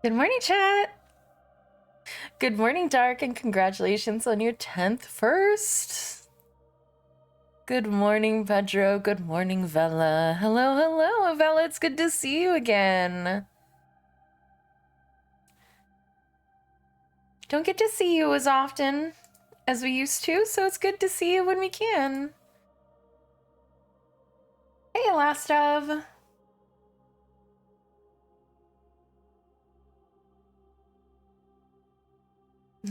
Good morning, chat. Good morning, Dark, and congratulations on your 10th first. Good morning, Pedro. Good morning, Vela. Hello, hello, Vela. It's good to see you again. Don't get to see you as often as we used to, so it's good to see you when we can. Hey, Last of.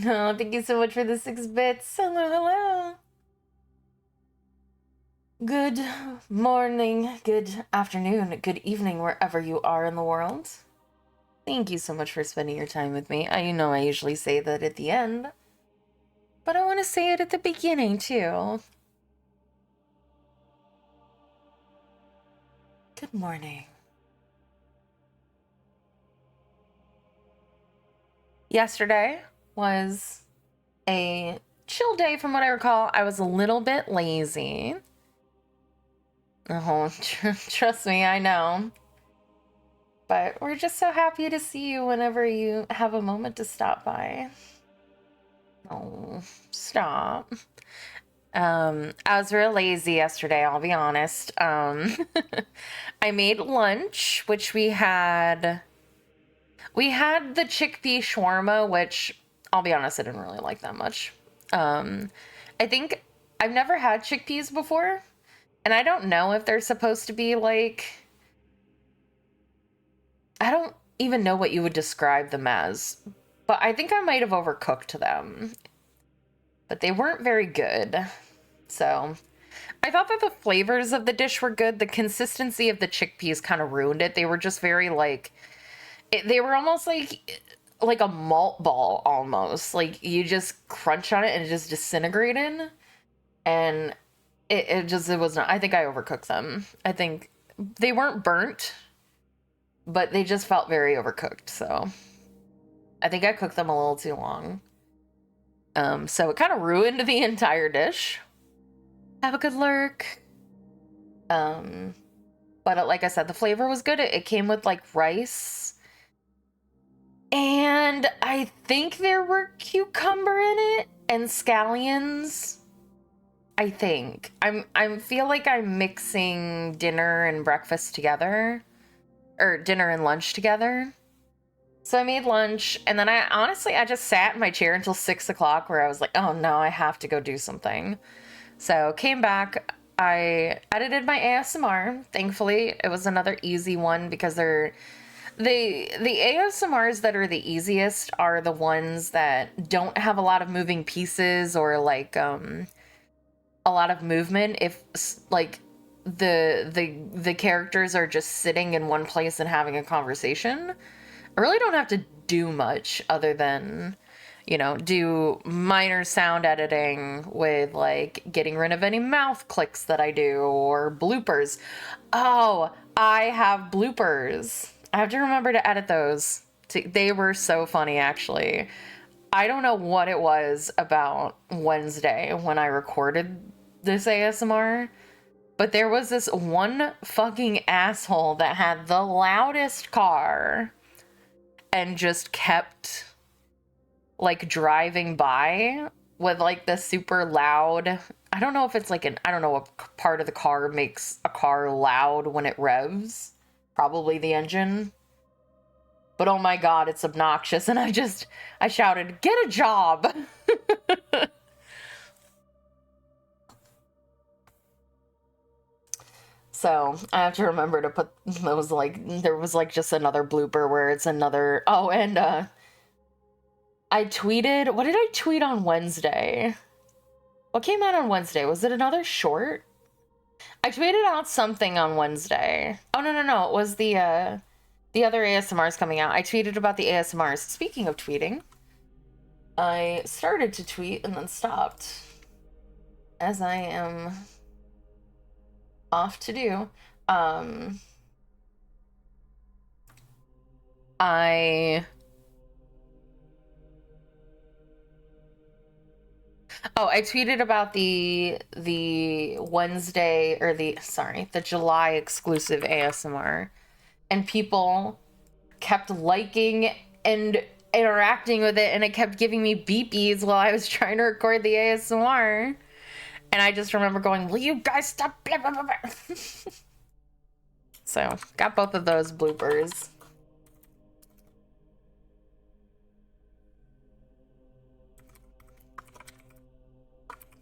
Oh, thank you so much for the 6 bits. Hello, hello. Good morning, good afternoon, good evening, wherever you are in the world. Thank you so much for spending your time with me. I usually say that at the end, but I want to say it at the beginning too. Good morning. Yesterday was a chill day from what I recall. I was a little bit lazy. Oh, trust me, I know. But we're just so happy to see you whenever you have a moment to stop by. Oh, stop. I was real lazy yesterday, I'll be honest. I made lunch, which we had the chickpea shawarma, which I'll be honest, I didn't really like that much. I think I've never had chickpeas before, and I don't know if they're supposed to be like, I don't even know what you would describe them as, but I think I might have overcooked them. But they weren't very good. So I thought that the flavors of the dish were good. The consistency of the chickpeas kind of ruined it. They were just very like, they were almost like a malt ball almost. Like you just crunch on it and it just disintegrated. And it was not, I think I overcooked them. I think they weren't burnt, but they just felt very overcooked. So I think I cooked them a little too long. So it kind of ruined the entire dish. Have a good lurk. But like I said, the flavor was good. It came with like rice. And I think there were cucumber in it and scallions. I think. I feel like I'm mixing dinner and breakfast together. Or dinner and lunch together. So I made lunch, and then I just sat in my chair until 6 o'clock where I was like, oh no, I have to go do something. So came back, I edited my ASMR. Thankfully, it was another easy one because the ASMRs that are the easiest are the ones that don't have a lot of moving pieces or like a lot of movement. If like the characters are just sitting in one place and having a conversation, I really don't have to do much other than, do minor sound editing with like getting rid of any mouth clicks that I do or bloopers. Oh, I have bloopers. I have to remember to edit those. They were so funny, actually. I don't know what it was about Wednesday when I recorded this ASMR, but there was this one fucking asshole that had the loudest car and just kept like driving by with like the super loud, I don't know if it's like I don't know what part of the car makes a car loud when it revs. Probably the engine. But oh my god, it's obnoxious. And I shouted, "Get a job!" So I have to remember to put those, like, there was like just another blooper where it's another, oh, and I tweeted, what did I tweet on Wednesday? What came out on Wednesday? Was it another short? I tweeted out something on Wednesday. Oh, no. It was the other ASMRs coming out. I tweeted about the ASMRs. Speaking of tweeting, I started to tweet and then stopped, as I am off to do. I tweeted about the Wednesday, or the July exclusive ASMR, and people kept liking and interacting with it, and it kept giving me beepies while I was trying to record the ASMR. And I just remember going, will you guys stop? Blah, blah, blah, blah. So, got both of those bloopers.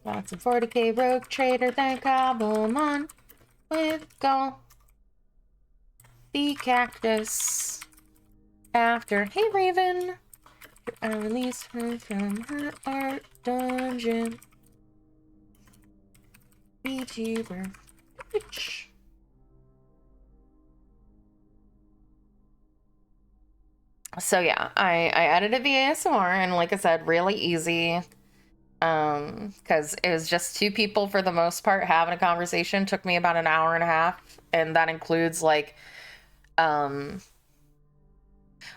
Lots of 40k rogue trader than Cobblemon with gold. The cactus. After, hey Raven, I released her from her art dungeon. VTuber. Bitch. So yeah, I edited the ASMR, and like I said, really easy. Because it was just two people for the most part having a conversation. Took me about an hour and a half, and that includes like, well,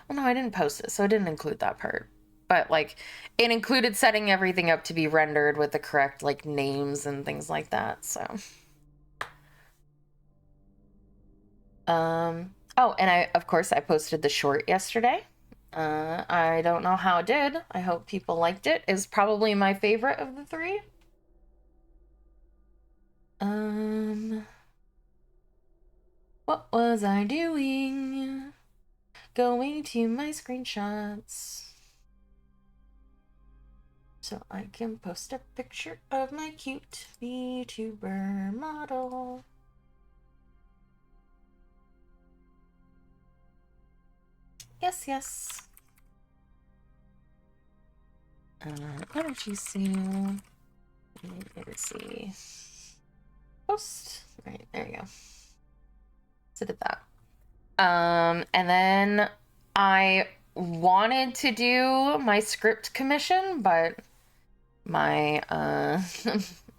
no, I didn't post it, so I didn't include that part. But like, it included setting everything up to be rendered with the correct like names and things like that. So, oh, and of course I posted the short yesterday. I don't know how it did. I hope people liked it. It's probably my favorite of the three. What was I doing? Going to my screenshots so I can post a picture of my cute VTuber model. Yes, yes. Energy seal. Let's see. Post. Right, there you go. So did that. And then I wanted to do my script commission, but my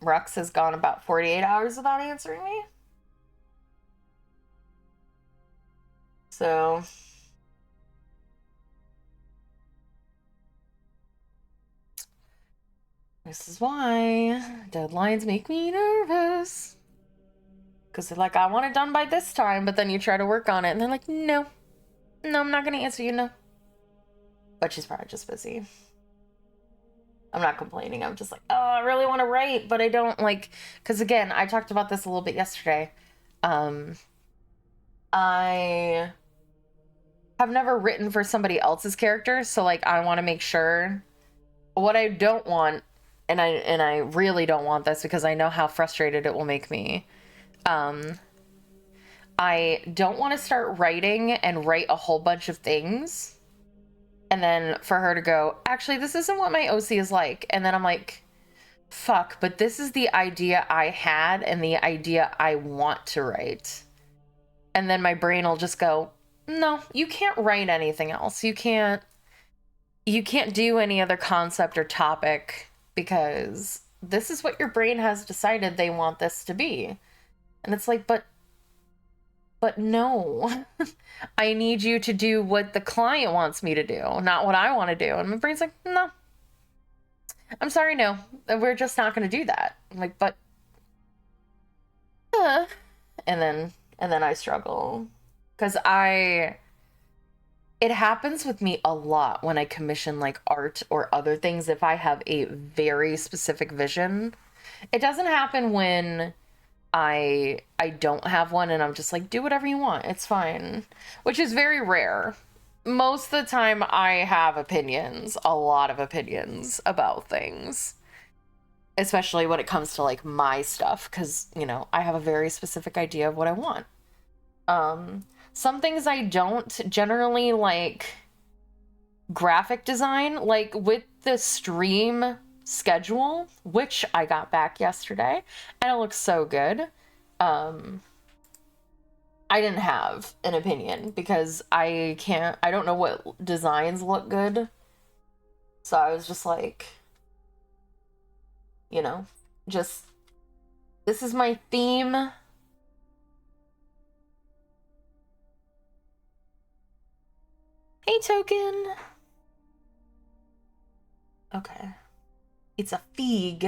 Rux has gone about 48 hours without answering me. So this is why deadlines make me nervous. Because they're like, I want it done by this time, but then you try to work on it, and they're like, no, I'm not going to answer you, no. But she's probably just busy. I'm not complaining. I'm just like, oh, I really want to write, but I don't like, because again, I talked about this a little bit yesterday. I have never written for somebody else's character, so like, I want to make sure what I don't want, and I really don't want this because I know how frustrated it will make me. I don't want to start writing and write a whole bunch of things, and then for her to go, actually, this isn't what my OC is like. And then I'm like, fuck, but this is the idea I had and the idea I want to write. And then my brain will just go, no, you can't write anything else. You can't do any other concept or topic because this is what your brain has decided they want this to be. And it's like, but no, I need you to do what the client wants me to do, not what I want to do. And my brain's like, no, I'm sorry, no, we're just not going to do that. I'm like, but, and then I struggle because it happens with me a lot when I commission like art or other things. If I have a very specific vision, it doesn't happen when I don't have one and I'm just like, do whatever you want, it's fine, which is very rare. Most of the time I have opinions, a lot of opinions about things, especially when it comes to like my stuff, because you know I have a very specific idea of what I want. Some things I don't generally like. Graphic design, like with the stream schedule, which I got back yesterday, and it looks so good. I didn't have an opinion because I don't know what designs look good. So I was just like, you know, just, this is my theme. Hey, Token. Okay. It's a fig.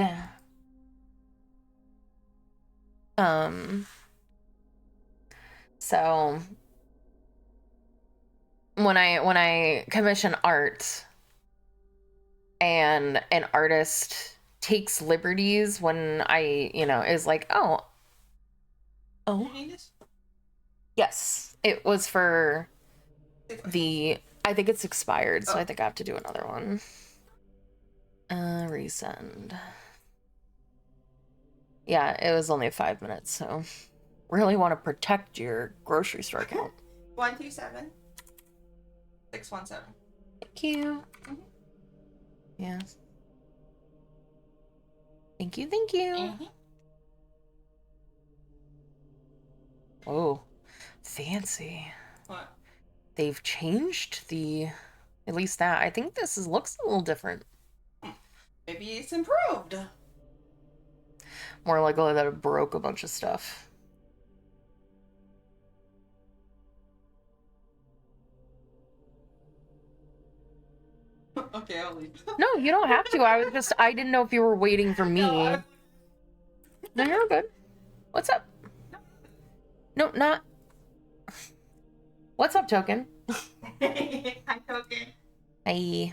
So when I commission art and an artist takes liberties when I, is like, oh. You need this? Yes. It was for I think it's expired, so I think I have to do another one. Resend. Yeah, it was only 5 minutes, so really want to protect your grocery store account. 127 617. Thank you. Mm-hmm. Yeah. Thank you. Mm-hmm. Oh, fancy. What? They've changed at least that. I think looks a little different. Maybe it's improved. More likely that it broke a bunch of stuff. Okay, I'll leave. No, you don't have to. I didn't know if you were waiting for me. No, you're good. What's up? No, not. What's up, Token? Hi, Token. Hi.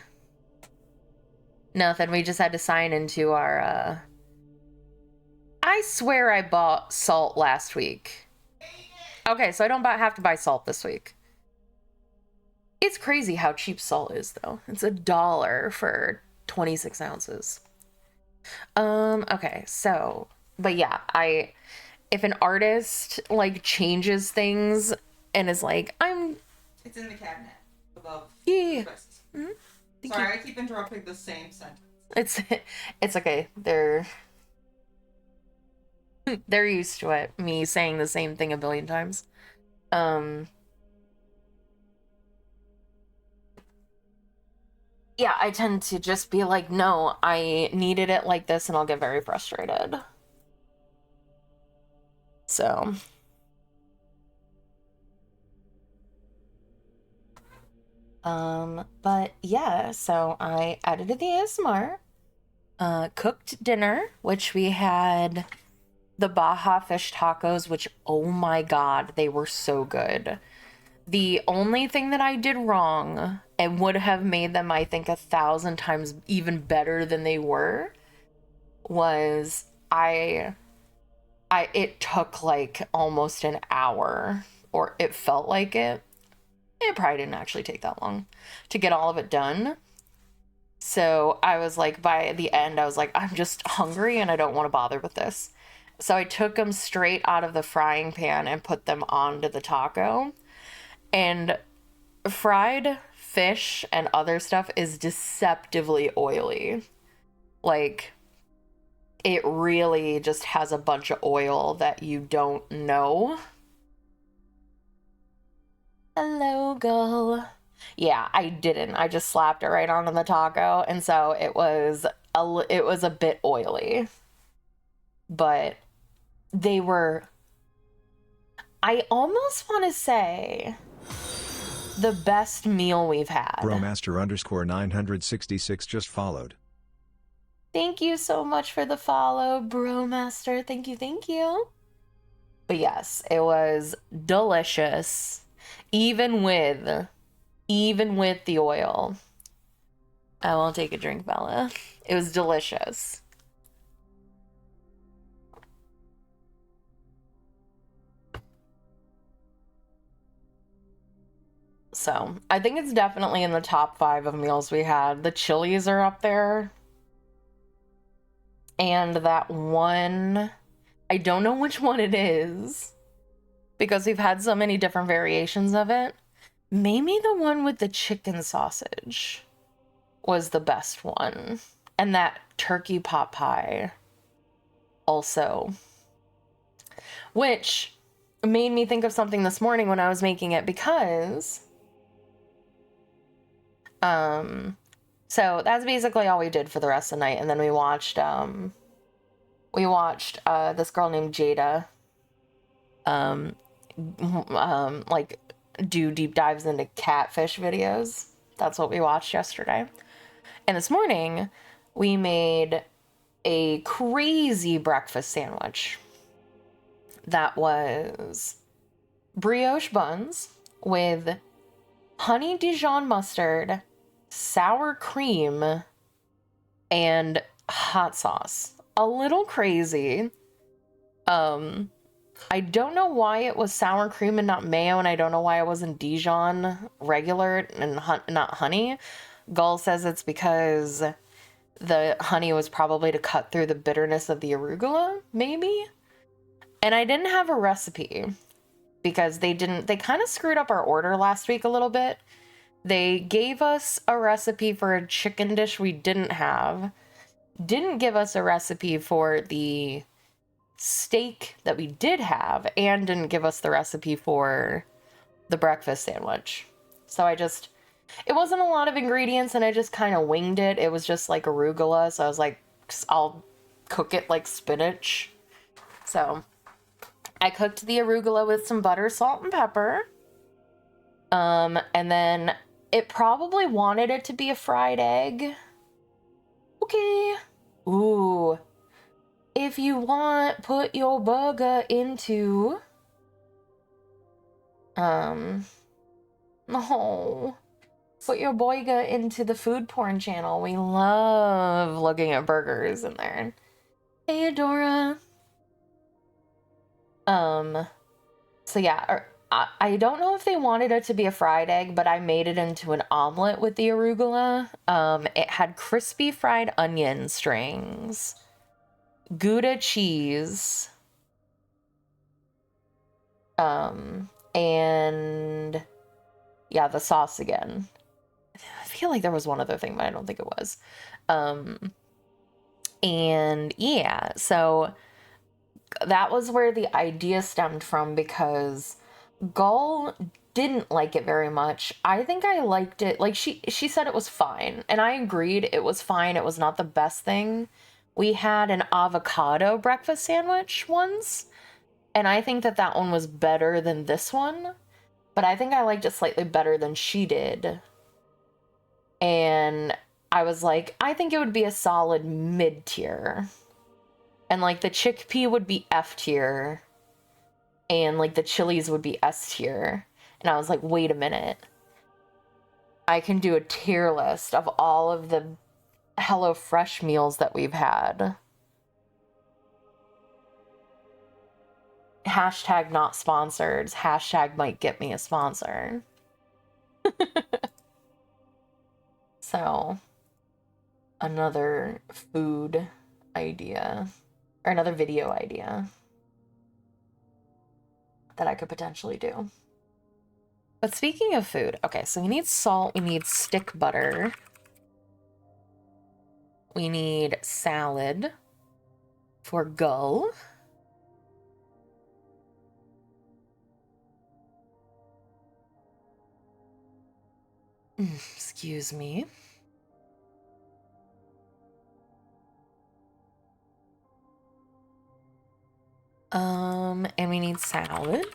Nothing. We just had to sign into our, I swear I bought salt last week. Okay, so I don't have to buy salt this week. It's crazy how cheap salt is, though. It's $1 for 26 ounces. Okay, so, but yeah, if an artist, like, changes things and is like, It's in the cabinet above. Yeah. Mm-hmm. Sorry, I keep interrupting the same sentence. It's okay. They're used to it, me saying the same thing a billion times. Yeah, I tend to just be like, no, I needed it like this, and I'll get very frustrated. So. But yeah, so I edited the ASMR, cooked dinner, which we had the Baja fish tacos, which, oh my God, they were so good. The only thing that I did wrong and would have made them, I think, 1,000 times even better than they were was it took like almost an hour, or it felt like it. It probably didn't actually take that long to get all of it done. So I was like, by the end, I was like, I'm just hungry and I don't want to bother with this. So I took them straight out of the frying pan and put them onto the taco. And fried fish and other stuff is deceptively oily. Like, it really just has a bunch of oil that you don't know. Hello, girl. Yeah, I didn't. I just slapped it right onto the taco, and so it was a bit oily. But they were, I almost want to say, the best meal we've had. Bromaster_966 just followed. Thank you so much for the follow, Bromaster. Thank you. But yes, it was delicious, even with the oil. I won't take a drink, Bella. It was delicious. So, I think it's definitely in the top 5 of meals we had. The chilies are up there. And that one, I don't know which one it is, because we've had so many different variations of it. Maybe the one with the chicken sausage was the best one. And that turkey pot pie also. Which made me think of something this morning when I was making it, because so that's basically all we did for the rest of the night. And then we watched this girl named Jada like do deep dives into catfish videos. That's what we watched yesterday. And this morning we made a crazy breakfast sandwich that was brioche buns with honey Dijon mustard, sour cream, and hot sauce. A little crazy. I don't know why it was sour cream and not mayo, and I don't know why it wasn't Dijon regular and not honey. Gull says it's because the honey was probably to cut through the bitterness of the arugula, maybe? And I didn't have a recipe because they kind of screwed up our order last week a little bit. They gave us a recipe for a chicken dish we didn't have, didn't give us a recipe for the steak that we did have, and didn't give us the recipe for the breakfast sandwich. So it wasn't a lot of ingredients, and I just kind of winged it. It was just like arugula, so I was like, I'll cook it like spinach. So I cooked the arugula with some butter, salt, and pepper. And then it probably wanted it to be a fried egg. Okay. Ooh. If you want, put your burger into... No. Put your boyga into the food porn channel. We love looking at burgers in there. Hey, Adora. So yeah, I don't know if they wanted it to be a fried egg, but I made it into an omelet with the arugula. It had crispy fried onion strings, Gouda cheese, and yeah, the sauce again. I feel like there was one other thing, but I don't think it was. And yeah, so that was where the idea stemmed from, because Gull didn't like it very much. I think I liked it. Like, she said it was fine, and I agreed it was fine. It was not the best thing. We had an avocado breakfast sandwich once, and I think that one was better than this one, but I think I liked it slightly better than she did. And I was like, I think it would be a solid mid-tier. And like the chickpea would be F tier, and like the chilies would be S tier. And I was like, wait a minute. I can do a tier list of all of the HelloFresh meals that we've had. Hashtag not sponsored. Hashtag might get me a sponsor. So, another food idea, or another video idea that I could potentially do. But speaking of food, okay, so we need salt, we need stick butter, we need salad for Gull. Excuse me. And we need salad.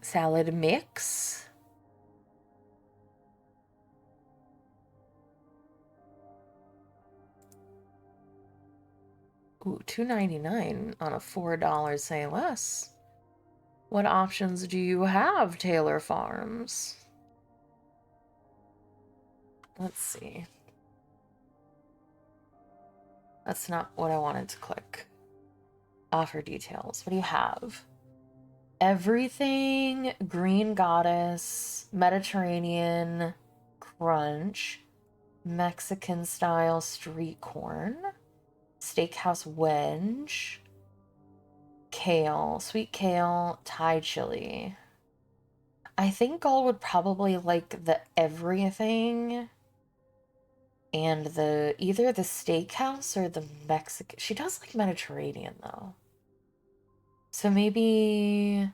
Salad mix. Ooh, $2.99 on a $4 say less. What options do you have, Taylor Farms? Let's see. That's not what I wanted to click. Offer details. What do you have? Everything, Green Goddess, Mediterranean Crunch, Mexican style street corn, steakhouse wedge, kale, sweet kale, Thai chili. I think Gull would probably like the everything and either the steakhouse or the Mexican. She does like Mediterranean though. So maybe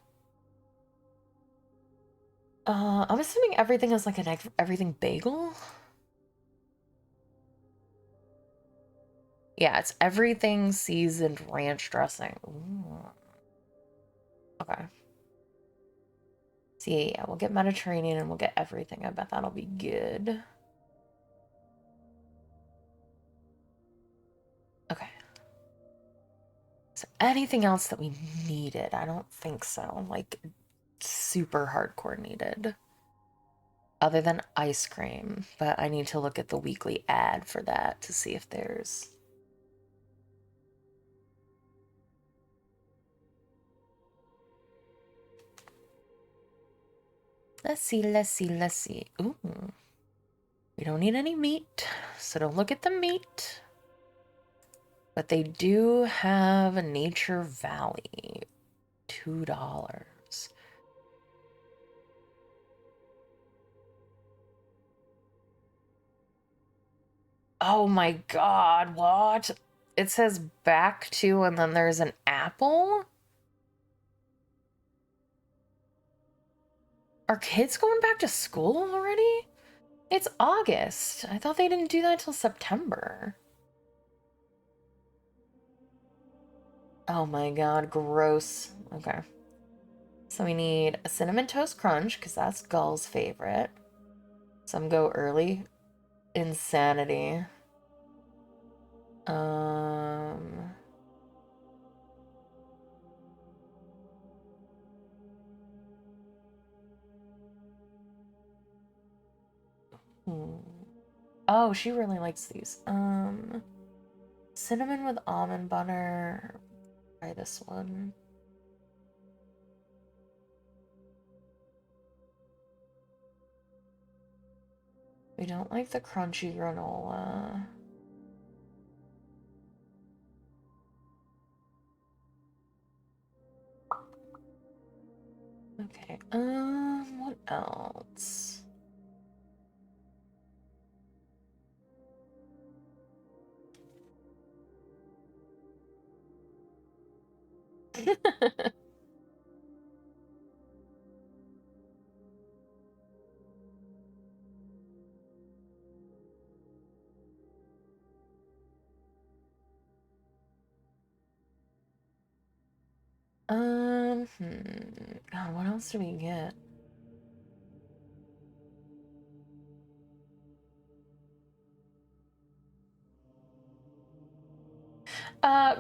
I'm assuming everything is like an everything bagel. Yeah, it's everything seasoned ranch dressing. Ooh. Okay. So yeah, we'll get Mediterranean and we'll get everything. I bet that'll be good. Okay. So anything else that we needed? I don't think so. Like super hardcore needed. other than ice cream, but I need to look at the weekly ad for that to see if there's... Let's see. Ooh. We don't need any meat, so don't look at the meat. But they do have a Nature Valley. $2. Oh my god, what? It says back to, and then there's an apple? Are kids going back to school already? It's August. I thought they didn't do that till September. Oh my god, gross. Okay. So we need a Cinnamon Toast Crunch, because that's Gull's favorite. Some go early. Insanity. Um... Oh, she really likes these. Cinnamon with almond butter. Try this one. We don't like the crunchy granola. Okay, what else? God, what else do we get?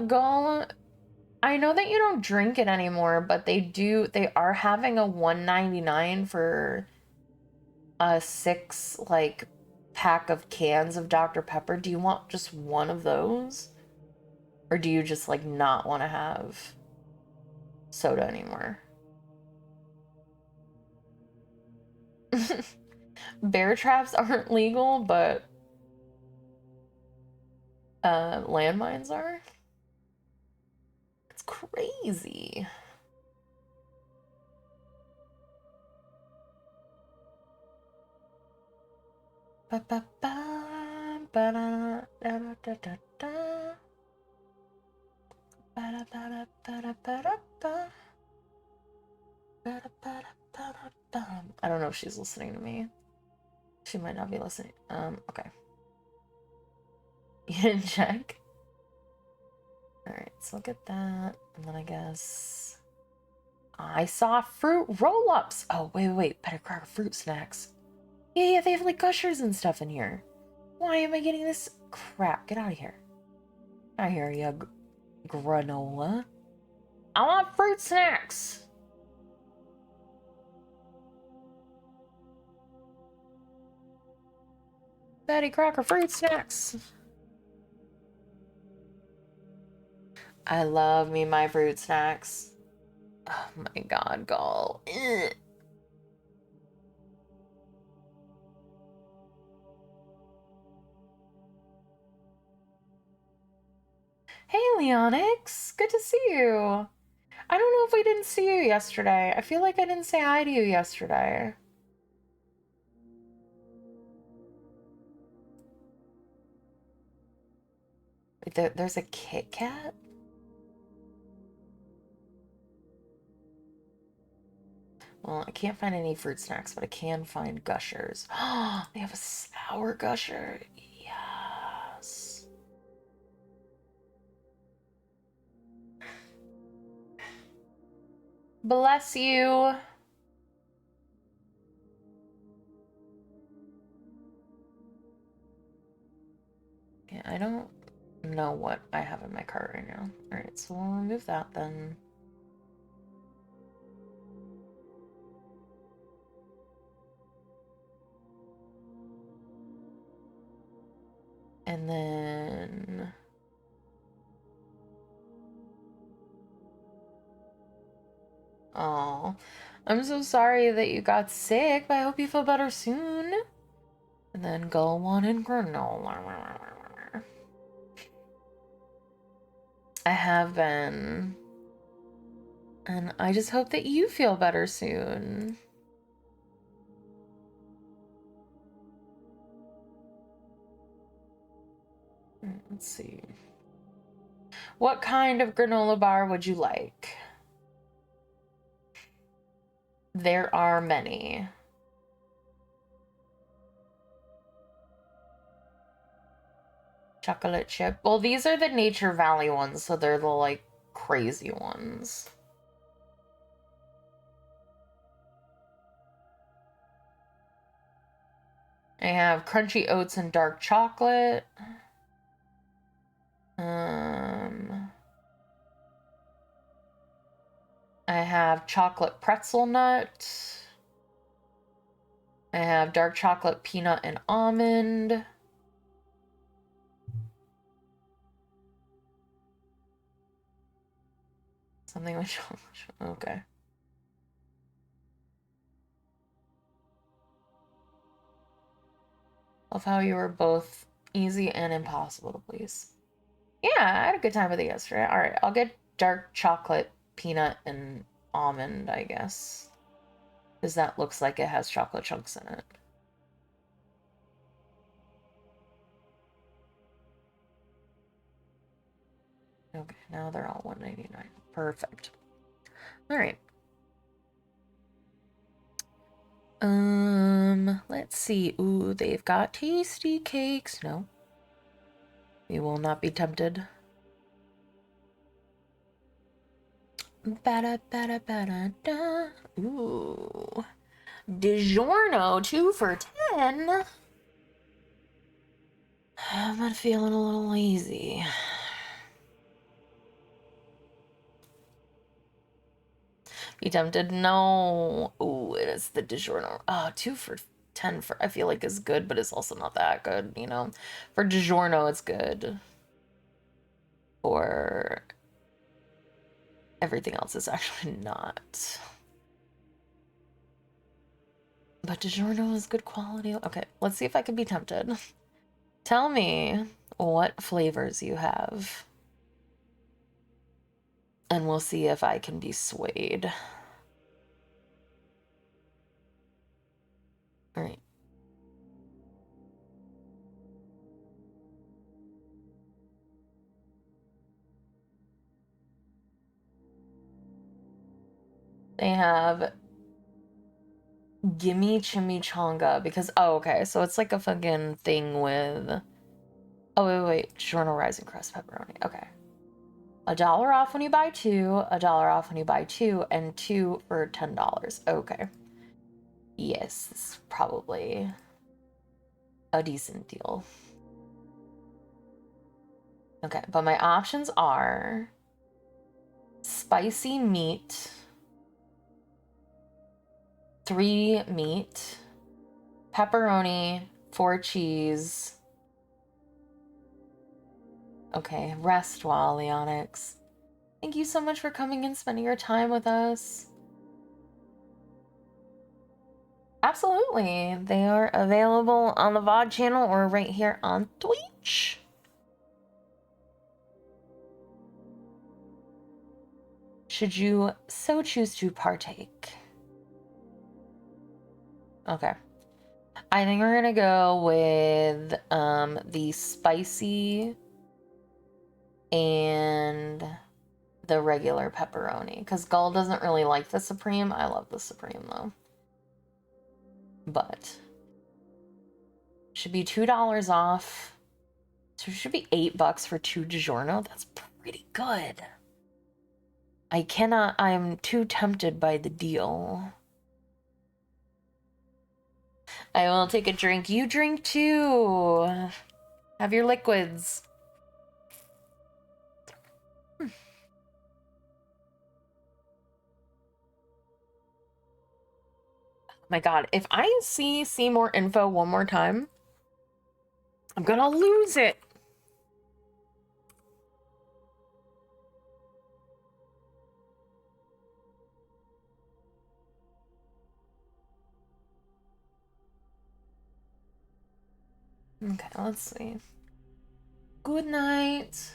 Gull, I know that you don't drink it anymore, but they are having a $1.99 for a 6, like, pack of cans of Dr. Pepper. Do you want just one of those? Or do you just, like, not want to have soda anymore? Bear traps aren't legal, but landmines are? It's crazy. Ba ba ba ba da da da da da da. Ba da ba da ba da ba da ba. Ba da ba da ba da ba. I don't know if she's listening to me. She might not be listening. Okay. You didn't check? Alright, so look at that. And then I guess I saw fruit roll-ups. Oh, wait. Better crack fruit snacks. Yeah, they have like gushers and stuff in here. Why am I getting this crap? Get out of here. Out of here, you granola. I want fruit snacks. Betty Crocker fruit snacks. I love me my fruit snacks. Oh my god, Gull. Ugh. Hey, Leonix. Good to see you. I don't know if we didn't see you yesterday. I feel like I didn't say hi to you yesterday. Wait, there's a Kit Kat? Well, I can't find any fruit snacks, but I can find gushers. They have a sour gusher. Yes. Bless you. Yeah, I don't know what I have in my cart right now. Alright, so we'll remove that then. And then... Oh, I'm so sorry that you got sick, but I hope you feel better soon. And then go on and granola. I have been. And I just hope that you feel better soon. Let's see. What kind of granola bar would you like? There are many. Chocolate chip. Well, these are the Nature Valley ones, so they're the, like, crazy ones. I have crunchy oats and dark chocolate. I have chocolate pretzel nut. I have dark chocolate peanut and almond. Something with chocolate. Okay. Love how you were both easy and impossible to please. Yeah, I had a good time with it yesterday. All right, I'll get dark chocolate, peanut, and almond, I guess. Because that looks like it has chocolate chunks in it. Okay, now they're all $1.99. Perfect. All right. Let's see. Ooh, they've got tasty cakes. No. We will not be tempted. Ba-da-ba-da-ba-da-da. Ooh. DiGiorno, 2 for $10. I'm feeling a little lazy. Be tempted? No. Ooh, it is the DiGiorno. Oh, 2 for $10 for I feel like is good, but it's also not that good, you know. For DiGiorno, it's good. For everything else, it's actually not. But DiGiorno is good quality. Okay, let's see if I can be tempted. Tell me what flavors you have. And we'll see if I can be swayed. All right. They have Gimme Chimichanga because, oh, okay, so it's like a fucking thing with, oh, wait, DiGiorno Rising Crust Pepperoni. Okay. $1 off when you buy 2, $1 off when you buy 2, and 2 for $10. Okay. Yes, this is probably a decent deal. Okay, but my options are spicy meat, 3 meat, pepperoni, 4 cheese. Okay, rest well, Leonix. Thank you so much for coming and spending your time with us. Absolutely. They are available on the VOD channel or right here on Twitch. Should you so choose to partake. Okay. I think we're gonna go with the spicy and the regular pepperoni. Because Gull doesn't really like the Supreme. I love the Supreme though. But should be $2 off. So it should be $8 for 2 DiGiorno. That's pretty good. I am too tempted by the deal. I will take a drink. You drink too. Have your liquids. Oh my god, if I see more info one more time, I'm gonna lose it. Okay, let's see. Good night.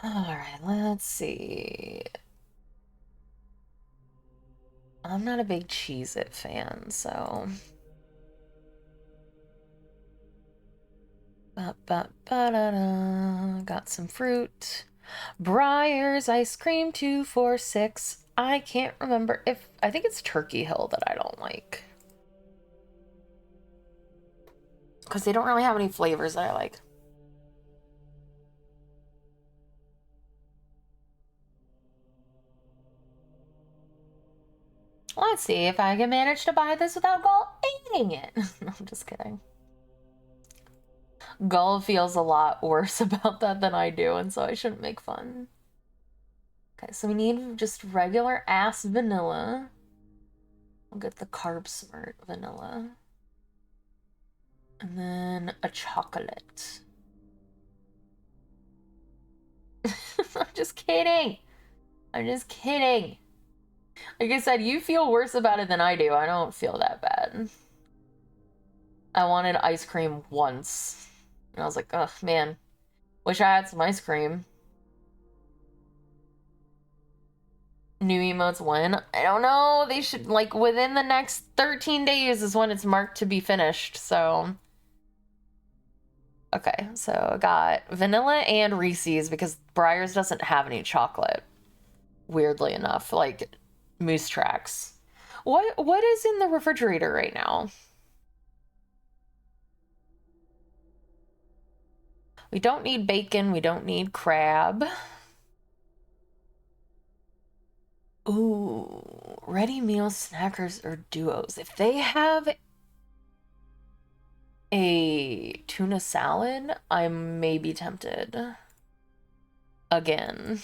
Alright, let's see. I'm not a big Cheez-It fan, so... Got some fruit. Briar's ice cream 246. I can't remember if... I think it's Turkey Hill that I don't like. Because they don't really have any flavors that I like. Let's see if I can manage to buy this without Gull eating it. No, I'm just kidding. Gull feels a lot worse about that than I do, and so I shouldn't make fun. Okay, so we need just regular ass vanilla. I'll get the Carb Smart vanilla. And then a chocolate. I'm just kidding. I'm just kidding. Like I said, you feel worse about it than I do. I don't feel that bad. I wanted ice cream once. And I was like, ugh, man. Wish I had some ice cream. New emotes when? I don't know. They should, like, within the next 13 days is when it's marked to be finished, so... Okay, so I got vanilla and Reese's because Breyers doesn't have any chocolate. Weirdly enough, like Moose Tracks. What is in the refrigerator right now? We don't need bacon, we don't need crab. Ooh, ready meal snackers or duos. If they have a tuna salad, I may be tempted. Again.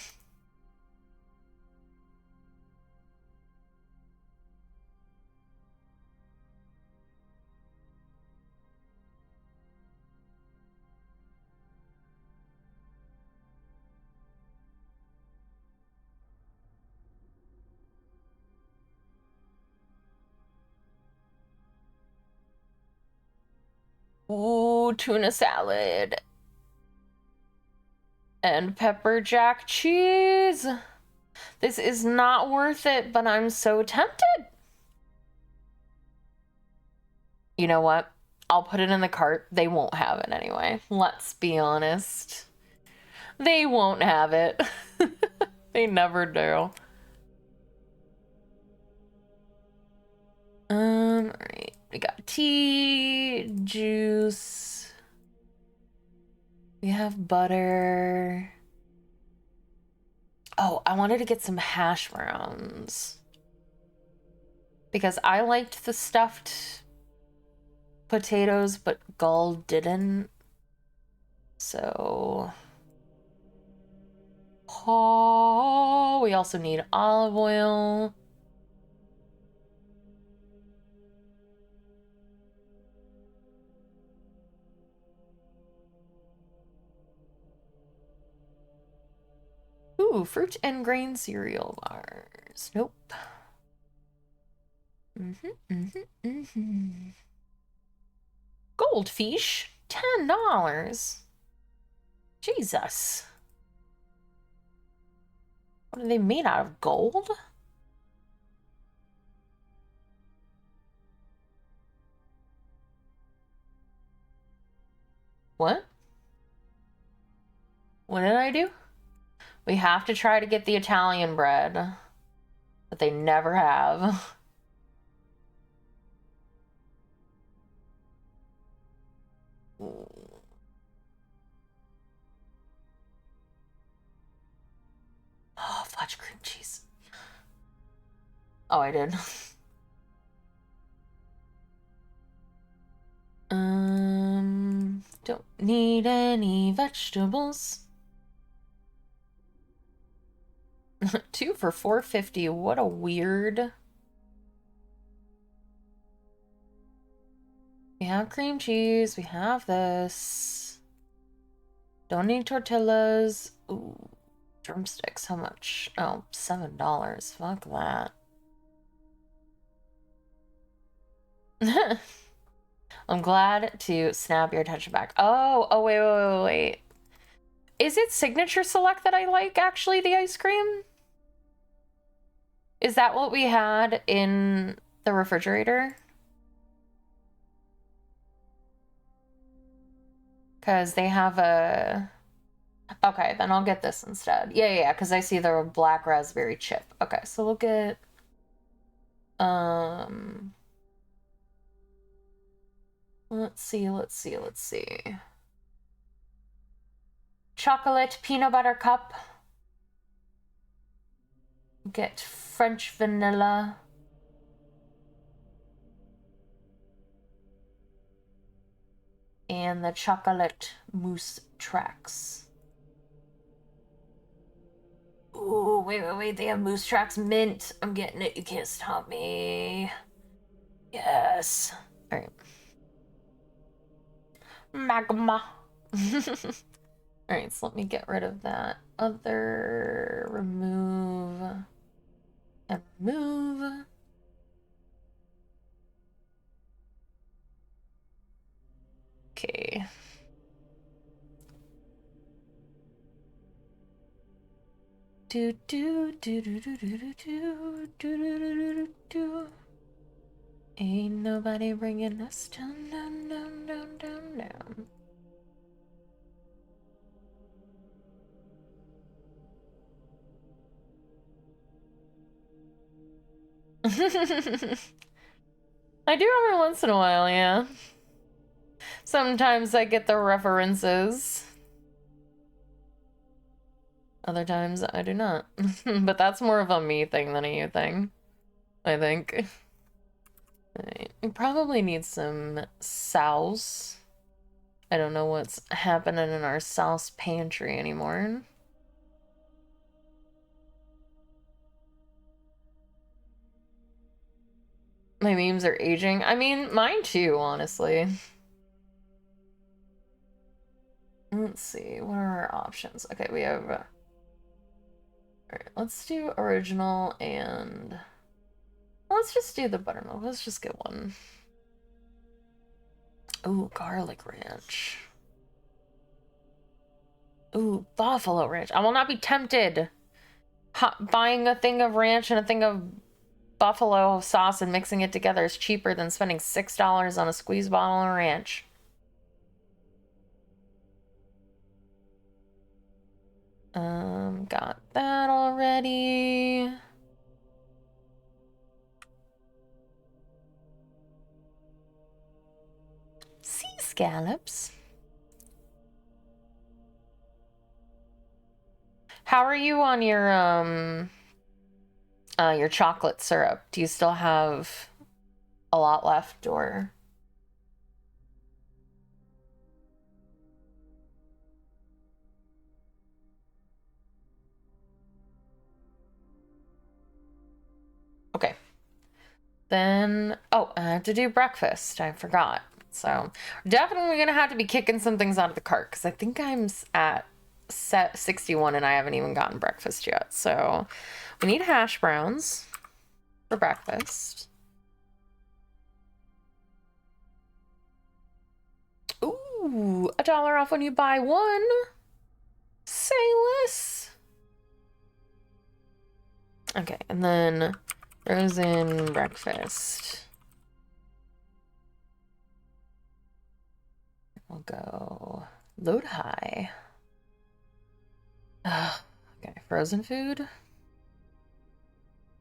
Ooh, tuna salad. And pepper jack cheese. This is not worth it, but I'm so tempted. You know what? I'll put it in the cart. They won't have it anyway. Let's be honest. They won't have it. They never do. Alright. We got tea, juice. We have butter. Oh, I wanted to get some hash browns. Because I liked the stuffed potatoes, but Gull didn't. So... Oh, we also need olive oil. Ooh, fruit and grain cereal bars. Nope. Goldfish, $10. Jesus. What are they made out of? Gold? What? What did I do? We have to try to get the Italian bread that they never have. Oh, fudge cream cheese. Oh, I did. Don't need any vegetables. 2 for $4.50. What a weird We have cream cheese. We have this. Don't need tortillas. Ooh, drumsticks. How much? Oh, $7. Fuck that. I'm glad to snap your attention back. Oh, wait. Is it Signature Select that I like, actually, the ice cream? Is that what we had in the refrigerator? Because they have a... Okay, then I'll get this instead. Yeah, because I see the black raspberry chip. Okay, so we'll get... Let's see. Chocolate peanut butter cup. Get French vanilla. And the chocolate mousse tracks. Ooh, wait, they have mousse tracks mint. I'm getting it, you can't stop me. Yes. All right. Magma. All right, so let me get rid of that other, remove, and remove. Okay. Ain't nobody bringing us down. I do every once in a while, yeah. Sometimes I get the references. Other times I do not. But that's more of a me thing than a you thing, I think. Right. We probably need some sauce. I don't know what's happening in our sauce pantry anymore. My memes are aging. I mean, mine too, honestly. Let's see, what are our options? Okay, we have... Alright, let's do original and... Let's just do the buttermilk. Let's just get one. Ooh, garlic ranch. Ooh, buffalo ranch. I will not be tempted. Buying a thing of ranch and a thing of buffalo sauce and mixing it together is cheaper than spending $6 on a squeeze bottle of ranch. Got that already. Sea scallops. How are you on your chocolate syrup? Do you still have a lot left, or? Okay. Then, oh, I have to do breakfast. I forgot. So, definitely gonna have to be kicking some things out of the cart because I think I'm at set 61 and I haven't even gotten breakfast yet. So, we need hash browns for breakfast. Ooh, $1 off when you buy one. Say less. Okay, and then frozen breakfast. We'll go load high. Okay, frozen food.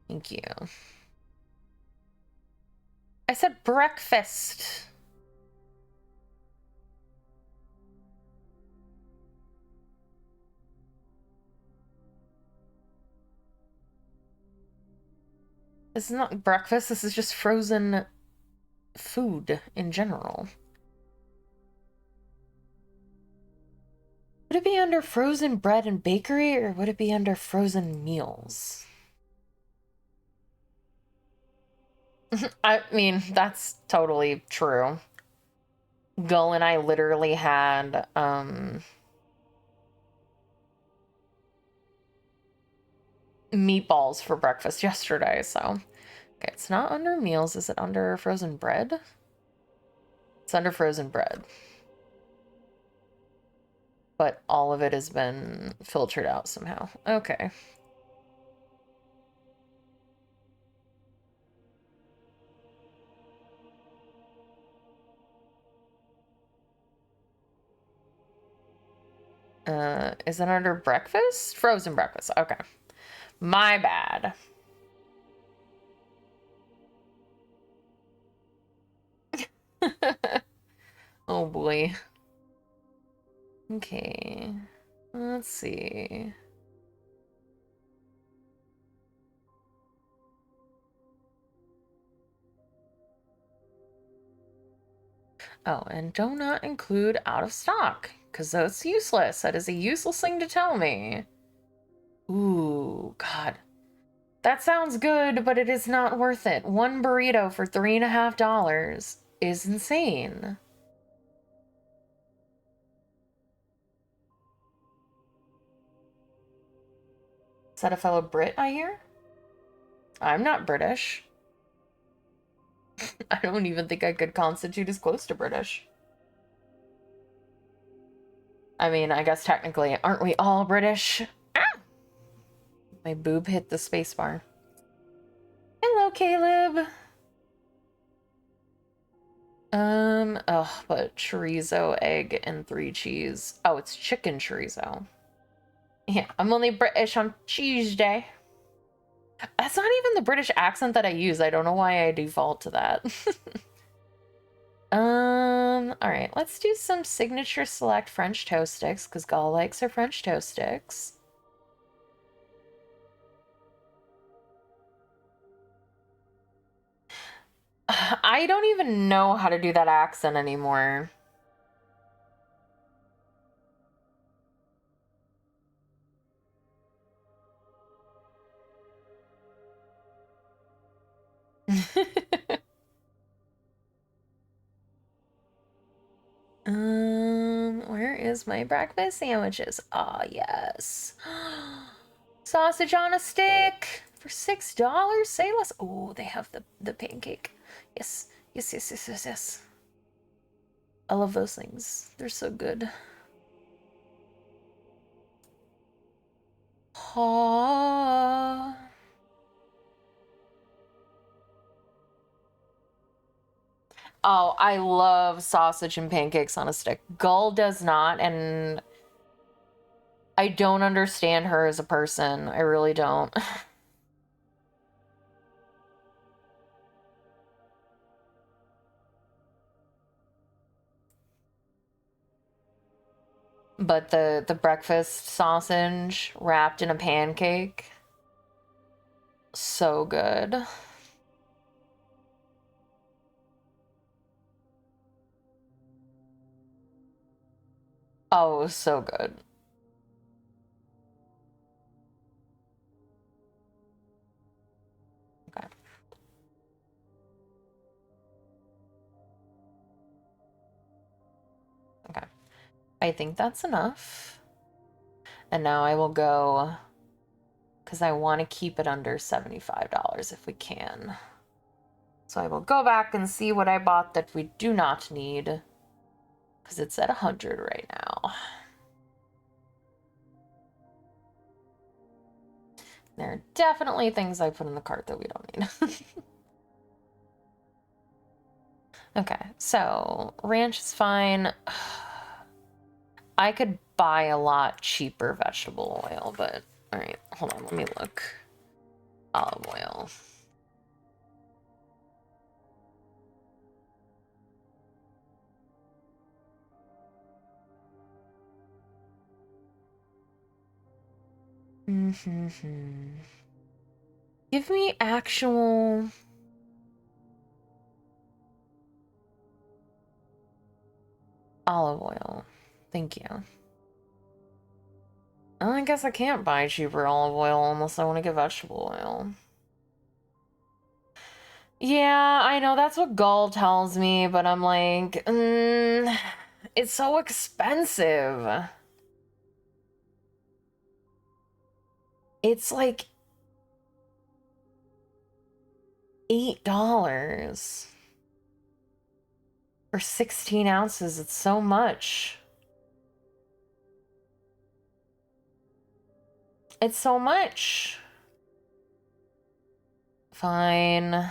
Thank you. I said breakfast. This is not breakfast, this is just frozen food in general. Would it be under frozen bread and bakery, or would it be under frozen meals? I mean, that's totally true. Gull and I literally had, meatballs for breakfast yesterday, so. Okay, it's not under meals. Is it under frozen bread? It's under frozen bread. But all of it has been filtered out somehow. Okay. Is it under breakfast? Frozen breakfast. Okay. My bad. Oh boy. Okay. Let's see. Oh, and do not include out of stock, because that's useless. That is a useless thing to tell me. Ooh, God. That sounds good, but it is not worth it. One burrito for $3.50 is insane. Is that a fellow Brit I hear? I'm not British. I don't even think I could constitute as close to British. I mean, I guess technically, aren't we all British? Ah! My boob hit the spacebar. Hello, Caleb. But chorizo, egg, and 3 cheese. Oh, it's chicken chorizo. Yeah, I'm only British on Tuesday. That's not even the British accent that I use. I don't know why I default to that. Alright, let's do some signature select French toast sticks, because Gal likes her French toast sticks. I don't even know how to do that accent anymore. Where is my breakfast sandwiches? Ah, yes. Sausage on a stick for $6. Say less. Oh, they have the pancake. Yes, yes, yes, yes, yes, yes. I love those things. They're so good. Oh. Oh, I love sausage and pancakes on a stick. Gull does not, and I don't understand her as a person. I really don't. But the breakfast sausage wrapped in a pancake, so good. Oh, it was so good. Okay. Okay. I think that's enough. And now I will go, because I want to keep it under $75 if we can. So I will go back and see what I bought that we do not need, because it's at 100 right now. There are definitely things I put in the cart that we don't need. Okay, so ranch is fine. I could buy a lot cheaper vegetable oil, but all right, hold on, let me look. Olive oil. Give me actual olive oil. Thank you. Oh, I guess I can't buy cheaper olive oil unless I want to get vegetable oil. Yeah, I know that's what Gull tells me, but I'm like, it's so expensive. It's like $8 for 16 ounces. It's so much. It's so much. Fine.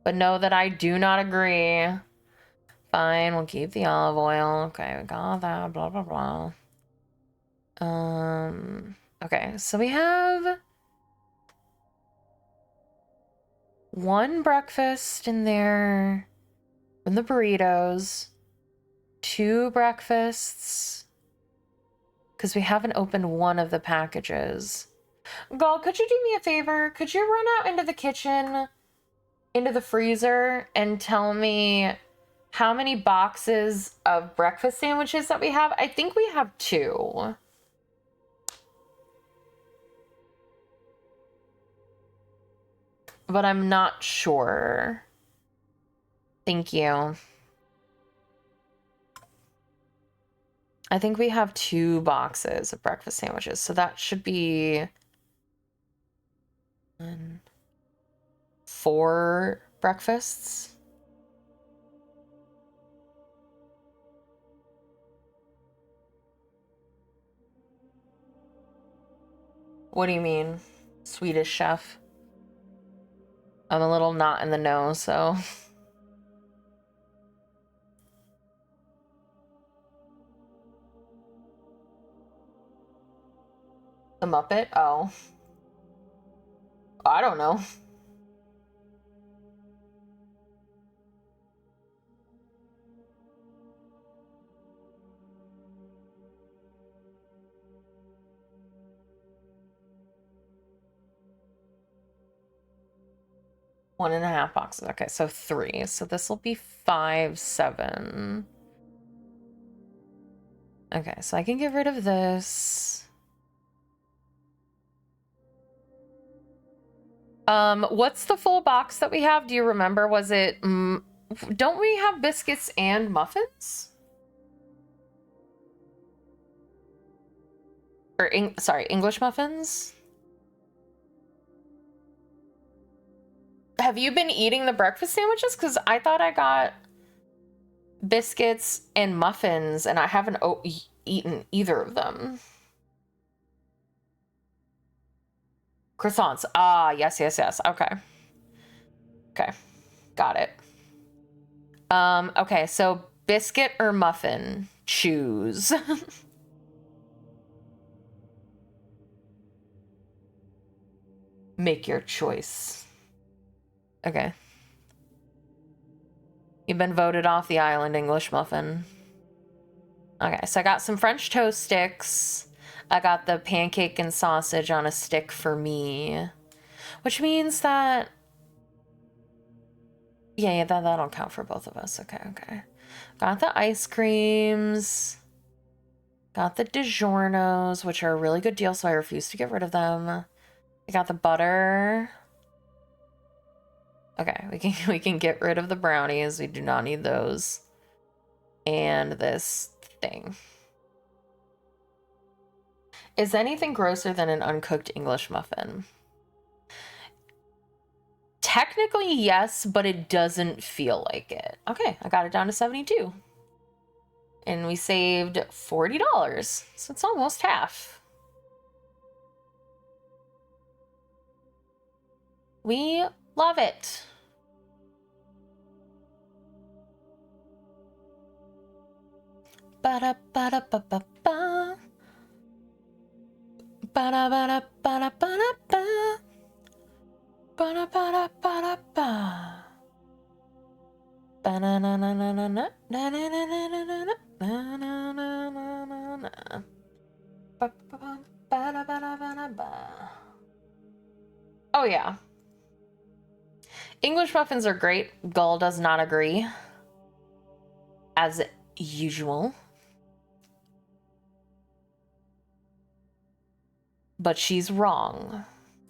But know that I do not agree. Fine, we'll keep the olive oil. Okay, we got that, blah, blah, blah. Okay, so we have one breakfast in there from the burritos, 2 breakfasts, because we haven't opened one of the packages. Gal, could you do me a favor? Could you run out into the kitchen, into the freezer, and tell me how many boxes of breakfast sandwiches that we have? I think we have 2. But I'm not sure. Thank you. I think we have 2 boxes of breakfast sandwiches, so that should be 4 breakfasts. What do you mean, Swedish chef? I'm a little not in the know, so. The Muppet? Oh. I don't know. One and a half boxes. Okay, so 3. So this will be 5, 7. Okay, so I can get rid of this. What's the full box that we have? Do you remember? Was it, don't we have biscuits and muffins? Or, sorry, English muffins? Have you been eating the breakfast sandwiches? Because I thought I got biscuits and muffins, and I haven't eaten either of them. Croissants. Ah, yes, yes, yes. Okay. Okay. Got it. Okay, so biscuit or muffin? Choose. Make your choice. Okay. You've been voted off the island, English muffin. Okay, so I got some French toast sticks. I got the pancake and sausage on a stick for me. Which means that... Yeah, that'll count for both of us. Okay. Got the ice creams. Got the DiGiorno's, which are a really good deal, so I refuse to get rid of them. I got the butter. Okay, we can get rid of the brownies. We do not need those. And this thing. Is anything grosser than an uncooked English muffin? Technically, yes, but it doesn't feel like it. Okay, I got it down to 72. And we saved $40, so it's almost half. We love it. Ba-da-ba-da-ba-ba-ba. Ba-da-ba-da-ba-da-ba-da-ba. Ba-da-ba-da-ba-da-ba. Ba-na-na-na-na-na-na. Na-na-na-na-na-na. Na-na-na-na-na-na. Ba-ba-ba-ba-da-ba-da-ba-da-ba. Oh, yeah. English muffins are great. Gull does not agree. As usual. But she's wrong.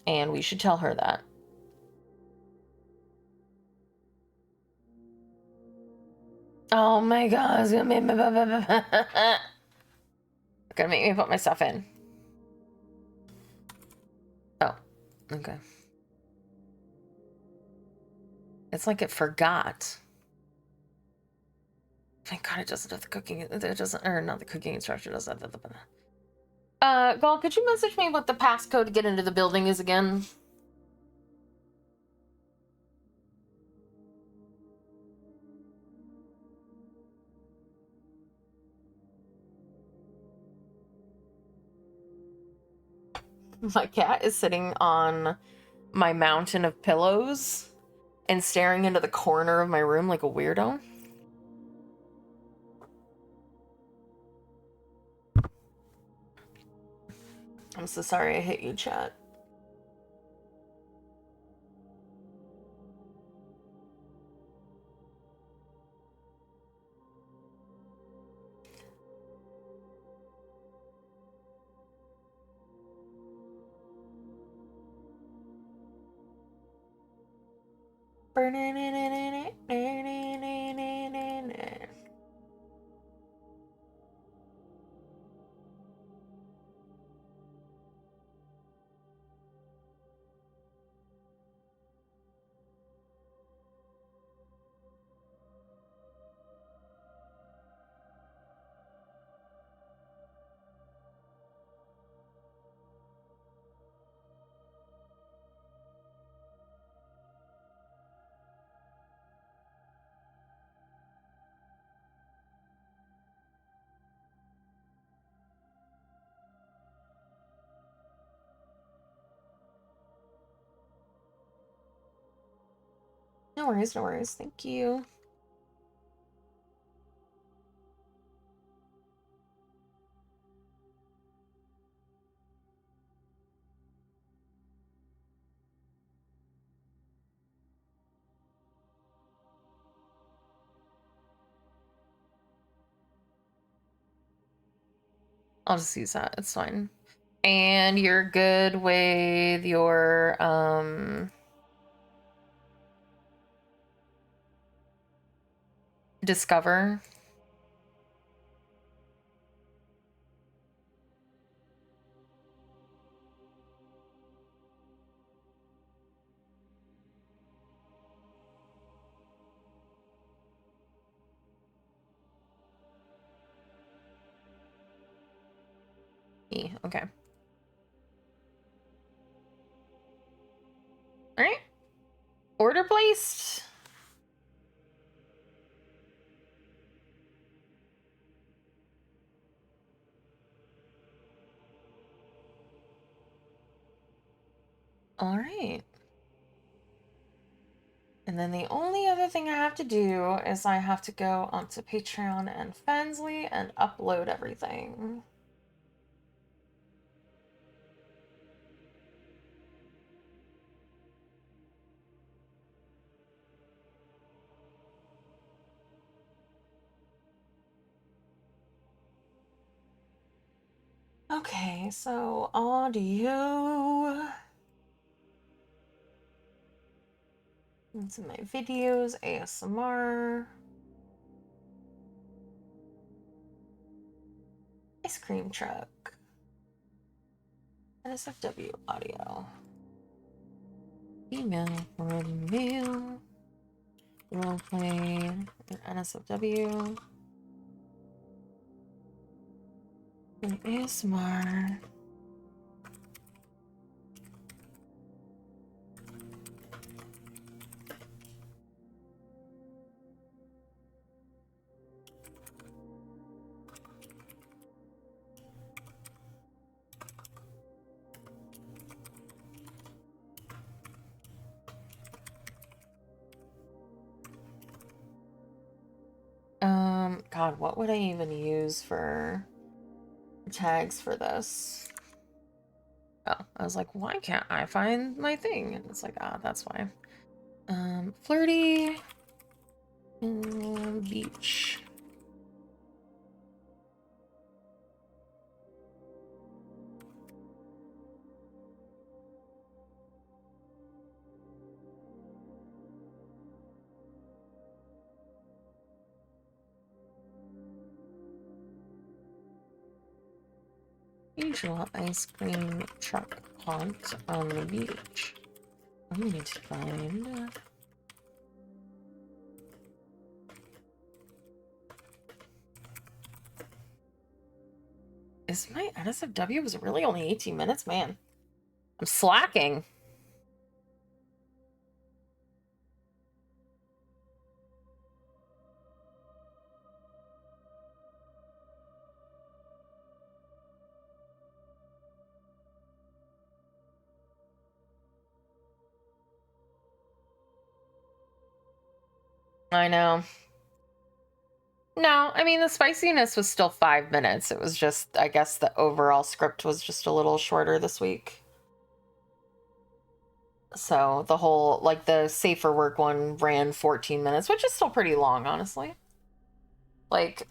And we should tell her that. Oh my god, it's gonna make me gonna make me put my stuff in. Oh, okay. It's like it forgot. Thank God it doesn't do the cooking. It doesn't, or not the cooking instruction, does that. Gal, could you message me what the passcode to get into the building is again? My cat is sitting on my mountain of pillows and staring into the corner of my room like a weirdo. I'm so sorry I hit you, chat. No worries, no worries. Thank you. I'll just use that. It's fine. And you're good with your discover. Okay. All right. Order placed. All right. And then the only other thing I have to do is I have to go onto Patreon and Fansly and upload everything. Okay, so audio. Into my videos, ASMR. Ice cream truck. NSFW audio. Email for the mail. Roleplay. NSFW. And ASMR. God, what would I even use for tags for this? Oh, I was like, why can't I find my thing? And it's like, ah, that's why. Flirty. Beach. Usual ice cream truck haunt on the beach. I need to find... Is my NSFW was really only 18 minutes? Man, I'm slacking. I know. No, I mean, the spiciness was still 5 minutes. It was just, I guess the overall script was just a little shorter this week. So the whole, like, the safer work one ran 14 minutes, which is still pretty long, honestly. Like,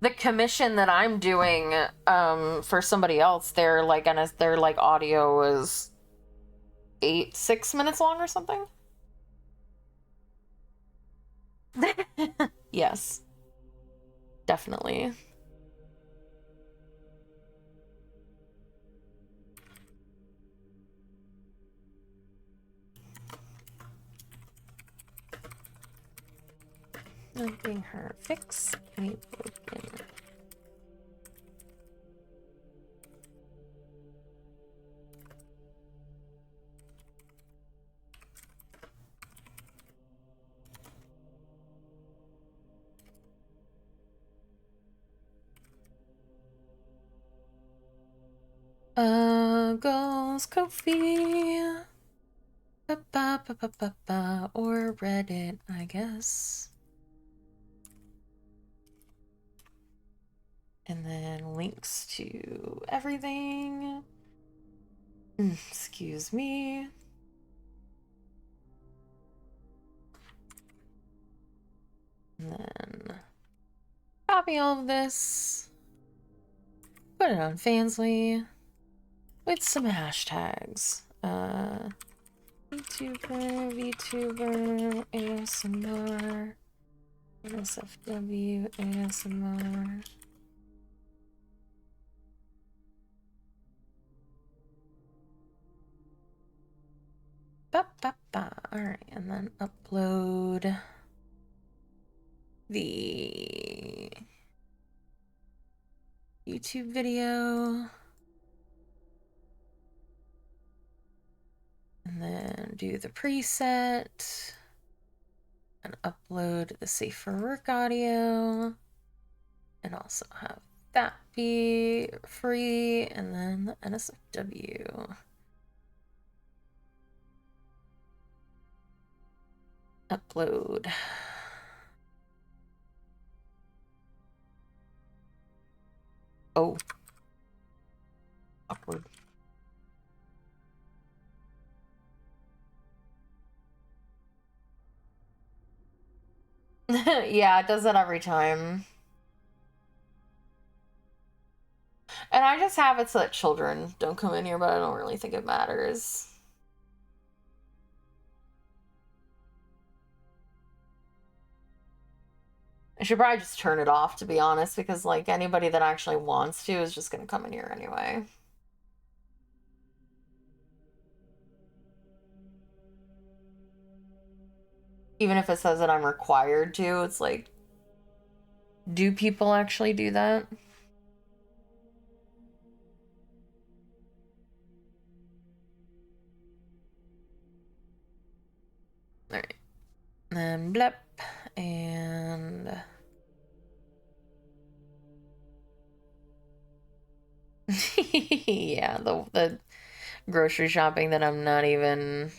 the commission that I'm doing for somebody else, their audio is 6 minutes long or something. Yes, definitely. Nothing her fix any broken. Goes Kofi. Ba-ba-ba-ba-ba-ba. Or Reddit, I guess. And then links to everything. Excuse me. And then copy all of this. Put it on Fansly. With some hashtags. VTuber, ASMR, NSFW, ASMR. Alright, and then upload the YouTube video. And then do the preset. And upload the Safe for Work audio. And also have that be free. And then the NSFW. Upload. Oh. Awkward. Yeah, it does that every time. And I just have it so that children don't come in here, but I don't really think it matters. I should probably just turn it off, to be honest, because, like, anybody that actually wants to is just gonna come in here anyway. Even if it says that I'm required to, it's like, do people actually do that? Alright. Then blep. And... yeah, the grocery shopping that I'm not even...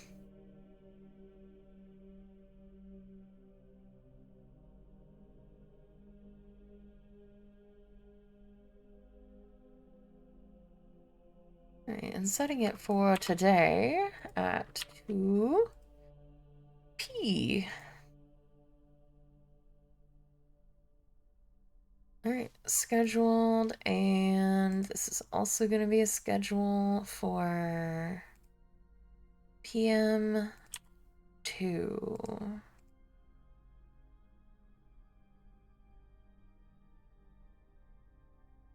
Alright, and setting it for today at 2 p. Alright, scheduled, and this is also going to be a schedule for PM 2.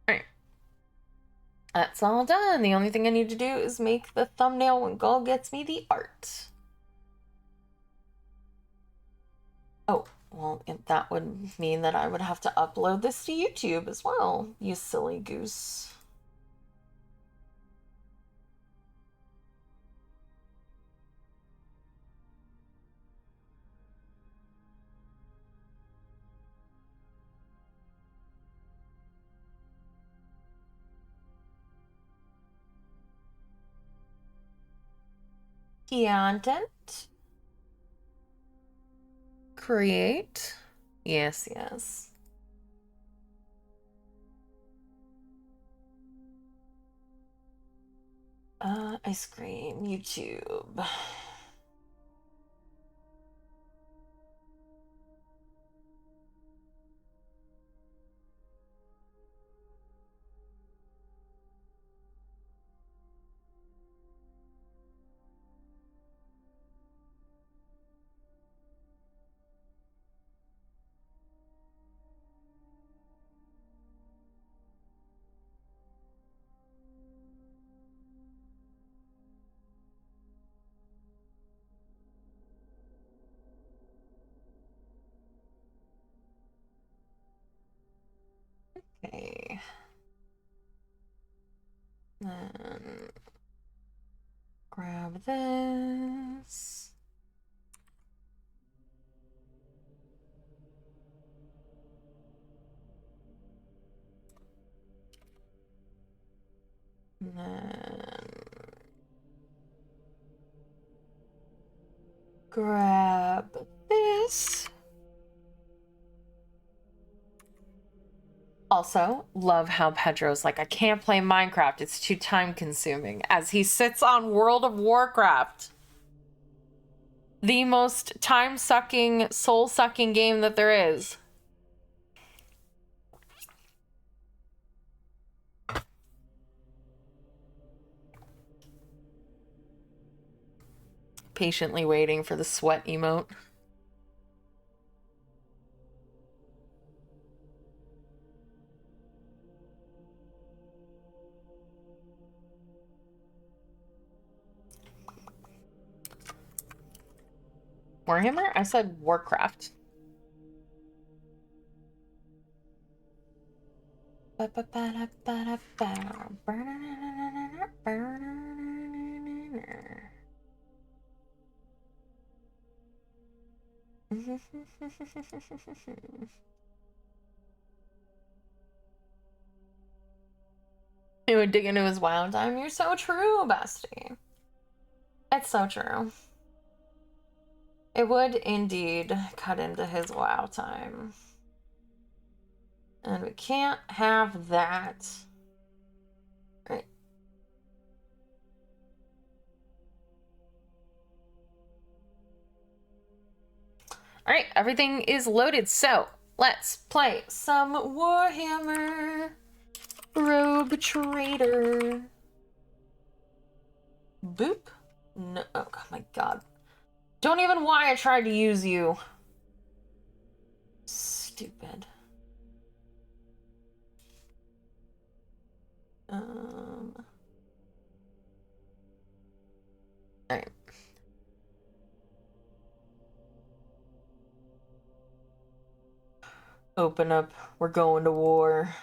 Alright. That's all done. The only thing I need to do is make the thumbnail when Gull gets me the art. Oh, well, that would mean that I would have to upload this to YouTube as well, you silly goose. Content. Create. Yes, yes. Ice cream, YouTube. Okay. Then grab this. And then grab this. Also, love how Pedro's like, I can't play Minecraft, it's too time consuming, as he sits on World of Warcraft. The most time sucking, soul sucking game that there is. Patiently waiting for the sweat emote. Warhammer? I said Warcraft. He would dig into his wild time. You're so true, bestie. It's so true. It would indeed cut into his WoW time. And we can't have that. Right. Alright, everything is loaded, so let's play some Warhammer Rogue Trader. Boop. No, oh my god. Don't even why I tried to use you. Stupid. Alright. Open up. We're going to war.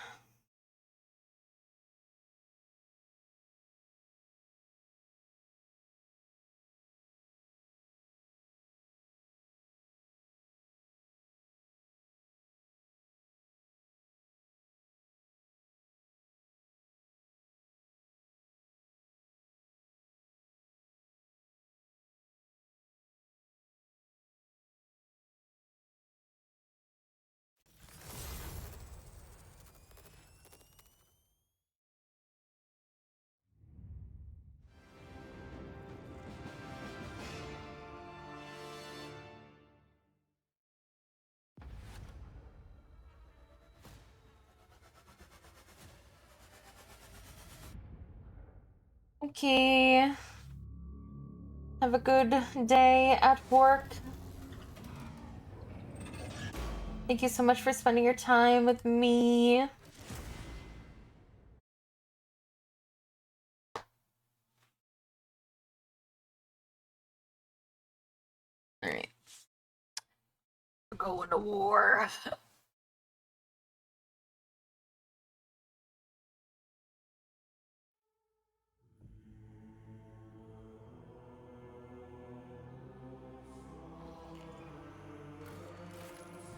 Okay. Have a good day at work. Thank you so much for spending your time with me. going to war.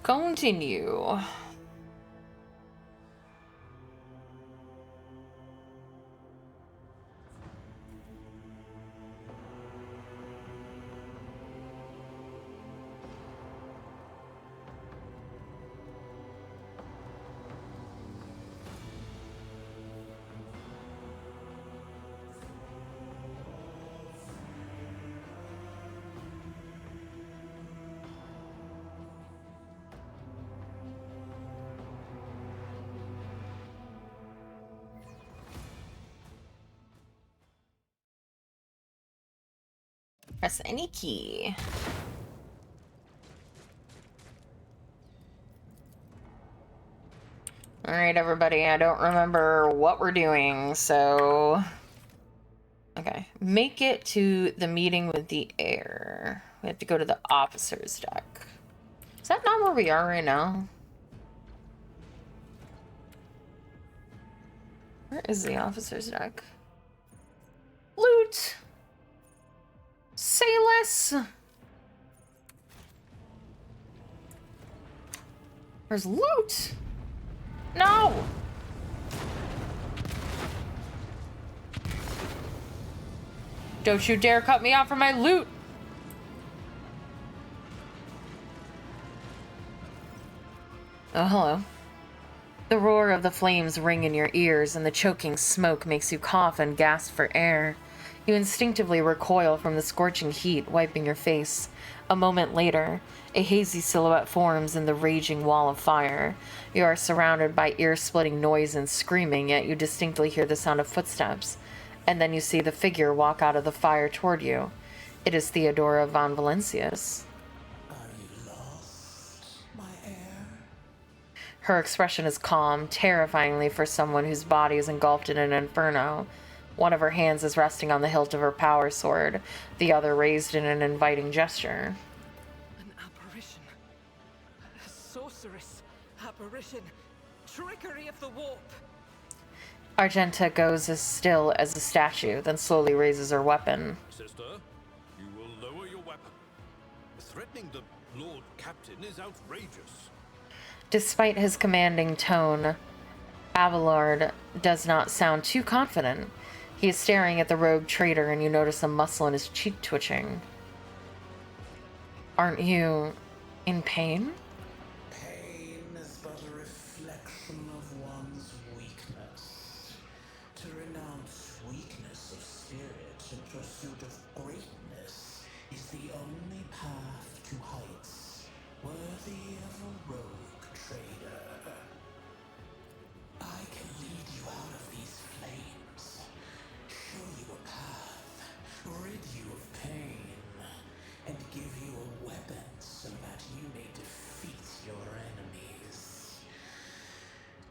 Continue. Press any key. Alright, everybody, I don't remember what we're doing, so... Okay, make it to the meeting with the heir. We have to go to the officer's deck. Is that not where we are right now? Where is the officer's deck? Loot! Say less! There's loot! No! Don't you dare cut me off from my loot! Oh, hello. The roar of the flames ring in your ears, and the choking smoke makes you cough and gasp for air. You instinctively recoil from the scorching heat, wiping your face. A moment later, a hazy silhouette forms in the raging wall of fire. You are surrounded by ear-splitting noise and screaming, yet you distinctly hear the sound of footsteps. And then you see the figure walk out of the fire toward you. It is Theodora von Valencius. Are you lost, my heir? Her expression is calm, terrifyingly for someone whose body is engulfed in an inferno. One of her hands is resting on the hilt of her power sword, the other raised in an inviting gesture. An apparition. A sorceress. Apparition. Trickery of the warp. Argenta goes as still as a statue, then slowly raises her weapon. Sister, you will lower your weapon. Threatening the Lord Captain is outrageous. Despite his commanding tone, Abelard does not sound too confident. He is staring at the rogue traitor, and you notice a muscle in his cheek twitching. Aren't you in pain? Pain is but a reflection of one's weakness. To renounce weakness of spirit in pursuit of greatness is the only path to heights worthy of a rogue trader. I can lead you out of these flames, show you a path, rid you of pain, and give you a weapon so that you may defeat your enemies.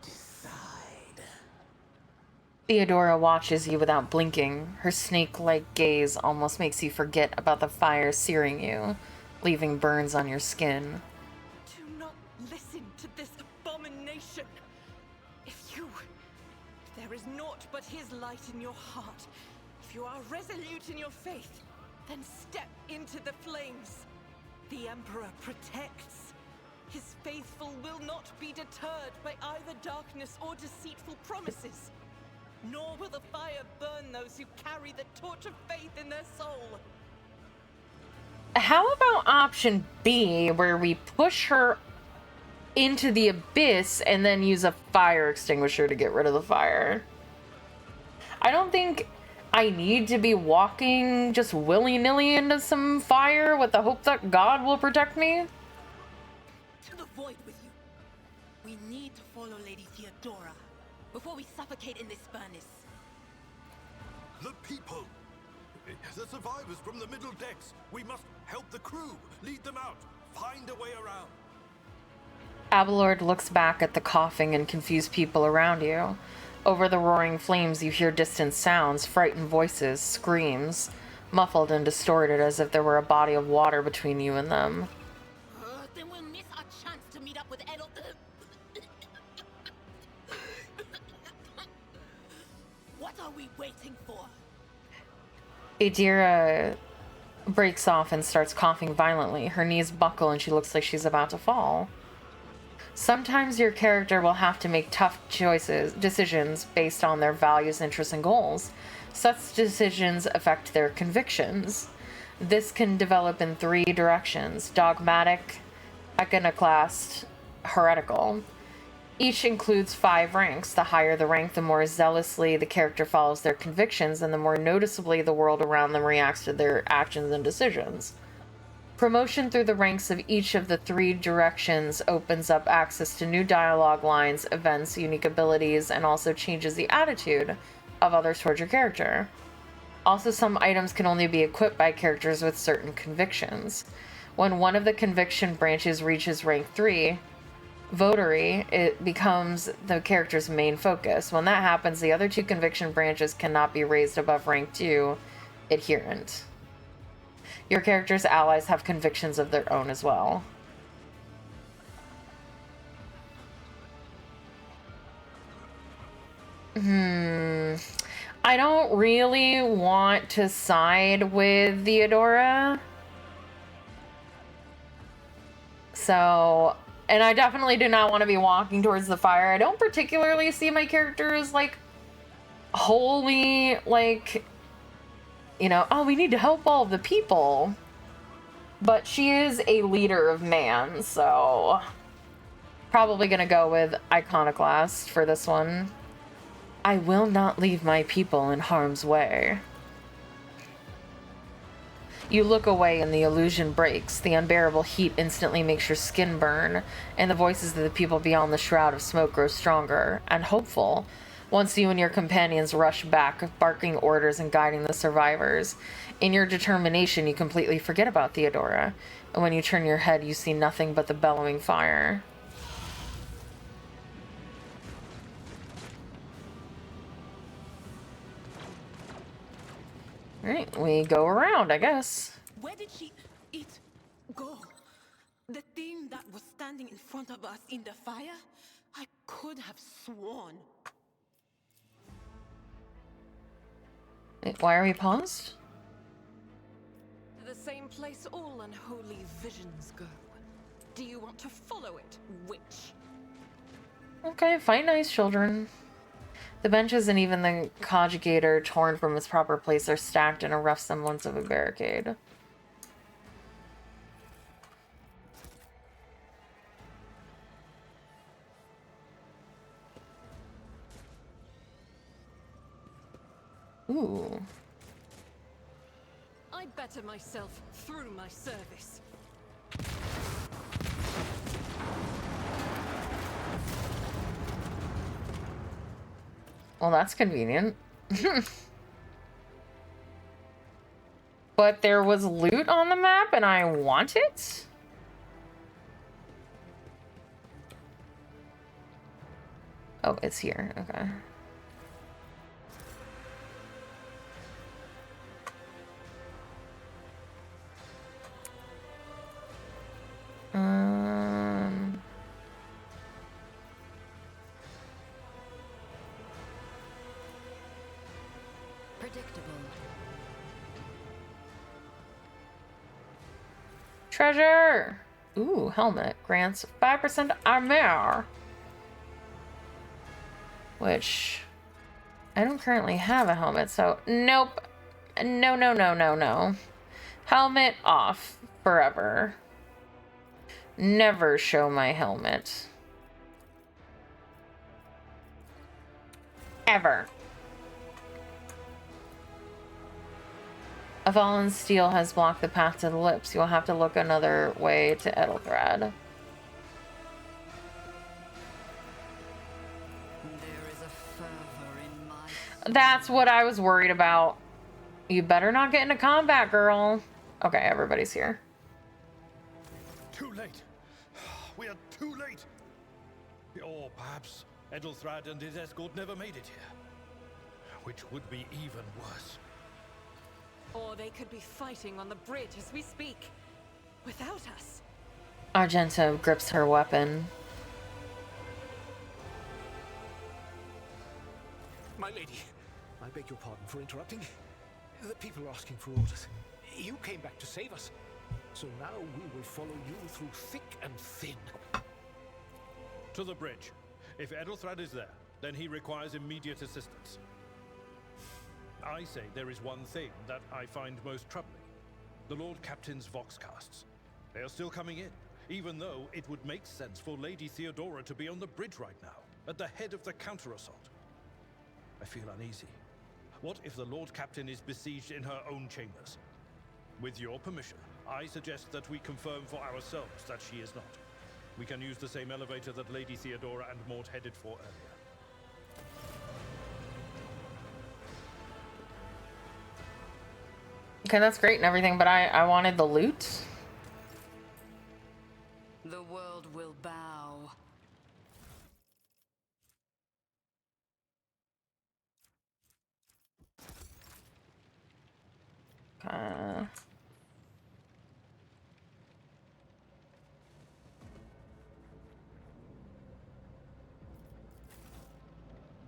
Decide. Theodora watches you without blinking. Her snake-like gaze almost makes you forget about the fire searing you, leaving burns on your skin. Do not listen to this abomination. If there is naught but his light in your heart, if you are resolute in your faith, then step into the flames. The Emperor protects. His faithful will not be deterred by either darkness or deceitful promises. Nor will the fire burn those who carry the torch of faith in their soul. How about option B, where we push her into the abyss and then use a fire extinguisher to get rid of the fire? I don't think I need to be walking just willy-nilly into some fire with the hope that God will protect me. To the void with you. We need to follow Lady Theodora before we suffocate in this furnace. The people! The survivors from the middle decks! We must help the crew! Lead them out! Find a way around! Abelard looks back at the coughing and confused people around you. Over the roaring flames you hear distant sounds, frightened voices, screams, muffled and distorted as if there were a body of water between you and them. Then we'll miss our are we waiting for? Adira breaks off and starts coughing violently. Her knees buckle and she looks like she's about to fall. Sometimes your character will have to make tough decisions based on their values, interests, and goals. Such decisions affect their convictions. This can develop in 3 directions: dogmatic, iconoclast, heretical. Each includes 5 ranks. The higher the rank, the more zealously the character follows their convictions, and the more noticeably the world around them reacts to their actions and decisions. Promotion through the ranks of each of the 3 directions opens up access to new dialogue lines, events, unique abilities, and also changes the attitude of others towards your character. Also, some items can only be equipped by characters with certain convictions. When one of the conviction branches reaches rank 3, votary, it becomes the character's main focus. When that happens, the other 2 conviction branches cannot be raised above rank 2, adherent. Your character's allies have convictions of their own as well. I don't really want to side with Theodora. So, and I definitely do not want to be walking towards the fire. I don't particularly see my character as, like, wholly, like, you know, oh, we need to help all of the people. But she is a leader of man, so probably gonna go with Iconoclast for this one. I will not leave my people in harm's way. You look away and the illusion breaks. The unbearable heat instantly makes your skin burn, and the voices of the people beyond the shroud of smoke grow stronger and hopeful once you and your companions rush back, barking orders and guiding the survivors. In your determination, you completely forget about Theodora, and when you turn your head, you see nothing but the bellowing fire. Alright, we go around, I guess. Where did it go? The thing that was standing in front of us in the fire? I could have sworn. Wait, why are we paused? To the same place all unholy visions go. Do you want to follow it, witch? Okay, fight nice, children. The benches and even the conjugator, torn from its proper place, are stacked in a rough semblance of a barricade. Ooh. I better myself through my service. Well, that's convenient. But there was loot on the map and I want it? Oh, it's here. Okay. Predictable. Treasure! Ooh, helmet. Grants 5% armor. Which, I don't currently have a helmet, so nope. No, no, no, no, no. Helmet off forever. Never show my helmet. Ever. A fallen steel has blocked the path to the lips. You'll have to look another way to Edelthred. There is a fervor in my That's what I was worried about. You better not get into combat, girl. Okay, everybody's here. Too late. We are too late. Or perhaps Edelthred and his escort never made it here. Which would be even worse. Or they could be fighting on the bridge as we speak, without us. Argento grips her weapon. My lady, I beg your pardon for interrupting. The people are asking for orders. You came back to save us. So now we will follow you through thick and thin. To the bridge. If Edelthrad is there, then he requires immediate assistance. I say there is one thing that I find most troubling. The Lord Captain's Voxcasts. They are still coming in, even though it would make sense for Lady Theodora to be on the bridge right now, at the head of the counter-assault. I feel uneasy. What if the Lord Captain is besieged in her own chambers? With your permission, I suggest that we confirm for ourselves that she is not. We can use the same elevator that Lady Theodora and Mort headed for earlier. Okay, that's great and everything, but I wanted the loot. The world will bow.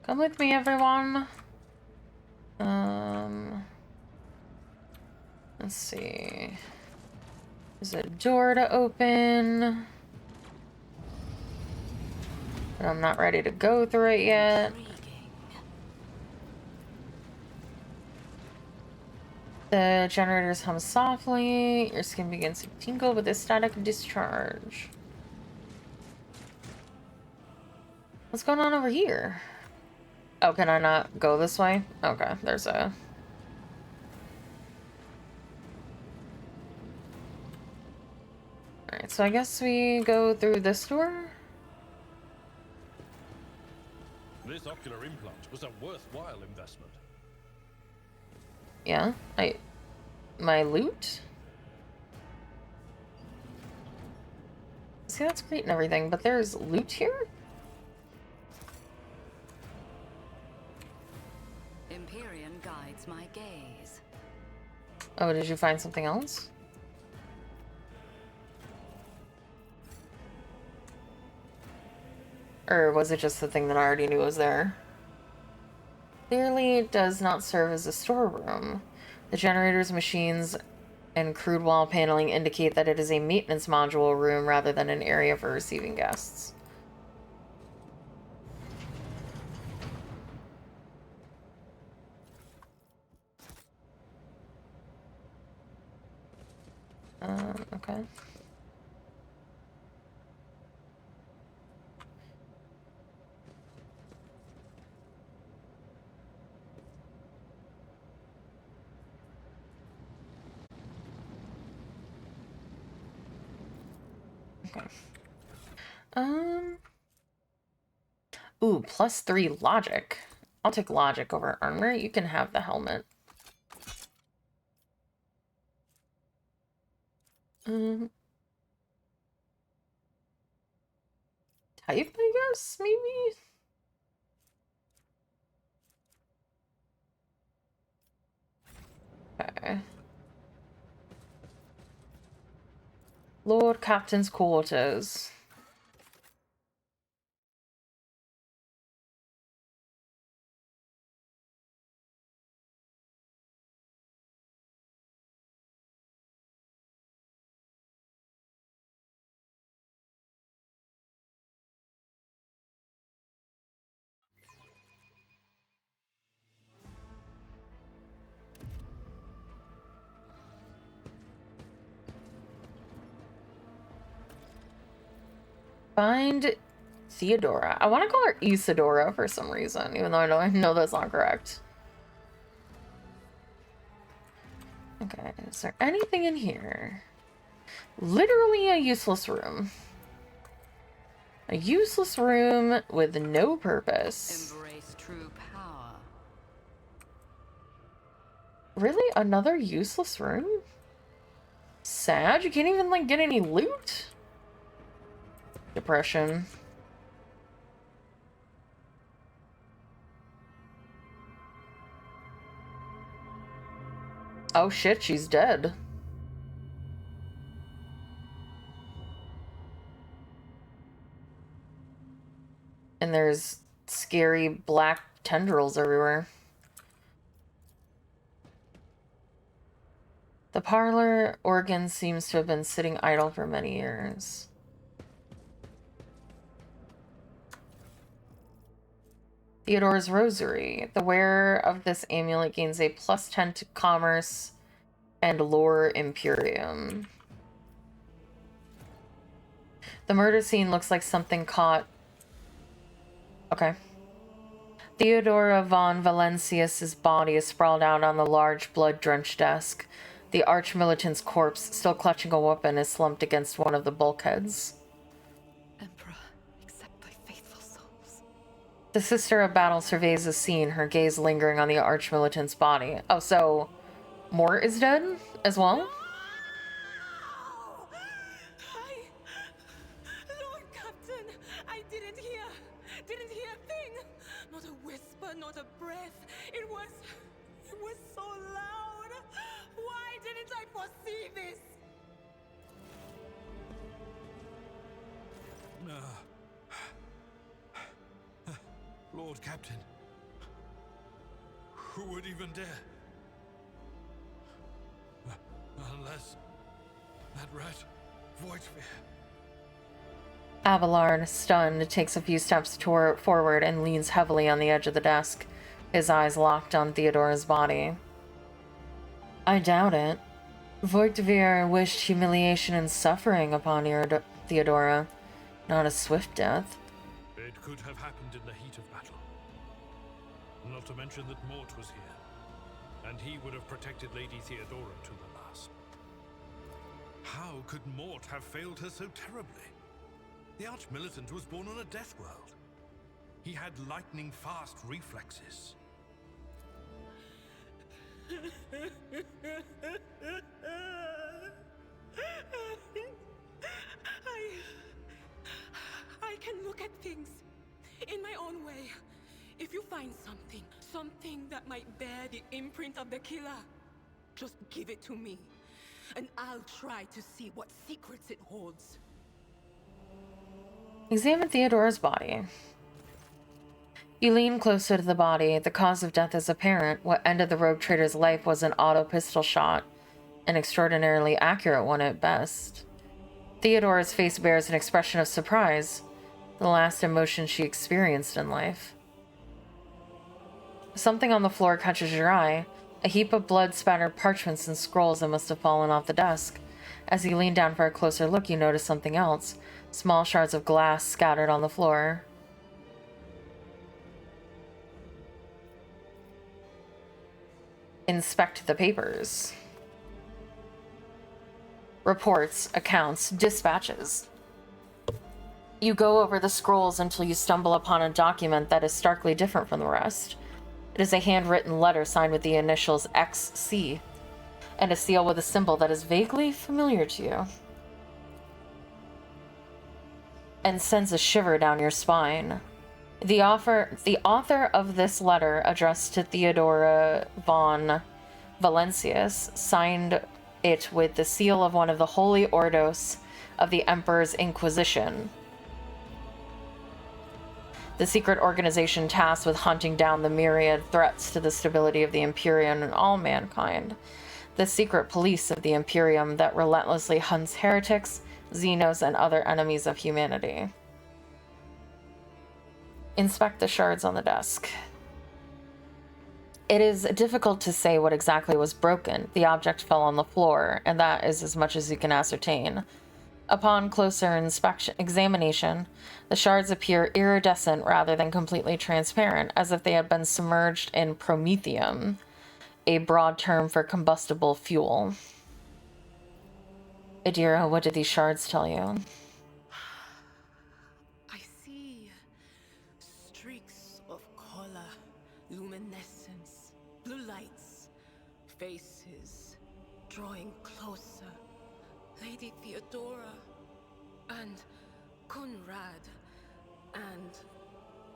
Come with me, everyone. Let's see. There's a door to open. But I'm not ready to go through it yet. The generators hum softly. Your skin begins to tingle with a static discharge. What's going on over here? Oh, can I not go this way? Okay, there's a... Alright, so I guess we go through this door? This ocular implant was a worthwhile investment. Yeah, my loot? See, that's great and everything, but there's loot here? Empyrean guides my gaze. Oh, did you find something else? Or was it just the thing that I already knew was there? Clearly, it does not serve as a storeroom. The generators, machines, and crude wall paneling indicate that it is a maintenance module room rather than an area for receiving guests. Okay. Okay. Ooh, +3 logic. I'll take logic over armor. You can have the helmet. Type, I guess, maybe? Okay. Lord Captain's quarters. Find Theodora. I want to call her Isadora for some reason, even though I know that's not correct. Okay, is there anything in here? Literally a useless room. A useless room with no purpose. Embrace true power. Really? Another useless room? Sad? You can't even, like, get any loot? Depression. Oh shit, she's dead. And there's scary black tendrils everywhere. The parlor organ seems to have been sitting idle for many years. Theodore's Rosary. The wearer of this amulet gains a +10 to commerce and lore Imperium. The murder scene looks like something caught... Okay. Theodora von Valencius's body is sprawled out on the large, blood-drenched desk. The arch-militant's corpse, still clutching a weapon, is slumped against one of the bulkheads. Emperor, accept thy faithful souls. The Sister of Battle surveys the scene, her gaze lingering on the arch-militant's body. Oh, so Mort is dead as well? Lord Captain, I didn't hear a thing. Not a whisper, not a breath. It was so loud. Why didn't I foresee this? Lord Captain, who would even dare? Unless that rat, Voidsphere. Abelard, stunned, takes a few steps forward and leans heavily on the edge of the desk, his eyes locked on Theodora's body. I doubt it. Voigtveer wished humiliation and suffering upon Theodora, not a swift death. It could have happened in the heat of battle. Not to mention that Mort was here, and he would have protected Lady Theodora to the last. How could Mort have failed her so terribly? The Arch-Militant was born on a death world. He had lightning-fast reflexes. I can look at things in my own way. If you find something that might bear the imprint of the killer, just give it to me, and I'll try to see what secrets it holds. Examine Theodora's body. You lean closer to the body. The cause of death is apparent. What ended the rogue trader's life was an auto pistol shot, an extraordinarily accurate one at best. Theodora's face bears an expression of surprise, the last emotion she experienced in life. Something on the floor catches your eye, a heap of blood-spattered parchments and scrolls that must have fallen off the desk. As you lean down for a closer look, you notice something else, small shards of glass scattered on the floor. Inspect the papers. Reports, accounts, dispatches. You go over the scrolls until you stumble upon a document that is starkly different from the rest. It is a handwritten letter signed with the initials XC, and a seal with a symbol that is vaguely familiar to you, and sends a shiver down your spine. The author of this letter, addressed to Theodora von Valencius, signed it with the seal of one of the Holy Ordos of the Emperor's Inquisition, the secret organization tasked with hunting down the myriad threats to the stability of the Imperium and all mankind, the secret police of the Imperium that relentlessly hunts heretics, Xenos, and other enemies of humanity. Inspect the shards on the desk. It is difficult to say what exactly was broken. The object fell on the floor, and that is as much as you can ascertain. Upon closer examination, the shards appear iridescent rather than completely transparent, as if they had been submerged in promethium, a broad term for combustible fuel. Adira, what did these shards tell you? I see streaks of color, luminescence, blue lights, faces drawing closer. Lady Theodora and Conrad and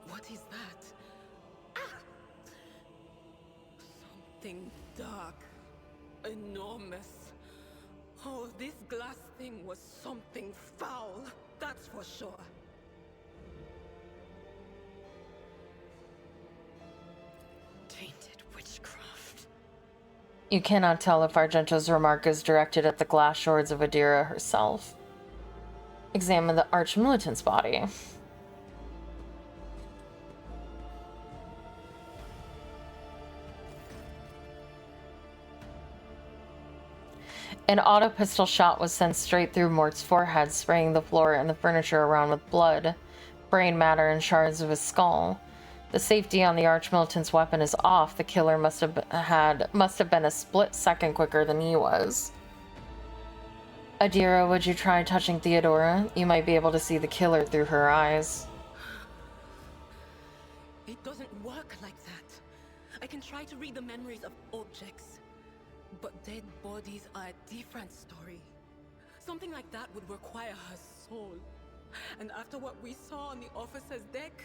what is that? Ah! Something dark, enormous. Oh, this glass thing was something foul, that's for sure. Tainted witchcraft. You cannot tell if Argento's remark is directed at the glass shards of Adira herself. Examine the Arch-Militant's body. An auto pistol shot was sent straight through Mort's forehead, spraying the floor and the furniture around with blood, brain matter, and shards of his skull. The safety on the Arch-Militant's weapon is off. The killer must have been a split second quicker than he was. Adira, would you try touching Theodora? You might be able to see the killer through her eyes. It doesn't work like that. I can try to read the memories of objects, but dead bodies are a different story. Something like that would require her soul. And after what we saw on the officer's deck,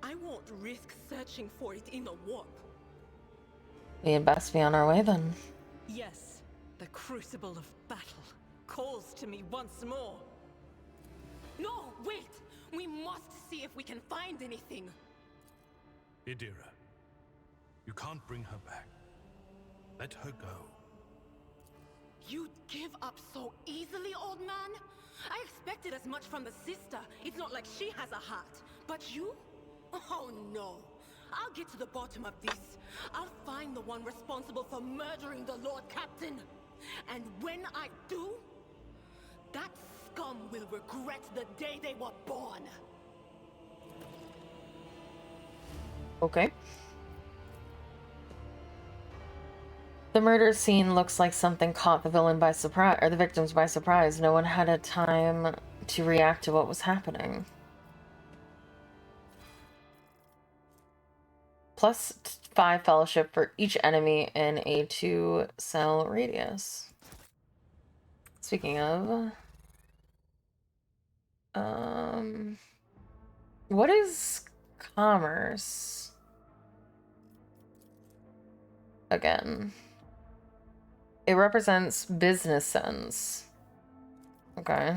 I won't risk searching for it in the warp. We had best be on our way then. Yes, the crucible of battle calls to me once more. No, wait! We must see if we can find anything. Idira, you can't bring her back. Let her go. You'd give up so easily, old man? I expected as much from the sister. It's not like she has a heart. But you? Oh no. I'll get to the bottom of this. I'll find the one responsible for murdering the Lord Captain. And when I do, that scum will regret the day they were born. Okay. The murder scene looks like something caught the villain by surprise, or the victims by surprise. No one had a time to react to what was happening. Plus 5 fellowship for each enemy in a 2-cell radius. Speaking of, what is commerce? Again. It represents business sense. Okay.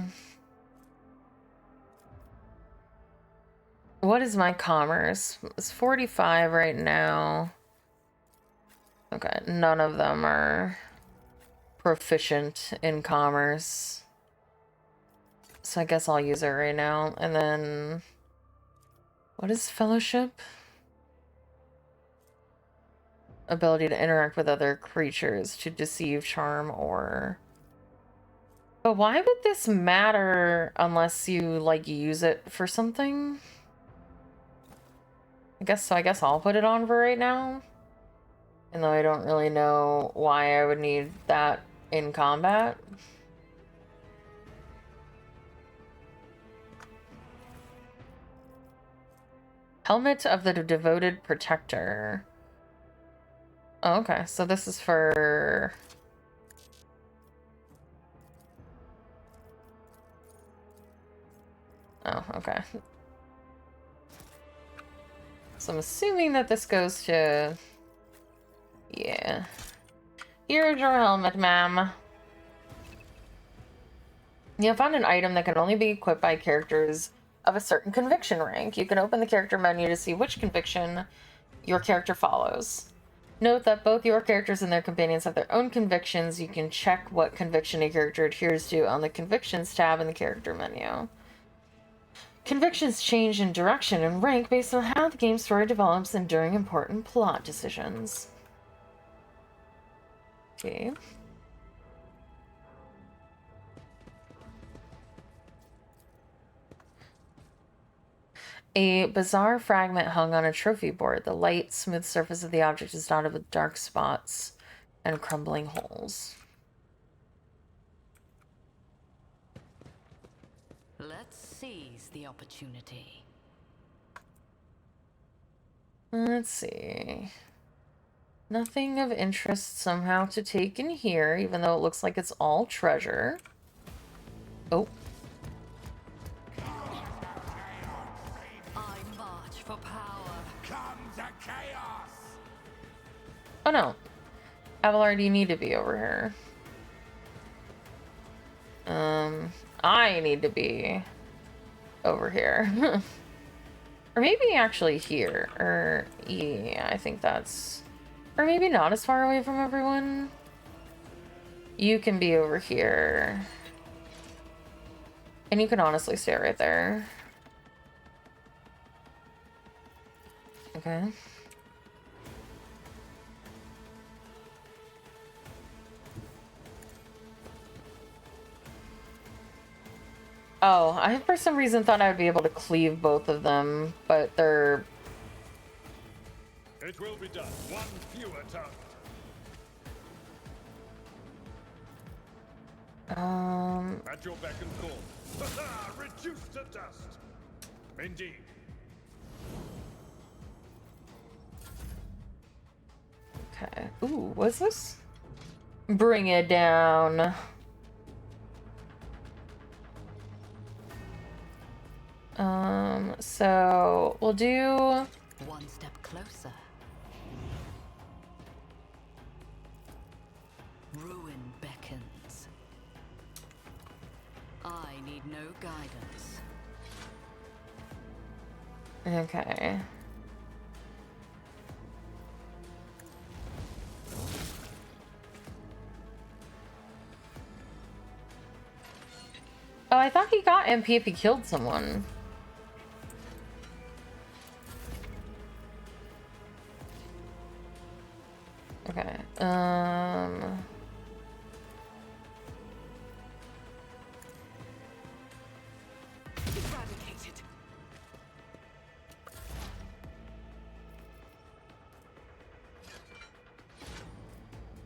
What is my commerce? It's 45 right now. Okay, none of them are proficient in commerce. So I guess I'll use it right now. And then, what is fellowship? Ability to interact with other creatures, to deceive, charm, or... But why would this matter unless you, like, use it for something? I guess I'll put it on for right now. Even though I don't really know why I would need that in combat. Helmet of the Devoted Protector. Oh, okay, so this is for... Oh, okay. So I'm assuming that this goes to... Yeah. Here's your helmet, ma'am. You'll find an item that can only be equipped by characters of a certain conviction rank. You can open the character menu to see which conviction your character follows. Note that both your characters and their companions have their own convictions. You can check what conviction a character adheres to on the Convictions tab in the character menu. Convictions change in direction and rank based on how the game's story develops and during important plot decisions. Okay. A bizarre fragment hung on a trophy board. The light, smooth surface of the object is dotted with dark spots and crumbling holes. Let's seize the opportunity. Let's see. Nothing of interest somehow to take in here, even though it looks like it's all treasure. Oh. I march for power. Come to chaos! Oh no. Avalar, do you need to be over here? I need to be over here. Or maybe actually here. Or, yeah, I think that's Or maybe not as far away from everyone. You can be over here. And you can honestly stay right there. Okay. Oh, I for some reason thought I would be able to cleave both of them, but they're... It will be done. One fewer target. At your beck and call. Reduced to dust. Indeed. Okay. Ooh, what's this? Bring it down. So we'll do One step closer. Ruin beckons. I need no guidance. okay. Oh, I thought he got MP if he killed someone. Okay. Eradicated.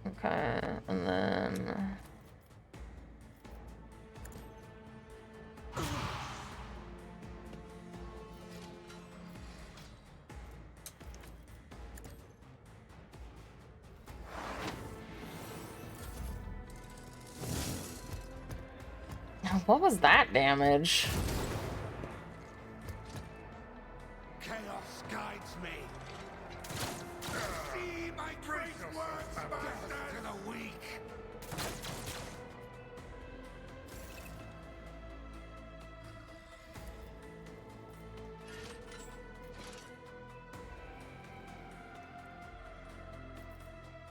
Okay, and then... What was that damage? Chaos guides me. See my great works, master to the weak.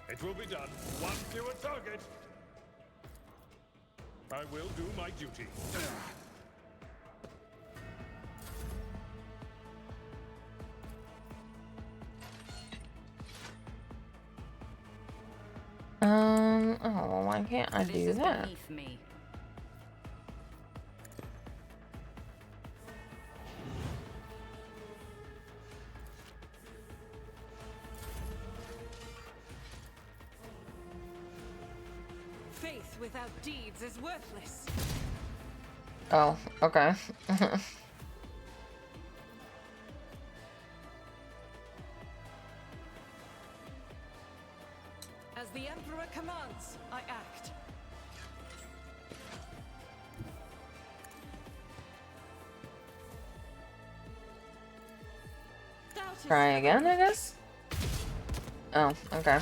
It will be done. One fewer target. I will do my duty. Oh, why can't I This do is that? beneath me. Faith without deeds is worthless. Oh, okay. As the Emperor commands, I act. Doubt is Try again, I guess? Oh, okay.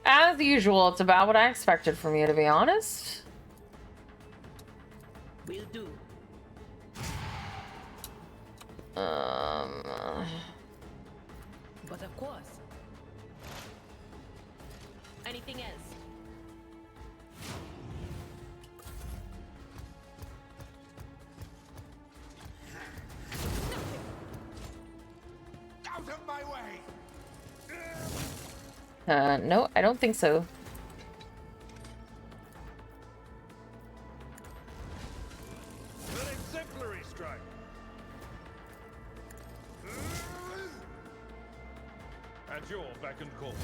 As usual, it's about what I expected from you, to be honest. Will do. But of course. Anything else? Out of my way. No, I don't think so. An exemplary strike. At your beck and call.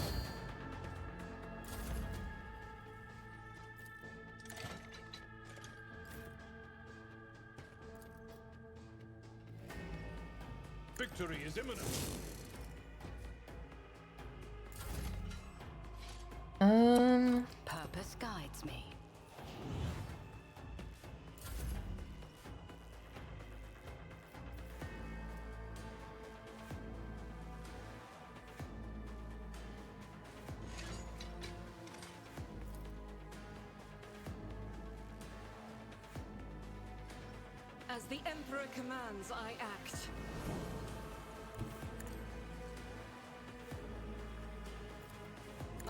Victory is imminent. Purpose guides me. As the Emperor commands, I act.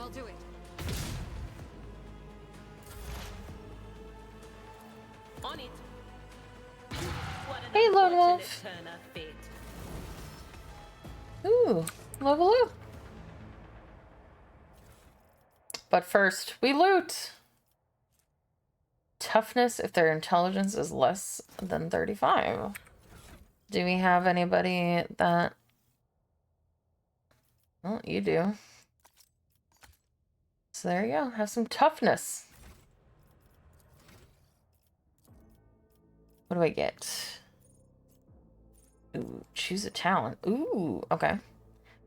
I'll do it. On it. What an Hey, Lone unfortunate Wolf. turn of fate. Ooh, level up. But first, we loot. Toughness if their intelligence is less than 35. Do we have anybody that... Well, you do. So there you go. Have some toughness. What do I get? Ooh, choose a talent. Ooh, okay.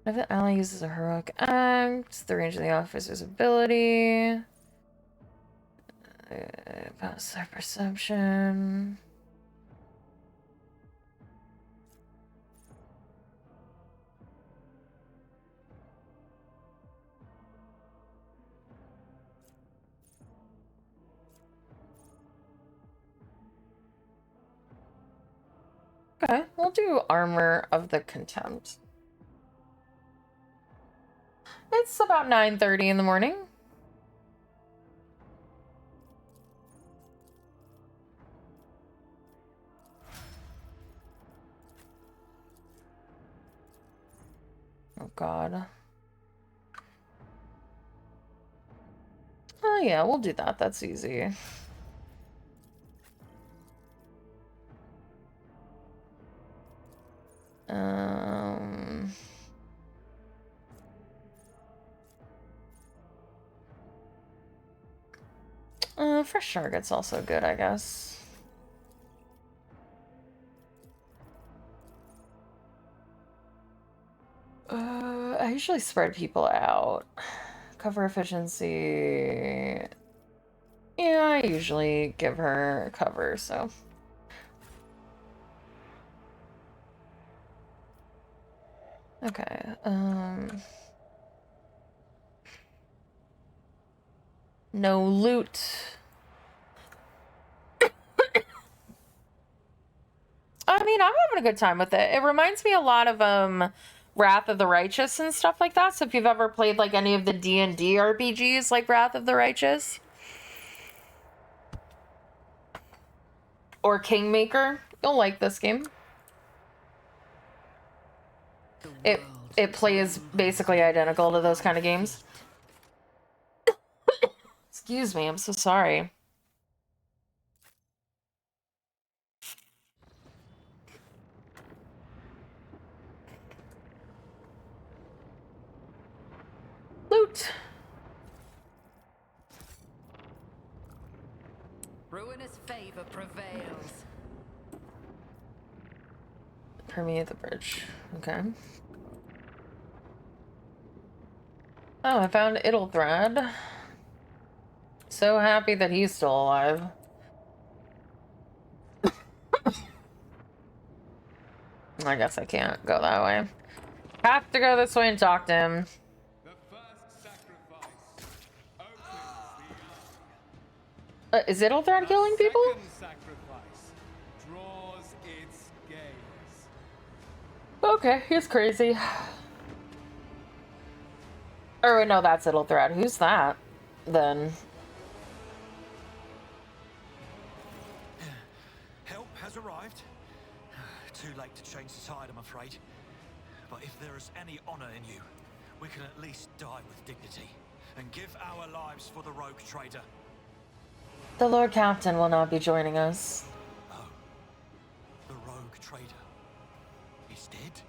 If the ally uses a heroic act, the range of the officer's ability. Pass their perception. Okay, we'll do Armor of the Contempt. It's about 9:30 in the morning. Oh god. Oh yeah, we'll do that. That's easy. Um... Fresh target's also good, I guess. I usually spread people out. Cover efficiency. Yeah, I usually give her cover, so. Okay, no loot. I mean, I'm having a good time with it. It reminds me a lot of Wrath of the Righteous and stuff like that. So if you've ever played like any of the D&D RPGs like Wrath of the Righteous or Kingmaker, you'll like this game. It plays basically identical to those kind of games. Excuse me, I'm so sorry. Loot. Ruinous favor prevails. Permeate the bridge. Okay. Oh, I found Idelthrad. So happy that he's still alive. I guess I can't go that way. Have to go this way and talk to him. The first sacrifice opens the Is Idelthrad killing people? second sacrifice draws its gaze. Okay, he's crazy. Or wait, no, that's Idelthrad. Who's that? Then. Help has arrived. Too late to change the tide, I'm afraid. But if there is any honor in you, we can at least die with dignity and give our lives for the rogue trader. The Lord Captain will not be joining us. Oh, the rogue trader is dead?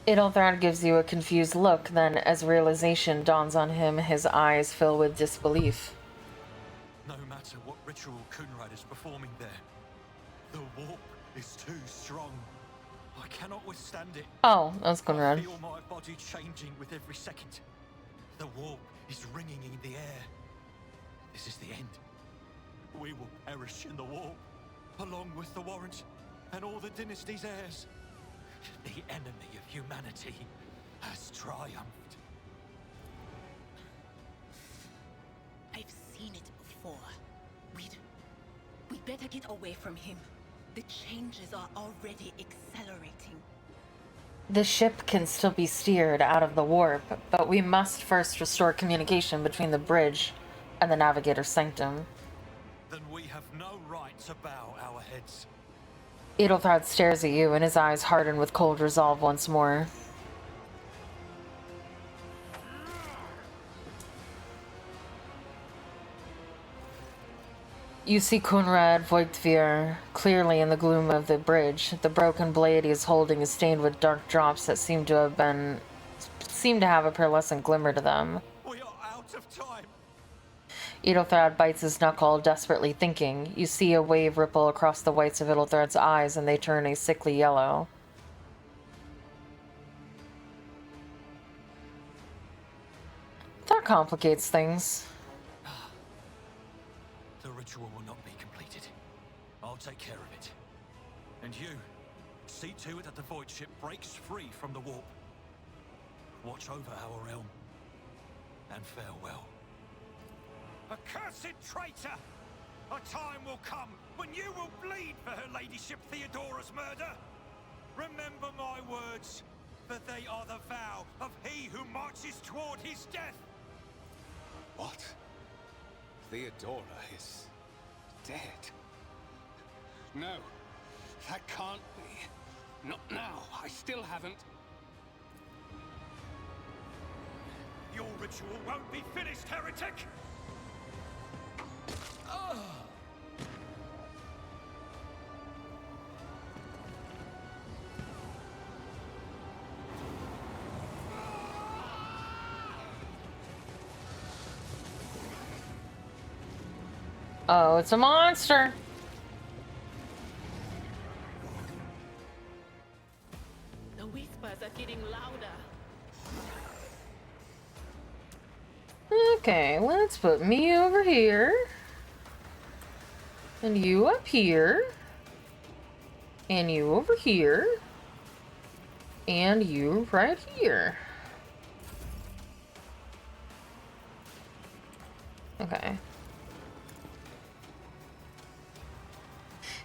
Idelthrad gives you a confused look, then as realization dawns on him, his eyes fill with disbelief. No matter what ritual Kunrad is performing there, the warp is too strong. I cannot withstand it. Oh, that's I Conrad. feel my body changing with every second. The warp is ringing in the air. This is the end. We will perish in the warp, along with the warrant and all the dynasty's heirs. The enemy of humanity has triumphed. I've seen it before. We'd better get away from him. The changes are already accelerating. The ship can still be steered out of the warp, but we must first restore communication between the bridge and the Navigator's Sanctum. Then we have no right to bow our heads. Edelthrad stares at you, and his eyes harden with cold resolve once more. You see Kunrad Voigtveer clearly in the gloom of the bridge. The broken blade he is holding is stained with dark drops that seem to have a pearlescent glimmer to them. We are out of time. Edelthrad bites his knuckle, desperately thinking. You see a wave ripple across the whites of Edelthrad's eyes, and they turn a sickly yellow. That complicates things. The ritual will not be completed. I'll take care of it. And you, see to it that the void ship breaks free from the warp. Watch over our realm. And farewell. Accursed traitor! A time will come when you will bleed for her ladyship Theodora's murder. Remember my words, for they are the vow of he who marches toward his death. What? Theodora is dead? No, that can't be. Not now. I still haven't. Your ritual won't be finished, heretic! Oh, it's a monster! The whispers are getting louder. Okay, let's put me over here. And you up here. And you over here. And you right here. Okay.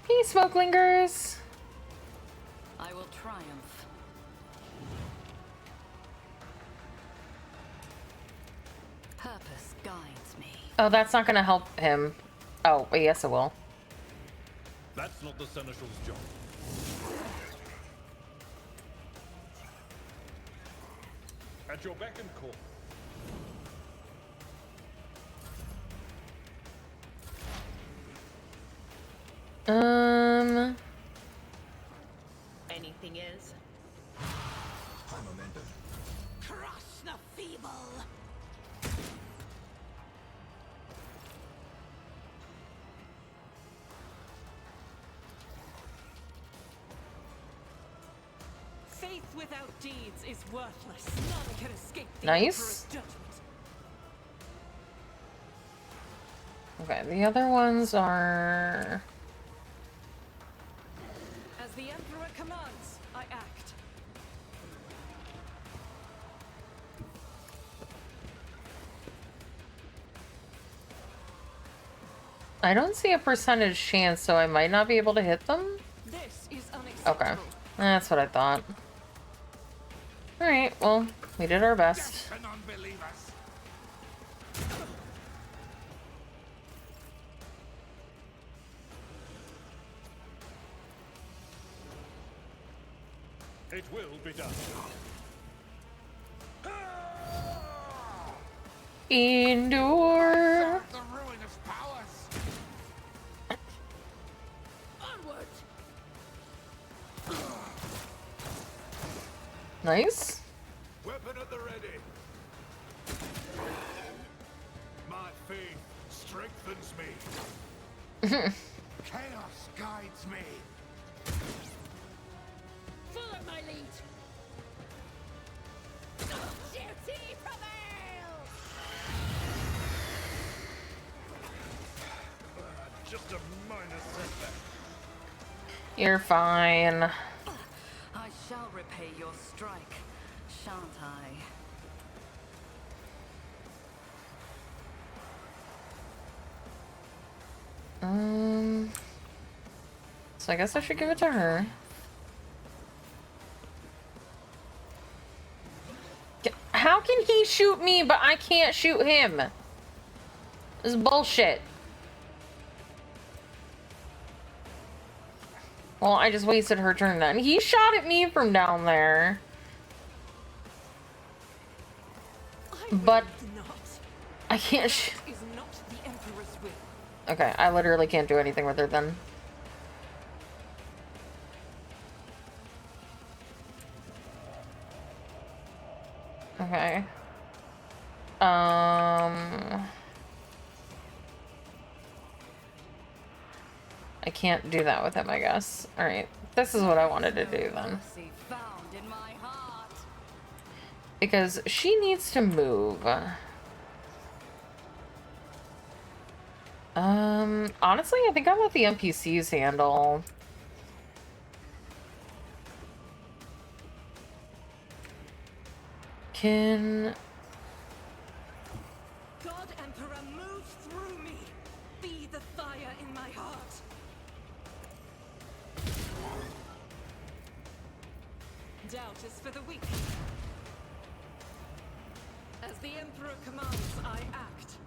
Hey, smokelingers! I will triumph. Purpose guides me. Oh, that's not gonna help him. Oh, wait, yes it will. That's not the Seneschal's job. At your beck and call. Anything is? Crush the feeble! Faith without deeds is worthless. None can escape the Nice. Emperor's judgment. Okay, the other ones are... As the Emperor commands, I act. I don't see a percentage chance, so I might not be able to hit them? This is unacceptable. Okay, that's what I thought. Alright, well, we did our best. Death to unbelievers! It will be done. Endure! The ruinous powers! Onward! Nice. Weapon at the ready. My faith strengthens me. Chaos guides me. Follow my lead! Duty prevails! Just a minor setback. You're fine. I shall repay your strike, shan't I? So I guess I should give it to her. can he shoot me, but I can't shoot him? This is bullshit. Well, I just wasted her turn then. He shot at me from down there. But I can't Okay, I literally can't do anything with her then. Okay. I can't do that with him, I guess. Alright, this is what I wanted to do then. Because she needs to move. Honestly, I think I'll let the NPCs handle. Can... God Emperor, move through me. Be the fire in my heart. Doubt is for the weak. As the Emperor commands, I act.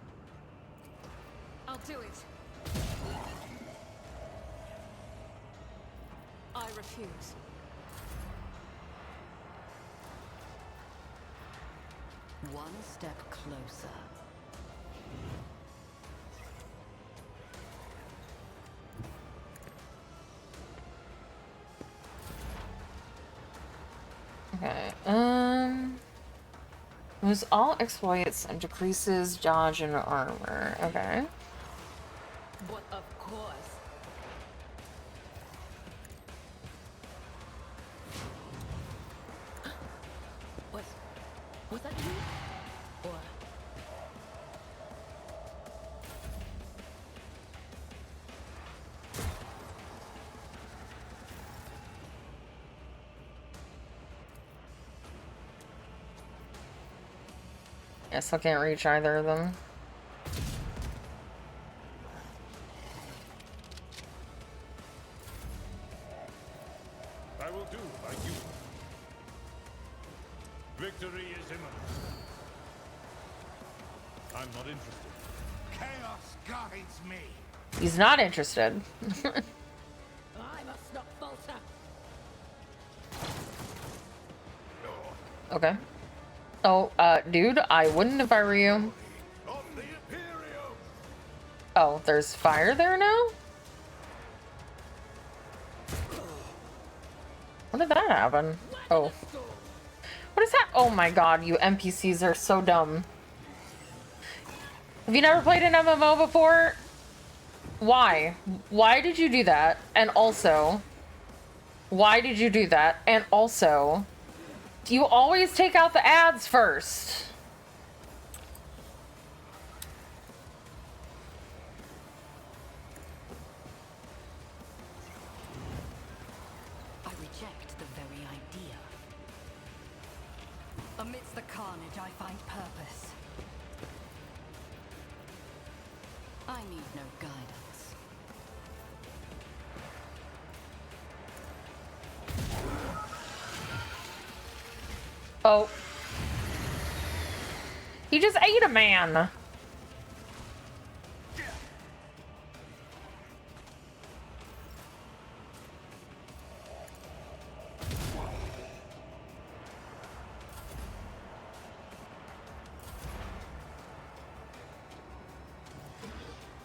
I'll do it. I refuse. One step closer. Okay, lose all exploits and decreases dodge and armor. Okay. But of course. Was that you? Or... Guess I can't reach either of them. I will do like you. Victory is imminent. I'm not interested. Chaos guides me. He's not interested. I must not falter. Okay. Oh, dude, I wouldn't if I were you. Oh, there's fire there now? When did that happen? Oh. What is that? Oh my god, you NPCs are so dumb. Have you never played an MMO before? Why? Why did you do that? And also, why did you do that? And also, you always take out the ads first. I reject the very idea. Amidst the carnage, I find purpose. I need no guidance. Oh. He just ate a man.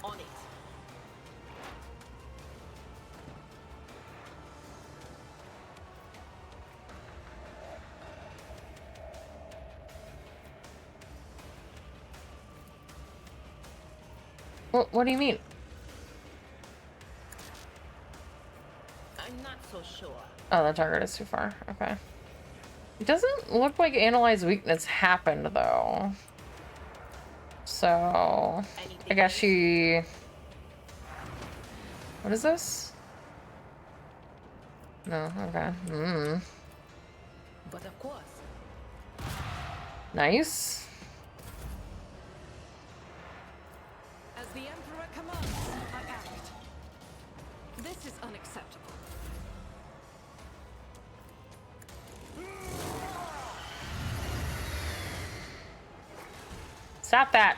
On it. What do you mean? I'm not so sure. Oh, the target is too far. Okay. It doesn't look like analyze weakness happened, though. So, I guess she... What is this? No, okay. But of course. Nice. As the Emperor commands, I act. This is unacceptable. Stop that.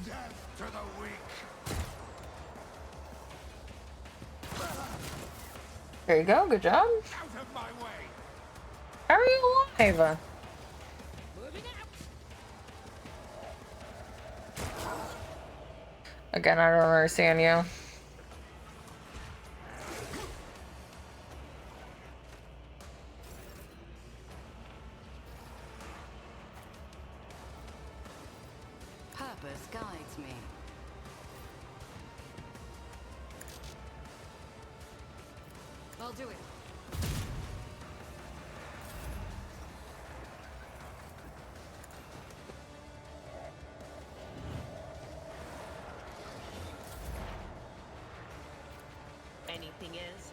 Death to the weak. There you go. Good job. Out of my way. How are you alive? Again, I don't understand you. Purpose guides me. I'll do it. Anything is.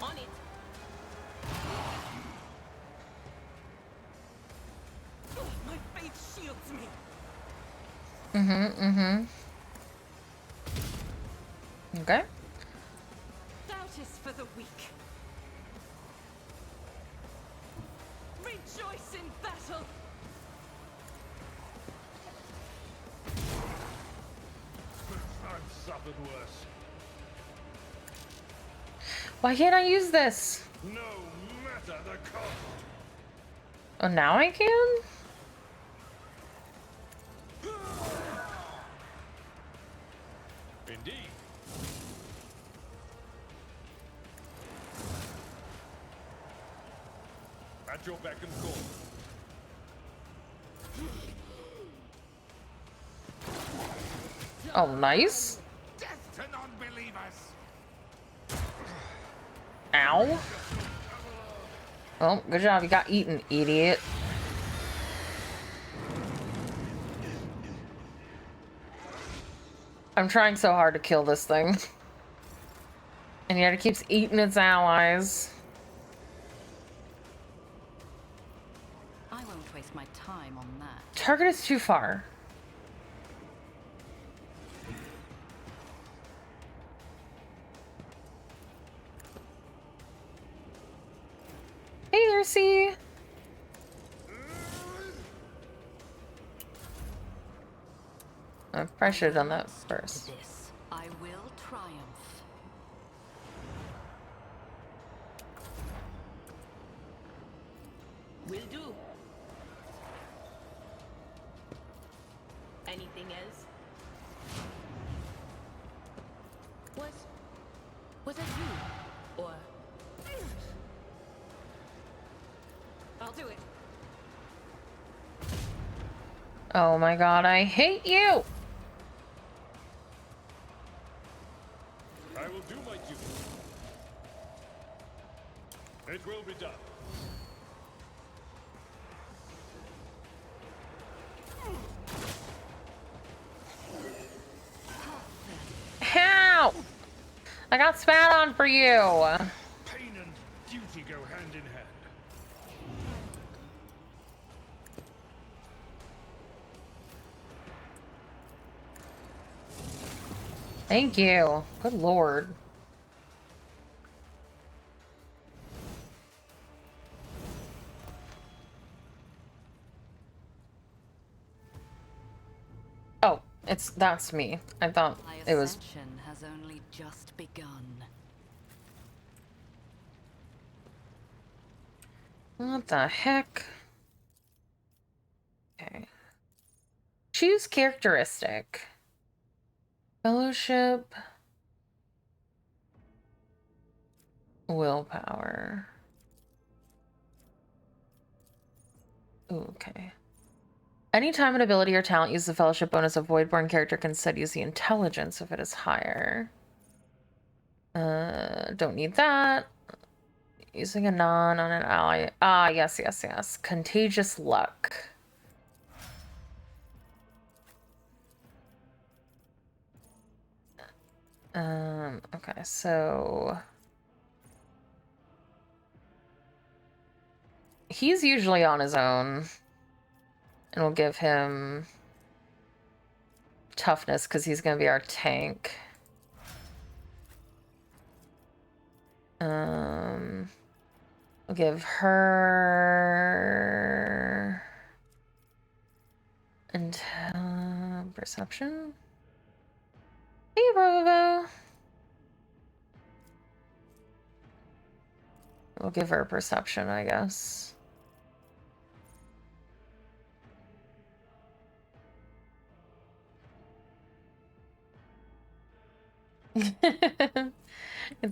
On it. Oh, my faith shields me. Okay. Doubt is for the weak. Rejoice in battle. I've suffered worse. Why can't I use this? No matter the cost. Oh, now I can? Indeed. At your beck and call. Oh, nice. Death to non-believers. Ow. Oh, good job. You got eaten, idiot. I'm trying so hard to kill this thing. And yet it keeps eating its allies. I won't waste my time on that. Target is too far. Hey there, C. I probably should have done that first. This, I will triumph. Will do. Anything else? Was that you? Or I'll do it. Oh my god, I hate you! I will do my duty. It will be done. How? I got spat on for you. Pain and duty go hand in hand. Thank you. Good lord. Oh, that's me. I thought My it was. ascension has only just begun. What the heck? Okay. Choose characteristic. Fellowship. Willpower. Ooh, okay. Anytime an ability or talent uses the fellowship bonus, a Voidborn character can instead use the intelligence if it is higher. Don't need that. Using a non on an ally. Ah, yes, yes, yes. Contagious luck. Okay, so he's usually on his own, and we'll give him toughness because he's gonna be our tank. We'll give her perception. Hey, Rovo. We'll give her perception, I guess.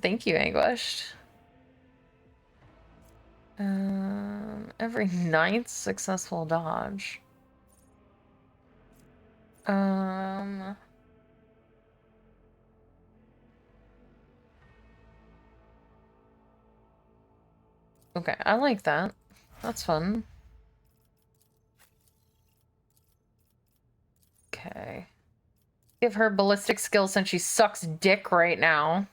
Thank you, Anguished. Every 9th successful dodge. Okay, I like that. That's fun. Okay. Give her ballistic skill since she sucks dick right now.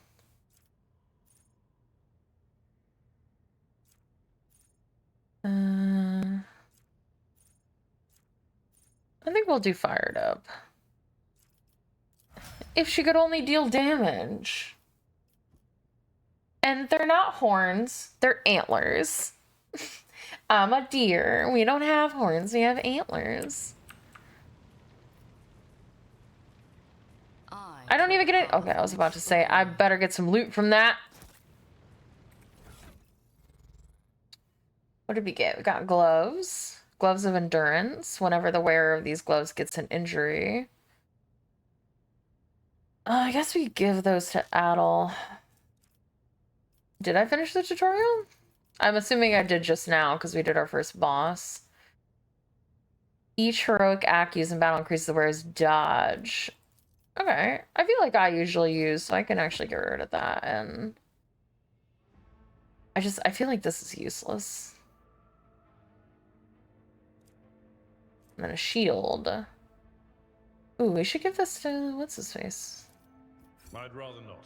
I think we'll do fired up. If she could only deal damage. And they're not horns, they're antlers. I'm a deer. We don't have horns, we have antlers. I don't even get it. Okay, I was about to say, I better get some loot from that. What did we get? We got gloves. Gloves of endurance. Whenever the wearer of these gloves gets an injury. I guess we give those to Adel. Did I finish the tutorial? I'm assuming I did just now because we did our first boss. Each heroic act used in battle increases the wearer's dodge. Okay, I feel like I usually use, so I can actually get rid of that. And I feel like this is useless. And then a shield. Ooh, we should give this to, what's his face? I'd rather not.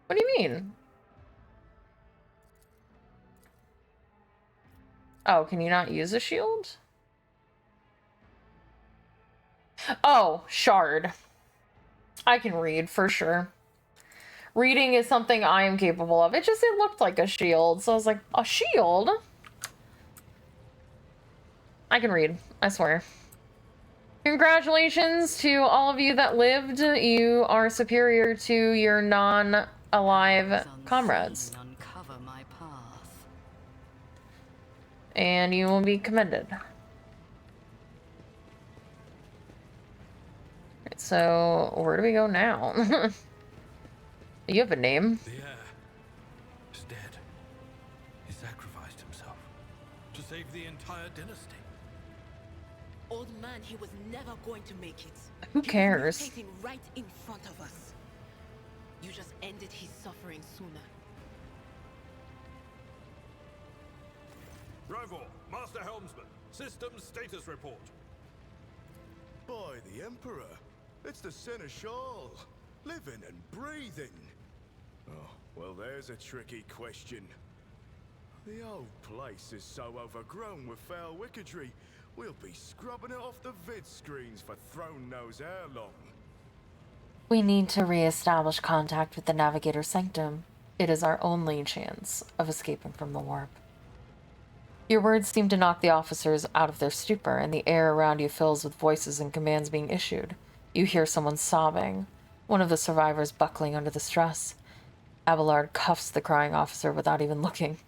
What do you mean? Oh, can you not use a shield? Oh, shard. I can read for sure. Reading is something I am capable of. It looked like a shield, so I was like, a shield? I can read, I swear. Congratulations to all of you that lived. You are superior to your non-alive comrades. Uncover my path. And you will be commended. Right, so, where do we go now? You have a name. The heir is dead. He sacrificed himself to save the entire dynasty. Old man, he was never going to make it. Who cares? He was mutating right in front of us. You just ended his suffering sooner. Rivor, Master Helmsman, systems status report. By the Emperor, it's the Seneschal, living and breathing. Oh, well, there's a tricky question. The old place is so overgrown with foul wickedry, we'll be scrubbing it off the vid screens for throne knows how long. We need to re-establish contact with the Navigator's Sanctum. It is our only chance of escaping from the warp. Your words seem to knock the officers out of their stupor, and the air around you fills with voices and commands being issued. You hear someone sobbing, one of the survivors buckling under the stress. Abelard cuffs the crying officer without even looking.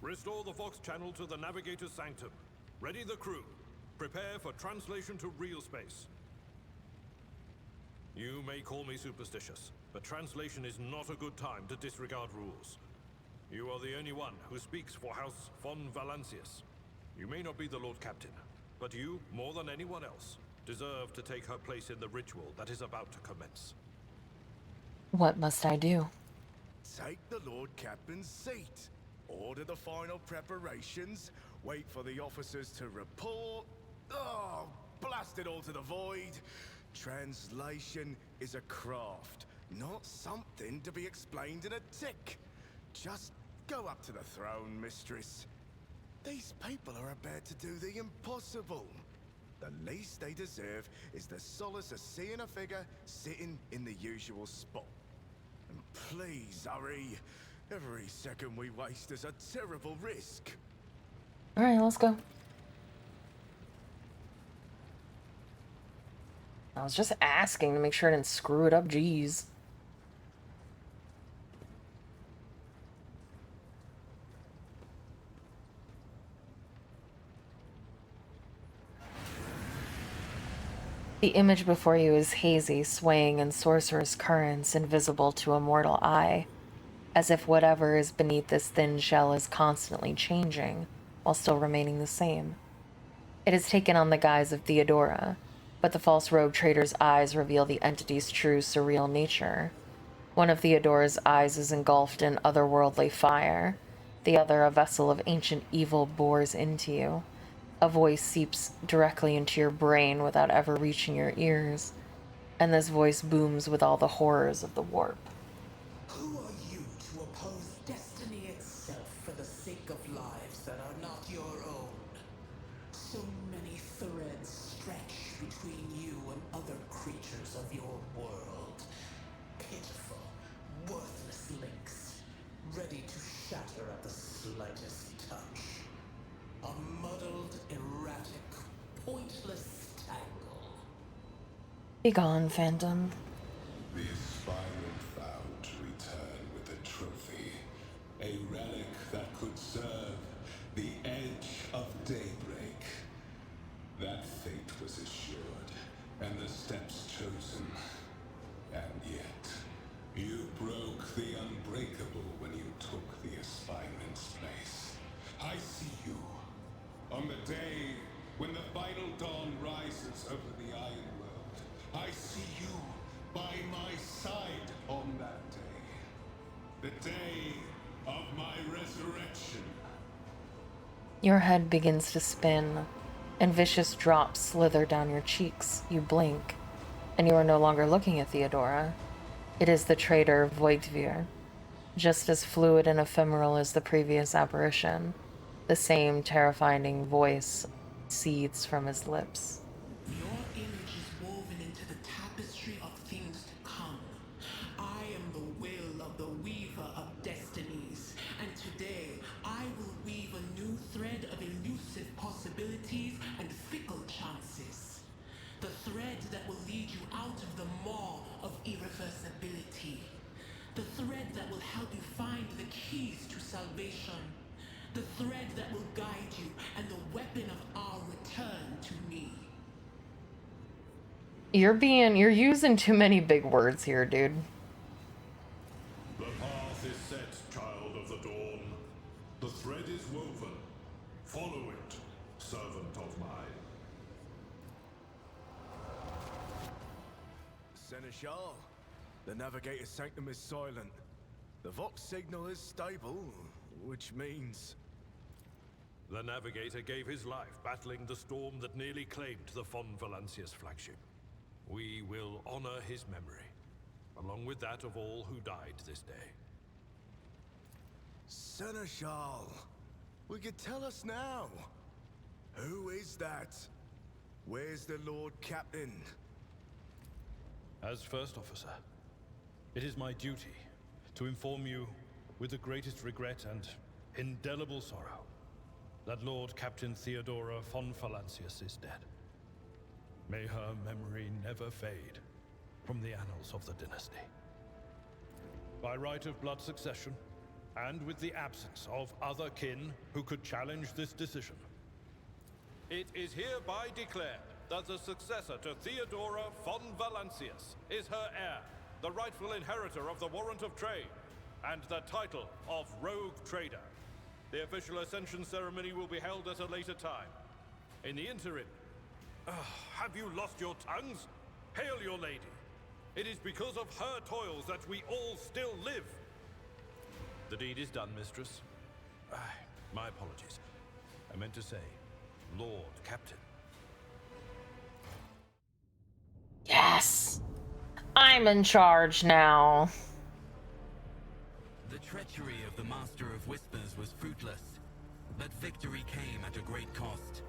Restore the Vox channel to the Navigator's Sanctum. Ready the crew. Prepare for translation to real space. You may call me superstitious, but translation is not a good time to disregard rules. You are the only one who speaks for House von Valancius. You may not be the Lord Captain, but you, more than anyone else, deserve to take her place in the ritual that is about to commence. What must I do? Take the Lord Captain's seat. Order the final preparations. Wait for the officers to report. Oh, blast it all to the void. Translation is a craft, Not something to be explained in a tick. Just go up to the throne, mistress. These people are about to do the impossible. The least they deserve is the solace of seeing a figure sitting in the usual spot. And please hurry. Every second we waste is a terrible risk. All right, let's go. I was just asking to make sure I didn't screw it up. Jeez. The image before you is hazy, swaying in sorcerous currents, invisible to a mortal eye, as if whatever is beneath this thin shell is constantly changing, while still remaining the same. It has taken on the guise of Theodora, but the false rogue trader's eyes reveal the entity's true surreal nature. One of Theodora's eyes is engulfed in otherworldly fire, the other a vessel of ancient evil bores into you. A voice seeps directly into your brain without ever reaching your ears, and this voice booms with all the horrors of the warp. Who are you to oppose destiny itself for the sake of lives that are not your own? So many threads stretch between you and other creatures of your world. Pitiful, worthless links, ready to shatter at the slightest touch. A muddled, erratic, pointless tangle. Begone, Phantom. The aspirant vowed to return with a trophy, a relic that could serve the edge of daybreak. That fate was assured, and the steps chosen. And yet, you broke the unbreakable when you took the aspirant's place. I see you. On the day when the final dawn rises over the Iron World, I see you by my side on that day. The day of my resurrection. Your head begins to spin, and vicious drops slither down your cheeks. You blink, and you are no longer looking at Theodora. It is the traitor Voigtvir, just as fluid and ephemeral as the previous apparition. The same terrifying voice seethes from his lips. Your image is woven into the tapestry of things to come. I am the will of the weaver of destinies, and today I will weave a new thread of elusive possibilities and fickle chances. The thread that will lead you out of the maw of irreversibility. The thread that will help you find the keys to salvation. The thread that will guide you, and the weapon of our return to me. You're using too many big words here, dude. The path is set, child of the dawn. The thread is woven. Follow it, servant of mine. Seneschal, the navigator's sanctum is silent. The Vox signal is stable, which means... The navigator gave his life battling the storm that nearly claimed the Von Valancius flagship. We will honor his memory, along with that of all who died this day. Seneschal, will you tell us now? Who is that? Where's the Lord Captain? As First Officer, it is my duty to inform you with the greatest regret and indelible sorrow that Lord Captain Theodora von Valancius is dead. May her memory never fade from the annals of the dynasty. By right of blood succession, and with the absence of other kin who could challenge this decision, it is hereby declared that the successor to Theodora von Valancius is her heir, the rightful inheritor of the warrant of trade, and the title of Rogue Trader. The official ascension ceremony will be held at a later time. In the interim, have you lost your tongues? Hail your lady. It is because of her toils that we all still live. The deed is done, mistress. My apologies. I meant to say, Lord Captain. Yes! I'm in charge now. The treachery of the Master of Whispers was fruitless, but victory came at a great cost.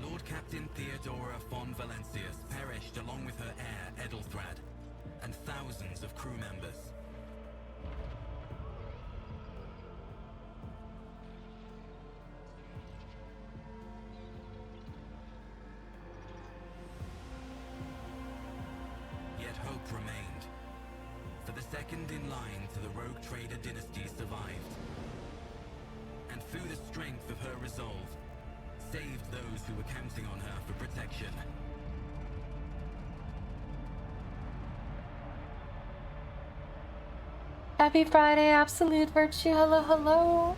Lord Captain Theodora von Valencius perished along with her heir, Edelthrad, and thousands of crew members. Yet hope remained, for the second in line to the Rogue Trader dynasty survived, and through the strength of her resolve, saved those who were counting on her for protection. Happy Friday, Absolute Virtue. Hello, hello.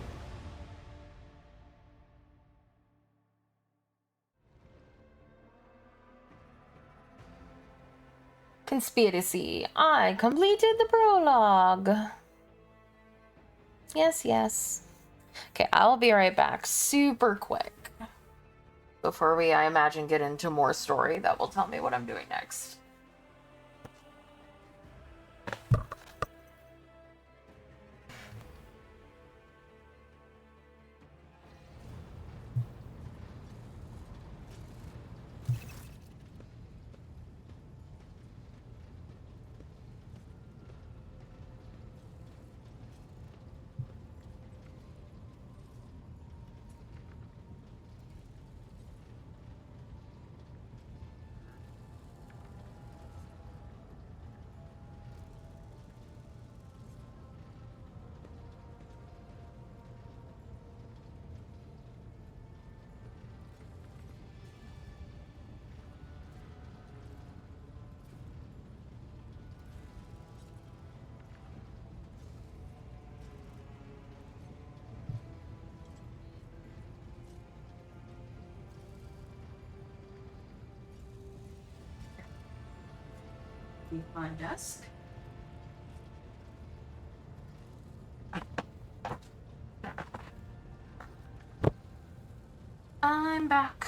Conspiracy. I completed the prologue. Yes, yes. Okay, I'll be right back super quick. Before we, I imagine, get into more story that will tell me what I'm doing next. My desk. I'm back.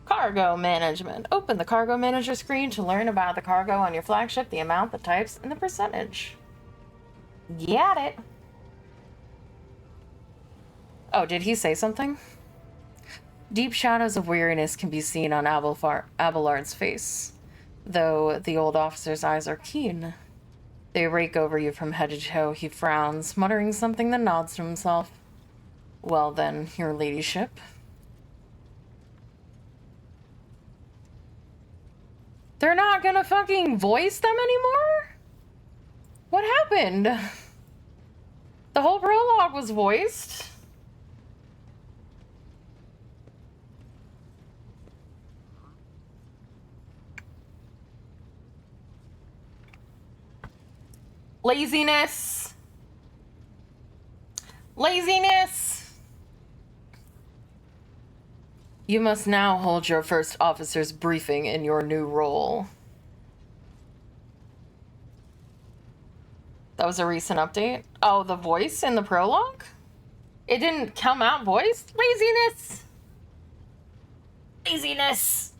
Cargo management. Open the cargo manager screen to learn about the cargo on your flagship, the amount, the types, and the percentage. Got it. Oh, did he say something? Deep shadows of weariness can be seen on Abelard's face, though the old officer's eyes are keen. They rake over you from head to toe. He frowns, muttering something, then nods to himself. Well then, your ladyship. They're not gonna fucking voice them anymore? What happened? The whole prologue was voiced. Laziness. Laziness. You must now hold your first officer's briefing in your new role. That was a recent update. Oh, the voice in the prologue? It didn't come out voiced? Laziness. Laziness.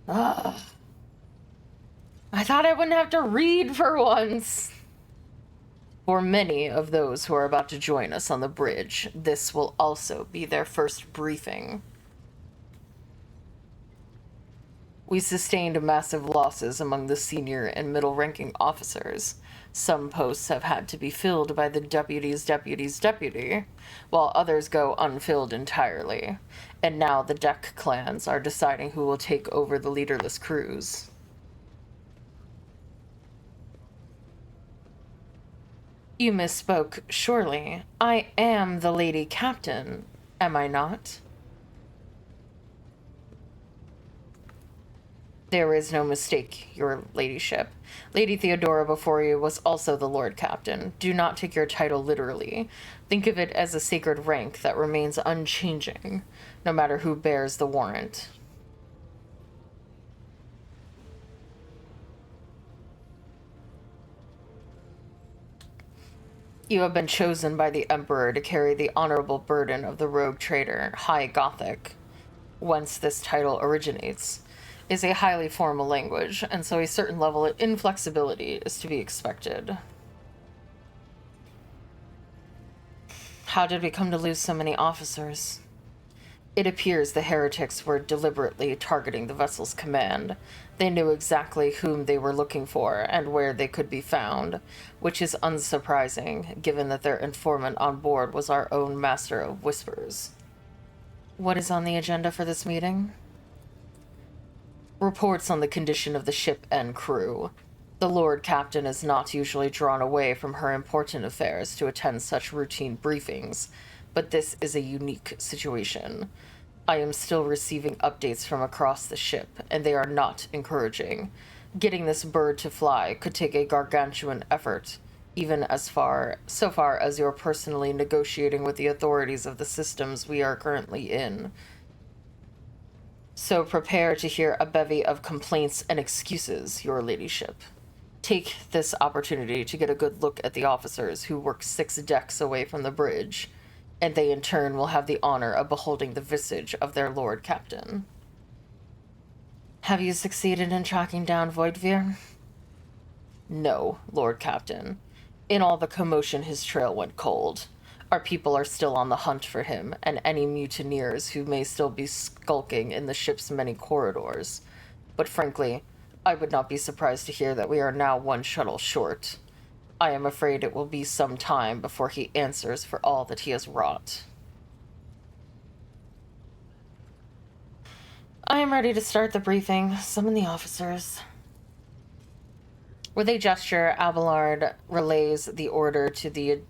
Ugh. I thought I wouldn't have to read for once. For many of those who are about to join us on the bridge, this will also be their first briefing. We sustained massive losses among the senior and middle-ranking officers. Some posts have had to be filled by the deputy's deputy, while others go unfilled entirely. And now the deck clans are deciding who will take over the leaderless crews. You misspoke, surely. I am the lady captain, am I not? There is no mistake, your ladyship. Lady Theodora before you was also the Lord Captain. Do not take your title literally. Think of it as a sacred rank that remains unchanging, no matter who bears the warrant. You have been chosen by the Emperor to carry the honorable burden of the rogue trader, High Gothic, whence this title originates, is a highly formal language, and so a certain level of inflexibility is to be expected. How did we come to lose so many officers? It appears the heretics were deliberately targeting the vessel's command. They knew exactly whom they were looking for and where they could be found, which is unsurprising, given that their informant on board was our own Master of Whispers. What is on the agenda for this meeting? Reports on the condition of the ship and crew. The Lord Captain is not usually drawn away from her important affairs to attend such routine briefings, but this is a unique situation. I am still receiving updates from across the ship, and they are not encouraging. Getting this bird to fly could take a gargantuan effort, even so far as you're personally negotiating with the authorities of the systems we are currently in. So prepare to hear a bevy of complaints and excuses, your ladyship. Take this opportunity to get a good look at the officers who work 6 decks away from the bridge, and they in turn will have the honor of beholding the visage of their Lord Captain. Have you succeeded in tracking down Voidveer? No, Lord Captain. In all the commotion, his trail went cold. Our people are still on the hunt for him, and any mutineers who may still be skulking in the ship's many corridors. But frankly, I would not be surprised to hear that we are now 1 shuttle short. I am afraid it will be some time before he answers for all that he has wrought. I am ready to start the briefing. Summon the officers. With a gesture, Abelard relays the order to the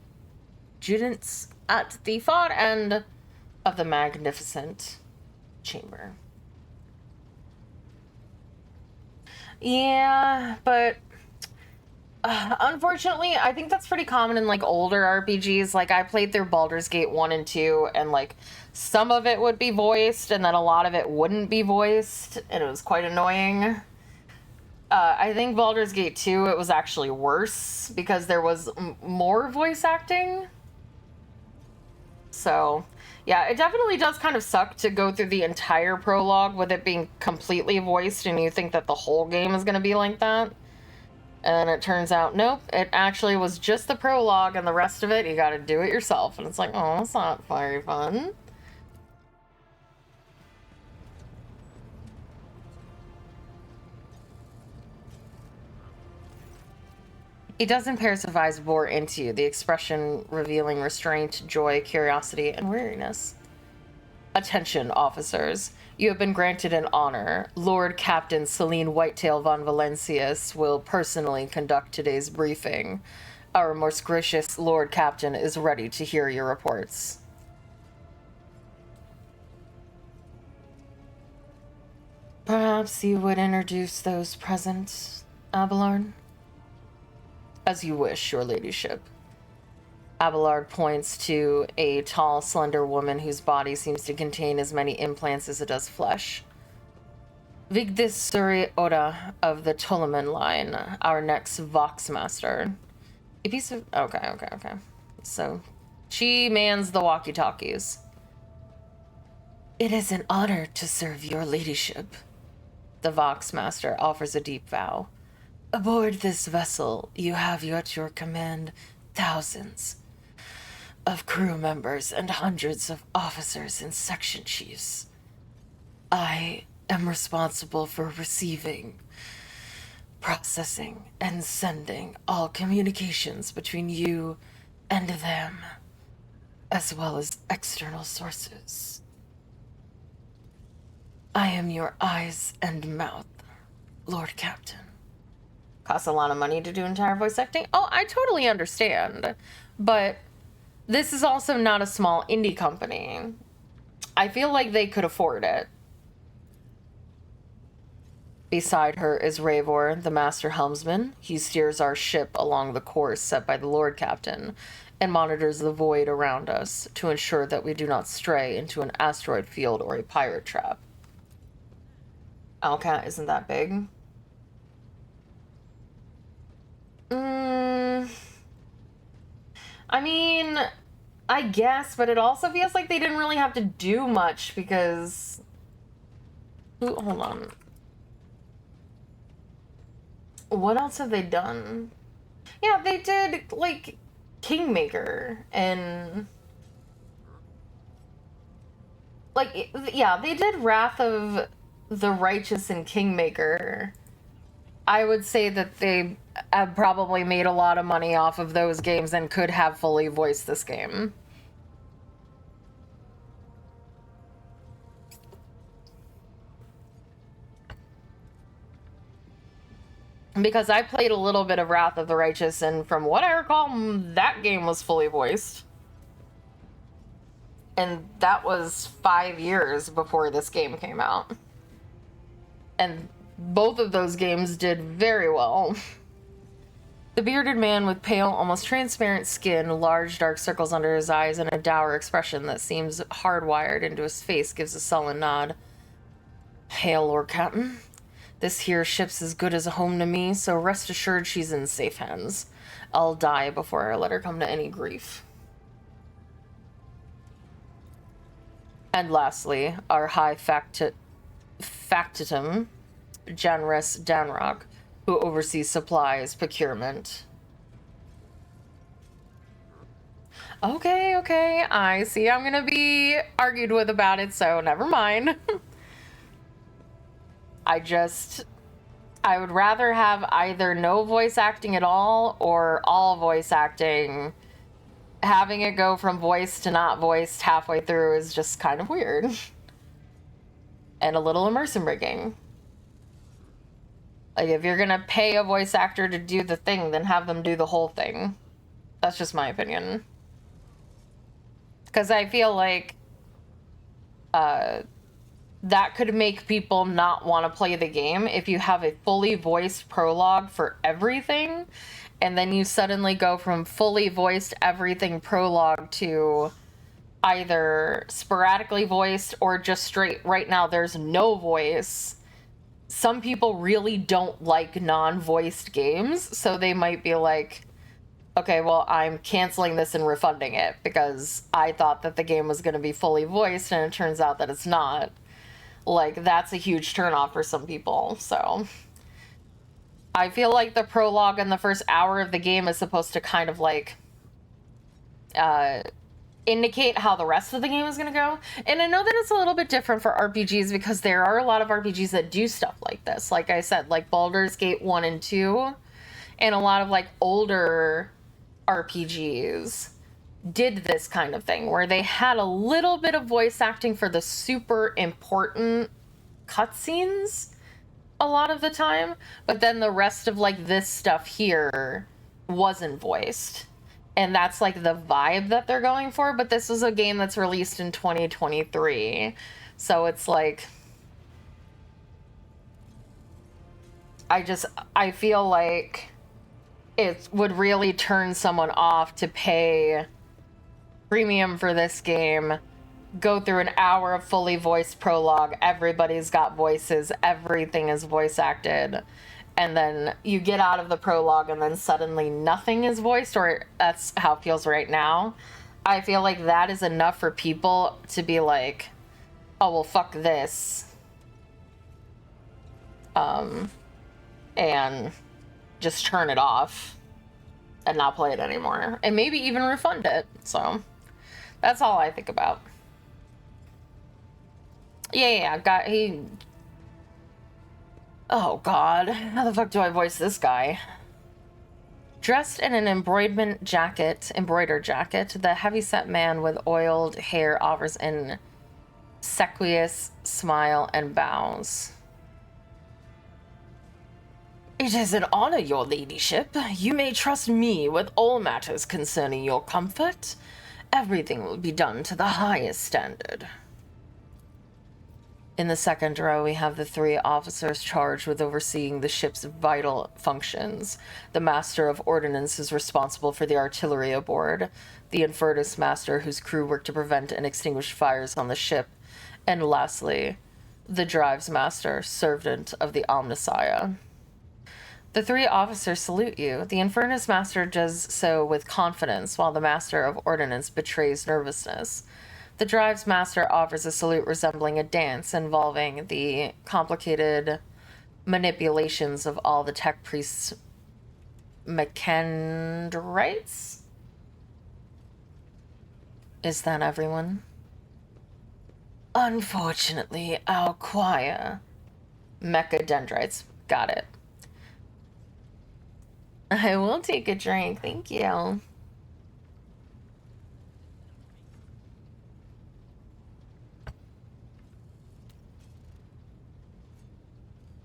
adjutants at the far end of the magnificent chamber. Yeah, but unfortunately, I think that's pretty common in like older RPGs. Like I played through Baldur's Gate 1 and 2, and like some of it would be voiced and then a lot of it wouldn't be voiced, and it was quite annoying. I think Baldur's Gate 2, it was actually worse because there was more voice acting. So, yeah, it definitely does kind of suck to go through the entire prologue with it being completely voiced and you think that the whole game is going to be like that. And it turns out, nope, it actually was just the prologue, and the rest of it, you gotta do it yourself. And it's like, oh, that's not very fun. A dozen pairs of eyes bore into you, the expression revealing restraint, joy, curiosity, and weariness. Attention, officers. You have been granted an honor. Lord Captain Celine Whitetail von Valencius will personally conduct today's briefing. Our most gracious Lord Captain is ready to hear your reports. Perhaps you would introduce those present, Abelard? As you wish, your ladyship. Abelard points to a tall, slender woman whose body seems to contain as many implants as it does flesh. Vigdis Suri Oda of the Cobblemon line, our next Voxmaster. A piece of... Okay. So, she mans the walkie-talkies. It is an honor to serve your ladyship. The Voxmaster offers a deep bow. Aboard this vessel, you have at your command thousands of crew members and hundreds of officers and section chiefs. I am responsible for receiving, processing, and sending all communications between you and them, as well as external sources. I am your eyes and mouth, Lord Captain. Costs a lot of money to do entire voice acting. Oh, I totally understand. But this is also not a small indie company. I feel like they could afford it. Beside her is Ravor, the master helmsman. He steers our ship along the course set by the Lord Captain and monitors the void around us to ensure that we do not stray into an asteroid field or a pirate trap. Owlcat isn't that big. I mean, I guess, but it also feels like they didn't really have to do much because... Hold on. What else have they done? Yeah, they did, like, Kingmaker and... Like, yeah, they did Wrath of the Righteous and Kingmaker. I would say that they have probably made a lot of money off of those games and could have fully voiced this game. Because I played a little bit of Wrath of the Righteous, and from what I recall, that game was fully voiced. And that was 5 years before this game came out. And both of those games did very well. The bearded man with pale, almost transparent skin, large dark circles under his eyes, and a dour expression that seems hardwired into his face gives a sullen nod. Hail, Lord Captain. This here ship's as good as a home to me, so rest assured she's in safe hands. I'll die before I let her come to any grief. And lastly, our high factotum, Janris Danrock, who oversees supplies, procurement. Okay, I see I'm gonna be argued with about it, so never mind. I would rather have either no voice acting at all or all voice acting. Having it go from voiced to not voiced halfway through is just kind of weird. And a little immersion breaking. Like, if you're gonna pay a voice actor to do the thing, then have them do the whole thing. That's just my opinion. Because I feel like that could make people not want to play the game if you have a fully voiced prologue for everything, and then you suddenly go from fully voiced everything prologue to either sporadically voiced or just straight, right now there's no voice. Some people really don't like non-voiced games, so they might be like, okay, well, I'm canceling this and refunding it because I thought that the game was going to be fully voiced and it turns out that it's not. Like, that's a huge turnoff for some people, so... I feel like the prologue in the first hour of the game is supposed to kind of, like, indicate how the rest of the game is going to go. And I know that it's a little bit different for RPGs because there are a lot of RPGs that do stuff like this. Like I said, like Baldur's Gate 1 and 2, and a lot of, like, older RPGs did this kind of thing where they had a little bit of voice acting for the super important cutscenes a lot of the time, but then the rest of, like, this stuff here wasn't voiced. And that's, like, the vibe that they're going for, but this is a game that's released in 2023, so it's like, I feel like it would really turn someone off to pay premium for this game, go through an hour of fully voiced prologue, everybody's got voices, everything is voice acted, and then you get out of the prologue and then suddenly nothing is voiced, or that's how it feels right now. I feel like that is enough for people to be like, oh, well, fuck this. And just turn it off and not play it anymore. And maybe even refund it, so... That's all I think about. Yeah, Oh god, how the fuck do I voice this guy? Dressed in an embroidered jacket, the heavyset man with oiled hair offers an sequious smile and bows. It is an honor, your ladyship. You may trust me with all matters concerning your comfort. Everything will be done to the highest standard. In the second row, we have the 3 officers charged with overseeing the ship's vital functions. The Master of Ordnance is responsible for the artillery aboard, the Infernus Master, whose crew work to prevent and extinguish fires on the ship, and lastly, the Drives Master, servant of the Omnissiah. The 3 officers salute you. The Infernus Master does so with confidence, while the Master of Ordnance betrays nervousness. The Drives Master offers a salute resembling a dance involving the complicated manipulations of all the tech priests' mechandrites? Is that everyone? Unfortunately, our choir... Mechadendrites. Got it. I will take a drink, thank you.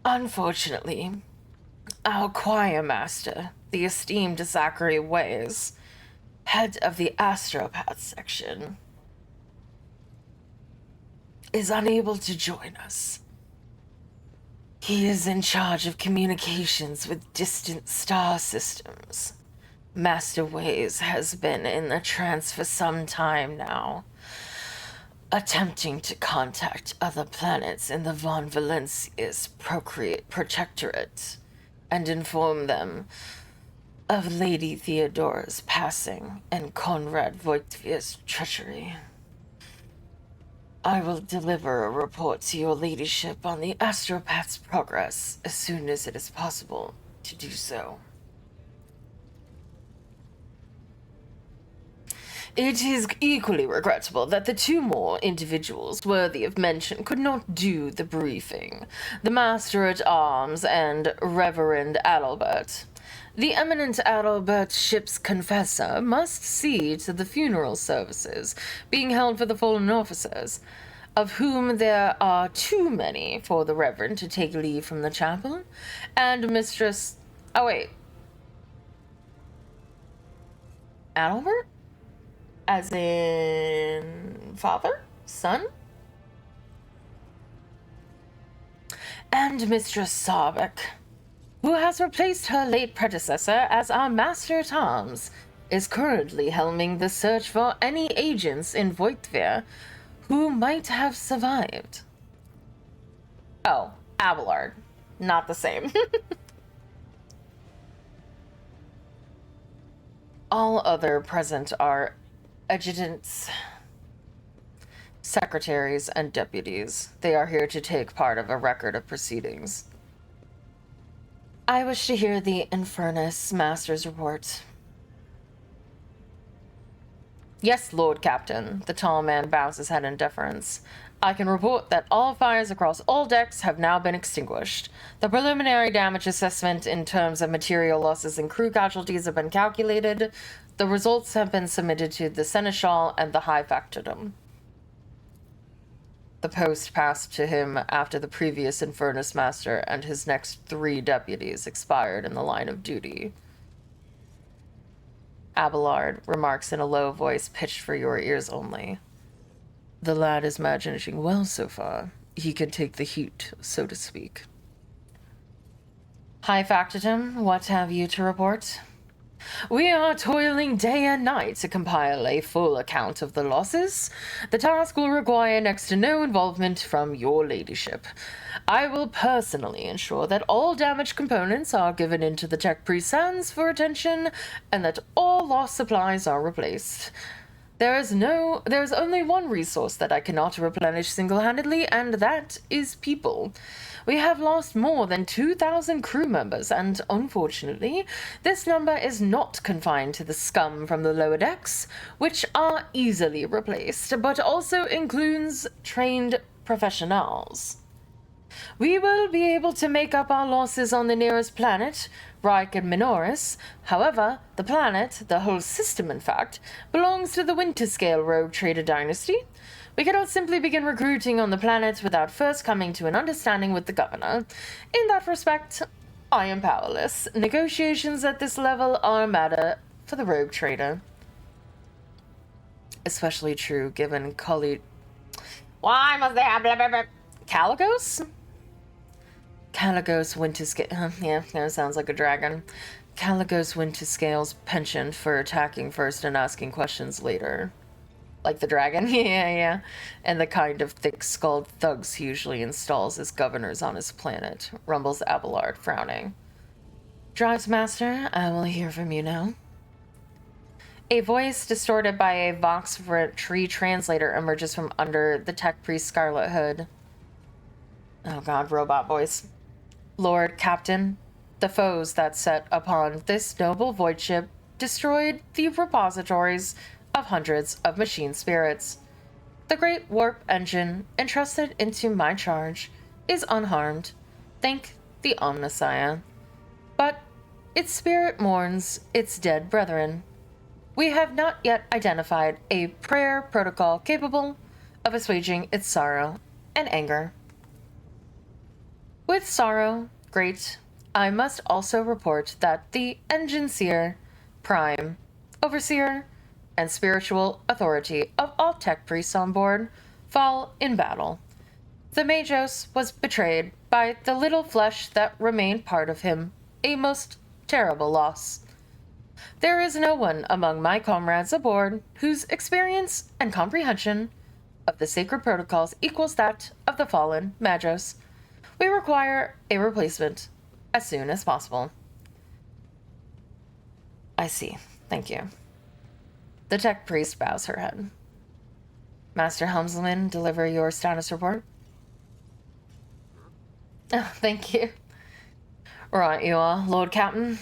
Unfortunately, our choir master, the esteemed Zachary Ways, head of the Astropath section, is unable to join us. He is in charge of communications with distant star systems. Master Ways has been in a trance for some time now, attempting to contact other planets in the Von Valencia's protectorate and inform them of Lady Theodora's passing and Conrad Voigtvir's treachery. I will deliver a report to your ladyship on the Astropath's progress as soon as it is possible to do so. It is equally regrettable that the 2 more individuals worthy of mention could not do the briefing, the Master-at-Arms and Reverend Adalbert. The eminent Adalbert, ship's confessor, must see to the funeral services being held for the fallen officers, of whom there are too many for the Reverend to take leave from the chapel, and Mistress... Oh, wait. Adalbert? As in... father? Son? And Mistress Sarbeck, who has replaced her late predecessor as our Master-at-Arms, is currently helming the search for any agents in Voigtvir who might have survived. Oh, Abelard. Not the same. All other present are adjutants, secretaries, and deputies. They are here to take part of a record of proceedings. I wish to hear the Infernus Master's report. Yes, Lord Captain. The tall man bows his head in deference. I can report that all fires across all decks have now been extinguished. The preliminary damage assessment in terms of material losses and crew casualties have been calculated. The results have been submitted to the Seneschal and the High Factotum. The post passed to him after the previous Infernus Master and his next 3 deputies expired in the line of duty. Abelard remarks in a low voice pitched for your ears only. The lad is managing well so far. He can take the heat, so to speak. High Factotum, what have you to report? We are toiling day and night to compile a full account of the losses. The task will require next to no involvement from your ladyship. I will personally ensure that all damaged components are given into the tech priest's hands for attention, and that all lost supplies are replaced. There is only one resource that I cannot replenish single-handedly, and that is people. We have lost more than 2,000 crew members, and unfortunately, this number is not confined to the scum from the lower decks, which are easily replaced, but also includes trained professionals. We will be able to make up our losses on the nearest planet, Reich and Minoris. However, the planet, the whole system in fact, belongs to the Winterscale rogue trader dynasty. We cannot simply begin recruiting on the planet without first coming to an understanding with the governor. In that respect, I am powerless. Negotiations at this level are a matter for the rogue trader. Especially true given Why must they have blah, blah, blah. Caligos? Caligos went to scale. Yeah, sounds like a dragon. Caligos went to Scales' penchant for attacking first and asking questions later. Like the dragon? Yeah. And the kind of thick-skulled thugs he usually installs as governors on his planet, rumbles Abelard, frowning. Drives Master, I will hear from you now. A voice distorted by a Vox tree translator emerges from under the tech priest's scarlet hood. Oh god, robot voice. Lord Captain, the foes that set upon this noble void ship destroyed the repositories of hundreds of machine spirits. The great warp engine entrusted into my charge is unharmed, thank the Omnissiah. But its spirit mourns its dead brethren. We have not yet identified a prayer protocol capable of assuaging its sorrow and anger. With sorrow great, I must also report that the Engine Seer, Prime, Overseer, and spiritual authority of all tech priests on board fall in battle. The Magos was betrayed by the little flesh that remained part of him, a most terrible loss. There is no one among my comrades aboard whose experience and comprehension of the sacred protocols equals that of the fallen Magos. We require a replacement as soon as possible. I see. Thank you. The tech priest bows her head. Master Helmsman, deliver your status report. Oh, thank you. Right, you are, Lord Captain.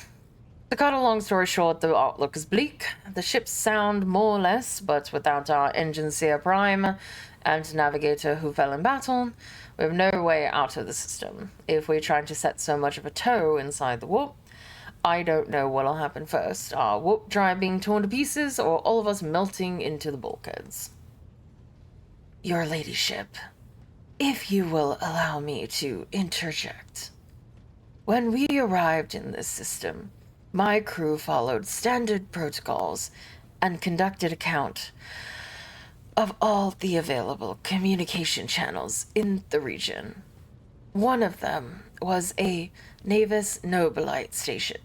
To cut a long story short, the outlook is bleak. The ships sound more or less, but without our Engine Seer Prime and Navigator who fell in battle, we have no way out of the system. If we try to set so much of a toe inside the warp, I don't know what'll happen first. Our warp drive being torn to pieces, or all of us melting into the bulkheads. Your ladyship, if you will allow me to interject. When we arrived in this system, my crew followed standard protocols and conducted a count of all the available communication channels in the region. One of them was a Navis Nobilite station,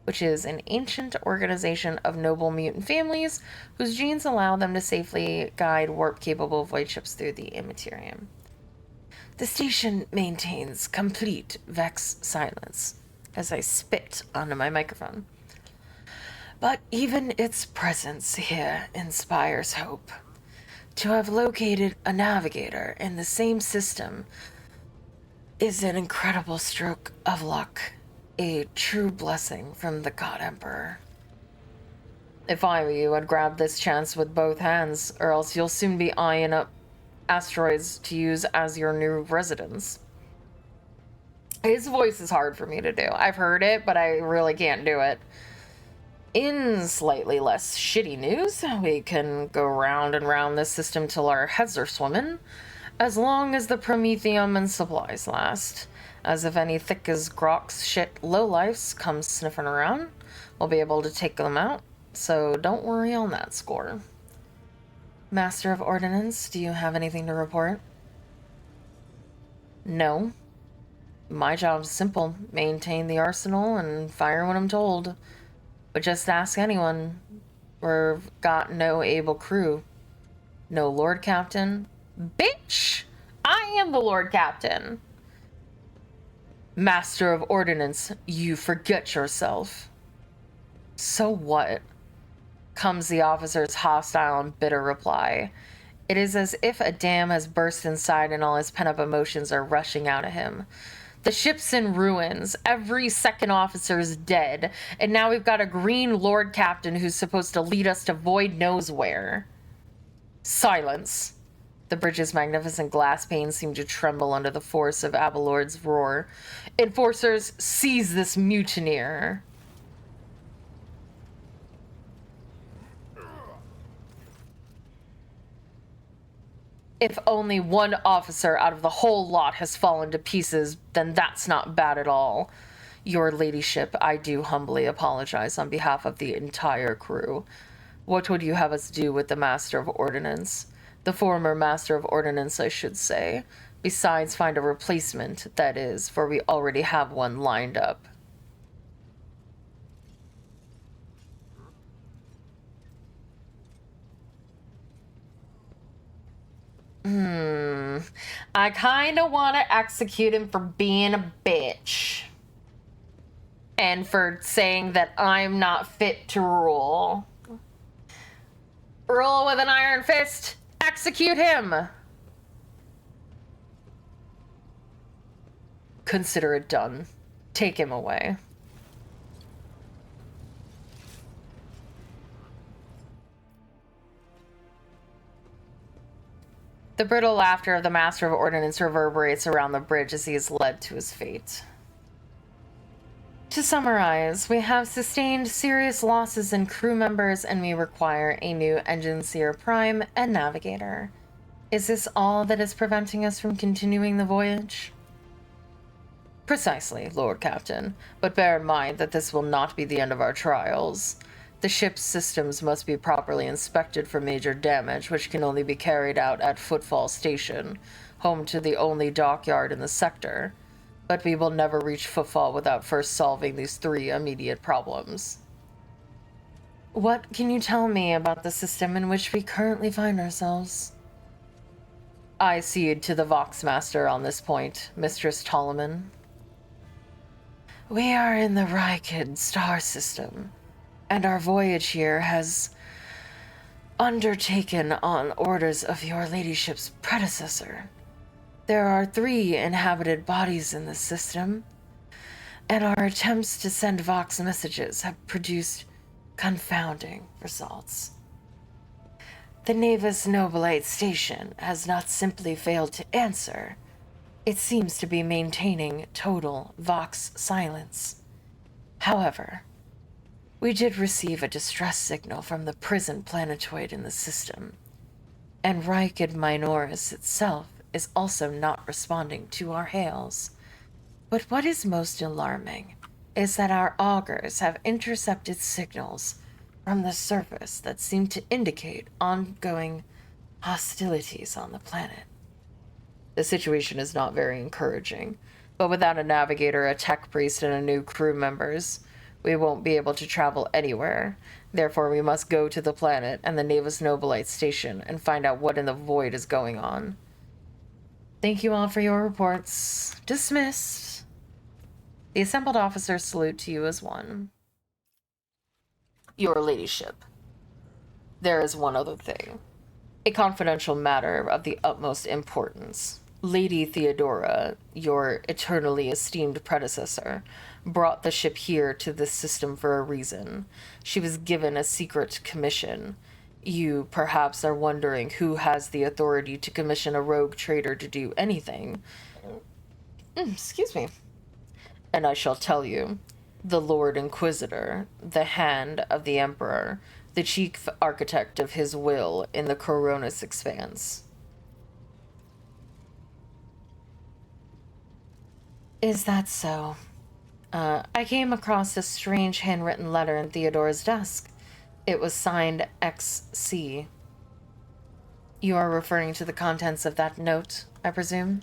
which is an ancient organization of noble mutant families whose genes allow them to safely guide warp-capable void ships through the immaterium. The station maintains complete Vex silence as I spit onto my microphone. But even its presence here inspires hope. To have located a navigator in the same system is an incredible stroke of luck, a true blessing from the God Emperor. If I were you, I'd grab this chance with both hands, or else you'll soon be eyeing up asteroids to use as your new residence. His voice is hard for me to do. I've heard it, but I really can't do it. In slightly less shitty news, we can go round and round this system till our heads are swimming, as long as the promethium and supplies last. As if any thick as Grok's shit lowlifes come sniffing around, we'll be able to take them out, so don't worry on that score. Master of Ordnance, do you have anything to report? No. My job's simple. Maintain the arsenal and fire when I'm told. But just ask anyone. We've got no able crew. No Lord Captain. Bitch! I am the Lord Captain! Master of Ordnance, you forget yourself. So what? Comes the officer's hostile and bitter reply. It is as if a dam has burst inside and all his pent-up emotions are rushing out of him. The ship's in ruins, every second officer's dead, and now we've got a green Lord Captain who's supposed to lead us to void knows where. Silence. The bridge's magnificent glass panes seem to tremble under the force of Abelard's roar. Enforcers, seize this mutineer. If only one officer out of the whole lot has fallen to pieces, then that's not bad at all. Your ladyship, I do humbly apologize on behalf of the entire crew. What would you have us do with the Master of Ordnance? The former Master of Ordnance, I should say. Besides, find a replacement, that is, for we already have one lined up. I kinda wanna execute him for being a bitch. And for saying that I'm not fit to rule. Rule with an iron fist. Execute him. Consider it done. Take him away. The brittle laughter of the Master of Ordnance reverberates around the bridge as he is led to his fate. To summarize, we have sustained serious losses in crew members and we require a new engine seer prime and navigator. Is this all that is preventing us from continuing the voyage? Precisely, Lord Captain, but bear in mind that this will not be the end of our trials. The ship's systems must be properly inspected for major damage, which can only be carried out at Footfall Station, home to the only dockyard in the sector. But we will never reach Footfall without first solving these 3 immediate problems. What can you tell me about the system in which we currently find ourselves? I cede to the Voxmaster on this point, Mistress Cobblemon. We are in the Rykid star system, and our voyage here has undertaken on orders of your ladyship's predecessor. There are 3 inhabited bodies in this system, and our attempts to send Vox messages have produced confounding results. The Navis Nobilite station has not simply failed to answer, it seems to be maintaining total Vox silence. However, we did receive a distress signal from the prison planetoid in the system, and Rykid Minoris itself is also not responding to our hails. But what is most alarming is that our augurs have intercepted signals from the surface that seem to indicate ongoing hostilities on the planet. The situation is not very encouraging, but without a navigator, a tech priest, and a new crew members, we won't be able to travel anywhere. Therefore, we must go to the planet and the Navis Nobilite station and find out what in the void is going on. Thank you all for your reports. Dismissed. The assembled officers salute to you as one. Your ladyship. There is one other thing. A confidential matter of the utmost importance. Lady Theodora, your eternally esteemed predecessor, brought the ship here to this system for a reason. She was given a secret commission. You perhaps are wondering who has the authority to commission a rogue trader to do anything. Excuse me. And I shall tell you, the Lord Inquisitor, the hand of the Emperor, the chief architect of his will in the Coronis Expanse. Is that so? I came across a strange handwritten letter in Theodora's desk. It was signed XC. You are referring to the contents of that note, I presume?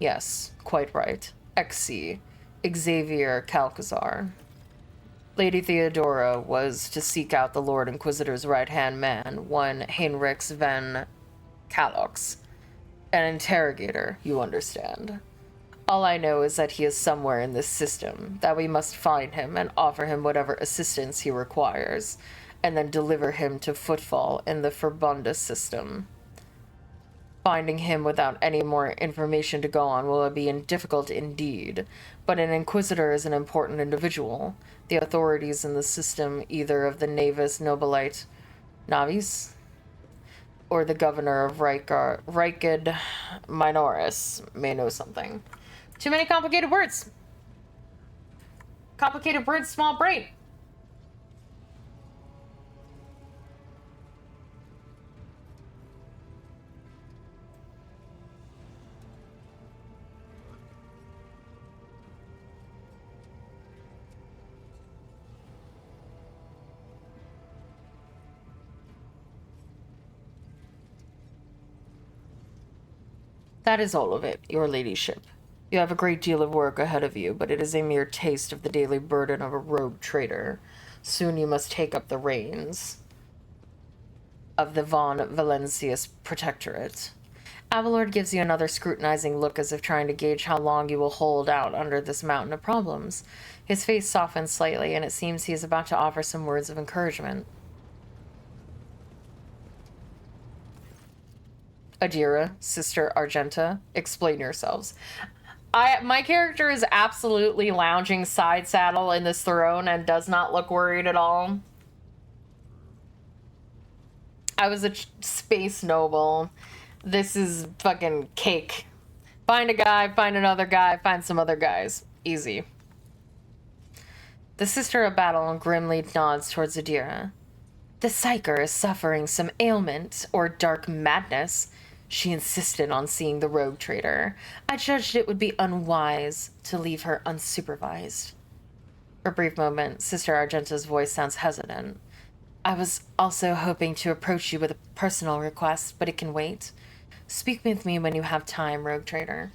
Yes, quite right. XC. Xavier Calcazar. Lady Theodora was to seek out the Lord Inquisitor's right-hand man, one Heinrichs van Calox. An interrogator, you understand. All I know is that he is somewhere in this system, that we must find him and offer him whatever assistance he requires, and then deliver him to Footfall in the Verbunda system. Finding him without any more information to go on will be difficult indeed, but an Inquisitor is an important individual. The authorities in the system, either of the Navis Nobilite Navis, or the governor of Rykid Minoris, may know something. Too many complicated words. Complicated words, small brain. That is all of it, your ladyship. You have a great deal of work ahead of you, but it is a mere taste of the daily burden of a rogue trader. Soon you must take up the reins of the Von Valencius Protectorate. Abelard gives you another scrutinizing look as if trying to gauge how long you will hold out under this mountain of problems. His face softens slightly, and it seems he is about to offer some words of encouragement. Adira, Sister Argenta, explain yourselves. My character is absolutely lounging side saddle in this throne and does not look worried at all. I was a space noble. This is fucking cake. Find a guy, find another guy, find some other guys. Easy. The Sister of Battle grimly nods towards Adira. The Psyker is suffering some ailment or dark madness. She insisted on seeing the rogue trader. I judged it would be unwise to leave her unsupervised. For a brief moment, Sister Argenta's voice sounds hesitant. I was also hoping to approach you with a personal request, but it can wait. Speak with me when you have time, rogue trader.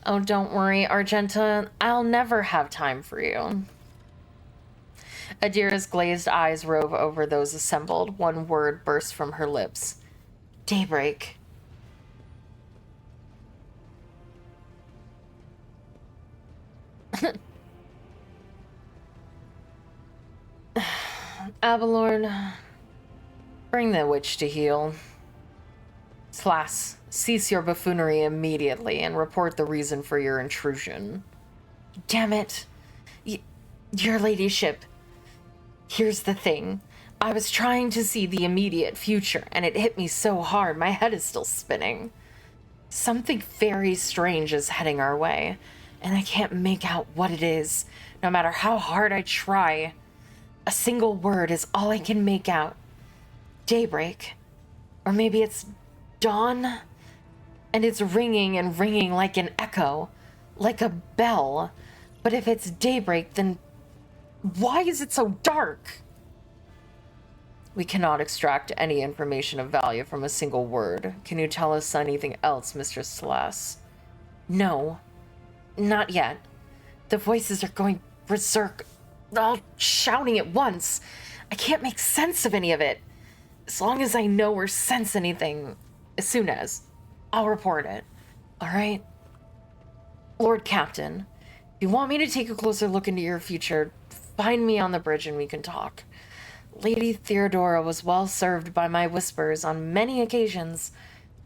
Oh, don't worry, Argenta. I'll never have time for you. Adira's glazed eyes rove over those assembled. One word burst from her lips. Daybreak. Abelard, bring the witch to heel. Slass, cease your buffoonery immediately and report the reason for your intrusion. Damn it. Your ladyship. Here's the thing. I was trying to see the immediate future, and it hit me so hard my head is still spinning. Something very strange is heading our way, and I can't make out what it is, no matter how hard I try. A single word is all I can make out. Daybreak. Or maybe it's dawn? And it's ringing and ringing like an echo, like a bell. But if it's daybreak, then why is it so dark? We cannot extract any information of value from a single word. Can you tell us anything else, Mistress Celeste? No, not yet. The voices are going berserk, all shouting at once. I can't make sense of any of it. As long as I know or sense anything, as soon as, I'll report it. All right? Lord Captain, if you want me to take a closer look into your future, find me on the bridge and we can talk. Lady Theodora was well served by my whispers on many occasions,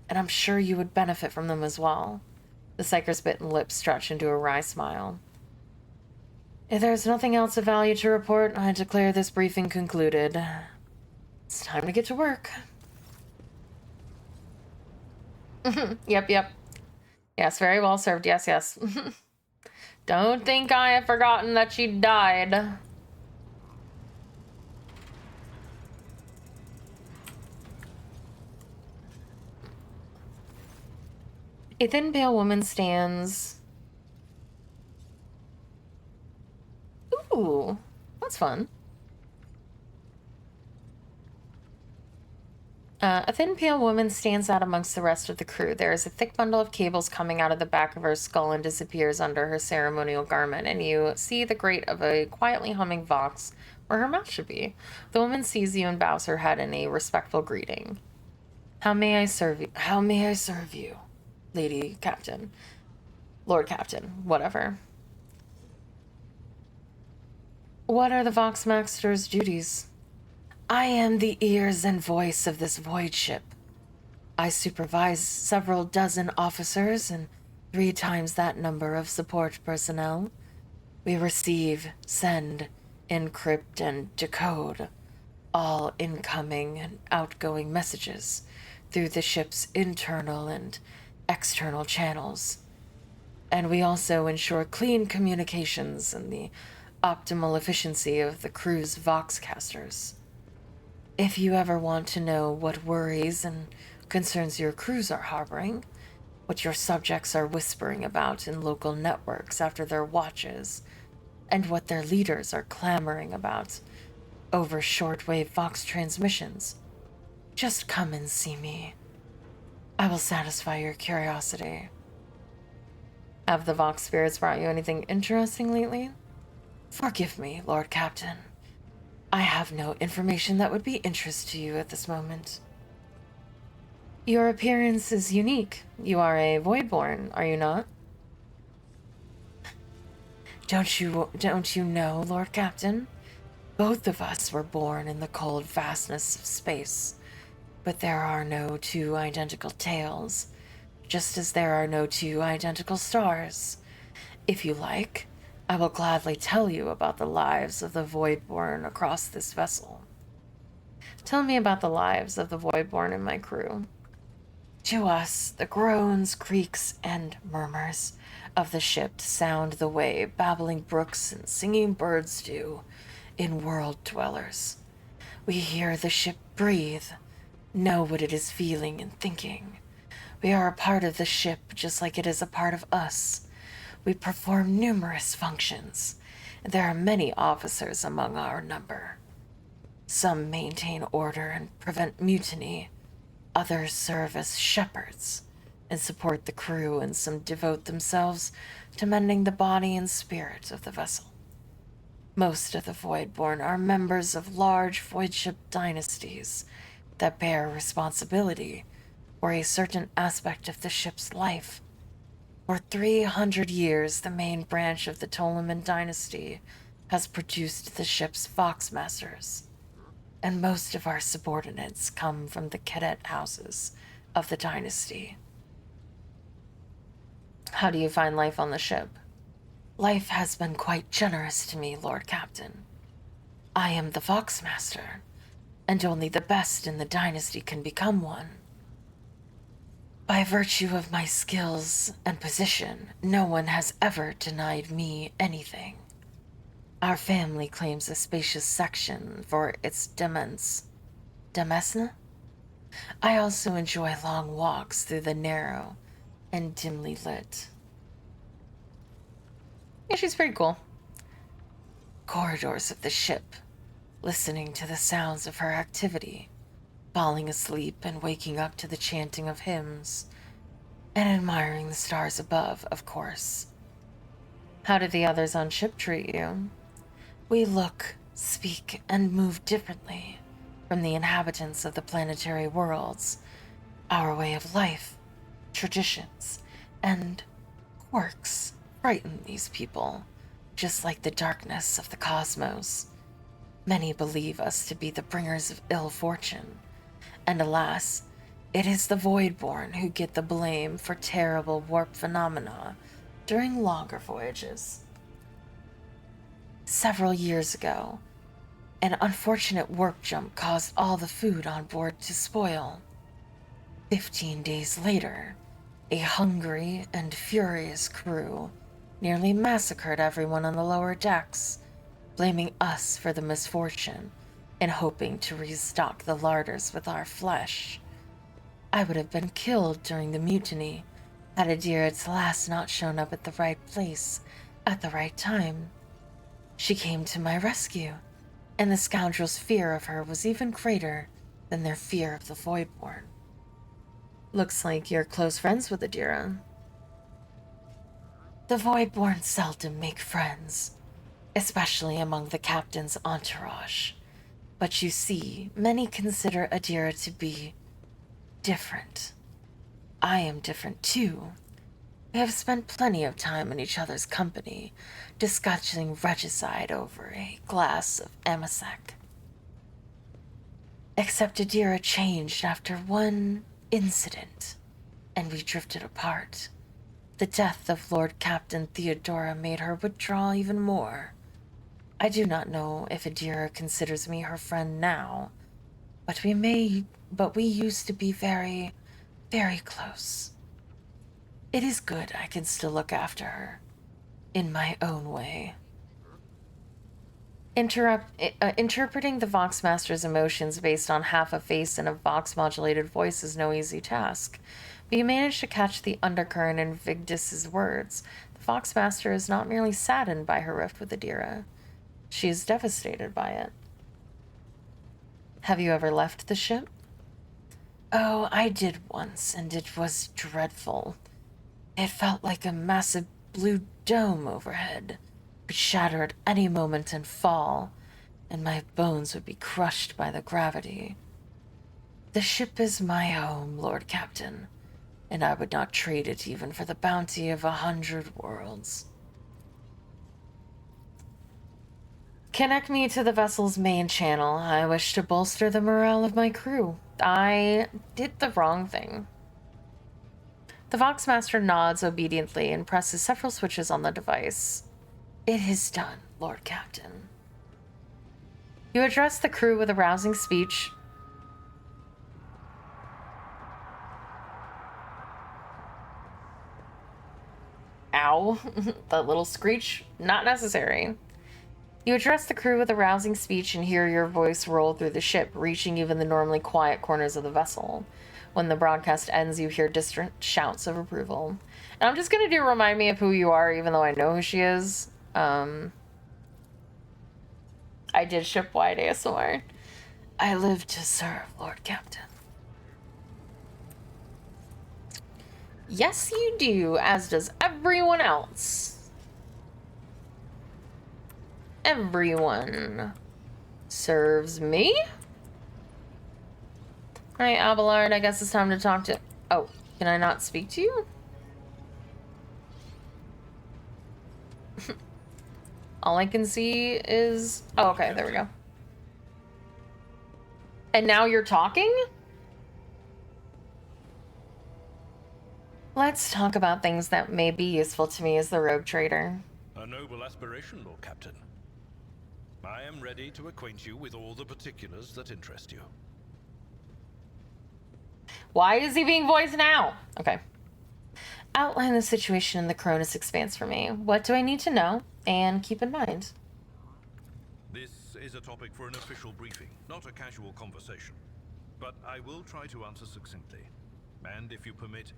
and I'm sure you would benefit from them as well. The Psyker's bitten lips stretched into a wry smile. If there's nothing else of value to report, I declare this briefing concluded. It's time to get to work. Yep. Yes, very well served. Yes. Don't think I have forgotten that she died. A thin, pale woman stands. Ooh, that's fun. A thin, pale woman stands out amongst the rest of the crew. There is a thick bundle of cables coming out of the back of her skull and disappears under her ceremonial garment, and you see the grate of a quietly humming vox where her mouth should be. The woman sees you and bows her head in a respectful greeting. How may I serve you? How may I serve you, Lady Captain? Lord Captain, whatever. What are the Voxmaster's duties? I am the ears and voice of this void ship. I supervise several dozen officers and 3 times that number of support personnel. We receive, send, encrypt, and decode all incoming and outgoing messages through the ship's internal and external channels. And we also ensure clean communications and the optimal efficiency of the crew's Voxcasters. If you ever want to know what worries and concerns your crews are harboring, what your subjects are whispering about in local networks after their watches, and what their leaders are clamoring about over shortwave Vox transmissions, just come and see me. I will satisfy your curiosity. Have the Vox spirits brought you anything interesting lately? Forgive me, Lord Captain. I have no information that would be interest to you at this moment. Your appearance is unique. You are a Voidborn, are you not? Don't you know, Lord Captain? Both of us were born in the cold vastness of space, but there are no two identical tales, just as there are no two identical stars. If you like, I will gladly tell you about the lives of the Voidborn across this vessel. Tell me about the lives of the Voidborn in my crew. To us, the groans, creaks, and murmurs of the ship sound the way babbling brooks and singing birds do in world dwellers. We hear the ship breathe, know what it is feeling and thinking. We are a part of the ship just like it is a part of us. We perform numerous functions, and there are many officers among our number. Some maintain order and prevent mutiny. Others serve as shepherds and support the crew, and some devote themselves to mending the body and spirit of the vessel. Most of the Voidborn are members of large voidship dynasties that bear responsibility for a certain aspect of the ship's life. For 300 years, the main branch of the Cobblemon dynasty has produced the ship's Foxmasters, and most of our subordinates come from the cadet houses of the dynasty. How do you find life on the ship? Life has been quite generous to me, Lord Captain. I am the Foxmaster, and only the best in the dynasty can become one. By virtue of my skills and position, no one has ever denied me anything. Our family claims a spacious section for its demesne? I also enjoy long walks through the narrow and dimly lit. Yeah, she's pretty cool. Corridors of the ship, listening to the sounds of her activity, falling asleep and waking up to the chanting of hymns, and admiring the stars above, of course. How do the others on ship treat you? We look, speak, and move differently from the inhabitants of the planetary worlds. Our way of life, traditions, and quirks frighten these people, just like the darkness of the cosmos. Many believe us to be the bringers of ill fortune, and alas, it is the Voidborn who get the blame for terrible warp phenomena during longer voyages. Several years ago, an unfortunate warp jump caused all the food on board to spoil. 15 days later, a hungry and furious crew nearly massacred everyone on the lower decks, blaming us for the misfortune and hoping to restock the larders with our flesh. I would have been killed during the mutiny had Adira Talas not shown up at the right place at the right time. She came to my rescue, and the scoundrels' fear of her was even greater than their fear of the Voidborn. Looks like you're close friends with Adira. The Voidborn seldom make friends, especially among the captain's entourage. But you see, many consider Adira to be different. I am different too. We have spent plenty of time in each other's company, discussing regicide over a glass of amasec. Except Adira changed after one incident, and we drifted apart. The death of Lord Captain Theodora made her withdraw even more. I do not know if Adira considers me her friend now, but we used to be very, very close. It is good I can still look after her, in my own way. Interpreting the Voxmaster's emotions based on half a face and a Vox-modulated voice is no easy task, but you manage to catch the undercurrent in Vigdis's words. The Voxmaster is not merely saddened by her rift with Adira. She is devastated by it. Have you ever left the ship? Oh, I did once, and it was dreadful. It felt like a massive blue dome overhead could shatter at any moment and fall, and my bones would be crushed by the gravity. The ship is my home, Lord Captain, and I would not trade it even for the bounty of 100 worlds. Connect me to the vessel's main channel. I wish to bolster the morale of my crew. I did the wrong thing. The Voxmaster nods obediently and presses several switches on the device. It is done, Lord Captain. You address the crew with a rousing speech. Ow. That little screech, not necessary. You address the crew with a rousing speech and hear your voice roll through the ship, reaching even the normally quiet corners of the vessel. When the broadcast ends, you hear distant shouts of approval. And I'm just gonna do remind me of who you are, even though I know who she is. I did ship-wide ASMR. I live to serve, Lord Captain. Yes, you do, as does everyone else. Everyone serves me. Alright, Abelard, I guess it's time to talk to... Oh, can I not speak to you? All I can see is... Oh, okay, there we go. And now you're talking? Let's talk about things that may be useful to me as the rogue trader. A noble aspiration, Lord Captain. I am ready to acquaint you with all the particulars that interest you. Why is he being voiced now? Okay. Outline the situation in the Cronus Expanse for me. What do I need to know and keep in mind? This is a topic for an official briefing, not a casual conversation. But I will try to answer succinctly. And if you permit,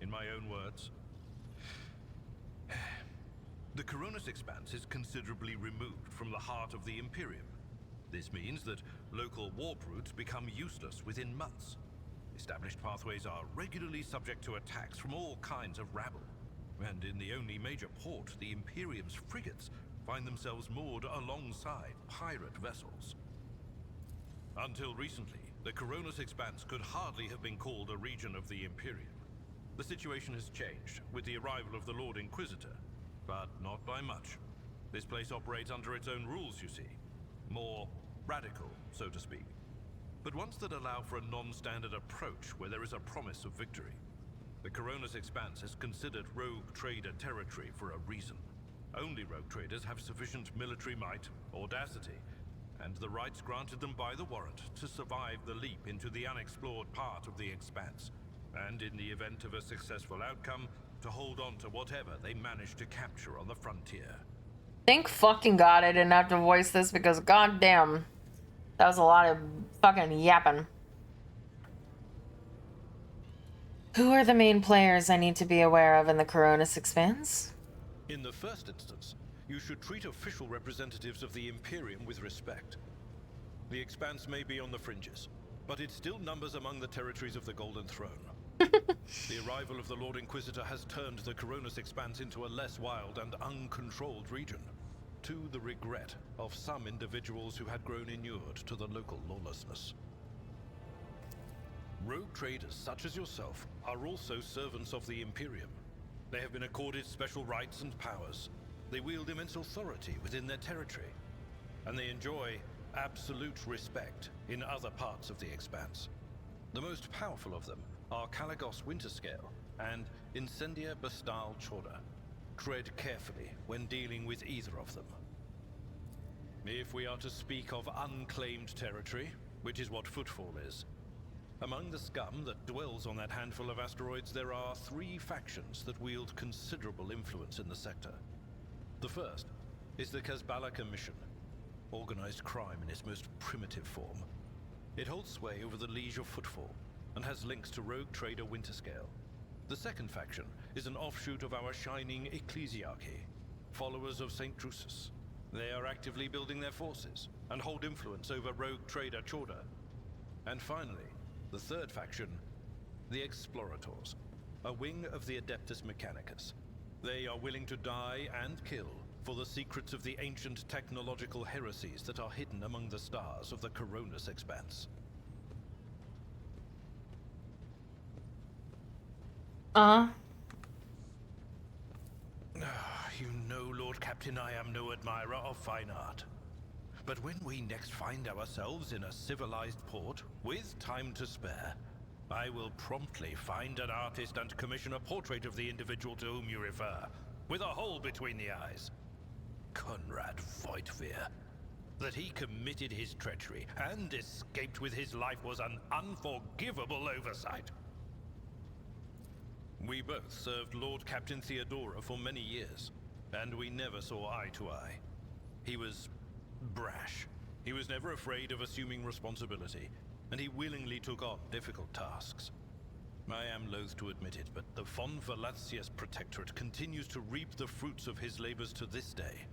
in my own words, the Cronus Expanse is considerably removed from the heart of the Imperium. This means that local warp routes become useless within months. Established pathways are regularly subject to attacks from all kinds of rabble. And in the only major port, the Imperium's frigates find themselves moored alongside pirate vessels. Until recently, the Cronus Expanse could hardly have been called a region of the Imperium. The situation has changed with the arrival of the Lord Inquisitor, but not by much. This place operates under its own rules, you see. More radical, so to speak. But ones that allow for a non-standard approach where there is a promise of victory. The Cronus Expanse is considered rogue trader territory for a reason. Only rogue traders have sufficient military might, audacity, and the rights granted them by the warrant to survive the leap into the unexplored part of the Expanse. And in the event of a successful outcome, to hold on to whatever they manage to capture on the frontier. Thank fucking God I didn't have to voice this because goddamn, that was a lot of fucking yapping. Who are the main players I need to be aware of in the Cronus Expanse? In the first instance, you should treat official representatives of the Imperium with respect. The Expanse may be on the fringes, but it still numbers among the territories of the Golden Throne. The arrival of the Lord Inquisitor has turned the Cronus Expanse into a less wild and uncontrolled region, to the regret of some individuals who had grown inured to the local lawlessness. Rogue traders such as yourself are also servants of the Imperium. They have been accorded special rights and powers. They wield immense authority within their territory, and they enjoy absolute respect in other parts of the Expanse. The most powerful of them are Caligos Winterscale and Incendia Bastal Chorda. Tread carefully when dealing with either of them. If we are to speak of unclaimed territory, which is what Footfall is, among the scum that dwells on that handful of asteroids, there are 3 factions that wield considerable influence in the sector. The first is the Kazbala Commission, organized crime in its most primitive form. It holds sway over the Liege of Footfall, and has links to rogue trader Winterscale. The second faction is an offshoot of our shining ecclesiarchy, followers of St. Drusus. They are actively building their forces, and hold influence over rogue trader Chorda. And finally, the third faction, the Explorators, a wing of the Adeptus Mechanicus. They are willing to die and kill for the secrets of the ancient technological heresies that are hidden among the stars of the Coronis expanse. You know, Lord Captain, I am no admirer of fine art. But when we next find ourselves in a civilized port, with time to spare, I will promptly find an artist and commission a portrait of the individual to whom you refer, with a hole between the eyes. Conrad Voigtveer. That he committed his treachery and escaped with his life was an unforgivable oversight. We both served Lord Captain Theodora for many years, and we never saw eye to eye. He was brash. He was never afraid of assuming responsibility, and he willingly took on difficult tasks. I am loath to admit it, but the Von Valatsius Protectorate continues to reap the fruits of his labors to this day.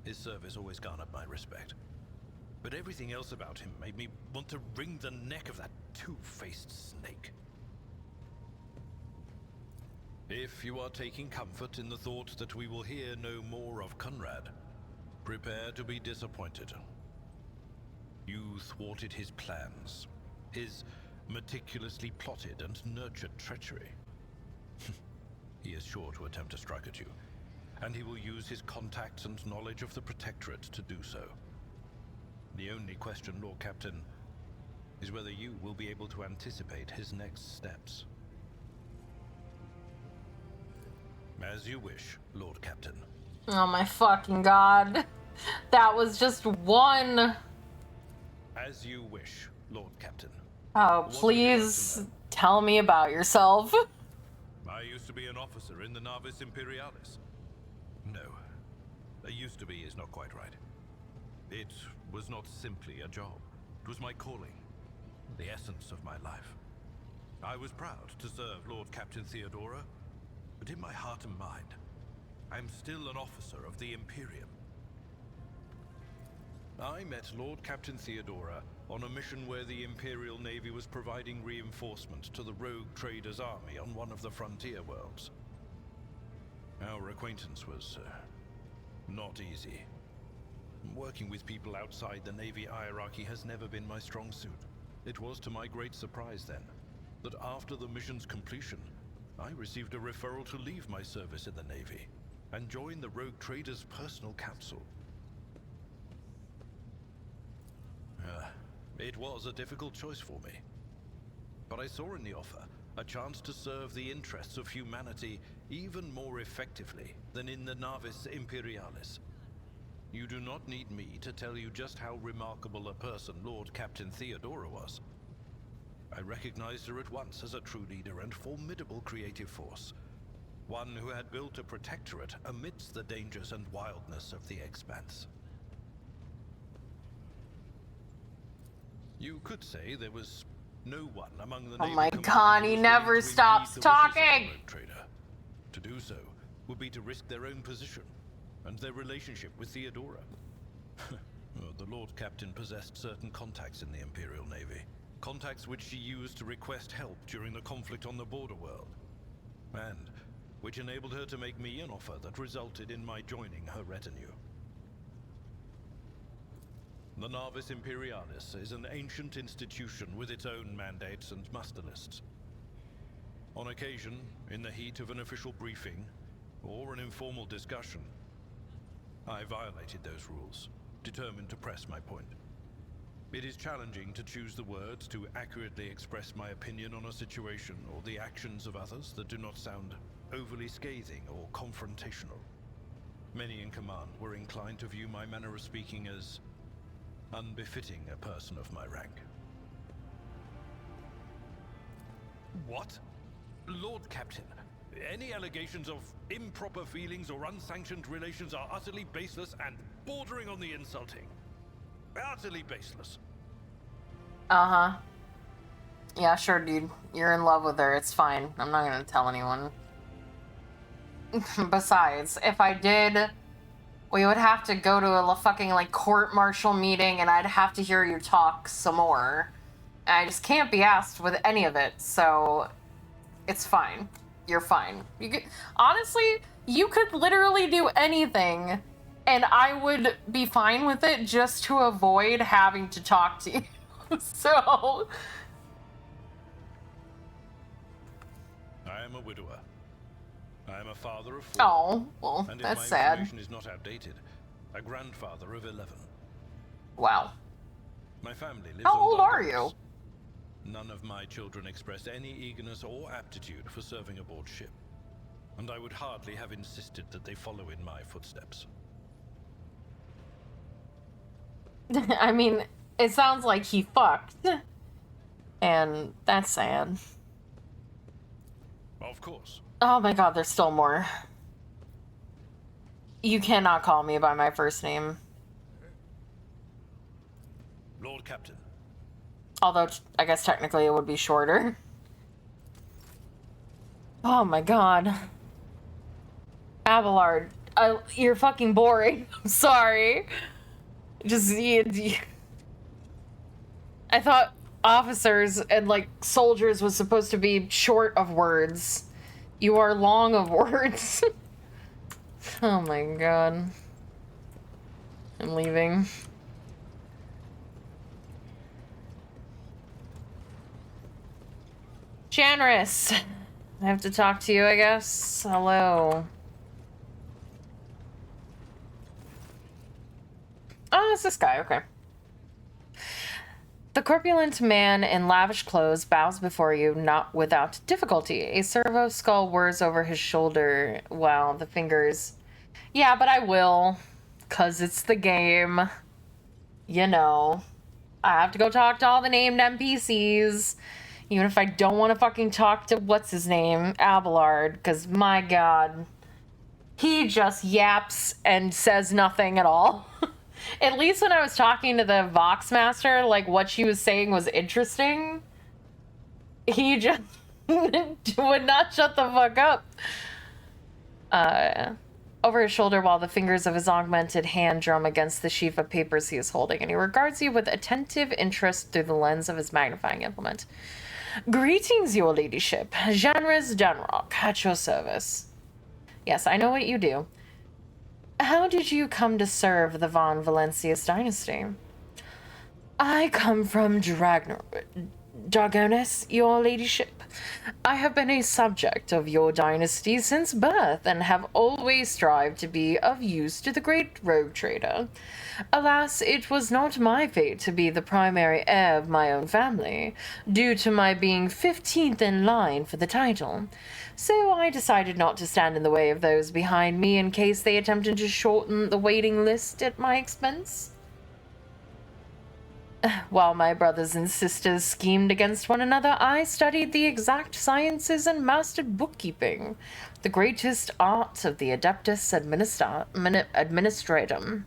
His service always garnered my respect. But everything else about him made me want to wring the neck of that two-faced snake. If you are taking comfort in the thought that we will hear no more of Conrad, prepare to be disappointed. You thwarted his plans, his meticulously plotted and nurtured treachery. He is sure to attempt to strike at you, and he will use his contacts and knowledge of the Protectorate to do so. The only question, Lord Captain, is whether you will be able to anticipate his next steps. As you wish, Lord Captain. Oh my fucking god. That was just one. As you wish, Lord Captain. Oh, please tell me about yourself. I used to be an officer in the Navis Imperialis. No, a used to be is not quite right. It was not simply a job. It was my calling, the essence of my life. I was proud to serve Lord Captain Theodora, but in my heart and mind, I'm still an officer of the Imperium. I met Lord Captain Theodora on a mission where the Imperial Navy was providing reinforcement to the rogue traders' army on one of the frontier worlds. Our acquaintance was not easy. Working with people outside the Navy hierarchy has never been my strong suit. It was to my great surprise then, that after the mission's completion, I received a referral to leave my service in the Navy and join the rogue traders' personal council. It was a difficult choice for me, but I saw in the offer a chance to serve the interests of humanity even more effectively than in the Navis Imperialis. You do not need me to tell you just how remarkable a person Lord Captain Theodora was. I recognized her at once as a true leader and formidable creative force, one who had built a protectorate amidst the dangers and wildness of the Expanse. You could say there was no one among the Oh my god, he never stops talking! To do so would be to risk their own position and their relationship with Theodora. The Lord Captain possessed certain contacts in the Imperial Navy. Contacts which she used to request help during the conflict on the border world. And which enabled her to make me an offer that resulted in my joining her retinue. The Navis Imperialis is an ancient institution with its own mandates and muster lists. On occasion, in the heat of an official briefing, or an informal discussion, I violated those rules, determined to press my point. It is challenging to choose the words to accurately express my opinion on a situation or the actions of others that do not sound overly scathing or confrontational. Many in command were inclined to view my manner of speaking as unbefitting a person of my rank. What? Lord Captain, any allegations of improper feelings or unsanctioned relations are utterly baseless and bordering on the insulting. Utterly baseless. Uh-huh. Yeah, sure, dude. You're in love with her. It's fine. I'm not gonna tell anyone. Besides, if I did, we would have to go to a fucking, like, court-martial meeting, and I'd have to hear you talk some more. And I just can't be asked with any of it, so it's fine. You're fine. You could, honestly, You could literally do anything, and I would be fine with it just to avoid having to talk to you. So... I am a widower. I am a father of 4. Oh, well, and that's if my sad. information is not outdated, a grandfather of 11. Wow. My family lives How on old are Darkonos. you? None of my children expressed any eagerness or aptitude for serving aboard ship, and I would hardly have insisted that they follow in my footsteps. I mean, it sounds like he fucked. And that's sad. Of course. Oh my god, there's still more. You cannot call me by my first name. Lord Captain. Although, I guess technically it would be shorter. Oh my god. Abelard, you're fucking boring. I'm sorry. Just, I thought officers and, like, soldiers was supposed to be short of words. You are long of words. Oh my god. I'm leaving. Janris, I have to talk to you, I guess. Hello. Oh, it's this guy, okay. The corpulent man in lavish clothes bows before you, not without difficulty. A servo skull whirs over his shoulder while the fingers... Yeah, but I will. 'Cause it's the game. You know. I have to go talk to all the named NPCs. Even if I don't want to fucking talk to what's-his-name, Abelard. 'Cause, my god. He just yaps and says nothing at all. At least when I was talking to the Voxmaster, like, what she was saying was interesting. He just would not shut the fuck up. Over his shoulder while the fingers of his augmented hand drum against the sheaf of papers he is holding, and he regards you with attentive interest through the lens of his magnifying implement. Greetings, your ladyship. Janris Danrock, at your service. Yes, I know what you do. How did you come to serve the Von Valencius dynasty? I come from Dragonis, your ladyship. I have been a subject of your dynasty since birth, and have always strived to be of use to the great rogue trader. Alas, it was not my fate to be the primary heir of my own family, due to my being 15th in line for the title. So I decided not to stand in the way of those behind me in case they attempted to shorten the waiting list at my expense. While my brothers and sisters schemed against one another, I studied the exact sciences and mastered bookkeeping, the greatest art of the Adeptus Administratum.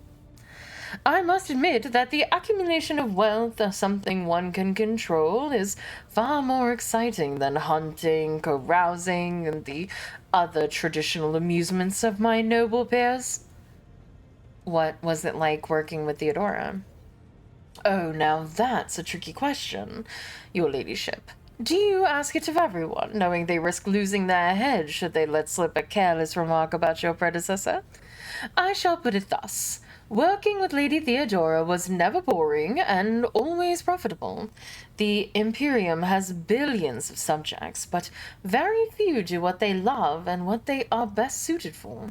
I must admit that the accumulation of wealth, something one can control, is far more exciting than hunting, carousing, and the other traditional amusements of my noble peers. What was it like working with Theodora? Oh, now that's a tricky question, your ladyship. Do you ask it of everyone, knowing they risk losing their heads should they let slip a careless remark about your predecessor? I shall put it thus. Working with Lady Theodora was never boring and always profitable. The Imperium has billions of subjects, but very few do what they love and what they are best suited for.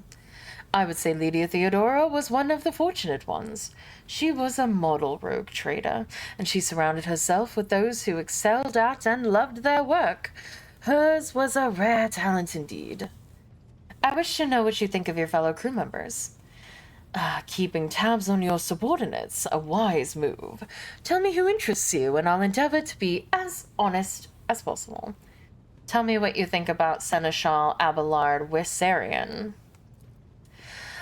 I would say Lady Theodora was one of the fortunate ones. She was a model rogue trader, and she surrounded herself with those who excelled at and loved their work. Hers was a rare talent indeed. I wish to know what you think of your fellow crew members. Keeping tabs on your subordinates, a wise move. Tell me who interests you, and I'll endeavor to be as honest as possible. Tell me what you think about Seneschal Abelard Wissarion.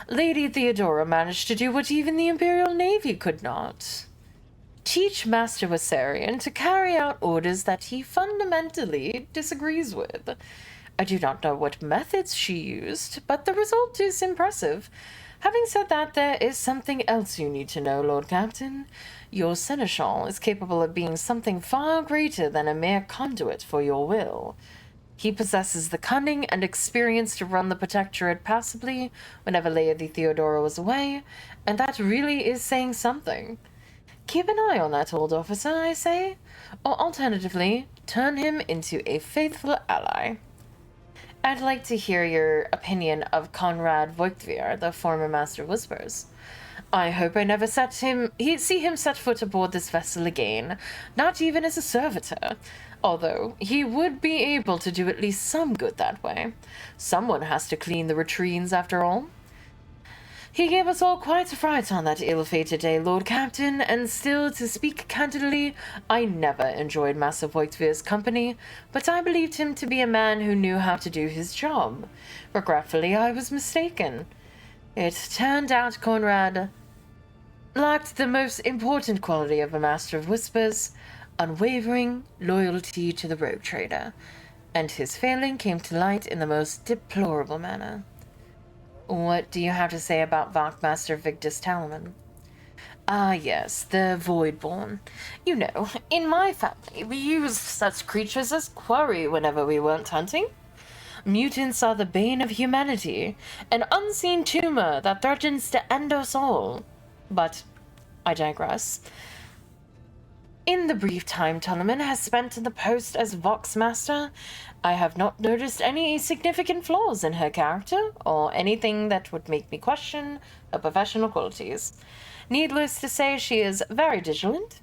Lady Theodora managed to do what even the Imperial Navy could not. Teach Master Wissarion to carry out orders that he fundamentally disagrees with. I do not know what methods she used, but the result is impressive. Having said that, there is something else you need to know, Lord Captain. Your Seneschal is capable of being something far greater than a mere conduit for your will. He possesses the cunning and experience to run the Protectorate passably whenever Lady Theodora was away, and that really is saying something. Keep an eye on that old officer, I say, or alternatively, turn him into a faithful ally. I'd like to hear your opinion of Conrad Voigtvier, the former Master of Whispers. I hope I never see him set foot aboard this vessel again, not even as a servitor, although he would be able to do at least some good that way. Someone has to clean the latrines, after all. He gave us all quite a fright on that ill-fated day, Lord Captain, and still, to speak candidly, I never enjoyed Master Voigtvier's company, but I believed him to be a man who knew how to do his job. Regretfully, I was mistaken. It turned out Conrad lacked the most important quality of a Master of Whispers, unwavering loyalty to the rogue trader, and his failing came to light in the most deplorable manner. What do you have to say about Wachtmaster Victus Talman? Ah, yes, the Voidborn. You know, in my family, we used such creatures as quarry whenever we weren't hunting. Mutants are the bane of humanity, an unseen tumor that threatens to end us all. But I digress. In the brief time Talman has spent in the post as Voxmaster, I have not noticed any significant flaws in her character, or anything that would make me question her professional qualities. Needless to say, she is very diligent,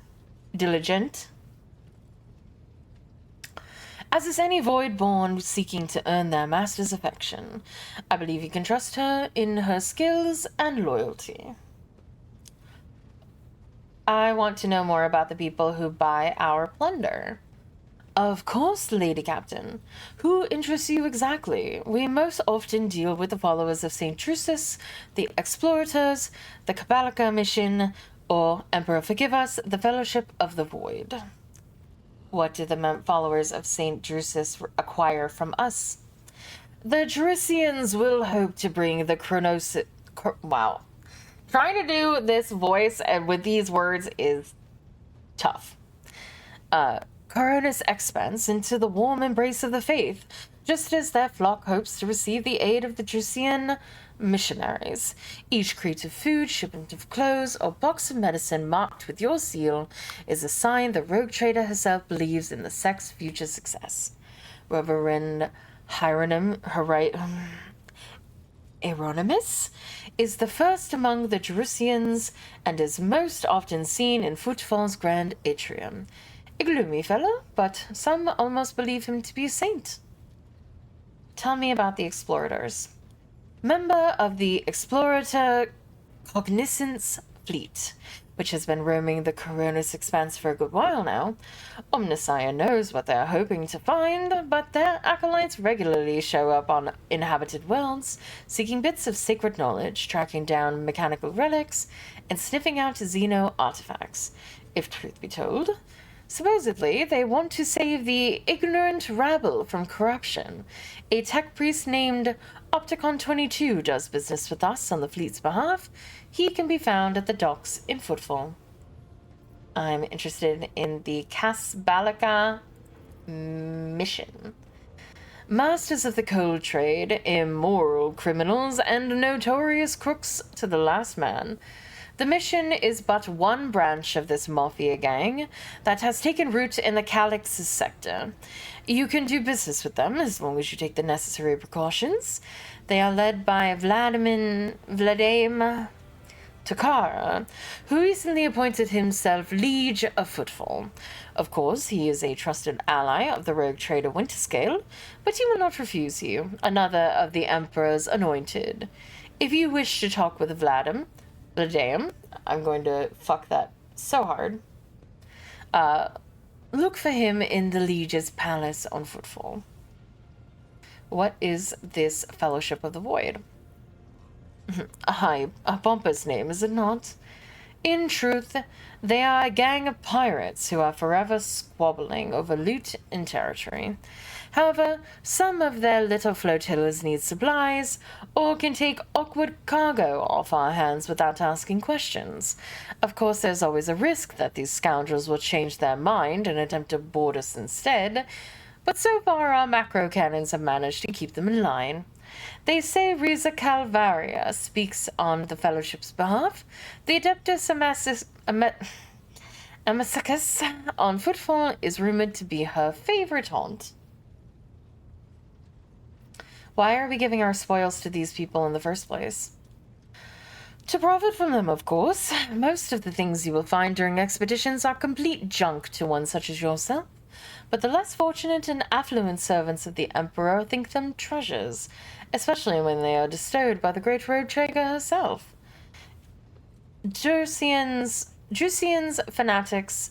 as is any Voidborn seeking to earn their master's affection. I believe you can trust her in her skills and loyalty. I want to know more about the people who buy our plunder. Of course, Lady Captain. Who interests you exactly? We most often deal with the followers of St. Drusus, the Explorators, the Kabbalika Mission, or, Emperor forgive us, the Fellowship of the Void. What do the followers of St. Drusus acquire from us? The Drusians will hope to bring the wow. Trying to do this voice and with these words is tough. Coronis Expanse into the warm embrace of the faith, just as their flock hopes to receive the aid of the Drusian missionaries. Each crate of food, shipment of clothes, or box of medicine marked with your seal is a sign the rogue trader herself believes in the sect's future success. Reverend Hieronymus is the first among the Jerusians and is most often seen in Footfall's grand atrium. A gloomy fellow, but some almost believe him to be a saint. Tell me about the Explorators. Member of the Explorator Cognizance Fleet, which has been roaming the Coronis Expanse for a good while now. Omnissiah knows what they're hoping to find, but their acolytes regularly show up on inhabited worlds, seeking bits of sacred knowledge, tracking down mechanical relics, and sniffing out Xeno artifacts. If truth be told, supposedly, they want to save the ignorant rabble from corruption. A tech priest named Opticon 22 does business with us on the fleet's behalf. He can be found at the docks in Footfall. I'm interested in the Kasbalika mission. Masters of the coal trade, immoral criminals, and notorious crooks to the last man. The mission is but one branch of this mafia gang that has taken root in the Calix's sector. You can do business with them as long as you take the necessary precautions. They are led by Vladimir Takara, who recently appointed himself Liege of Footfall. Of course, he is a trusted ally of the rogue trader Winterscale, but he will not refuse you, another of the Emperor's anointed. If you wish to talk with Vladimir, I'm going to fuck that so hard. Look for him in the Liege's palace on Footfall. What is this Fellowship of the Void? A pompous name, is it not? In truth, they are a gang of pirates who are forever squabbling over loot and territory. However, some of their little flotillas need supplies, or can take awkward cargo off our hands without asking questions. Of course, there's always a risk that these scoundrels will change their mind and attempt to board us instead, but so far our macro cannons have managed to keep them in line. They say Riza Calvaria speaks on the Fellowship's behalf. The Adeptus Amazicus on footfall is rumored to be her favorite haunt. Why are we giving our spoils to these people in the first place? To profit from them, of course. Most of the things you will find during expeditions are complete junk to one such as yourself, but the less fortunate and affluent servants of the Emperor think them treasures, especially when they are bestowed by the great road trader herself. Drusians, fanatics,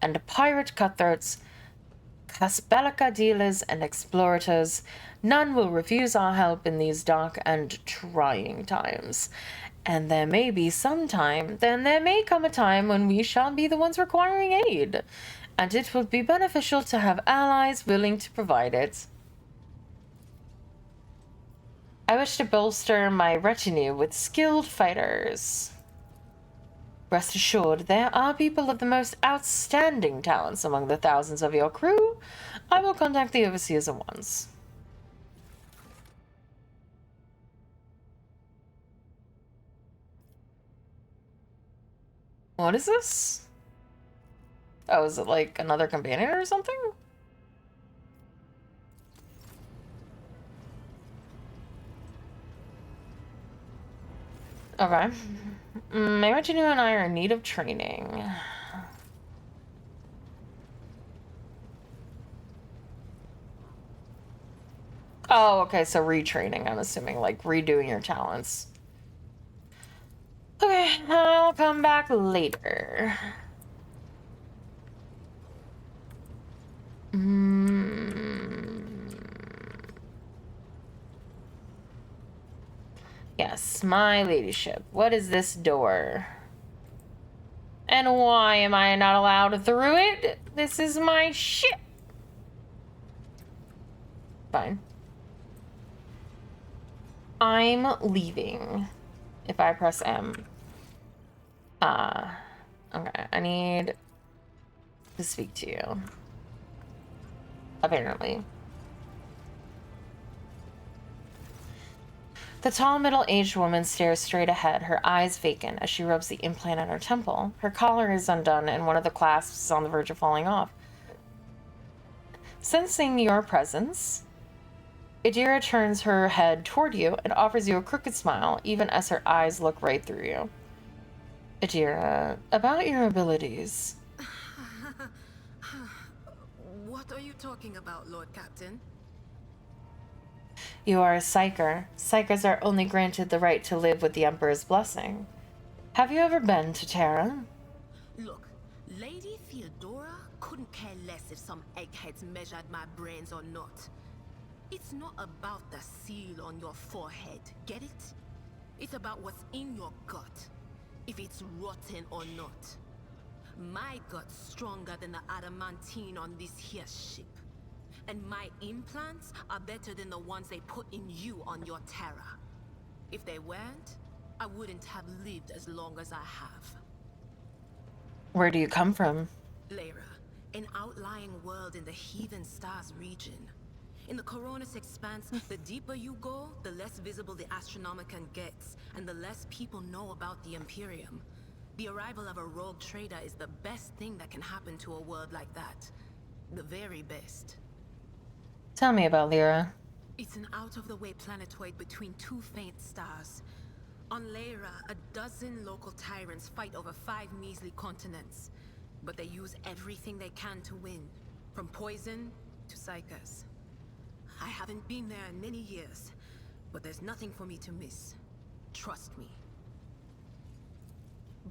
and pirate cutthroats, Caspelica dealers and explorators, none will refuse our help in these dark and trying times. And there may come a time when we shall be the ones requiring aid, and it will be beneficial to have allies willing to provide it. I wish to bolster my retinue with skilled fighters. Rest assured, there are people of the most outstanding talents among the thousands of your crew. I will contact the overseers at once. What is this? Oh, is it like another companion or something? Okay. My retinue and I are in need of training. Oh, okay, so retraining, I'm assuming, like redoing your talents. Okay, I'll come back later. Yes, my ladyship. What is this door? And why am I not allowed through it? This is my ship. Fine. I'm leaving. If I press M. Okay, I need to speak to you. Apparently. The tall, middle-aged woman stares straight ahead, her eyes vacant as she rubs the implant on her temple. Her collar is undone and one of the clasps is on the verge of falling off. Sensing your presence, Adira turns her head toward you and offers you a crooked smile, even as her eyes look right through you. Adira, about your abilities. What are you talking about, Lord Captain? You are a psyker. Psykers are only granted the right to live with the Emperor's blessing. Have you ever been to Terra? Look, Lady Theodora couldn't care less if some eggheads measured my brains or not. It's not about the seal on your forehead, get it? It's about what's in your gut, if it's rotten or not. My gut's stronger than the adamantine on this here ship. And my implants are better than the ones they put in you on your Terra. If they weren't, I wouldn't have lived as long as I have. Where do you come from? Lyra, an outlying world in the Heathen Stars region. In the Coronis Expanse, the deeper you go, the less visible the Astronomicon gets, and the less people know about the Imperium. The arrival of a rogue trader is the best thing that can happen to a world like that. The very best. Tell me about Lyra. It's an out-of-the-way planetoid between two faint stars. On Lyra, a dozen local tyrants fight over 5 measly continents. But they use everything they can to win, from poison to psychers. I haven't been there in many years, but there's nothing for me to miss. Trust me.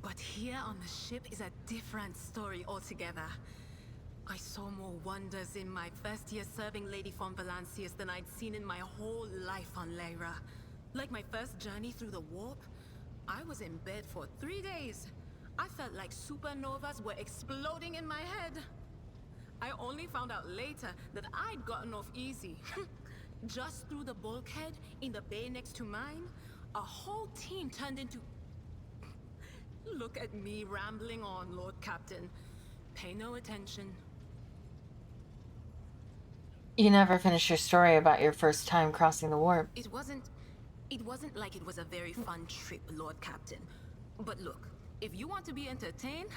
But here on the ship is a different story altogether. I saw more wonders in my first year serving Lady von Valancius than I'd seen in my whole life on Lyra. Like my first journey through the warp, I was in bed for 3 days. I felt like supernovas were exploding in my head. I only found out later that I'd gotten off easy. Just through the bulkhead in the bay next to mine, a whole team turned into... Look at me rambling on, Lord Captain. Pay no attention. You never finished your story about your first time crossing the warp. It wasn't like it was a very fun trip, Lord Captain. But look, if you want to be entertained,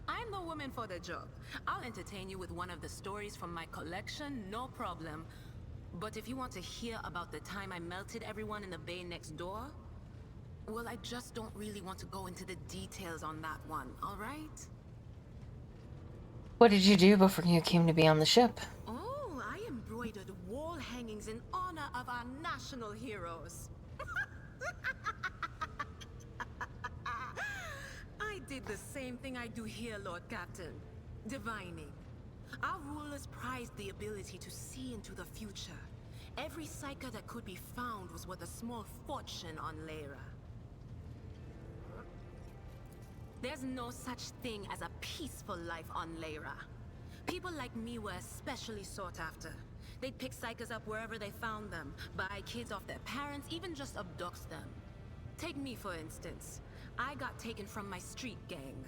I'm the woman for the job. I'll entertain you with one of the stories from my collection, no problem. But if you want to hear about the time I melted everyone in the bay next door, well, I just don't really want to go into the details on that one, all right? What did you do before you came to be on the ship? Oh, I embroidered wall hangings in honor of our national heroes. I did the same thing I do here, Lord Captain. Divining. Our rulers prized the ability to see into the future. Every psyker that could be found was worth a small fortune on Lyra. There's no such thing as a peaceful life on Lyra. People like me were especially sought after. They'd pick psychers up wherever they found them, buy kids off their parents, even just abduct them. Take me, for instance. I got taken from my street gang.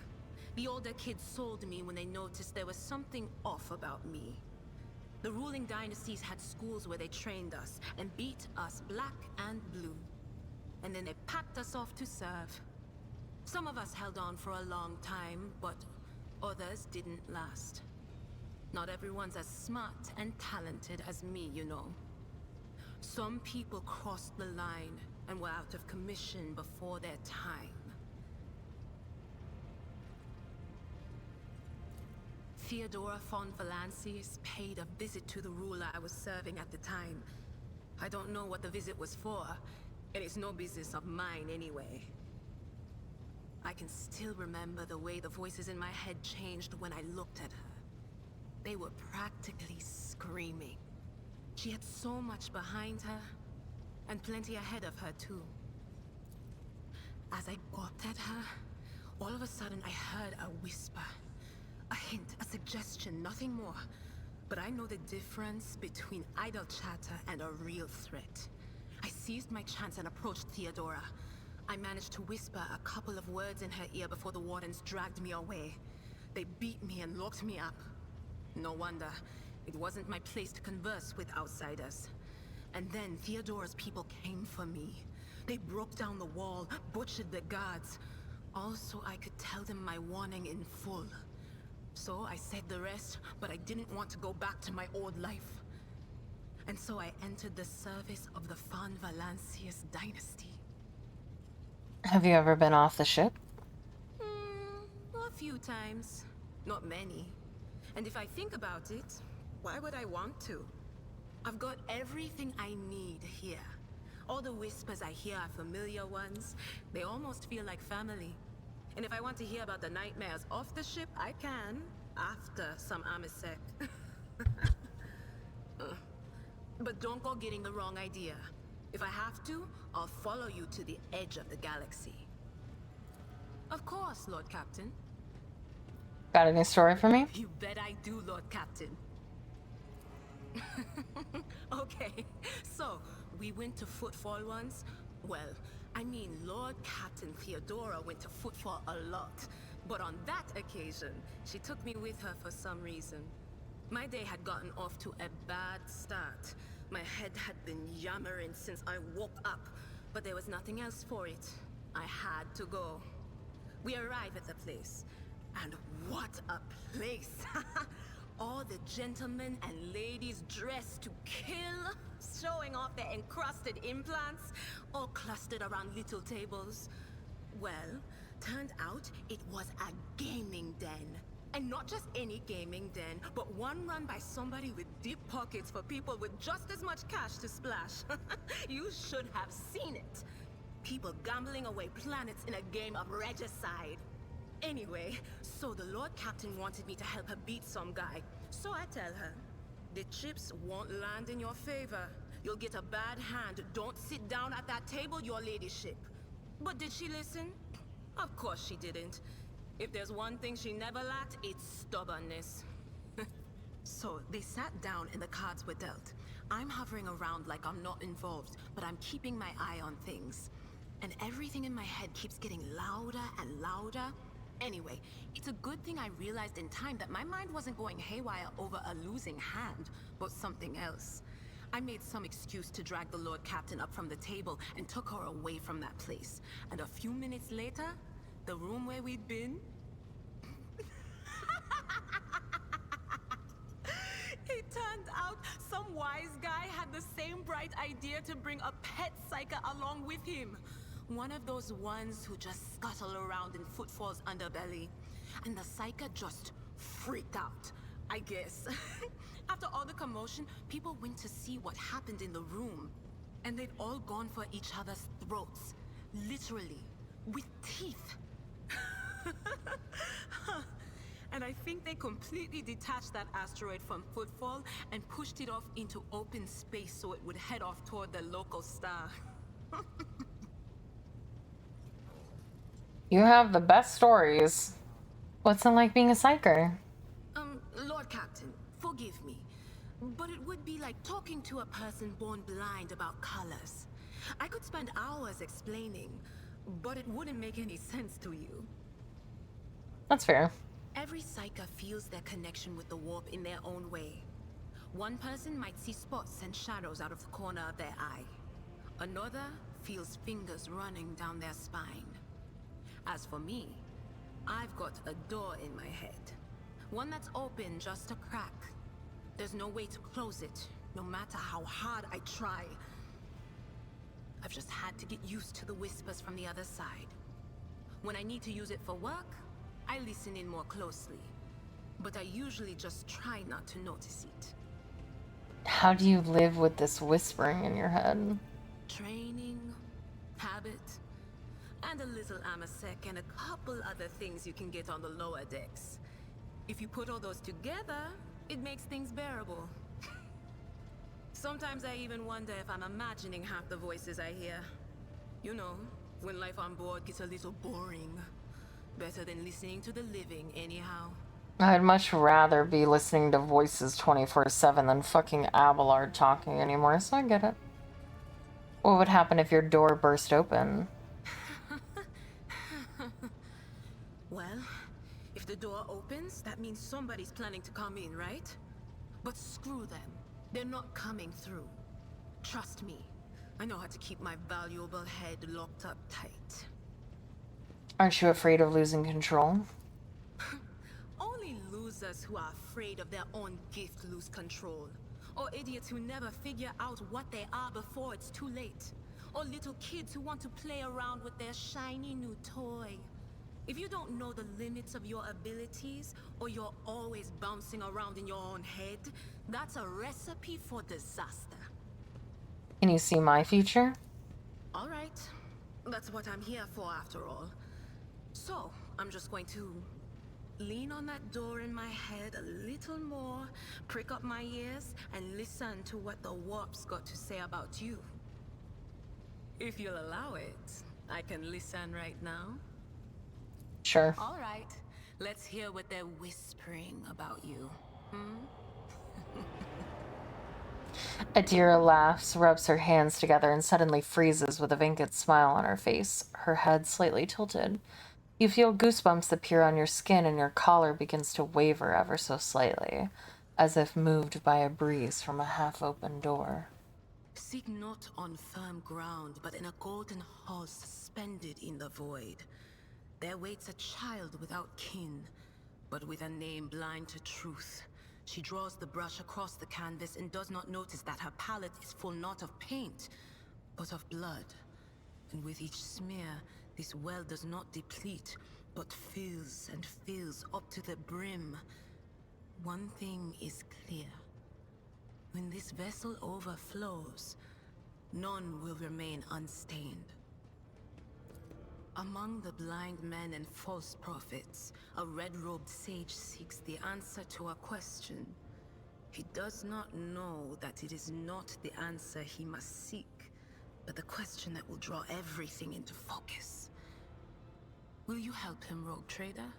The older kids sold me when they noticed there was something off about me. The ruling dynasties had schools where they trained us and beat us black and blue. And then they packed us off to serve. Some of us held on for a long time, but others didn't last. Not everyone's as smart and talented as me, you know. Some people crossed the line and were out of commission before their time. Theodora von Valancius paid a visit to the ruler I was serving at the time. I don't know what the visit was for, and it's no business of mine anyway. I can still remember the way the voices in my head changed when I looked at her. They were practically screaming. She had so much behind her, and plenty ahead of her too. As I gawped at her, all of a sudden I heard a whisper. A hint, a suggestion, nothing more. But I know the difference between idle chatter and a real threat. I seized my chance and approached Theodora. I managed to whisper a couple of words in her ear before the wardens dragged me away. They beat me and locked me up. No wonder. It wasn't my place to converse with outsiders. And then Theodora's people came for me. They broke down the wall, butchered the guards. Also, I could tell them my warning in full. So I said the rest, but I didn't want to go back to my old life. And so I entered the service of the von Valancius dynasty. Have you ever been off the ship? A few times. Not many. And if I think about it, why would I want to? I've got everything I need here. All the whispers I hear are familiar ones. They almost feel like family. And if I want to hear about the nightmares off the ship, I can, after some Amisec. But don't go getting the wrong idea. If I have to, I'll follow you to the edge of the galaxy. Of course, Lord Captain. Got any story for me? You bet I do, Lord Captain. Okay, so we went to Footfall once. Well, I mean, Lord Captain Theodora went to Footfall a lot. But on that occasion, she took me with her for some reason. My day had gotten off to a bad start. My head had been yammering since I woke up, but there was nothing else for it. I had to go. We arrived at the place, and what a place! All the gentlemen and ladies dressed to kill, showing off their encrusted implants, all clustered around little tables. Well, turned out it was a gaming den. And not just any gaming den, but one run by somebody with deep pockets for people with just as much cash to splash. You should have seen it. People gambling away planets in a game of regicide. Anyway, so the Lord Captain wanted me to help her beat some guy. So I tell her, the chips won't land in your favor. You'll get a bad hand. Don't sit down at that table, your ladyship. But did she listen? Of course she didn't. If there's one thing she never lacked, it's stubbornness. So they sat down and the cards were dealt. I'm hovering around like I'm not involved, but I'm keeping my eye on things. And everything in my head keeps getting louder and louder. Anyway, it's a good thing I realized in time that my mind wasn't going haywire over a losing hand, but something else. I made some excuse to drag the Lord Captain up from the table and took her away from that place. And a few minutes later, the room where we'd been... It turned out some wise guy had the same bright idea to bring a pet psyker along with him. One of those ones who just scuttle around in Footfall's underbelly. And the psyker just freaked out, I guess. After all the commotion, people went to see what happened in the room. And they'd all gone for each other's throats. Literally. With teeth. And I think they completely detached that asteroid from Footfall and pushed it off into open space so it would head off toward the local star. You have the best stories. What's it like being a psyker? Lord Captain, forgive me, but it would be like talking to a person born blind about colors. I could spend hours explaining, but it wouldn't make any sense to you. That's fair. Every psyker feels their connection with the warp in their own way. One person might see spots and shadows out of the corner of their eye. Another feels fingers running down their spine. As for me, I've got a door in my head. One that's open just a crack. There's no way to close it, no matter how hard I try. I've just had to get used to the whispers from the other side. When I need to use it for work, I listen in more closely. But I usually just try not to notice it. How do you live with this whispering in your head? Training, habit, and a little amasec and a couple other things you can get on the lower decks. If you put all those together, it makes things bearable. Sometimes I even wonder if I'm imagining half the voices I hear. You know, when life on board gets a little boring. Better than listening to the living, anyhow. I'd much rather be listening to voices 24/7 than fucking Abelard talking anymore, so I get it. What would happen if your door burst open? Well, if the door opens, that means somebody's planning to come in, right? But screw them. They're not coming through. Trust me. I know how to keep my valuable head locked up tight. Aren't you afraid of losing control? Only losers who are afraid of their own gift lose control. Or idiots who never figure out what they are before it's too late. Or little kids who want to play around with their shiny new toy. If you don't know the limits of your abilities, or you're always bouncing around in your own head, that's a recipe for disaster. Can you see my future? All right. That's what I'm here for, after all. So, I'm just going to lean on that door in my head a little more, prick up my ears, and listen to what the warp's got to say about you. If you'll allow it, I can listen right now. Sure. All right. Let's hear what they're whispering about you. Adira laughs, rubs her hands together, and suddenly freezes with a vacant smile on her face, her head slightly tilted. You feel goosebumps appear on your skin, and your collar begins to waver ever so slightly, as if moved by a breeze from a half-open door. Seek not on firm ground, but in a golden hall suspended in the void. There waits a child without kin, but with a name blind to truth. She draws the brush across the canvas and does not notice that her palette is full not of paint, but of blood. And with each smear, this well does not deplete, but fills and fills up to the brim. One thing is clear. When this vessel overflows, none will remain unstained. Among the blind men and false prophets, a red-robed sage seeks the answer to a question. He does not know that it is not the answer he must seek, but the question that will draw everything into focus. Will you help him, Rogue Trader?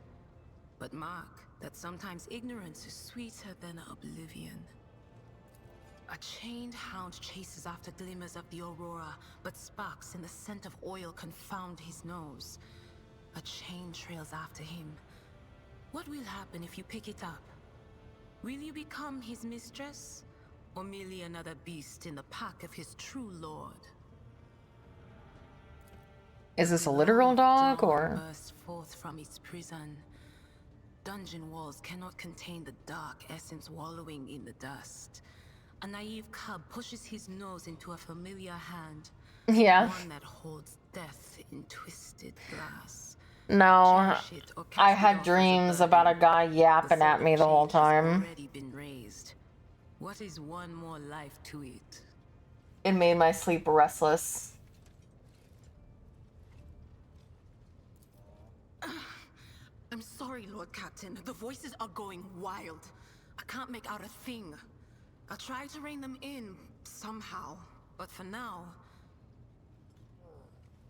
But mark that sometimes ignorance is sweeter than oblivion. A chained hound chases after glimmers of the aurora, but sparks in the scent of oil confound his nose. A chain trails after him. What will happen if you pick it up? Will you become his mistress? Or merely another beast in the pack of his true lord? Is this a literal dog, or? Burst forth from its prison. Dungeon walls cannot contain the dark essence wallowing in the dust. A naive cub pushes his nose into a familiar hand. Yeah. One that holds death in twisted glass. No, I had dreams about a guy yapping at me the whole time. Already been raised. What is one more life to it? It made my sleep restless. I'm sorry, Lord Captain. The voices are going wild. I can't make out a thing. I'll try to rein them in somehow, but for now...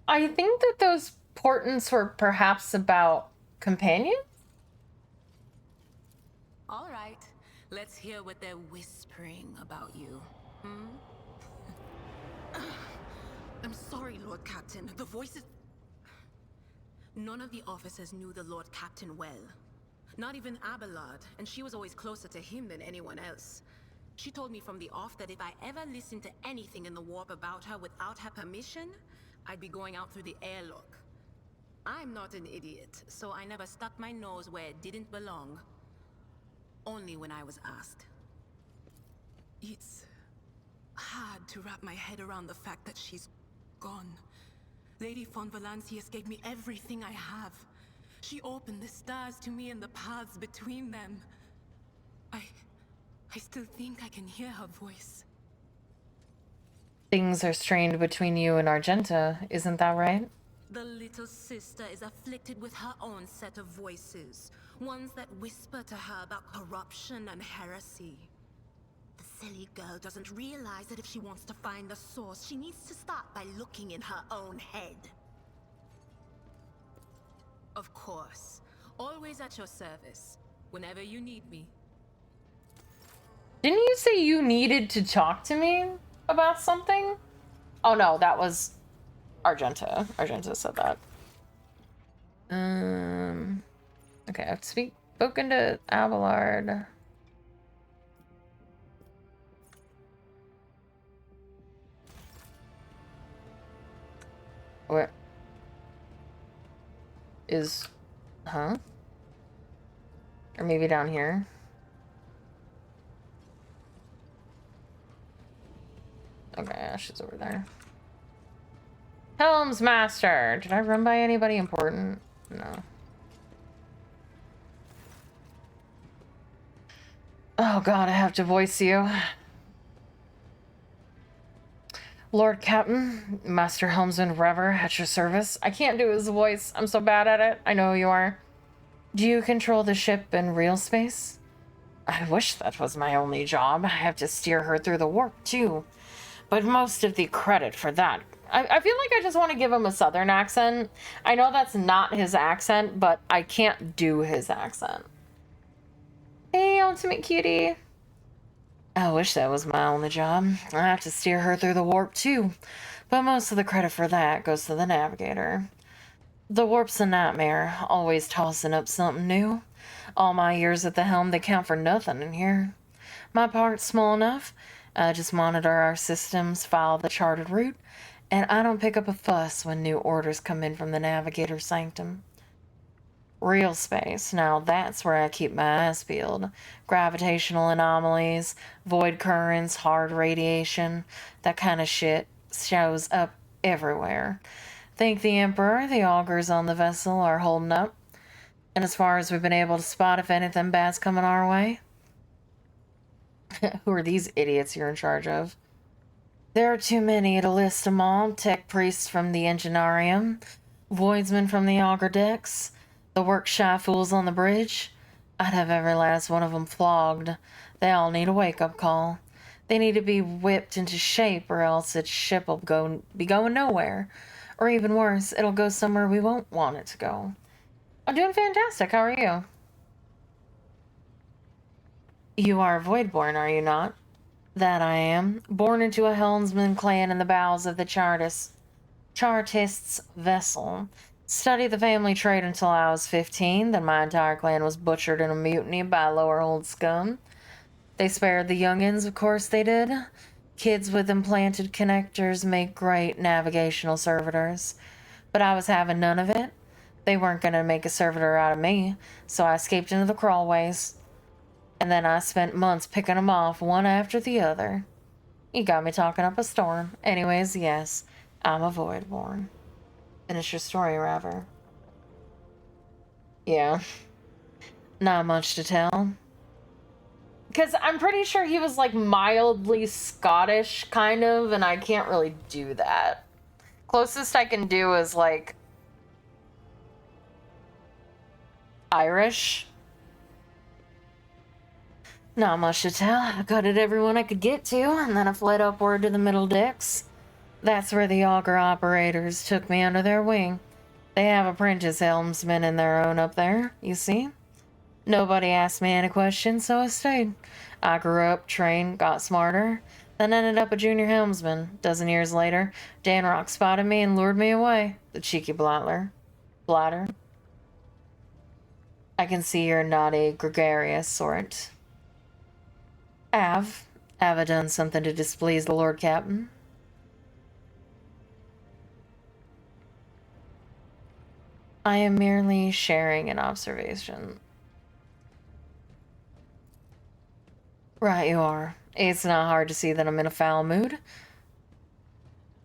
I think that those portents were perhaps about companions? All right, let's hear what they're whispering about you. I'm sorry, Lord Captain. The voices... None of the officers knew the Lord Captain well. Not even Abelard, and she was always closer to him than anyone else. She told me from the off that if I ever listened to anything in the warp about her without her permission, I'd be going out through the airlock. I'm not an idiot, so I never stuck my nose where it didn't belong. Only when I was asked. It's hard to wrap my head around the fact that she's gone. Lady von Valancius gave me everything I have. She opened the stars to me and the paths between them. I still think I can hear her voice. Things are strained between you and Argenta, isn't that right? The little sister is afflicted with her own set of voices. Ones that whisper to her about corruption and heresy. The silly girl doesn't realize that if she wants to find the source, she needs to start by looking in her own head. Of course. Always at your service. Whenever you need me. Didn't you say you needed to talk to me about something? Oh no, that was Argenta. Argenta said that. Okay, I've spoken to Abelard. Where is, huh? Or maybe down here. Okay, yeah, she's over there. Helms Master! Did I run by anybody important? No. Oh god, I have to voice you. Lord Captain, Master Helmsman Rever, at your service. I can't do his voice. I'm so bad at it. I know you are. Do you control the ship in real space? I wish that was my only job. I have to steer her through the warp, too. But most of the credit for that... I feel like I just want to give him a southern accent. I know that's not his accent, but I can't do his accent. Hey, ultimate cutie. I wish that was my only job. I have to steer her through the warp, too. But most of the credit for that goes to the navigator. The warp's a nightmare, always tossing up something new. All my years at the helm, they count for nothing in here. My part's small enough. I just monitor our systems, follow the charted route, and I don't pick up a fuss when new orders come in from the navigator's sanctum. Real space, now that's where I keep my eyes peeled. Gravitational anomalies, void currents, hard radiation, that kind of shit shows up everywhere. Think the Emperor, the augurs on the vessel are holding up. And as far as we've been able to spot if anything bad's coming our way. Who are these idiots you're in charge of? There are too many to list them all. Tech priests from the Enginarium, voidsmen from the auger decks, the work-shy fools on the bridge. I'd have every last one of them flogged. They all need a wake-up call. They need to be whipped into shape, or else its ship will be going nowhere. Or even worse, it'll go somewhere we won't want it to go. I'm doing fantastic. How are you? You are Voidborn, are you not? That I am. Born into a helmsman clan in the bowels of the Chartist's vessel. Studied the family trade until I was 15, then my entire clan was butchered in a mutiny by lower hold scum. They spared the youngins, of course they did. Kids with implanted connectors make great navigational servitors. But I was having none of it. They weren't going to make a servitor out of me, so I escaped into the crawlways. And then I spent months picking them off, one after the other. You got me talking up a storm. Anyways, yes, I'm a Voidborn. Finish your story, Raver. Yeah. Not much to tell. Because I'm pretty sure he was, like, mildly Scottish, kind of, and I can't really do that. Closest I can do is, like, Irish. Not much to tell. I gutted everyone I could get to, and then I fled upward to the middle decks. That's where the auger operators took me under their wing. They have apprentice helmsmen in their own up there, you see? Nobody asked me any questions, so I stayed. I grew up, trained, got smarter, then ended up a junior helmsman. 12 years later, Dan Rock spotted me and lured me away. The cheeky blatter. I can see you're not a gregarious sort. Have I done something to displease the Lord Captain? I am merely sharing an observation. Right you are. It's not hard to see that I'm in a foul mood.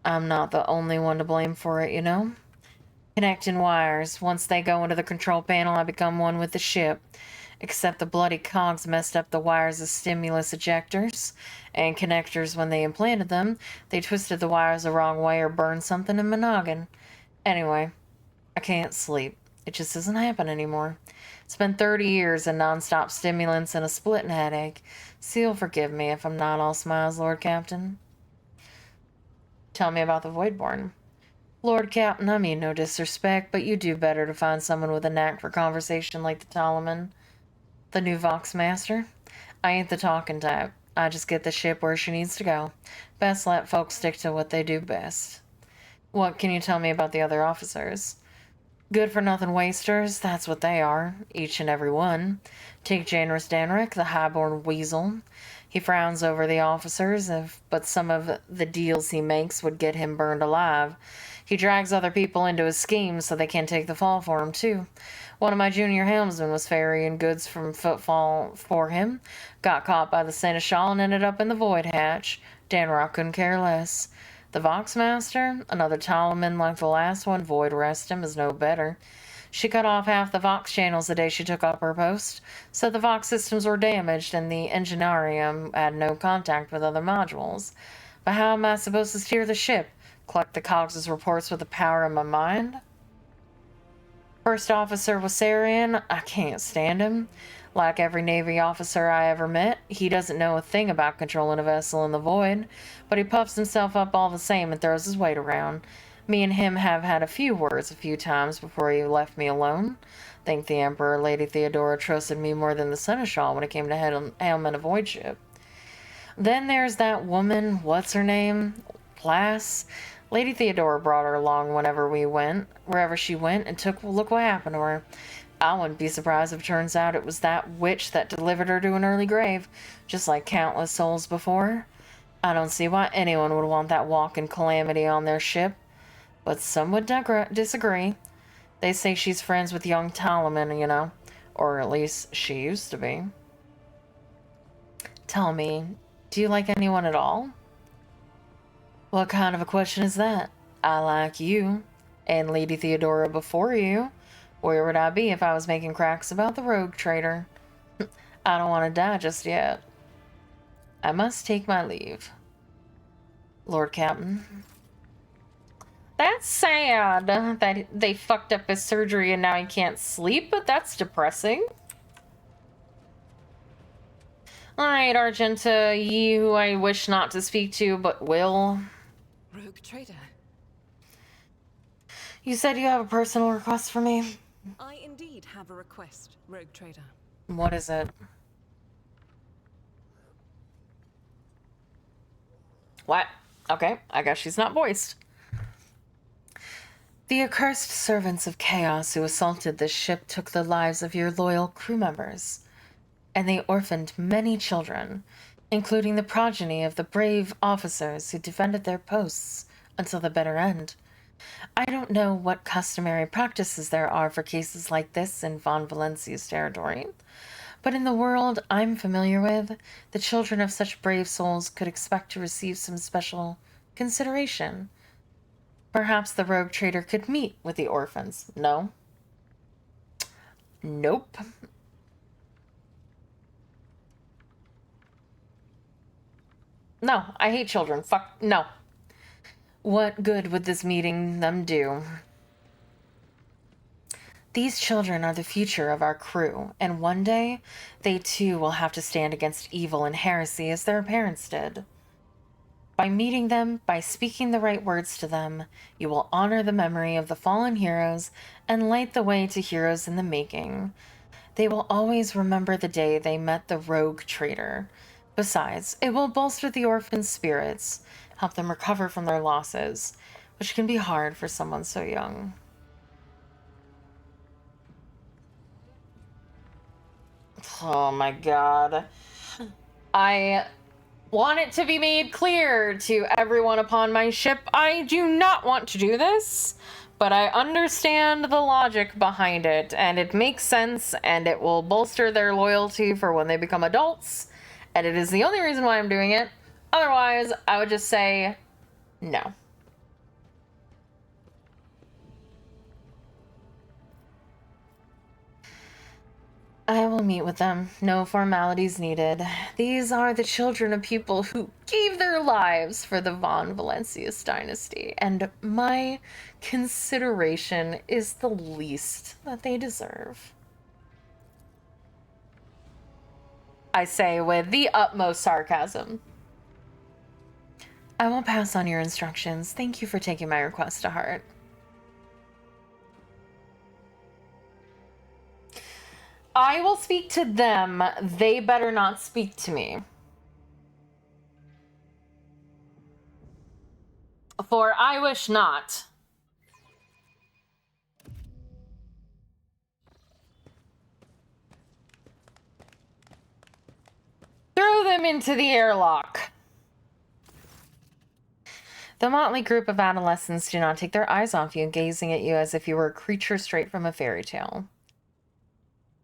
I'm not the only one to blame for it, you know? Connecting wires. Once they go into the control panel, I become one with the ship. Except the bloody cogs messed up the wires as stimulus ejectors and connectors when they implanted them. They twisted the wires the wrong way or burned something in my noggin. Anyway, I can't sleep. It just doesn't happen anymore. It's been 30 years of non-stop stimulants and a splitting headache. So you'll forgive me if I'm not all smiles, Lord Captain. Tell me about the Voidborn. Lord Captain, I mean no disrespect, but you do better to find someone with a knack for conversation like the Cobblemon. The new Vox Master? I ain't the talking type. I just get the ship where she needs to go. Best let folks stick to what they do best. What can you tell me about the other officers? Good-for-nothing wasters, that's what they are, each and every one. Take Janus Danrick, the highborn weasel. He frowns over the officers, but some of the deals he makes would get him burned alive. He drags other people into his schemes so they can't take the fall for him, too. One of my junior helmsmen was ferrying goods from Footfall for him, got caught by the Seneschal and ended up in the Void Hatch. Danrock couldn't care less. The Vox Master, another Cobblemon like the last one, Void rest him, is no better. She cut off half the Vox channels the day she took up her post, so the Vox systems were damaged and the Enginarium had no contact with other modules. But how am I supposed to steer the ship? Collect the Cogs' reports with the power of my mind? First officer was Sarian. I can't stand him. Like every Navy officer I ever met, he doesn't know a thing about controlling a vessel in the void, but he puffs himself up all the same and throws his weight around. Me and him have had a few words a few times before he left me alone. Think the Emperor, Lady Theodora, trusted me more than the Seneschal when it came to helmet a void ship. Then there's that woman, what's her name? Plass. Lady Theodora brought her along wherever she went, and look what happened to her. I wouldn't be surprised if it turns out it was that witch that delivered her to an early grave, just like countless souls before her. I don't see why anyone would want that walking calamity on their ship, but some would disagree. They say she's friends with young Cobblemon, you know, or at least she used to be. Tell me, do you like anyone at all? What kind of a question is that? I like you, and Lady Theodora before you. Where would I be if I was making cracks about the rogue trader? I don't want to die just yet. I must take my leave. Lord Captain. That's sad that they fucked up his surgery and now he can't sleep, but that's depressing. Alright, Argenta, ye who I wish not to speak to, but will. Rogue trader. You said you have a personal request for me? I indeed have a request, Rogue trader. What is it? What? Okay, I guess she's not voiced. The accursed servants of chaos who assaulted this ship took the lives of your loyal crew members, and they orphaned many children, including the progeny of the brave officers who defended their posts until the bitter end. I don't know what customary practices there are for cases like this in Von Valencia's territory, but in the world I'm familiar with, the children of such brave souls could expect to receive some special consideration. Perhaps the rogue trader could meet with the orphans. No? Nope. No, I hate children. Fuck, no. What good would this meeting them do? These children are the future of our crew, and one day they too will have to stand against evil and heresy as their parents did. By meeting them, by speaking the right words to them, you will honor the memory of the fallen heroes and light the way to heroes in the making. They will always remember the day they met the rogue traitor. Besides, it will bolster the orphans' spirits, help them recover from their losses, which can be hard for someone so young. Oh my god. I want it to be made clear to everyone upon my ship, I do not want to do this, but I understand the logic behind it, and it makes sense, and it will bolster their loyalty for when they become adults, and it is the only reason why I'm doing it. Otherwise, I would just say no. I will meet with them. No formalities needed. These are the children of people who gave their lives for the Von Valencius dynasty, and my consideration is the least that they deserve. I say with the utmost sarcasm. I will pass on your instructions. Thank you for taking my request to heart. I will speak to them. They better not speak to me. For I wish not. Throw them into the airlock. The motley group of adolescents do not take their eyes off you, gazing at you as if you were a creature straight from a fairy tale.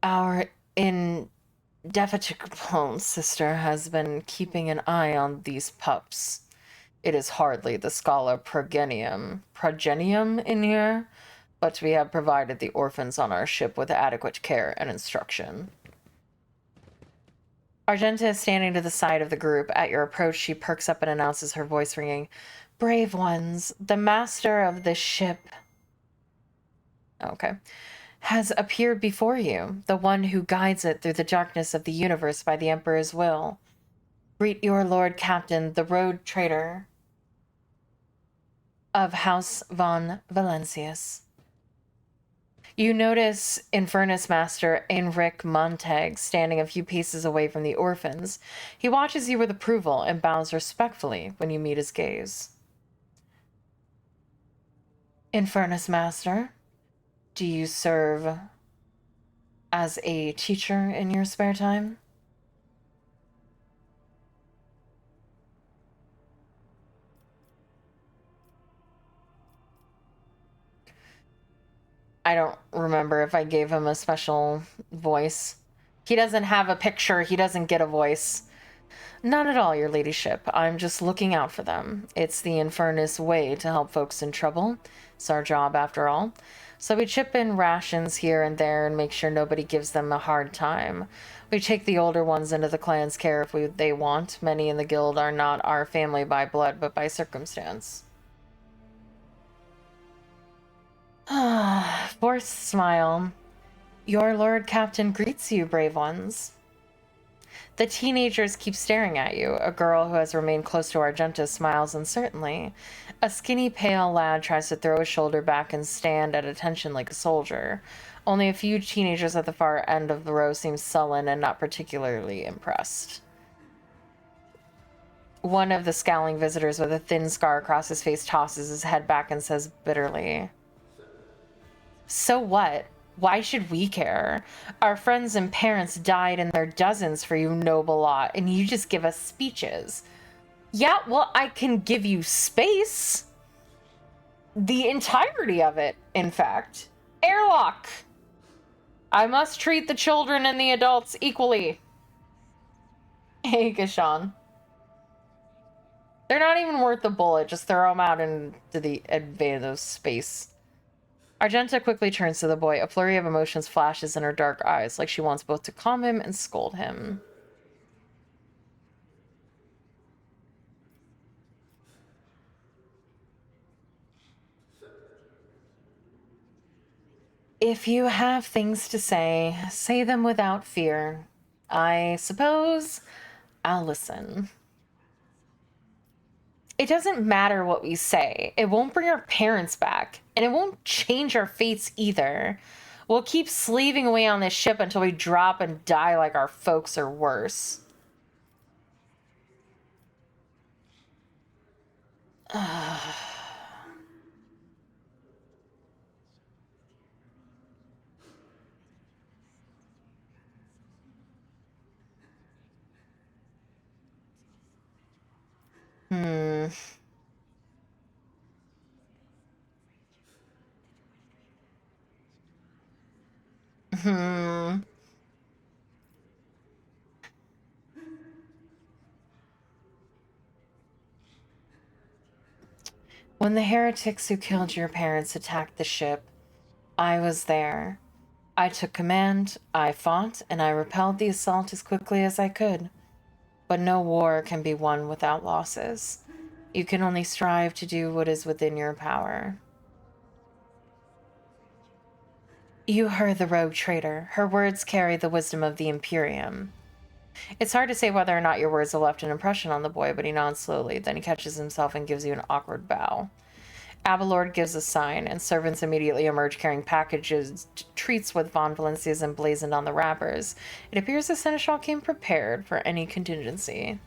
Our indefatigable sister has been keeping an eye on these pups. It is hardly the Scala progenium in here, but we have provided the orphans on our ship with adequate care and instruction. Argenta is standing to the side of the group. At your approach, she perks up and announces, her voice ringing, "Brave ones, the master of this ship..." Okay. "Has appeared before you, the one who guides it through the darkness of the universe by the Emperor's will. Greet your Lord Captain, the rogue trader of House von Valencius." You notice Infernus Master Enric Montag standing a few paces away from the orphans. He watches you with approval and bows respectfully when you meet his gaze. Infernus Master, do you serve as a teacher in your spare time? I don't remember if I gave him a special voice. He doesn't have a picture. He doesn't get a voice. Not at all, your ladyship. I'm just looking out for them. It's the Infernus way to help folks in trouble. It's our job, after all. So we chip in rations here and there and make sure nobody gives them a hard time. We take the older ones into the clan's care if they want. Many in the guild are not our family by blood, but by circumstance. Forced smile. Your Lord Captain greets you, brave ones. The teenagers keep staring at you. A girl who has remained close to Argenta smiles uncertainly. A skinny, pale lad tries to throw his shoulder back and stand at attention like a soldier. Only a few teenagers at the far end of the row seem sullen and not particularly impressed. One of the scowling visitors with a thin scar across his face tosses his head back and says bitterly, So what? Why should we care? Our friends and parents died in their dozens for you noble lot, and you just give us speeches. Yeah, well, I can give you space. The entirety of it, in fact. Airlock! I must treat the children and the adults equally. Hey, Gashan. They're not even worth a bullet. Just throw them out into the advance of space. Argenta quickly turns to the boy. A flurry of emotions flashes in her dark eyes, like she wants both to calm him and scold him. If you have things to say them without fear. I suppose I'll listen. It doesn't matter what we say. It won't bring our parents back, and it won't change our fates either. We'll keep slaving away on this ship until we drop and die like our folks or worse. Hmm. When the heretics who killed your parents attacked the ship, I was there. I took command, I fought, and I repelled the assault as quickly as I could. But no war can be won without losses. You can only strive to do what is within your power. You heard the rogue traitor. Her words carry the wisdom of the Imperium. It's hard to say whether or not your words have left an impression on the boy, but he nods slowly. Then he catches himself and gives you an awkward bow. Abelord gives a sign, and servants immediately emerge carrying packages, treats with Von Valencia's emblazoned on the wrappers. It appears the Seneschal came prepared for any contingency.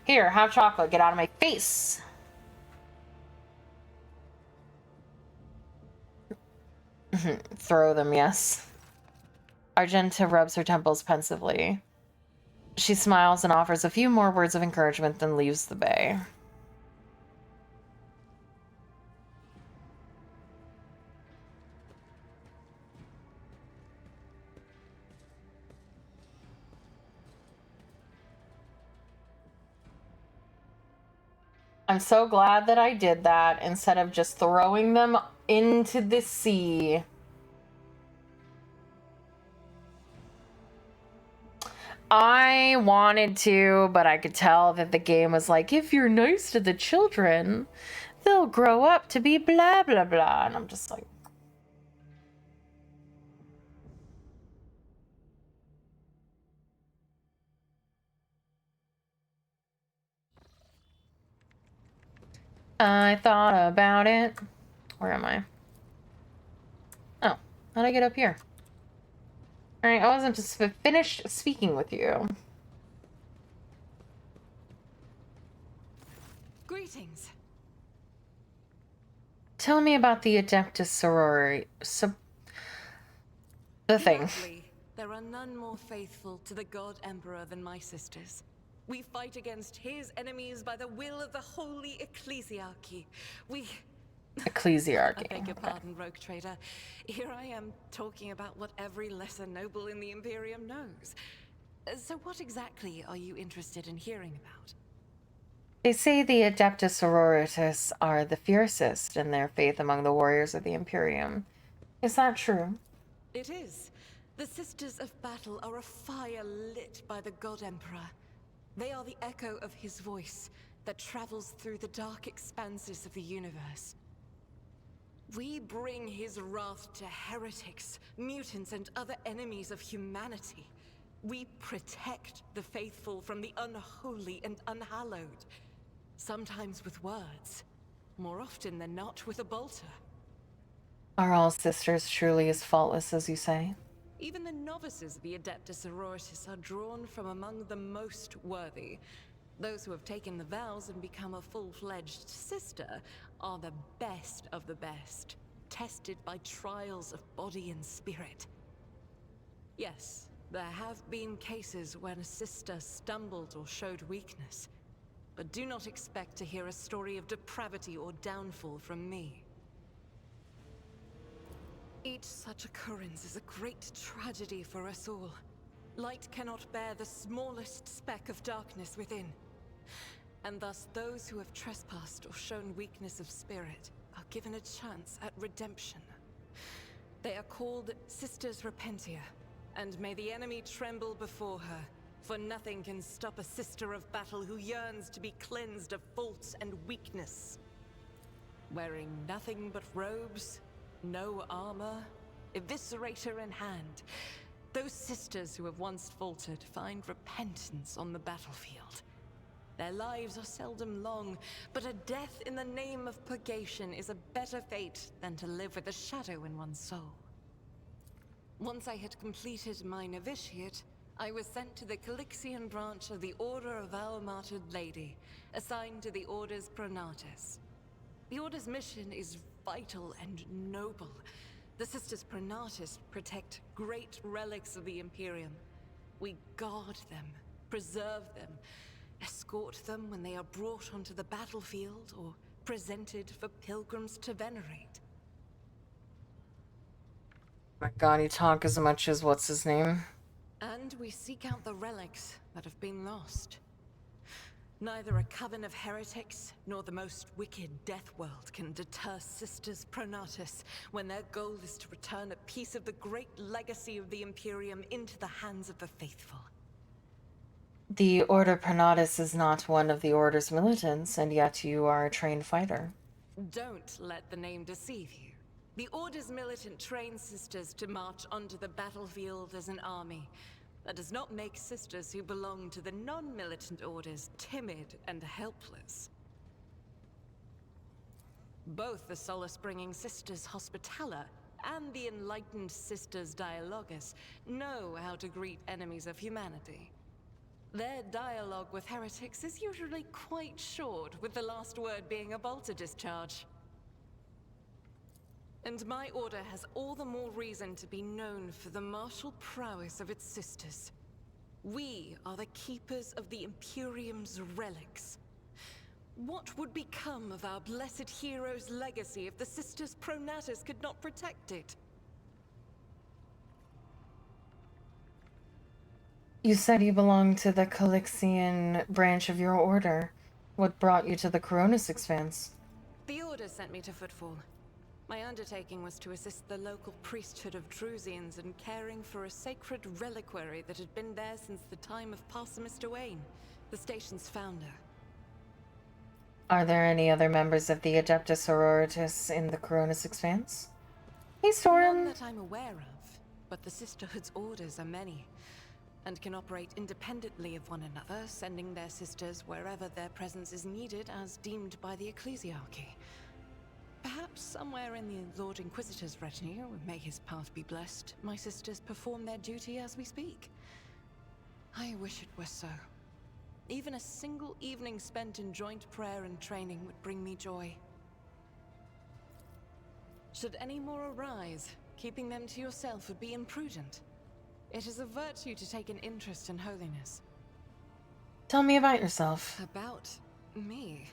Here, have chocolate. Get out of my face! Throw them, yes. Argenta rubs her temples pensively. She smiles and offers a few more words of encouragement, then leaves the bay. I'm so glad that I did that instead of just throwing them into the sea. I wanted to, but I could tell that the game was like, if you're nice to the children, they'll grow up to be blah, blah, blah. And I'm just like... I thought about it. Where am I? Oh, how'd I get up here? Alright, I wasn't just finished speaking with you. Greetings. Tell me about the Adeptus Sorority. The thing. Gladly, there are none more faithful to the God Emperor than my sisters. We fight against his enemies by the will of the Holy Ecclesiarchy. Ecclesiarchy. I beg your pardon, rogue trader. Here I am talking about what every lesser noble in the Imperium knows. So what exactly are you interested in hearing about? They say the Adeptus Sororitas are the fiercest in their faith among the warriors of the Imperium. Is that true? It is. The Sisters of Battle are a fire lit by the God Emperor. They are the echo of his voice that travels through the dark expanses of the universe. We bring his wrath to heretics, mutants, and other enemies of humanity. We protect the faithful from the unholy and unhallowed. Sometimes with words, more often than not with a bolter. Are all sisters truly as faultless as you say? Even the novices of the Adeptus Sororitas are drawn from among the most worthy. Those who have taken the vows and become a full-fledged sister are the best of the best. tested by trials of body and spirit. Yes, there have been cases when a sister stumbled or showed weakness, but do not expect to hear a story of depravity or downfall from me. Each such occurrence is a great tragedy for us all. Light cannot bear the smallest speck of darkness within. And thus those who have trespassed or shown weakness of spirit are given a chance at redemption. They are called Sisters Repentia, and may the enemy tremble before her, for nothing can stop a sister of battle who yearns to be cleansed of faults and weakness. Wearing nothing but robes, no armor, eviscerator in hand, those sisters who have once faltered find repentance on the battlefield. Their lives are seldom long, but a death in the name of purgation is a better fate than to live with a shadow in one's soul. Once I had completed my novitiate, I was sent to the Calixian branch of the Order of Our Martyred Lady, assigned to the Order's Pronatus. The Order's mission is vital and noble. The Sisters Pronatus protect great relics of the Imperium. We guard them, preserve them, escort them when they are brought onto the battlefield or presented for pilgrims to venerate. My god, you talk as much as what's his name? And we seek out the relics that have been lost. Neither a coven of heretics nor the most wicked death world can deter Sisters Pronatus when their goal is to return a piece of the great legacy of the Imperium into the hands of the faithful. The Order Pronatus is not one of the Order's militants, and yet you are a trained fighter. Don't let the name deceive you. The Order's militant trains sisters to march onto the battlefield as an army. That does not make sisters who belong to the non-militant orders timid and helpless. Both the solace-bringing Sisters Hospitaller and the enlightened Sisters Dialogus know how to greet enemies of humanity. Their dialogue with heretics is usually quite short, with the last word being a bolter discharge. And my order has all the more reason to be known for the martial prowess of its sisters. We are the keepers of the Imperium's relics. What would become of our blessed hero's legacy if the Sisters Pronatus could not protect it? You said you belong to the Calixian branch of your order. What brought you to the Coronis Expanse? The order sent me to Footfall. My undertaking was to assist the local priesthood of Drusians in caring for a sacred reliquary that had been there since the time of Parson Mr. Wayne, the station's founder. Are there any other members of the Adeptus Sororitas in the Coronis Expanse? Hey, Soren! None that I'm aware of, but the Sisterhood's orders are many, and can operate independently of one another, sending their sisters wherever their presence is needed as deemed by the Ecclesiarchy. Perhaps somewhere in the Lord Inquisitor's retinue, may his path be blessed, my sisters perform their duty as we speak. I wish it were so. Even a single evening spent in joint prayer and training would bring me joy. Should any more arise, keeping them to yourself would be imprudent. It is a virtue to take an interest in holiness. Tell me about yourself. About me?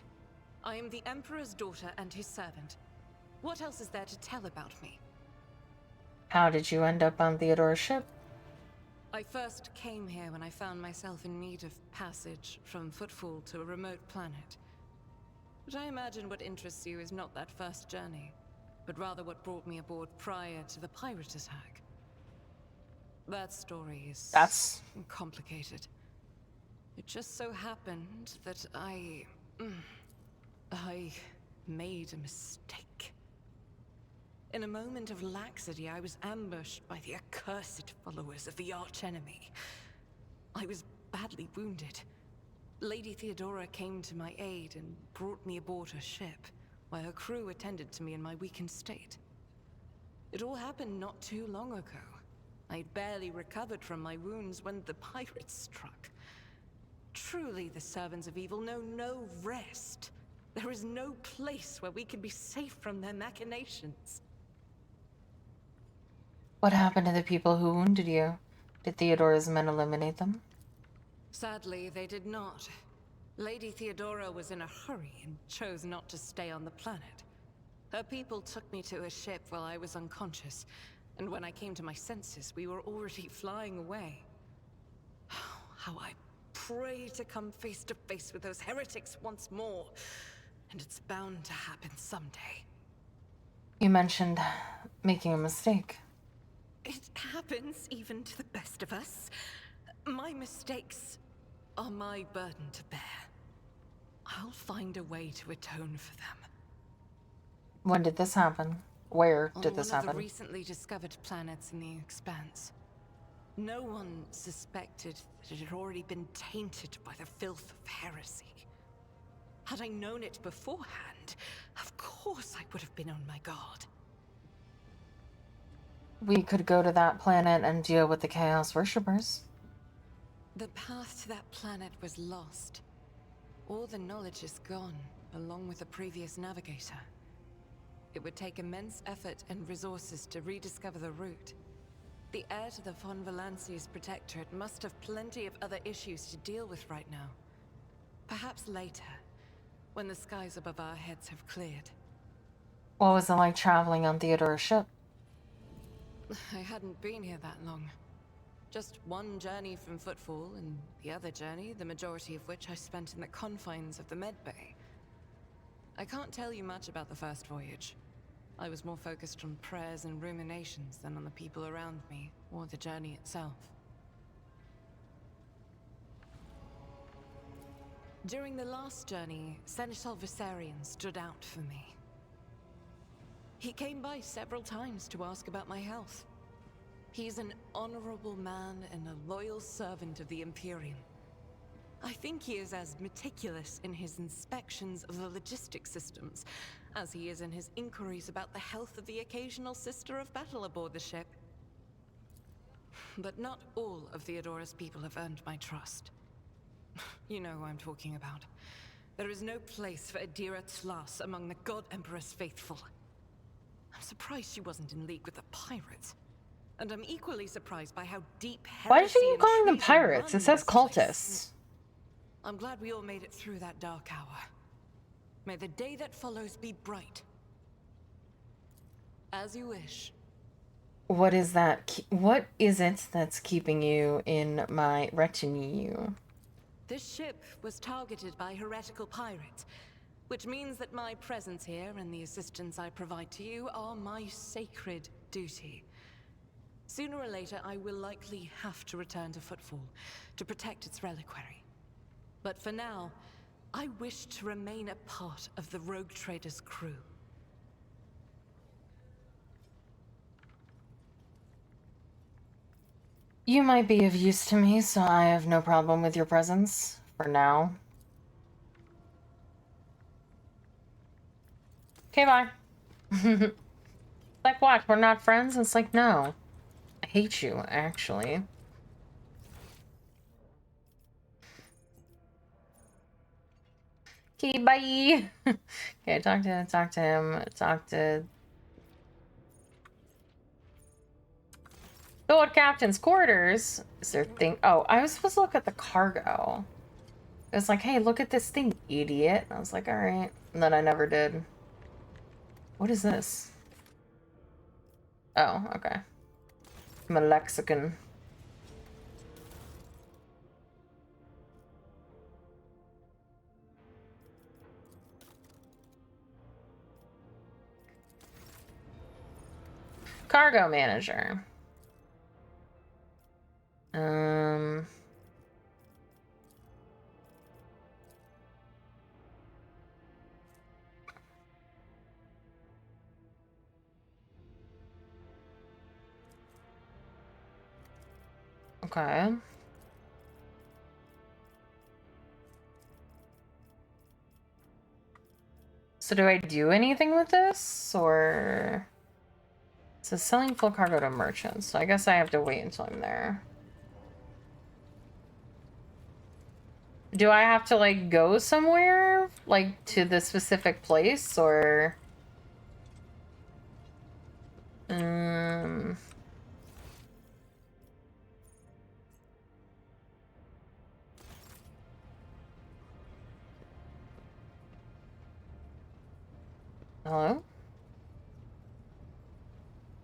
I am the Emperor's daughter and his servant. What else is there to tell about me? How did you end up on Theodore's ship? I first came here when I found myself in need of passage from Footfall to a remote planet. But I imagine what interests you is not that first journey, but rather what brought me aboard prior to the pirate attack. That story is... That's complicated. It just so happened that I made a mistake. In a moment of laxity, I was ambushed by the accursed followers of the archenemy. I was badly wounded. Lady Theodora came to my aid and brought me aboard her ship, while her crew attended to me in my weakened state. It all happened not too long ago. I'd barely recovered from my wounds when the pirates struck. Truly, the servants of evil know no rest. There is no place where we can be safe from their machinations. What happened to the people who wounded you? Did Theodora's men eliminate them? Sadly, they did not. Lady Theodora was in a hurry and chose not to stay on the planet. Her people took me to a ship while I was unconscious, and when I came to my senses, we were already flying away. How I pray to come face to face with those heretics once more, and it's bound to happen someday. You mentioned making a mistake. It happens even to the best of us. My mistakes are my burden to bear. I'll find a way to atone for them. When did this happen? Where did this On one of happen? the recently discovered planets in the Expanse. No one suspected that it had already been tainted by the filth of heresy. Had I known it beforehand, of course I would have been on my guard. We could go to that planet and deal with the Chaos Worshippers. The path to that planet was lost. All the knowledge is gone, along with the previous navigator. It would take immense effort and resources to rediscover the route. The heir to the von Valancius Protectorate must have plenty of other issues to deal with right now. Perhaps later, when the skies above our heads have cleared. What was it like traveling on Theodora's ship? I hadn't been here that long. Just one journey from Footfall, and the other journey, the majority of which I spent in the confines of the Medbay. I can't tell you much about the first voyage. I was more focused on prayers and ruminations than on the people around me, or the journey itself. During the last journey, Seneschal Viserion stood out for me. He came by several times to ask about my health. He's an honorable man and a loyal servant of the Imperium. I think he is as meticulous in his inspections of the logistics systems as he is in his inquiries about the health of the occasional sister of battle aboard the ship. But not all of Theodora's people have earned my trust. You know who I'm talking about. There is no place for Adira Tlas among the God Emperor's faithful. I'm surprised she wasn't in league with the pirates. And I'm equally surprised by how deep Why heresy are you and calling them treason pirates? run It says this place. cultists. I'm glad we all made it through that dark hour. May the day that follows be bright. As you wish. What is that? What is it that's keeping you in my retinue? This ship was targeted by heretical pirates, which means that my presence here and the assistance I provide to you are my sacred duty. Sooner or later, I will likely have to return to Footfall to protect its reliquary. But for now, I wish to remain a part of the Rogue Trader's crew. You might be of use to me, so I have no problem with your presence for now. Okay, bye. Like, what? We're not friends? It's like, no. I hate you, actually. Okay, bye. Okay, talk to him, talk to... Lord Captain's quarters. Is there a thing? Oh, I was supposed to look at the cargo. It was like, hey, look at this thing, idiot. I was like, alright. And then I never did. What is this? Oh, okay. I'm a lexicon. Cargo manager. Okay. So do I do anything with this, or... It says selling full cargo to merchants, so I guess I have to wait until I'm there. Do I have to, like, go somewhere? Like, to the specific place, or... Hello?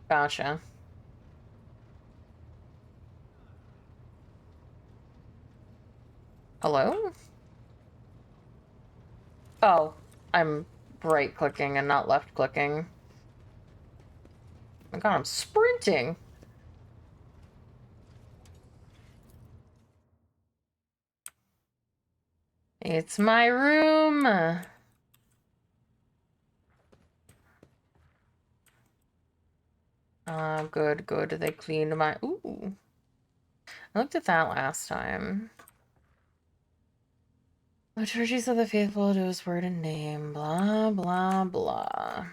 Gotcha. Hello? Oh, I'm right-clicking and not left-clicking. Oh my god, I'm sprinting! It's my room! Good, good. They cleaned my... Ooh. I looked at that last time. The churches of the faithful to his word and name. Blah, blah, blah.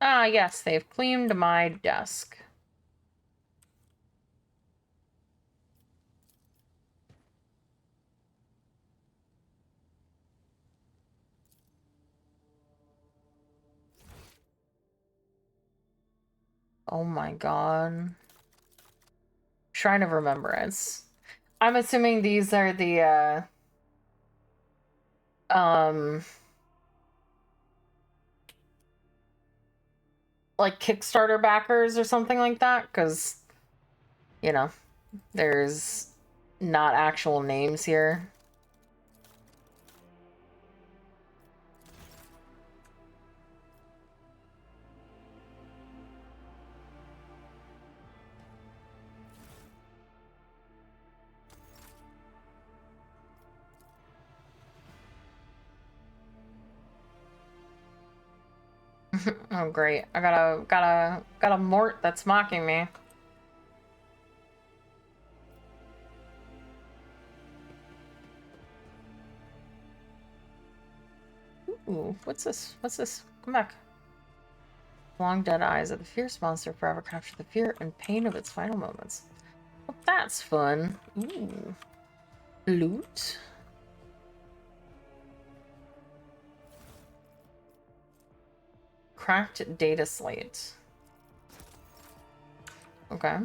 Ah, yes, they've cleaned my desk. Oh my god. Shrine of Remembrance. I'm assuming these are the, like Kickstarter backers or something like that, because, you know, there's not actual names here. Oh great, I got a mort that's mocking me. Ooh, what's this? What's this? Come back. Long dead eyes of the fierce monster forever capture the fear and pain of its final moments. Well, that's fun. Ooh. Loot. Cracked data slate. Okay.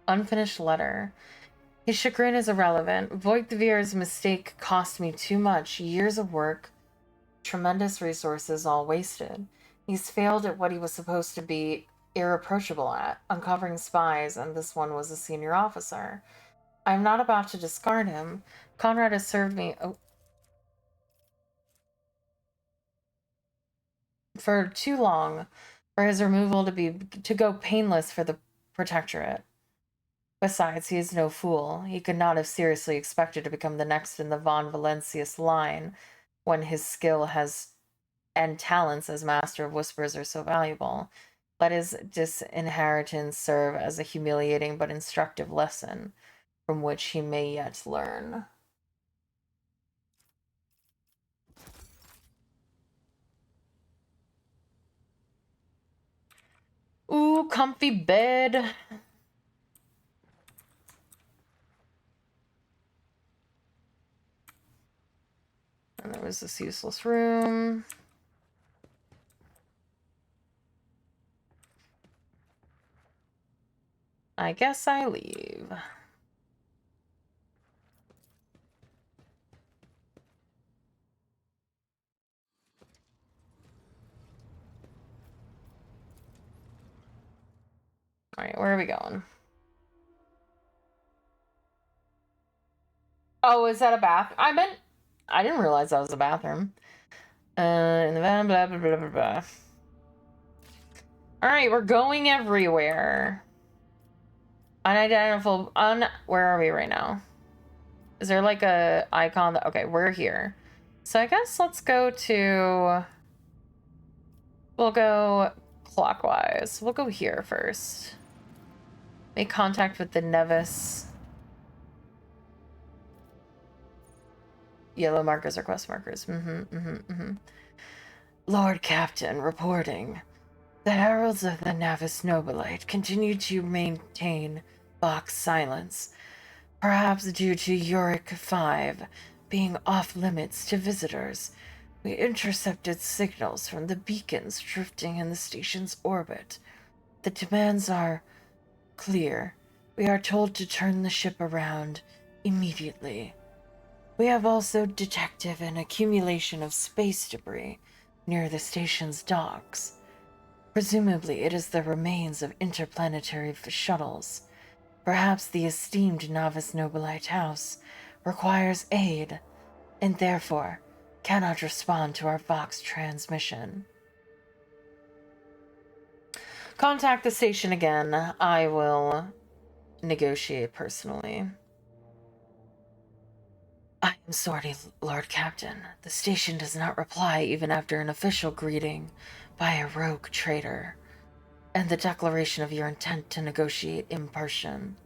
Unfinished letter. His chagrin is irrelevant. Voigtvere's mistake cost me too much. Years of work, tremendous resources, all wasted. He's failed at what he was supposed to be irreproachable at, uncovering spies, and this one was a senior officer. I'm not about to discard him. Conrad has served me for too long for his removal to go painless for the Protectorate. Besides, he is no fool. He could not have seriously expected to become the next in the von Valencius line when his skill and talents as Master of Whispers are so valuable. Let his disinheritance serve as a humiliating but instructive lesson from which he may yet learn. Ooh, comfy bed. And there was this useless room. I guess I leave. Alright, where are we going? Oh, is that a bath? I didn't realize that was a bathroom. In the van, blah, blah, blah, blah, blah. Alright, we're going everywhere. Unidentifiable, where are we right now? Is there like a icon that, okay, we're here. So I guess let's go to, we'll go clockwise. We'll go here first. Make contact with the Nevis. Yellow markers are quest markers. Lord Captain, reporting. The heralds of the Navis Nobilite continue to maintain Bach's silence, perhaps due to Uric 5 being off limits to visitors. We intercepted signals from the beacons drifting in the station's orbit. The demands are clear. We are told to turn the ship around immediately. We have also detected an accumulation of space debris near the station's docks. Presumably, it is the remains of interplanetary shuttles. Perhaps the esteemed Novice Nobilite House requires aid, and therefore cannot respond to our Vox transmission. Contact the station again. I will negotiate personally. I am sorry, Lord Captain. The station does not reply even after an official greeting by a rogue traitor, and the declaration of your intent to negotiate in person.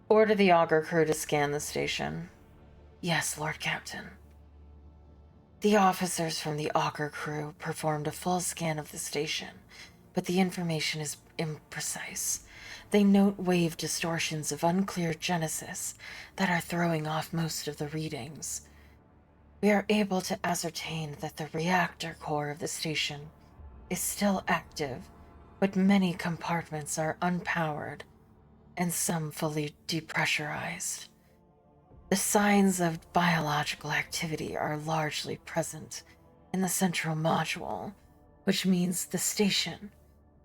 Order the auger crew to scan the station. Yes, Lord Captain. The officers from the auger crew performed a full scan of the station, but the information is imprecise. They note wave distortions of unclear genesis that are throwing off most of the readings. We are able to ascertain that the reactor core of the station is still active, but many compartments are unpowered and some fully depressurized. The signs of biological activity are largely present in the central module, which means the station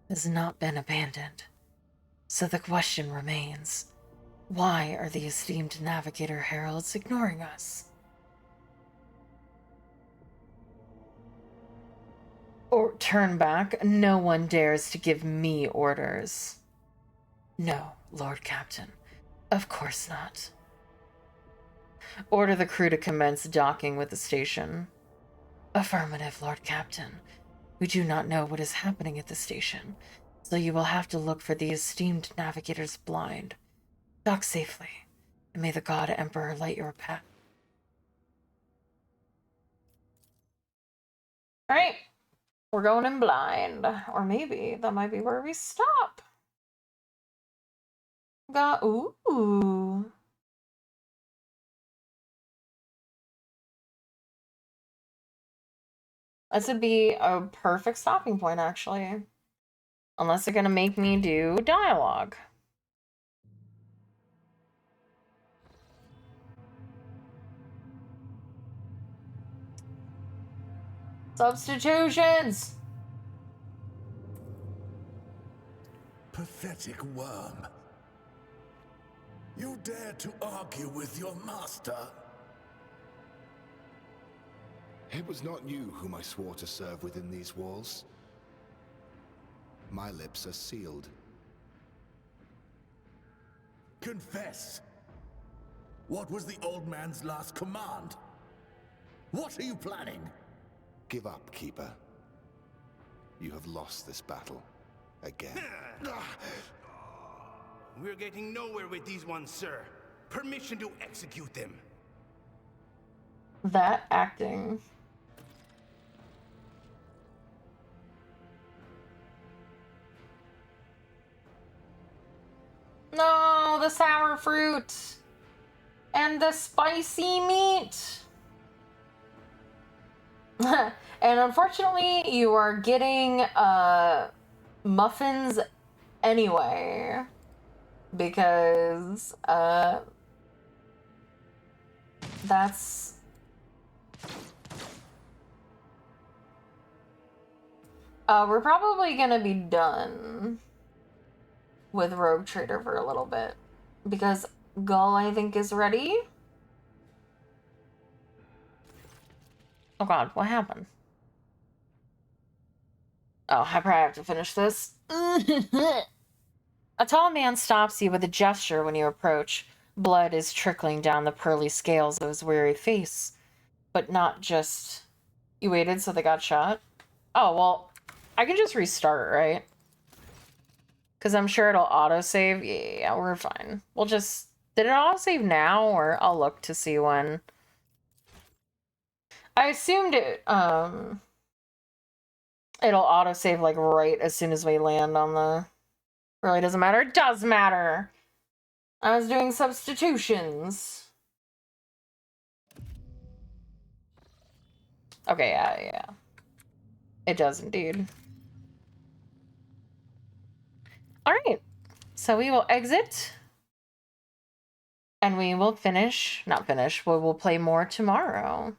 has not been abandoned. So the question remains, why are the esteemed Navigator Heralds ignoring us? Or turn back, no one dares to give me orders. No, Lord Captain, of course not. Order the crew to commence docking with the station. Affirmative, Lord Captain. We do not know what is happening at the station, so you will have to look for the esteemed Navigator's blind. Dock safely, and may the God Emperor light your path. Alright, we're going in blind. Or maybe that might be where we stop. Ooh. This would be a perfect stopping point, actually. Unless they're gonna make me do dialogue. Substitutions! Pathetic worm. You dare to argue with your master? It was not you whom I swore to serve within these walls. My lips are sealed. Confess! What was the old man's last command? What are you planning? Give up, Keeper. You have lost this battle. Again. We're getting nowhere with these ones, sir. Permission to execute them. That acting. No, the sour fruit. And the spicy meat. And unfortunately, you are getting muffins anyway. Because that's we're probably gonna be done with Rogue Trader for a little bit. Because Gull, I think, is ready. Oh god, what happened? Oh, I probably have to finish this. A tall man stops you with a gesture when you approach. Blood is trickling down the pearly scales of his weary face. But not just... You waited so they got shot? Oh, well, I can just restart, right? Because I'm sure it'll autosave. Yeah, we're fine. We'll just... Did it autosave now, or I'll look to see when? I assumed it, it'll autosave, like, right as soon as we land on the... Really doesn't matter. It does matter! I was doing substitutions. Okay, yeah. It does indeed. Alright. So we will exit. And we will we will play more tomorrow.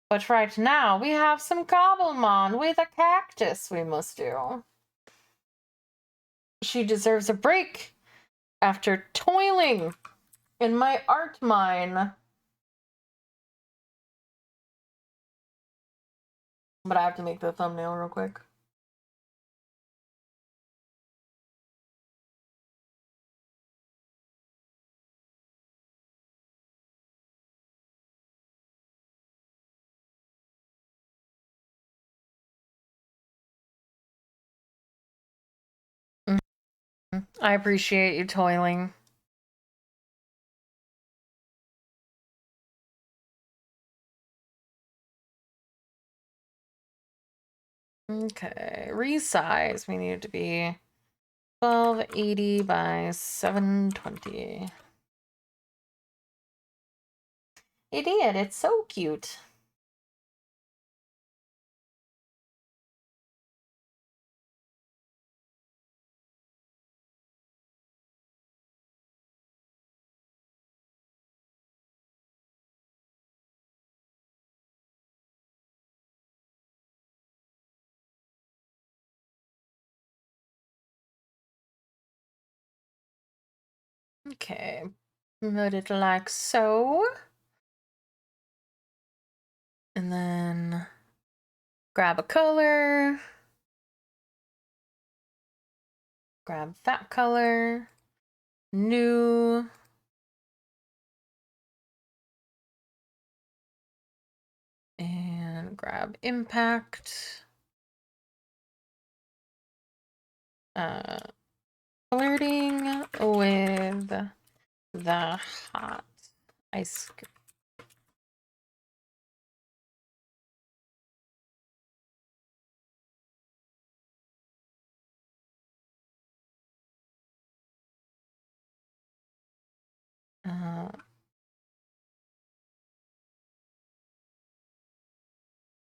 But right now, we have some Cobblemon with a cactus we must do. She deserves a break after toiling in my art mine. But I have to make the thumbnail real quick. I appreciate you toiling. Okay, resize. We need it to be 1280 by 720. Idiot, it's so cute. Okay, put it like so. And then grab a color. Grab that color. New. And grab impact. Flirting with the hot ice cream.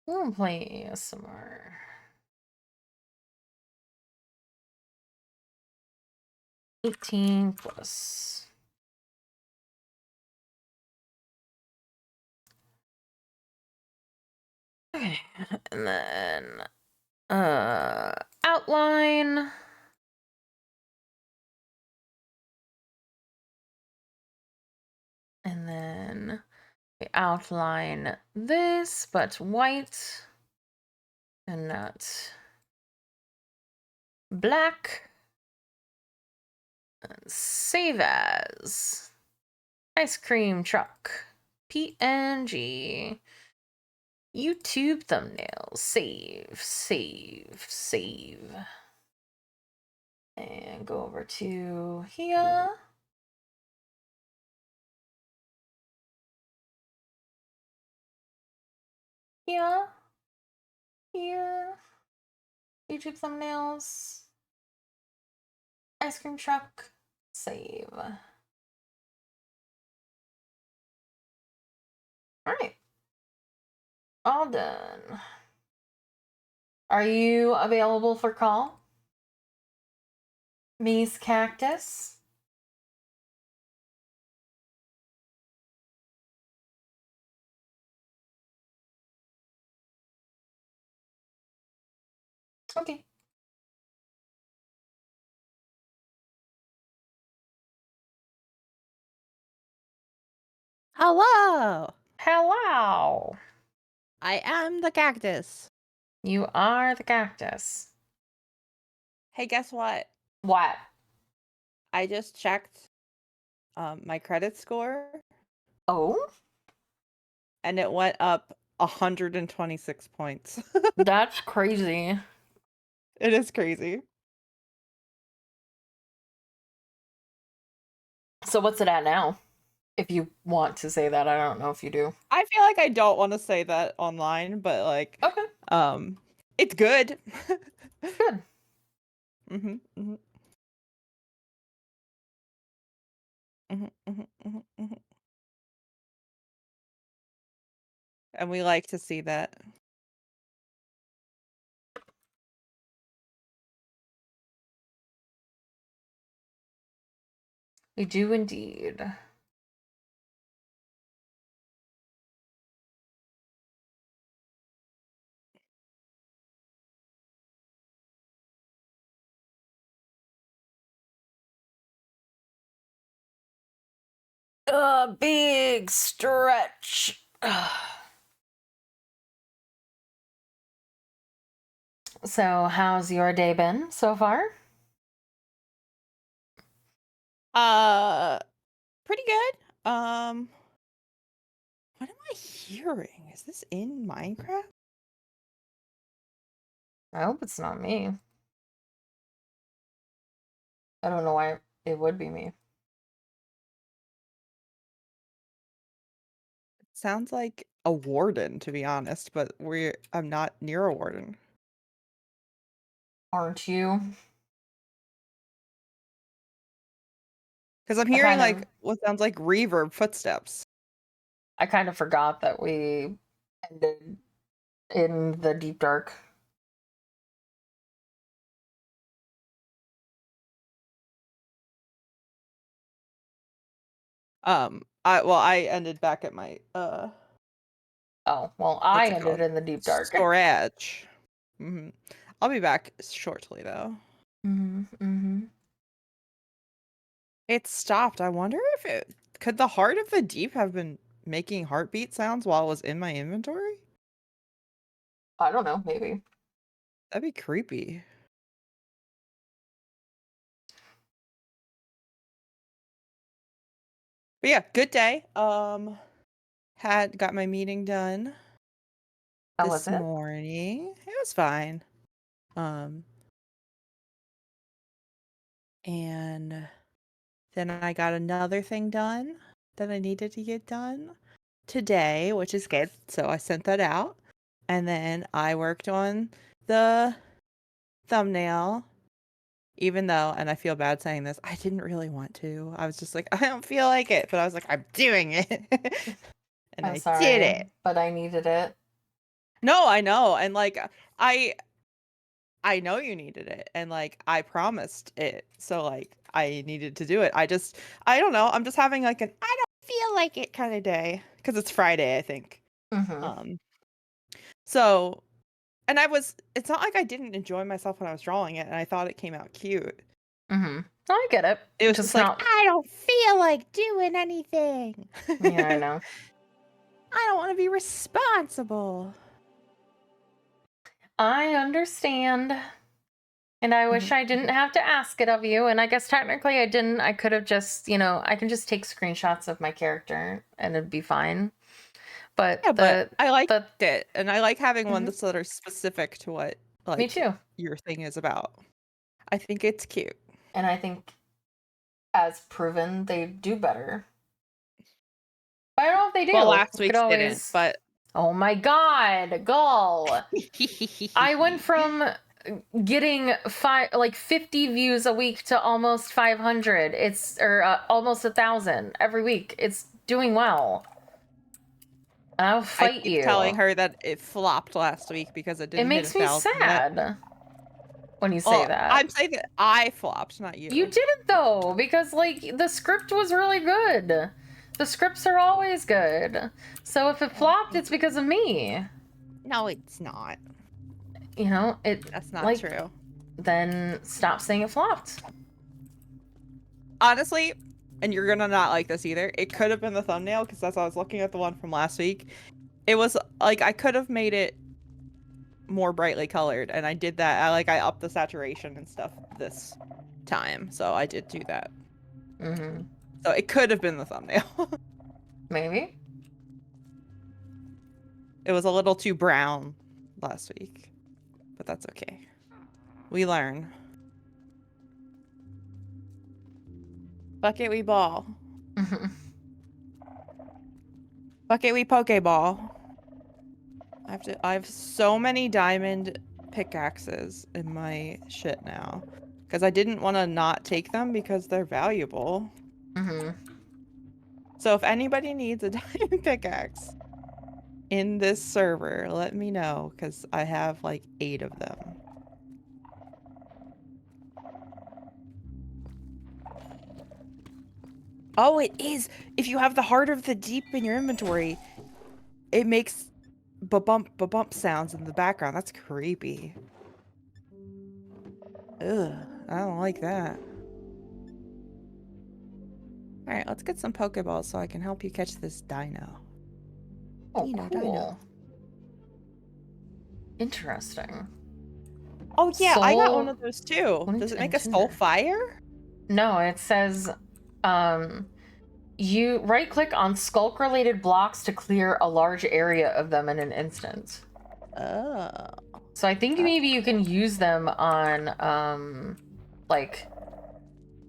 We'll play some more. 18 plus. Okay, and then outline. And then we outline this, but white and not black. And save as ice cream truck PNG. YouTube thumbnail. Save. And go over to here. Here. YouTube thumbnails. Ice cream truck. Save. Alright. All done. Are you available for call? Miss Cactus? Okay. Hello! Hello! I am the cactus. You are the cactus. Hey, guess what? What? I just checked my credit score. Oh? And it went up 126 points. That's crazy. It is crazy. So what's it at now? If you want to say that, I don't know if you do. I feel like I don't want to say that online, but like, okay. It's good. Good. Mm-hmm. Mhm, mhm, mhm, mhm. And we like to see that. We do indeed. A big stretch. So, how's your day been so far? Pretty good. What am I hearing? Is this in Minecraft? I hope it's not me. I don't know why it would be me. It sounds like a warden, to be honest, but I'm not near a warden. Aren't you? Because I'm hearing like what sounds like reverb footsteps. I kind of forgot that we ended in the deep dark. I ended back at my Oh, well, I ended in the deep dark. Storage. I'll be back shortly though. It stopped. I wonder if could the heart of the deep have been making heartbeat sounds while it was in my inventory? I don't know, maybe. That'd be creepy. But yeah, good day. Got my meeting done How was this it? morning. It was fine. And then I got another thing done that I needed to get done today, which is good. So I sent that out. And then I worked on the thumbnail, even though, and I feel bad saying this, I didn't really want to. I was just like, I don't feel like it. But I was like, I'm doing it. And I'm I sorry, did it. but I needed it. No, I know. And like, I know you needed it. And like, I promised it. So like, I needed to do it. I don't know. I'm just having like I don't feel like it kind of day. Because it's Friday, I think. So, and it's not like I didn't enjoy myself when I was drawing it. And I thought it came out cute. I get it. It was just like, I don't feel like doing anything. Yeah, I know. I don't want to be responsible. I understand. And I wish I didn't have to ask it of you. And I guess technically I didn't. I could have just, I can just take screenshots of my character and it'd be fine. But yeah, but I liked it. And I like having one that's sort of specific to what Me too. your thing is about. I think it's cute. And I think as proven, they do better. But I don't know if they do. Well, last week didn't, but oh my god, Gull. I went from getting 50 views a week to almost 500. Almost 1,000 every week. It's doing well. I'll fight you. Telling her that it flopped last week because it didn't. It makes me sad when you say that. I'm saying that I flopped, not you. You didn't though, because like the script was really good. The scripts are always good. So if it flopped, it's because of me. No, it's not. That's not true. Then stop saying it flopped. Honestly, and you're gonna not like this either, it could have been the thumbnail, because as I was looking at the one from last week, it was like I could have made it more brightly colored, and I did that. I upped the saturation and stuff this time, so I did do that. So it could have been the thumbnail. Maybe. It was a little too brown last week, but that's okay. We learn. Bucket we ball. Bucket we pokeball. I have so many diamond pickaxes in my shit now, because I didn't want to not take them because they're valuable. So if anybody needs a diamond pickaxe in this server, let me know, because I have like 8 of them. Oh, it is! If you have the Heart of the Deep in your inventory, it makes ba-bump sounds in the background. That's creepy. Ugh, I don't like that. Alright, let's get some Pokeballs so I can help you catch this dino. Oh, cool. Interesting. Oh yeah, Soul... I got one of those too. Does it make a soul Tinder. fire? No, it says, you right-click on skulk-related blocks to clear a large area of them in an instant. Oh. So I think maybe you can use them on, like,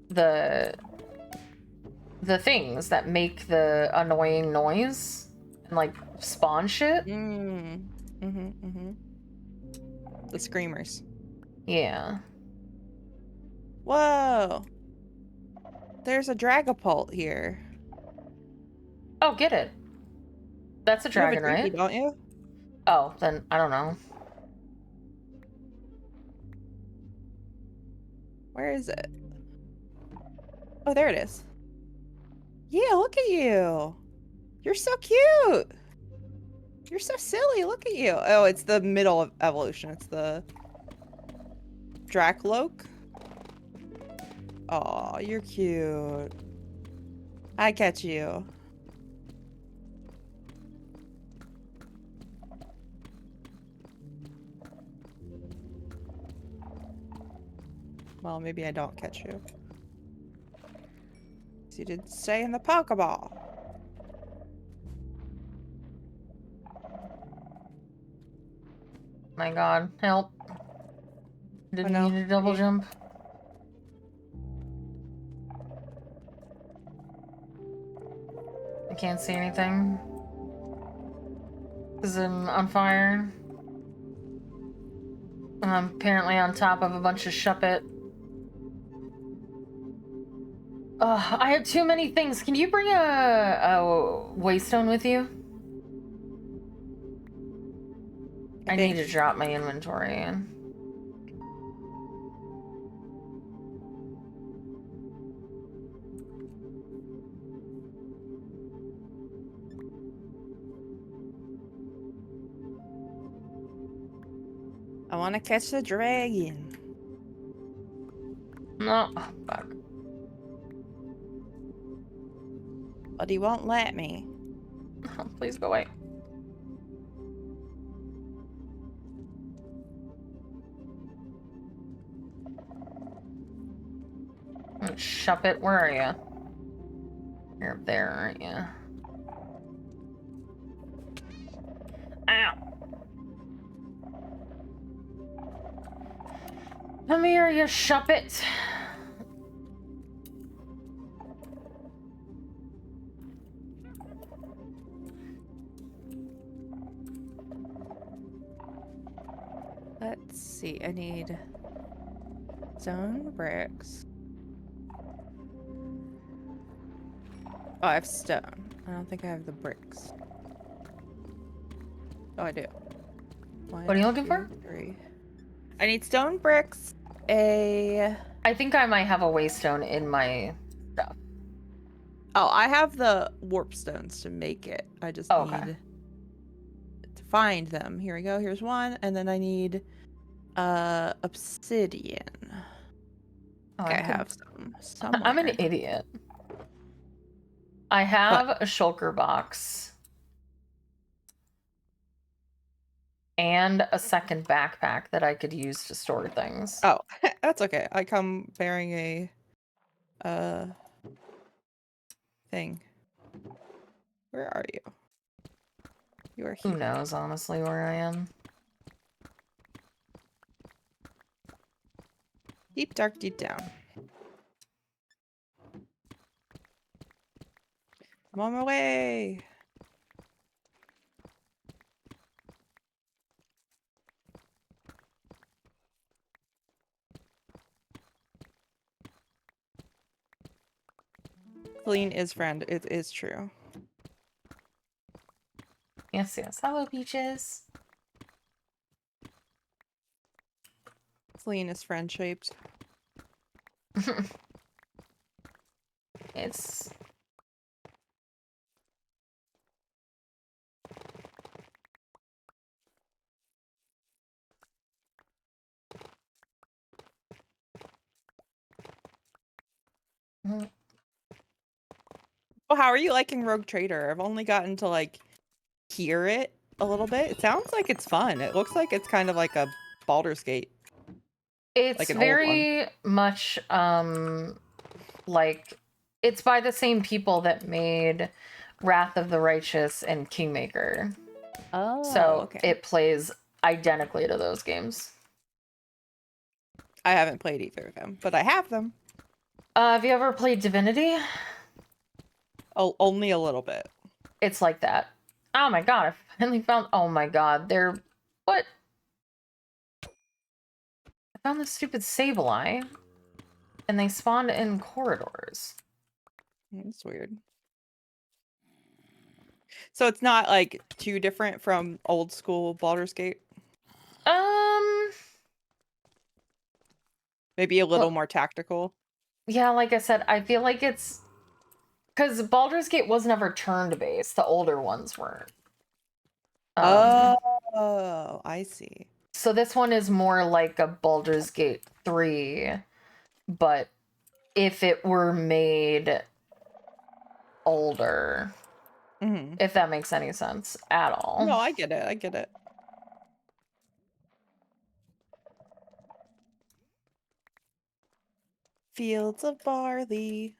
the things that make the annoying noise and, like, spawn shit. The screamers. Yeah. Whoa. There's a Dragapult here. Oh, get it. That's a dragon, you have a right? don't you? Oh, then I don't know. Where is it? Oh, there it is. Yeah, look at you. You're so cute. You're so silly. Look at you. Oh, it's the middle of evolution. It's the Dracloak. Oh, you're cute. I catch you. Well, maybe I don't catch you. You didn't stay in the Pokeball. My god, help. Didn't no. need a double jump. I can't see anything. Because I'm on fire. And I'm apparently on top of a bunch of shuppet. I have too many things. Can you bring a waystone with you? I need to drop my inventory in. I want to catch the dragon. No, oh, fuck. But he won't let me. Oh, please go away. Shuppet, where are you? You're up there, aren't you? Ow! Come here, you shuppet! Let's see, I need stone bricks. Oh, I have stone. I don't think I have the bricks. Oh, I do. What are you looking for? 3. I need stone bricks, I think I might have a waystone in my stuff. Oh, I have the warp stones to make it. I just need to find them. Here we go. Here's one. And then I need obsidian. Okay, I have some somewhere. I'm an idiot. I have a shulker box. And a second backpack that I could use to store things. Oh, that's okay. I come bearing a thing. Where are you? You are here. Who knows, honestly, where I am. Deep, dark, deep down. I'm on my way. Celine is friend. It is true. Yes, yes. Hello, Peaches. Celine is friend shaped. It's Well, how are you liking Rogue Trader? I've only gotten to like hear it a little bit. It sounds like it's fun. It looks like it's kind of like a Baldur's Gate. It's like an old one. very much like it's by the same people that made Wrath of the Righteous and Kingmaker. Oh, So okay. it plays identically to those games. I haven't played either of them, but I have them. Have you ever played Divinity? Oh, only a little bit. It's like that. Oh my god, I finally found... Oh my god, they're... What? I found this stupid Sableye. And they spawned in corridors. That's weird. So it's not like too different from old school Baldur's Gate? Maybe a little more tactical? Yeah, like I said, I feel like it's... Because Baldur's Gate was never turn-based. The older ones weren't. Oh, I see. So this one is more like a Baldur's Gate 3, but if it were made older, if that makes any sense at all. No, I get it. I get it. Fields of barley.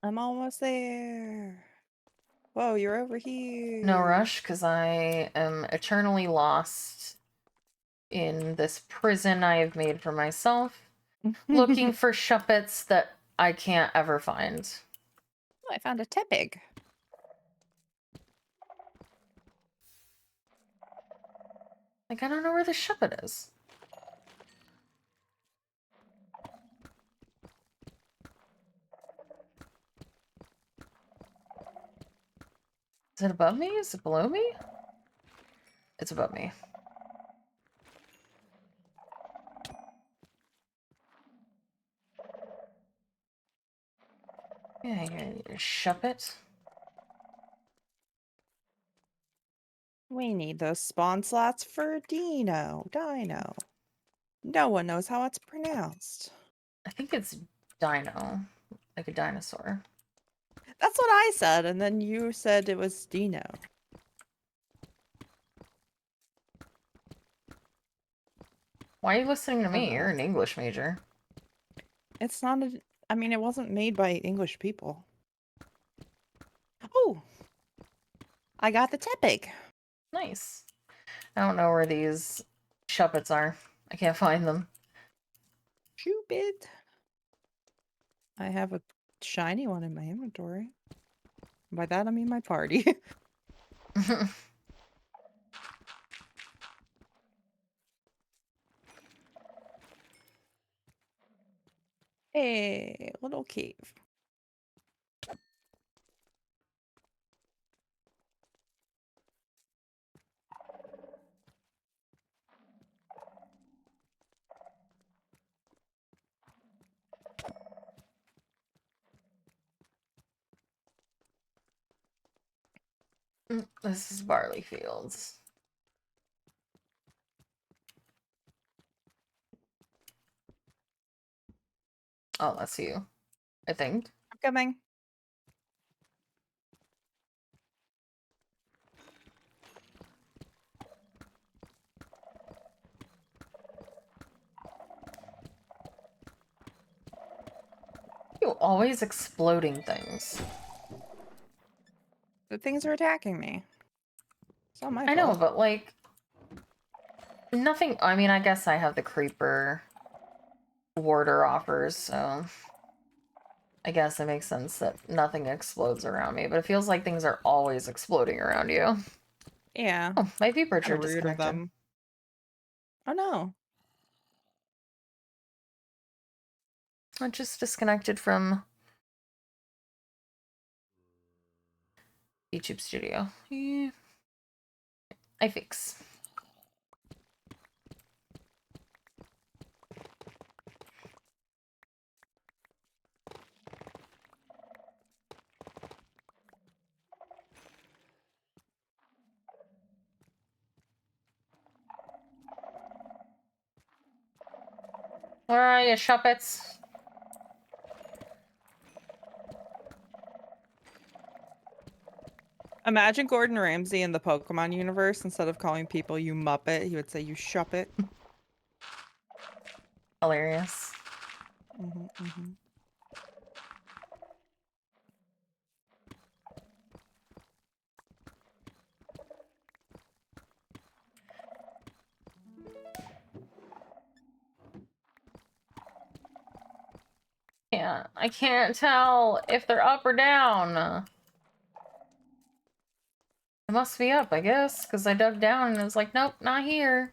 I'm almost there. Whoa, you're over here. No rush, because I am eternally lost in this prison I have made for myself, looking for shuppets that I can't ever find. Oh, I found a tepig. Like, I don't know where the shuppet is. Is it above me? Is it below me? It's above me. Yeah, you're shuppet. We need those spawn slots for Dino. No one knows how it's pronounced. I think it's dino. Like a dinosaur. That's what I said, and then you said it was Dino. Why are you listening to me? You're an English major. It's not a... I mean, it wasn't made by English people. Oh! I got the tepig. Nice. I don't know where these shuppets are. I can't find them. Cupid. I have a shiny one in my inventory. By that, I mean my party. Hey, little cave. This is barley fields. Oh, that's you. I think. I'm coming. You always exploding things. The things are attacking me. It's not my fault. I know, but like... Nothing... I mean, I guess I have the creeper warder offers, so... I guess it makes sense that nothing explodes around me, but it feels like things are always exploding around you. Yeah. Oh, my vibrator Kinda rude of disconnected. them. Oh no. I just disconnected from YouTube Studio. Yeah. I fix. Where are you, Shuppets? Imagine Gordon Ramsay in the Pokemon universe. Instead of calling people you Muppet, he would say you Shuppet. Hilarious. Yeah, I can't tell if they're up or down. It must be up, I guess, because I dug down and it was like, nope, not here.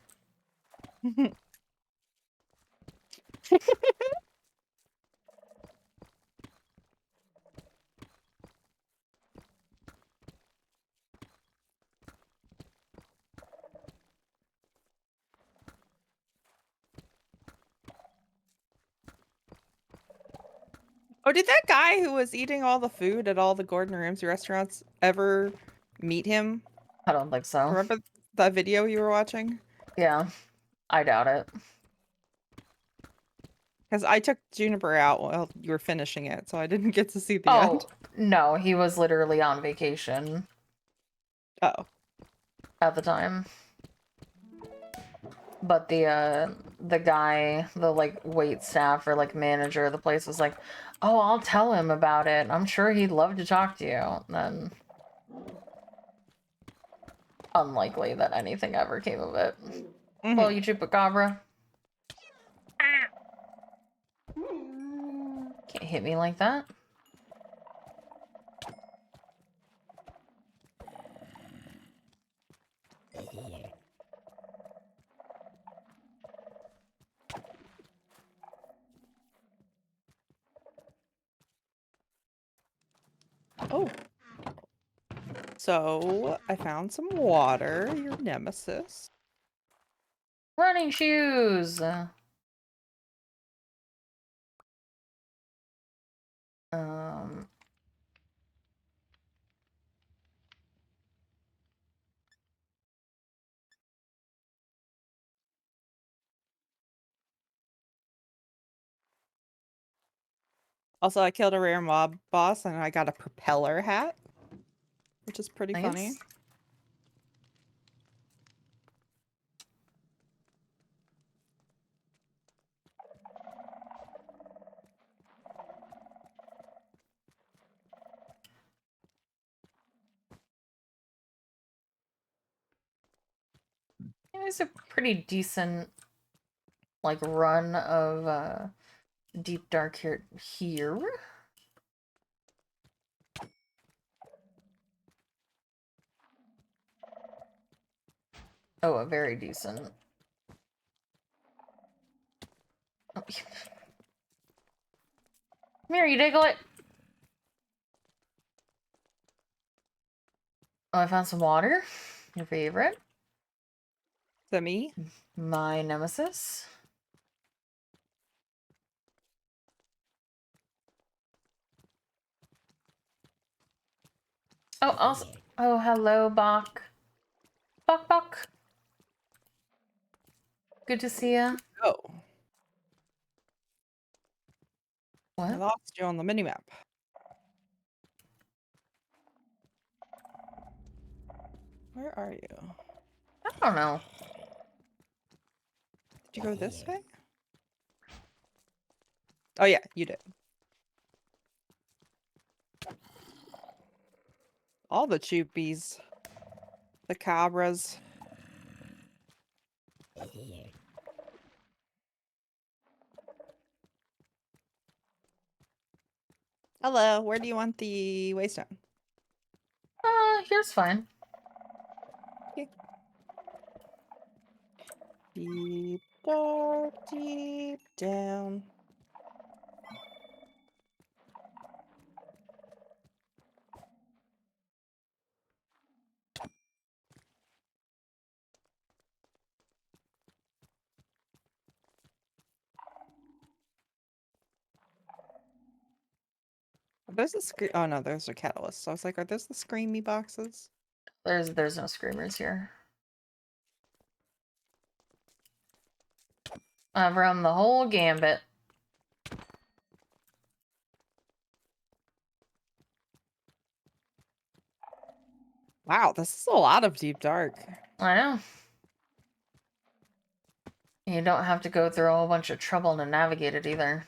Oh, did that guy who was eating all the food at all the Gordon Ramsay restaurants ever meet him? I don't think so. Remember that video you were watching? Yeah, I doubt it. Because I took Juniper out while you were finishing it, so I didn't get to see the end. No, he was literally on vacation. Oh. At the time. But the guy, the like wait staff or like manager of the place was like, oh, I'll tell him about it. I'm sure he'd love to talk to you. And then unlikely that anything ever came of it. Well, you chupacabra. Can't hit me like that. Oh. So, I found some water, your nemesis. Running shoes! Also, I killed a rare mob boss and I got a propeller hat, which is pretty funny. It was a pretty decent, like, run of, Deep Dark here. Oh, a very decent. Oh, come here, you Diglett! Oh, I found some water. Your favorite. Is that me? My nemesis. Oh, also. Oh, hello, Bach. Bach. Good to see ya. Oh. What? I lost you on the minimap. Where are you? I don't know. Did you go this way? Oh yeah, you did. All the chupies. The cabras. Hello, where do you want the waystone? Here's fine. Okay. Deep dark, deep down. There's the screen. Oh no, those are catalysts. So I was like, are those the screamy boxes? There's no screamers here. I've run the whole gambit. Wow, this is a lot of Deep Dark. I know. You don't have to go through a whole bunch of trouble to navigate it either.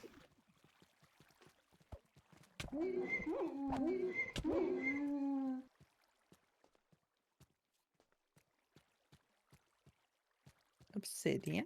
Obsidian.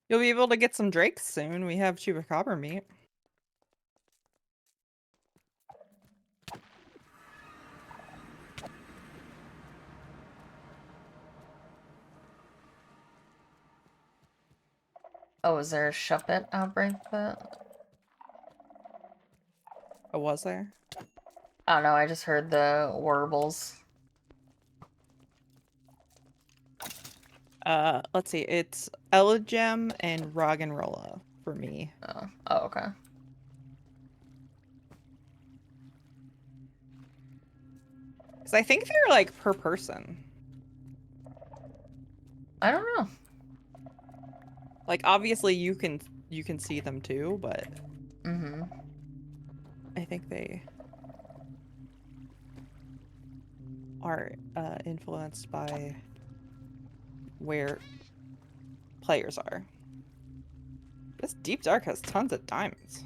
You'll be able to get some drakes soon. We have chupacabra meat. Oh, was there a Shuppet outbreak that? Oh, was there? I don't know, I just heard the warbles. Let's see. It's Elegem and Roggenrola for me. Oh, okay. Because I think they're like per person. I don't know. Like obviously you can see them too, but I think they are influenced by where players are. This Deep Dark has tons of diamonds.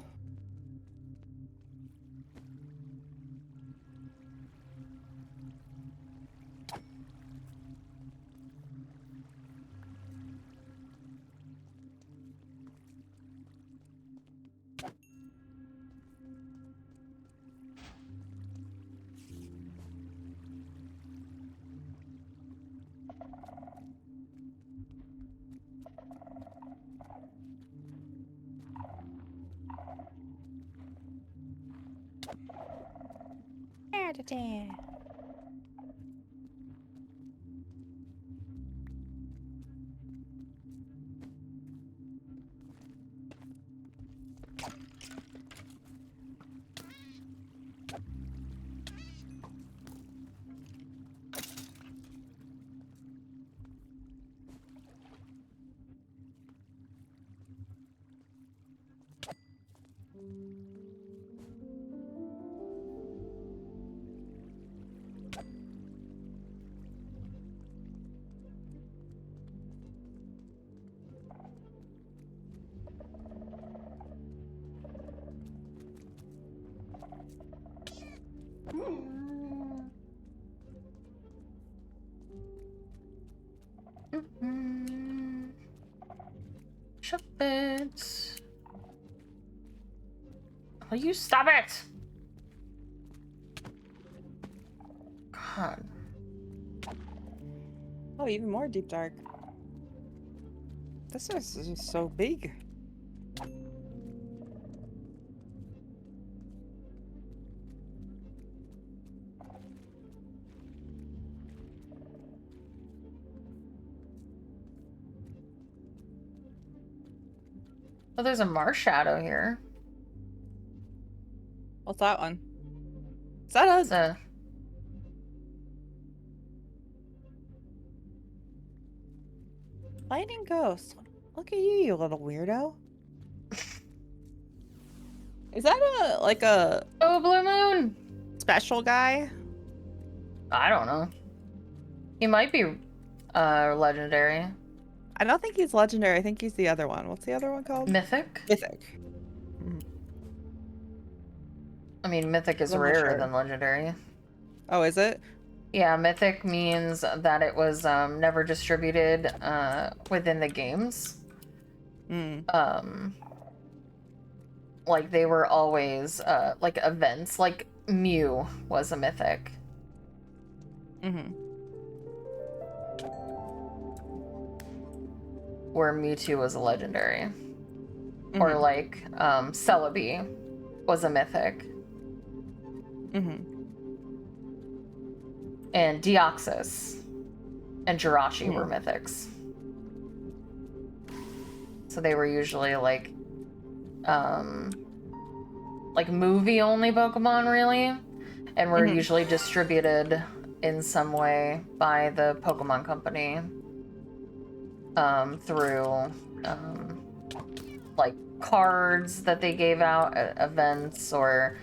Shuppet. Will you stop it? God. Oh, even more Deep Dark. This is just so big. Oh, there's a Mars shadow here. What's that one? Is that It's a... Lightning Ghost? Look at you, you little weirdo. Is that like a... Oh, Blue Moon! Special guy? I don't know. He might be legendary. I don't think he's legendary. I think he's the other one. What's the other one called? Mythic? Mythic. I mean, Mythic is I'm not rarer sure. than legendary. Oh, is it? Yeah, Mythic means that it was never distributed within the games. Like they were always like events. Like Mew was a Mythic. where Mewtwo was a legendary. Or like Celebi was a mythic. And Deoxys and Jirachi were mythics. So they were usually like movie only Pokemon, really, and were usually distributed in some way by the Pokemon Company through like cards that they gave out at events, or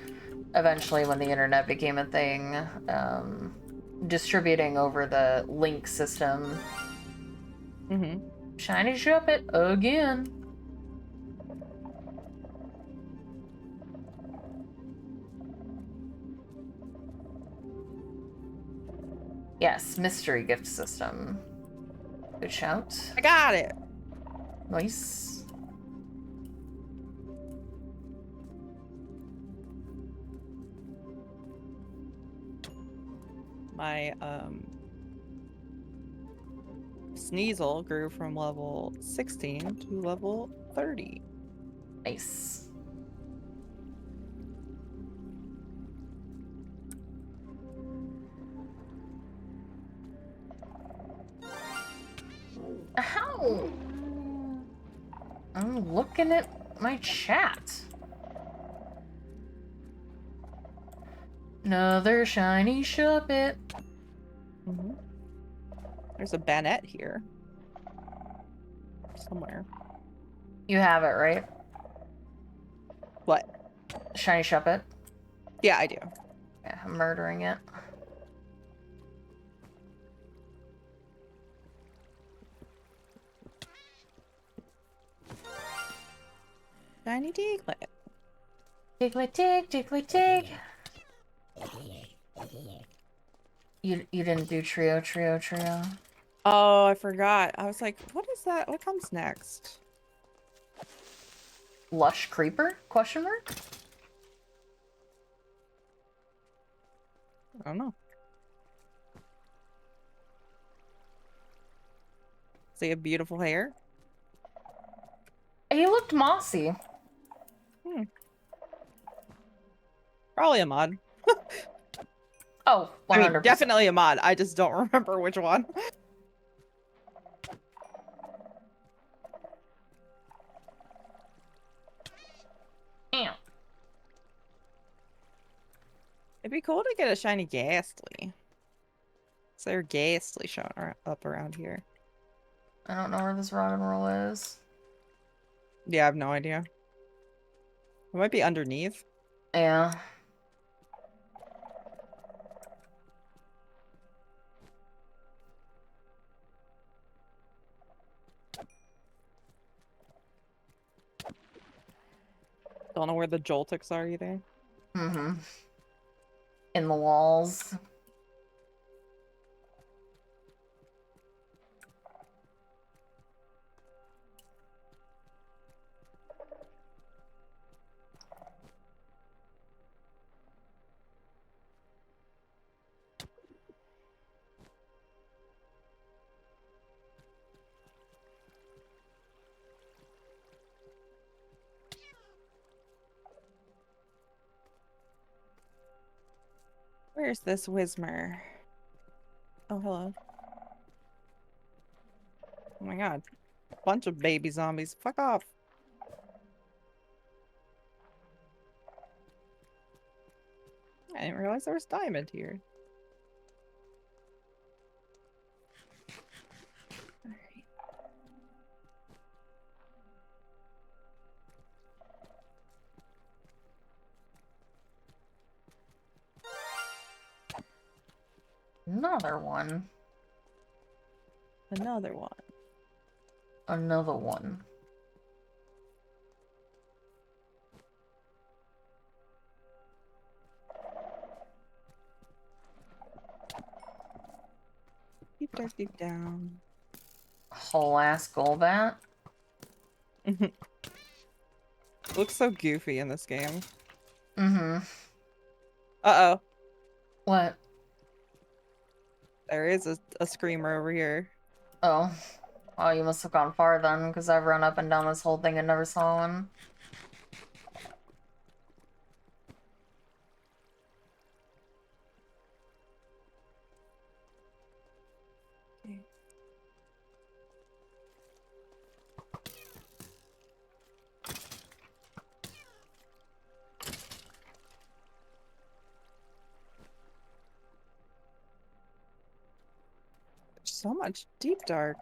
eventually when the internet became a thing, distributing over the link system. Shiny Shuppet again. Yes, mystery gift system. Good shout. I got it. Nice. My Sneasel grew from level 16 to level 30. Nice. How? I'm looking at my chat. Another shiny Shuppet. There's a Banette here. Somewhere. You have it, right? What? Shiny Shuppet? Yeah, I do. Yeah, I'm murdering it. Shiny Diglett. Diglett dig, Diglett dig. You didn't do trio. Oh, I forgot. I was like, what is that? What comes next? Lush Creeper? Question mark? I don't know. Does he have beautiful hair? He looked mossy. Probably a mod. Oh, 100%. I mean, definitely a mod. I just don't remember which one. Damn. It'd be cool to get a shiny Ghastly. Is there Ghastly showing up around here? I don't know where this rock and roll is. Yeah, I have no idea. It might be underneath. Yeah. Don't know where the Joltics are either. In the walls. Where's this Whismer? Oh, hello. Oh my god. Bunch of baby zombies. Fuck off. I didn't realize there was diamond here. Alright. Another one. Another one. Another one. Deep down. Whole ass Golbat. Looks so goofy in this game. Uh-oh. What? There is a screamer over here. Oh. Oh, you must have gone far then, because I've run up and down this whole thing and never saw one. So much deep dark.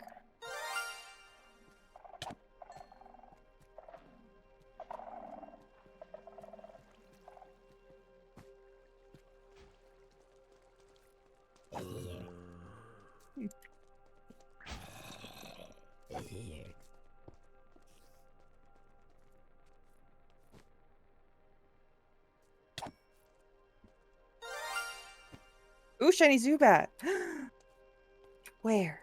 Ooh, shiny Zubat. Where?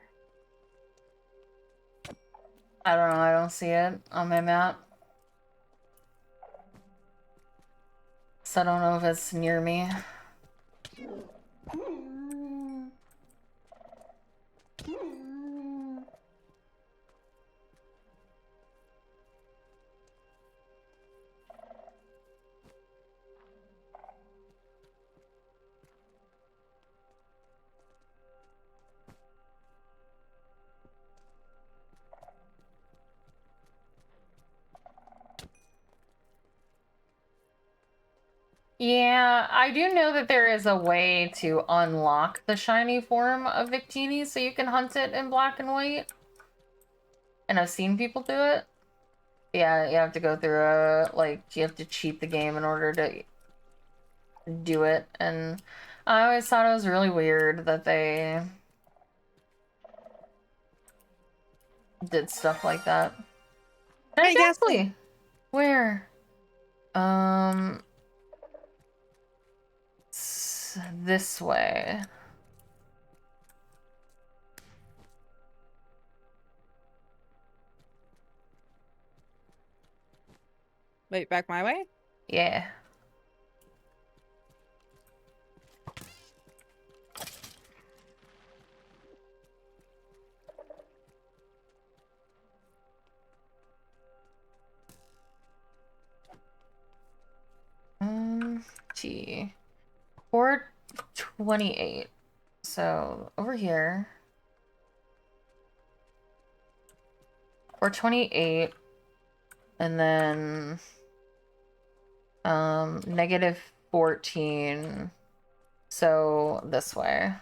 I don't know, I don't see it on my map. So I don't know if it's near me. Yeah, I do know that there is a way to unlock the shiny form of Victini so you can hunt it in black and white. And I've seen people do it. Yeah, you have to go through you have to cheat the game in order to do it. And I always thought it was really weird that they did stuff like that. Hey, Exactly. Where? This way. Wait, back my way? Yeah. Gee. 428. So over here. 428. And then negative 14. So this way.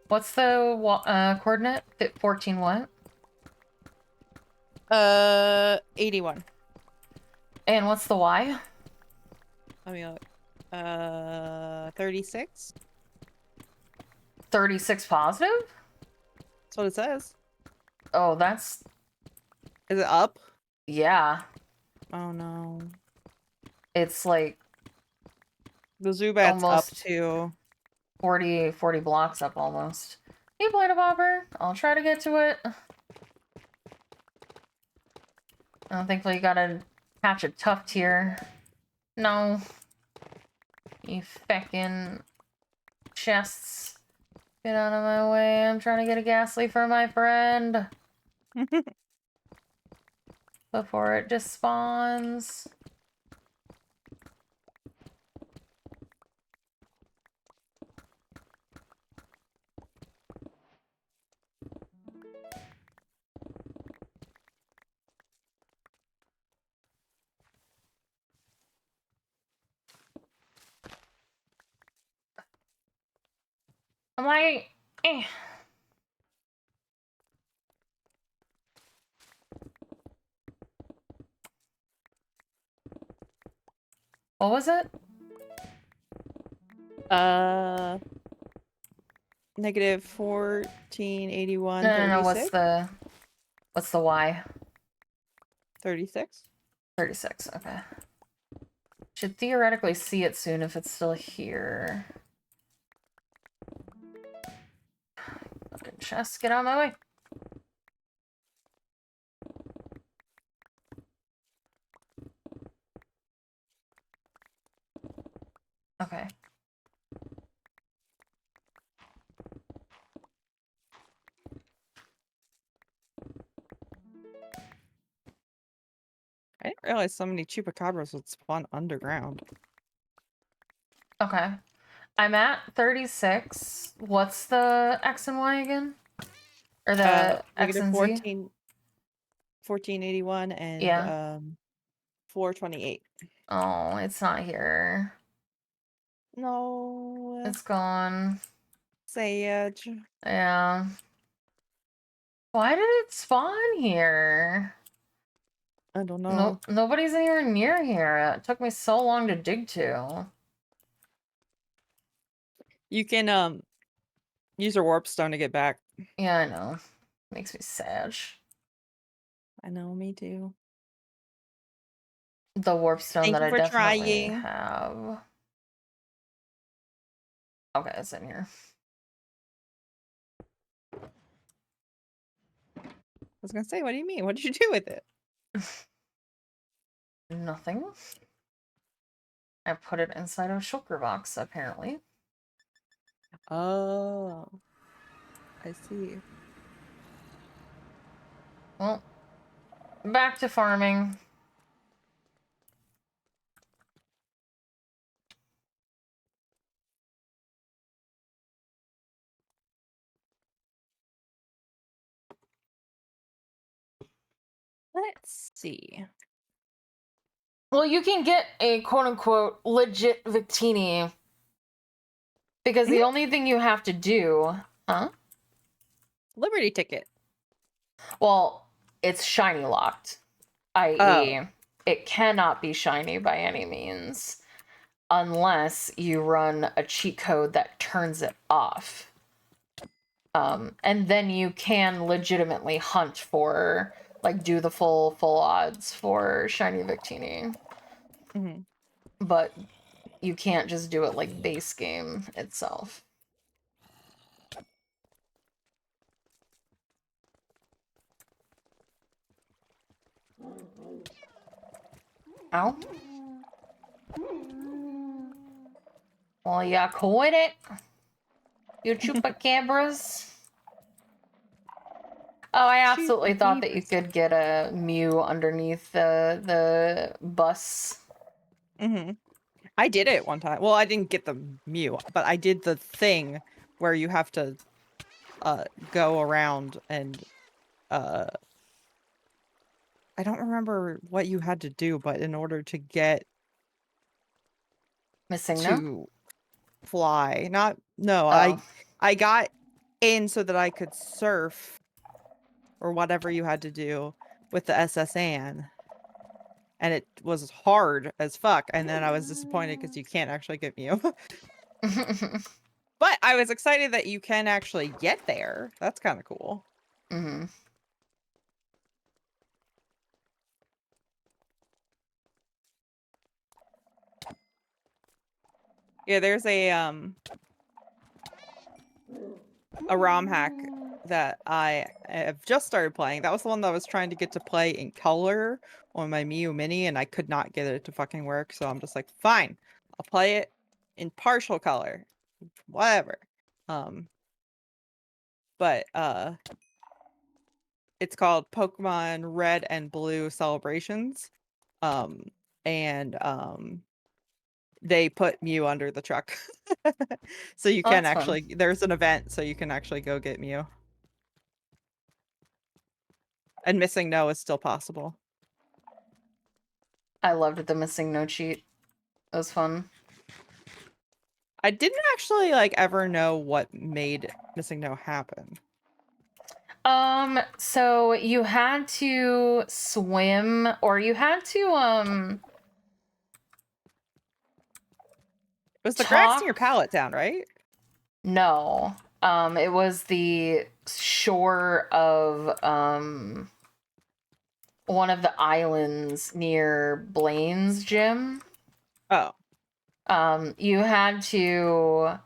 What's the coordinate? 14 what? 81. And what's the Y? Let me look. 36. 36 positive? That's what it says. Oh, that's... Is it up? Yeah. Oh no. It's like... The Zubat's almost up too. 40 blocks up almost. Hey, Blighted Bobber. I'll try to get to it. Thankfully you gotta catch a tough tier. No. You feckin' chests. Get out of my way. I'm trying to get a ghastly for my friend. Before it just spawns. I'm like, eh. What was it? Negative 1481. No, 36. what's the Y? 36. 36, okay. Should theoretically see it soon if it's still here. Fucking chest, get out of my way. realize so many chupacabras would spawn underground. Okay. I'm at 36. What's the X and Y again? Or the X Negative and Z? 1481 and Yeah. 428. Oh, it's not here. No. It's gone. Sage. Yeah. Why did it spawn here? I don't know. No, nobody's anywhere near here. It took me so long to dig to. You can use your warp stone to get back. Yeah, I know. Makes me sad. I know, me too. The warp stone Thank that you I for definitely trying. have. Okay, it's in here. I was gonna say, what do you mean? What did you do with it? Nothing. I put it inside a shulker box, apparently. Oh. I see. Well, back to farming. Let's see. Well, you can get a quote-unquote legit Victini. Because the only thing you have to do... Huh? Liberty ticket. Well, it's shiny locked. I.e., it cannot be shiny by any means. Unless you run a cheat code that turns it off. And then you can legitimately hunt for... Like, do the full odds for shiny Victini. Mm-hmm. But you can't just do it like base game itself. Ow. Well, yeah, quit it. You chupacabras. Oh, I absolutely thought that you could get a Mew underneath the bus. Mm-hmm. I did it one time. Well, I didn't get the Mew, but I did the thing where you have to go around and I don't remember what you had to do, but in order to get Missing to fly, Oh. I got in so that I could surf or whatever you had to do with the SSN. And it was hard as fuck. And then I was disappointed because you can't actually get Mew. But I was excited that you can actually get there. That's kind of cool. Mm-hmm. Yeah, there's a ROM hack that I have just started playing. That was the one that I was trying to get to play in color on my Miu Mini, and I could not get it to fucking work. So I'm just like, fine, I'll play it in partial color, whatever. But it's called Pokemon Red and Blue Celebrations, and they put Mew under the truck. So you can actually, there's an event so you can actually go get Mew. And missing no is still possible. I loved the missing no cheat. It was fun. I didn't actually like ever know what made missing no happen. So you had to swim or you had to Was the grass in your pallet down, right? No. It was the shore of one of the islands near Blaine's gym. Oh. You had to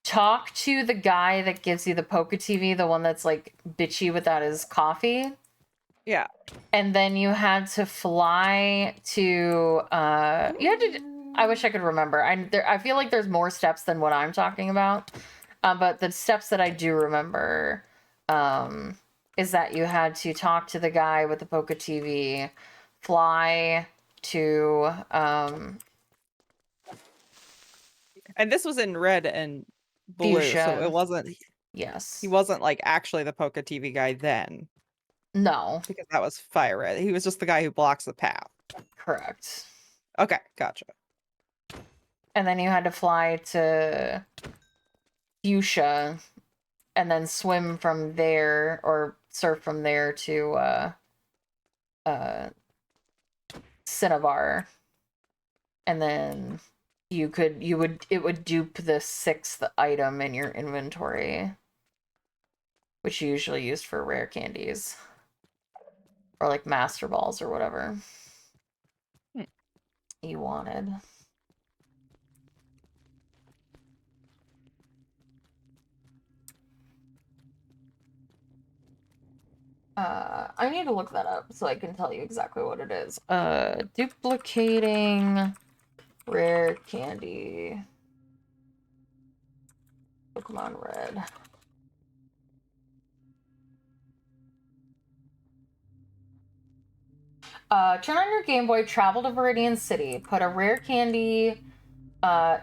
talk to the guy that gives you the Poke TV, the one that's like bitchy without his coffee. Yeah. And then you had to fly to you had to, I wish I could remember. I feel like there's more steps than what I'm talking about. But the steps that I do remember is that you had to talk to the guy with the Poke TV, fly to And this was in red and blue, so fuchsia. it wasn't. Yes. He wasn't like actually the Poke TV guy then. No. Because that was Fire Red. He was just the guy who blocks the path. Correct. Okay, gotcha. And then you had to fly to fuchsia and then swim from there or surf from there to Cinnabar. And then it would dupe the 6th item in your inventory, which you usually used for rare candies or like master balls or whatever you wanted. I need to look that up so I can tell you exactly what it is. Duplicating rare candy. Pokemon Red. Turn on your Game Boy, travel to Viridian City, put a rare candy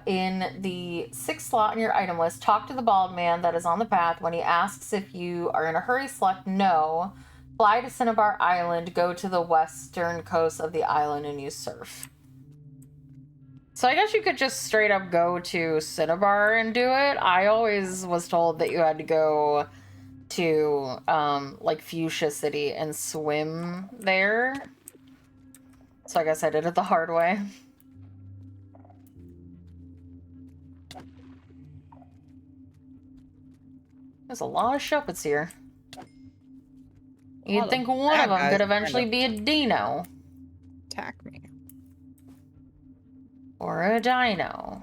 in the 6th slot in your item list, talk to the bald man that is on the path. When he asks if you are in a hurry, select no. Fly to Cinnabar Island, go to the western coast of the island, and use surf. So I guess you could just straight up go to Cinnabar and do it. I always was told that you had to go to like Fuchsia City and swim there. So I guess I did it the hard way. There's a lot of Shuppets here. You'd think one of them could eventually be a Dino. Attack me. Or a Dino.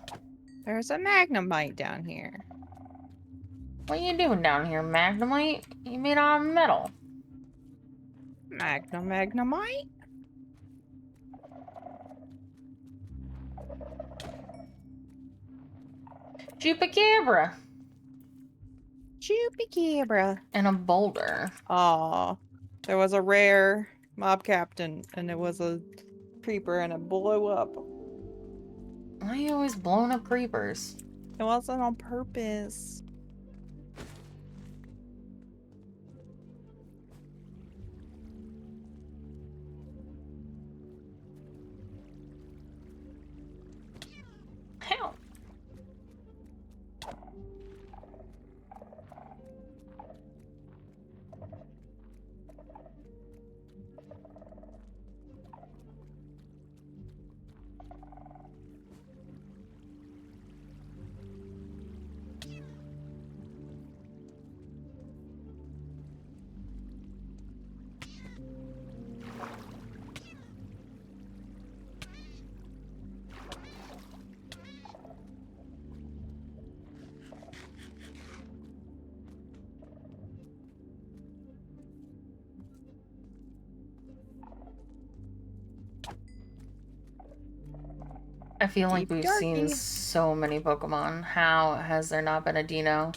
There's a Magnemite down here. What are you doing down here, Magnemite? You made out of metal. Magnemite? Chupacabra. Chupacabra. And a boulder. Aw. There was a rare mob captain, and it was a creeper, and it blew up. Why are you always blowing up creepers? It wasn't on purpose. Hell. I feel like we've seen so many Pokemon. How has there not been a Dino?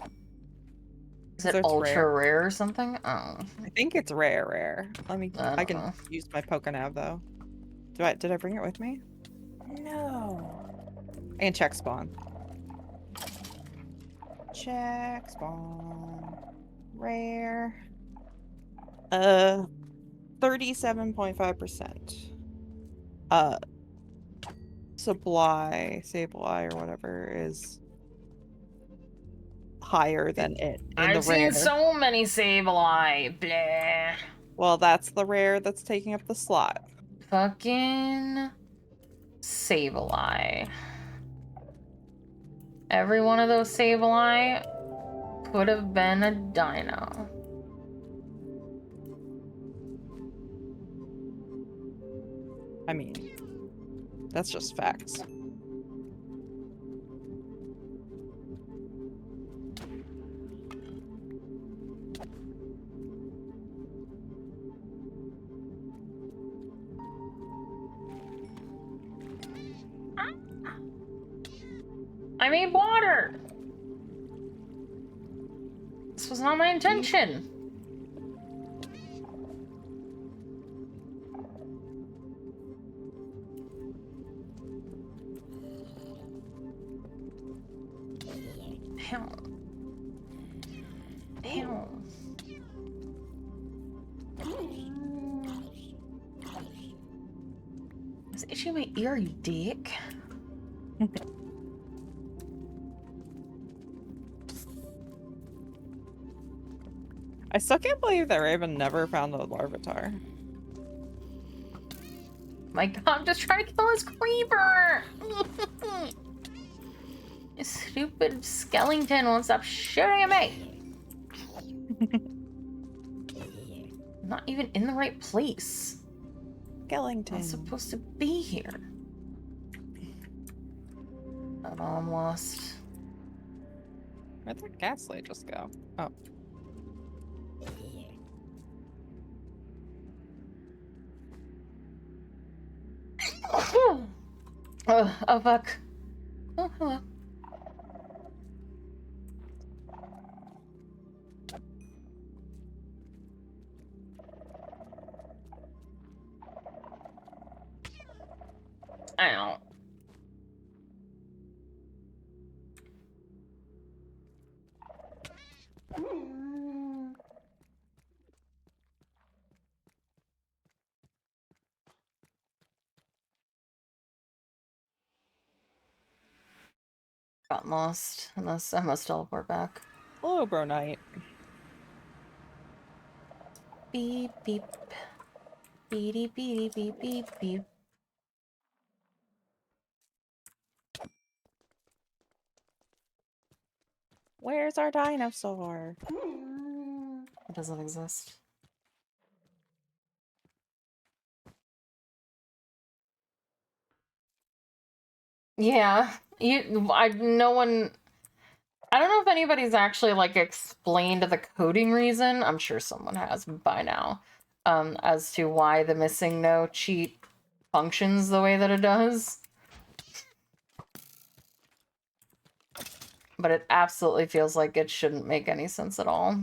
Is it ultra rare or something? Oh. I think it's rare. Let me. I can use my Pokenav though. Did I bring it with me? No. I can check spawn. Check spawn. Rare. 37.5%. Sableye or whatever is higher than it. I've seen so many Sableye. Blah. Well, that's the rare that's taking up the slot. Fucking Sableye. Every one of those Sableye could have been a Dino. I mean, that's just facts. I made water! This was not my intention. Damn. I was itching my ear, you dick. I still can't believe that Raven never found the Larvitar. My god, I'm just trying to kill this creeper! This stupid skeleton won't stop shooting at me! I'm not even in the right place. Skellington. I'm supposed to be here. Oh, I'm lost. Where'd that gaslight just go? Oh. Oh, fuck. Oh, hello. Ow. Got lost, unless I must teleport back. Hello, Bro Knight. Beep, beep. Beady, beady, beep, beep, beep. Where's our dinosaur? It doesn't exist. Yeah, no one, I don't know if anybody's actually, like, explained the coding reason. I'm sure someone has by now, as to why the missing no cheat functions the way that it does. But it absolutely feels like it shouldn't make any sense at all.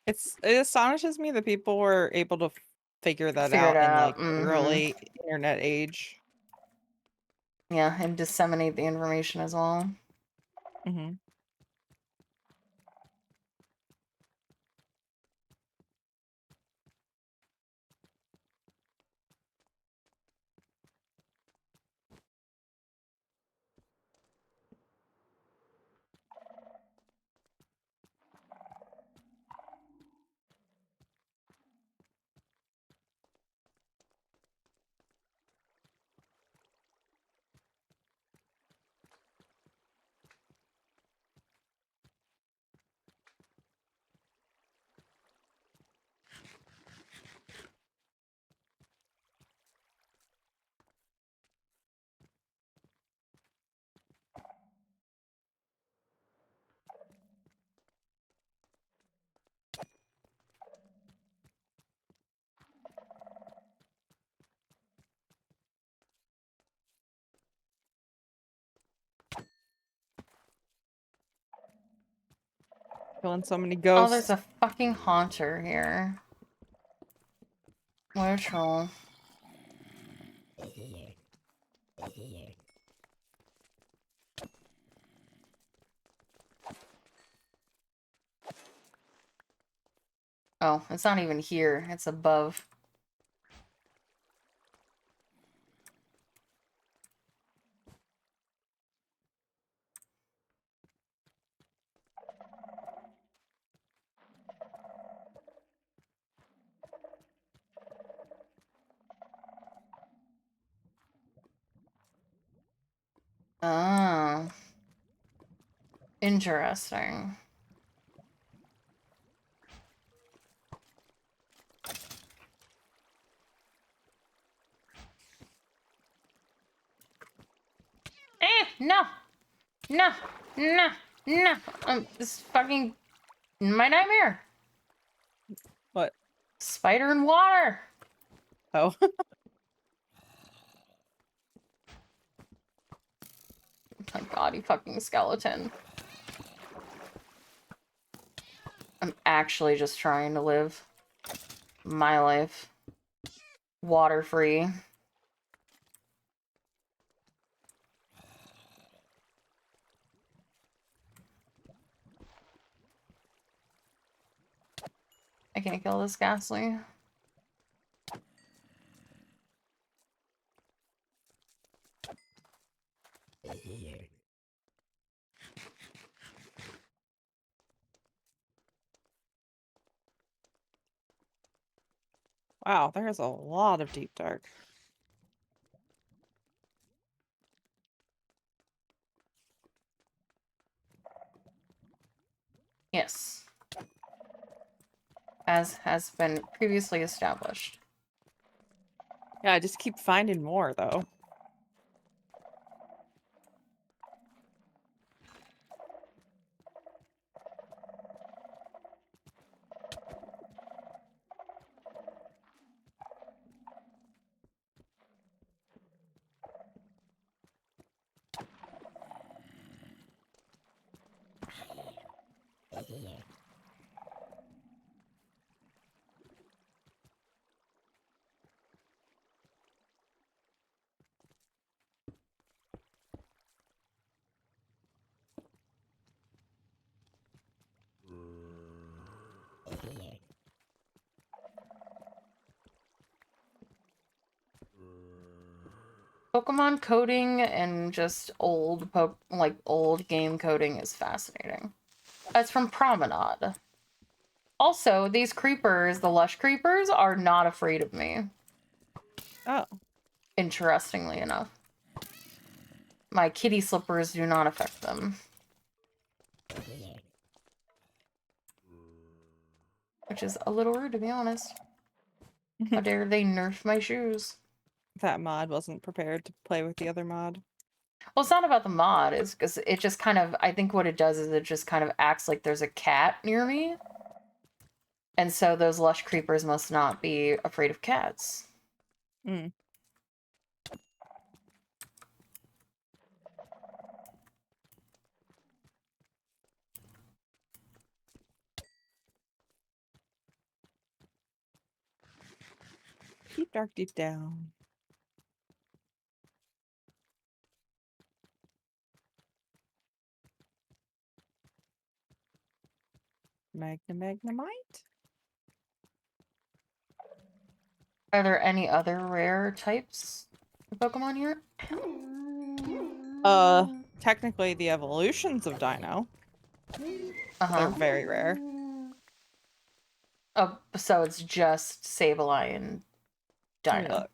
It astonishes me that people were able to figure that Figure it out in out. like early internet age. Yeah, and disseminate the information as well. Mm-hmm. Killing so many Oh, ghosts. there's a fucking haunter here. What a troll. Oh, it's not even here. It's above. Oh. Interesting. No! No! No! No! This fucking... my nightmare! What? Spider in water! Oh. My god, you fucking skeleton. I'm actually just trying to live my life water-free. can't kill this ghastly. Wow, there's a lot of deep dark. Yes. As has been previously established. Yeah, I just keep finding more, though. Pokemon coding and just old old game coding is fascinating. That's from Promenade. Also, these creepers, the lush creepers, are not afraid of me. Oh. Interestingly enough. My kitty slippers do not affect them. Which is a little rude, to be honest. How dare they nerf my shoes? That mod wasn't prepared to play with the other mod. Well, it's not about the mod. It's because it just kind of, I think what it does is it just kind of acts like there's a cat near me. And so those lush creepers must not be afraid of cats. Mm. Deep dark, deep down. Magnemite? Are there any other rare types of Pokemon here? Technically the evolutions of Dino. They're very rare. Oh, so it's just Sableye and Dino.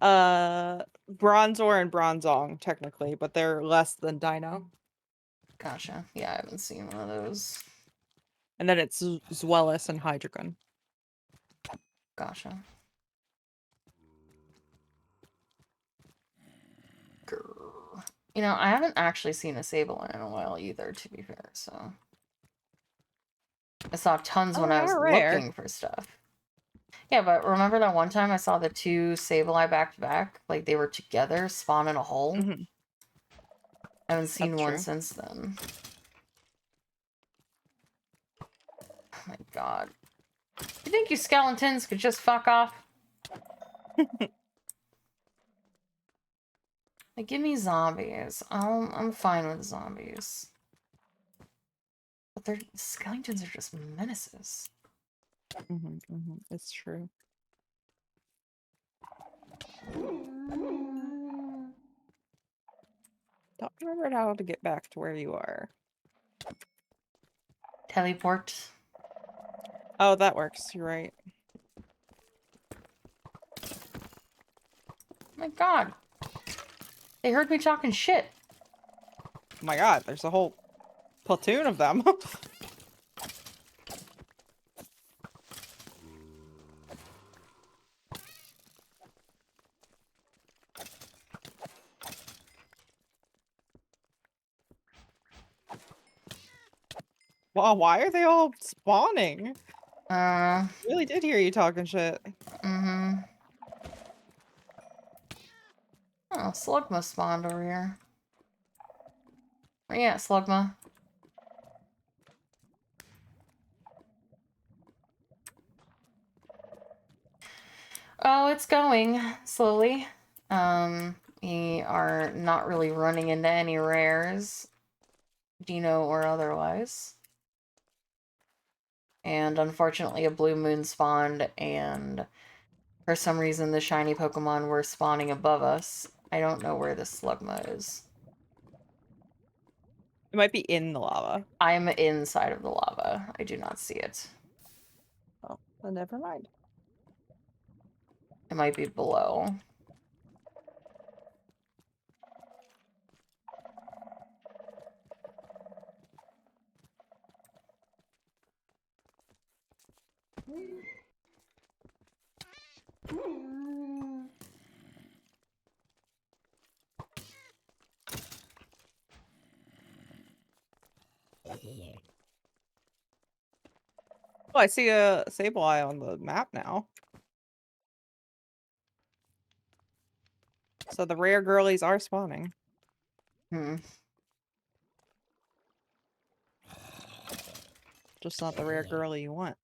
Bronzor and Bronzong, technically, but they're less than Dino. Gotcha. Yeah, I haven't seen one of those. And then it's Zweilous and Hydreigon. Gotcha. You know, I haven't actually seen a Sableye in a while either, to be fair, so... I saw tons when I was looking for stuff. Yeah, but remember that one time I saw the two Sableye back-to-back? Like, they were together, spawn in a hole? Mm-hmm. I haven't seen one since then. Oh my god. You think you skeletons could just fuck off? Like, give me zombies. I'm fine with zombies. But skeletons are just menaces. It's true. Don't remember how to get back to where you are. Teleport. Oh, that works. You're right. Oh my god. They heard me talking shit. Oh my god, there's a whole platoon of them. Wow, why are they all spawning? I really did hear you talking shit. Mm-hmm. Oh, Slugma spawned over here. Where you at, Slugma? Oh, it's going slowly. We are not really running into any rares, Dino or otherwise. and unfortunately a blue moon spawned, and for some reason the shiny Pokemon were spawning above us. I don't know where this Slugma is. It might be in the lava. I'm inside of the lava. I do not see it. Oh, well, never mind. It might be below. Oh, I see a Sableye on the map now. So the rare girlies are spawning. Just not the rare girly you want.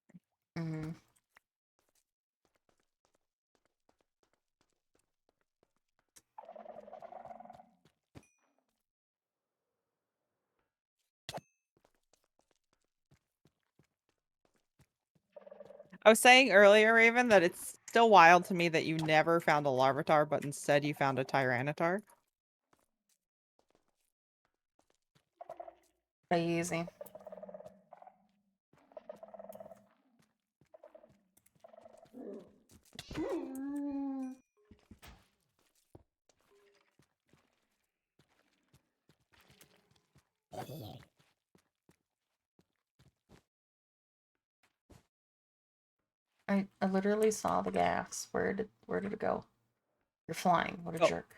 I was saying earlier, Raven, that it's still wild to me that you never found a Larvitar, but instead you found a Tyranitar. Pretty easy. I literally saw the gas. Where did it go? You're flying. What a jerk.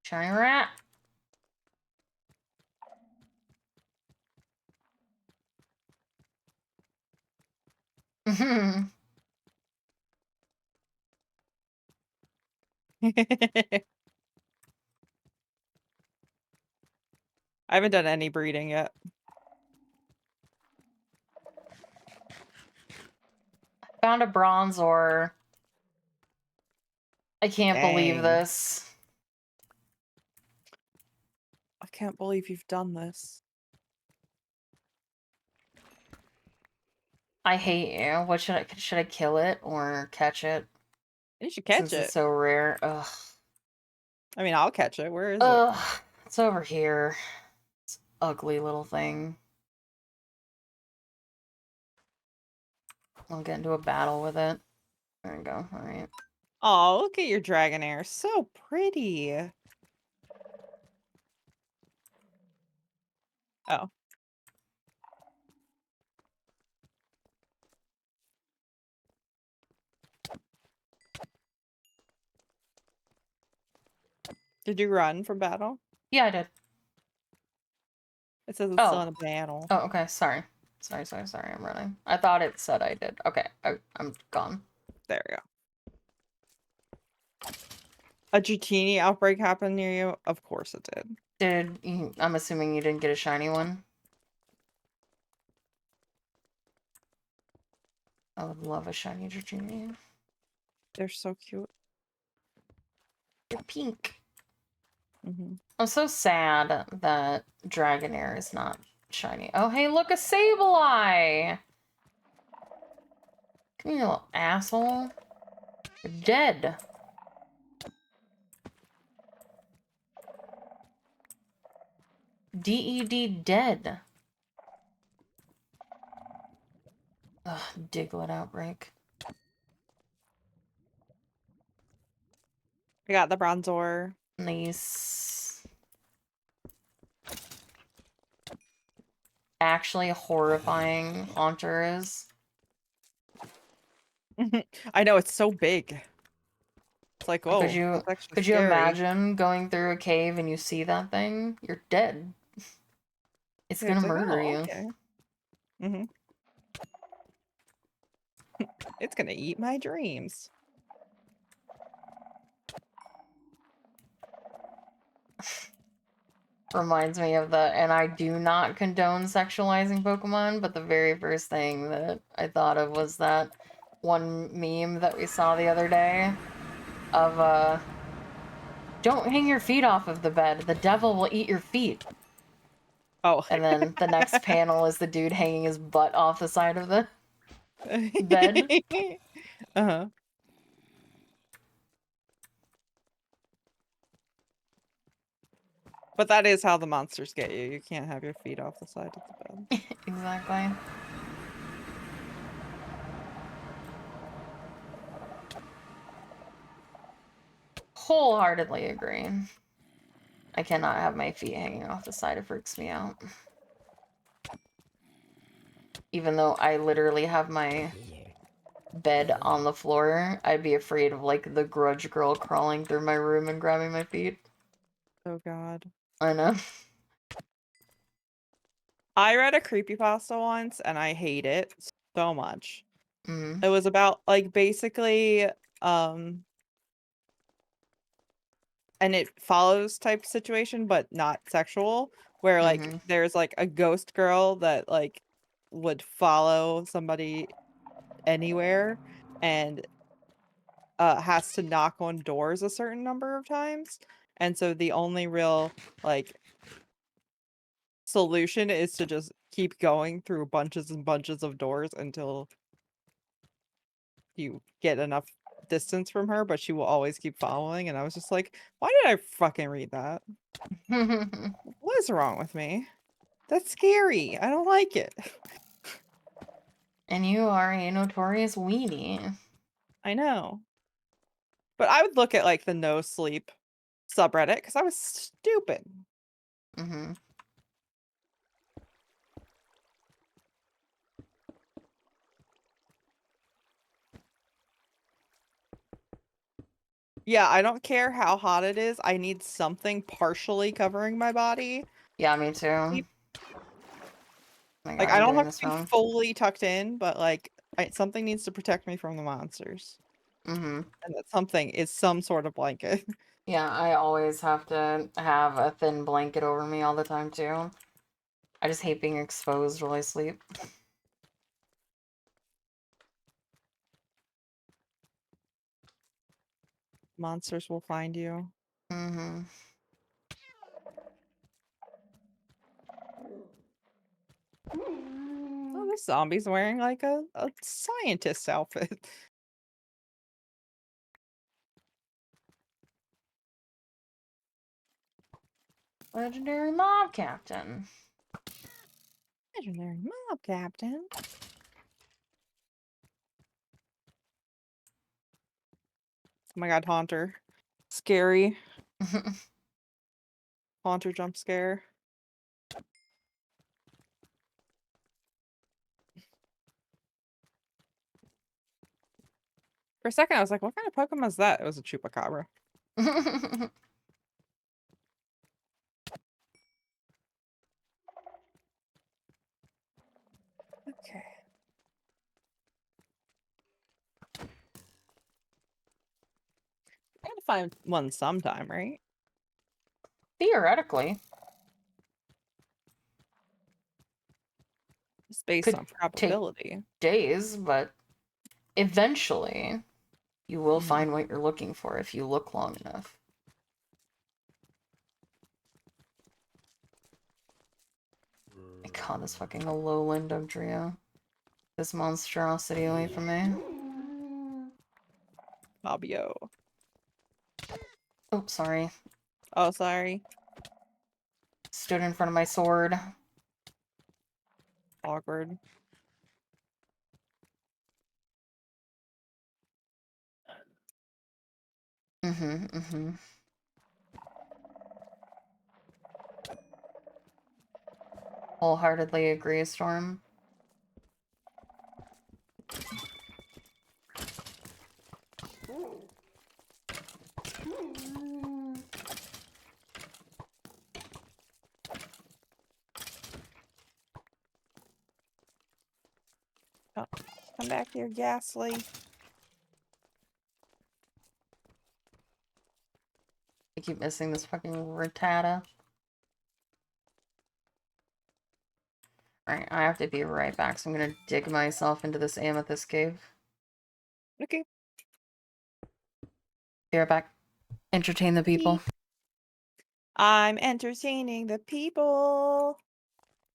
Shiny rat. I haven't done any breeding yet. Found a Bronzor. I can't believe Dang. this. I can't believe you've done this. I hate you. What should I kill it or catch it? You should catch Since it. it's so rare. Ugh. I mean, I'll catch it. Where is it? Ugh. It's over here. It's an ugly little thing. I'll get into a battle with it. There we go. Alright. Oh, look at your Dragonair. So pretty. Oh. Did you run from battle? Yeah, I did. It says it's still in a battle. Oh, okay. Sorry. Sorry. I'm running. I thought it said I did. Okay. I'm gone. There we go. A Dratini outbreak happened near you? Of course it did. I'm assuming you didn't get a shiny one? I would love a shiny Dratini. They're so cute. They're pink. Mm-hmm. I'm so sad that Dragonair is not shiny. Oh, hey, look, a Sableye! Come here, you little asshole. You're dead. DED dead. Ugh, Diglett outbreak. I got the Bronzor. Nice. Actually horrifying Haunter is. I know, it's so big. It's like, oh, Could you imagine going through a cave and you see that thing? You're dead. It's Yeah, gonna like, murder oh, you. okay. Mm-hmm. It's gonna eat my dreams. reminds me of the, and I do not condone sexualizing Pokemon, but the very first thing that I thought of was that one meme that we saw the other day of, don't hang your feet off of the bed, the devil will eat your feet. Oh. And then the next panel is the dude hanging his butt off the side of the bed. Uh-huh. But that is how the monsters get you. You can't have your feet off the side of the bed. Exactly. Wholeheartedly agree. I cannot have my feet hanging off the side, it freaks me out. Even though I literally have my bed on the floor, I'd be afraid of, like, the grudge girl crawling through my room and grabbing my feet. Oh god. I know. I read a creepypasta once, and I hate it so much. Mm. It was about, like, basically, and it follows type situation, but not sexual, where, like, there's, like, a ghost girl that, like, would follow somebody anywhere, and has to knock on doors a certain number of times, and so the only real, like, solution is to just keep going through bunches and bunches of doors until you get enough distance from her, but she will always keep following, and I was just like, "Why did I fucking read that? What is wrong with me? That's scary, I don't like it." And you are a notorious weenie. I know. But I would look at, like, the no sleep subreddit, because I was stupid. Mm-hmm. Yeah, I don't care how hot it is, I need something partially covering my body. Yeah, me too. Oh my god, Like, I I'm don't doing have this to be wrong. fully tucked in, but, like, something needs to protect me from the monsters. Mm-hmm. And that something is some sort of blanket. Yeah, I always have to have a thin blanket over me all the time, too. I just hate being exposed while I sleep. Monsters will find you. Mm-hmm. Oh, this zombie's wearing, like, a scientist outfit. Legendary mob captain. Legendary mob captain. Oh my god, Haunter. Scary. Haunter jump scare. For a second, I was like, what kind of Pokemon is that? It was a Chupacabra. Okay. I gotta find one sometime, right? Theoretically. It's based Could on probability. take days, but eventually you will find what you're looking for if you look long enough. I call this fucking Alolan Dugtrio. This monstrosity away from me. Fabio. Oh, sorry. Oh, sorry. Stood in front of my sword. Awkward. Mm-hmm. Wholeheartedly agree, Storm. Oh, come back here, Ghastly. I keep missing this fucking Rattata. Alright, I have to be right back, so I'm gonna dig myself into this amethyst cave. Okay. Be right back. Entertain the people. I'm entertaining the people.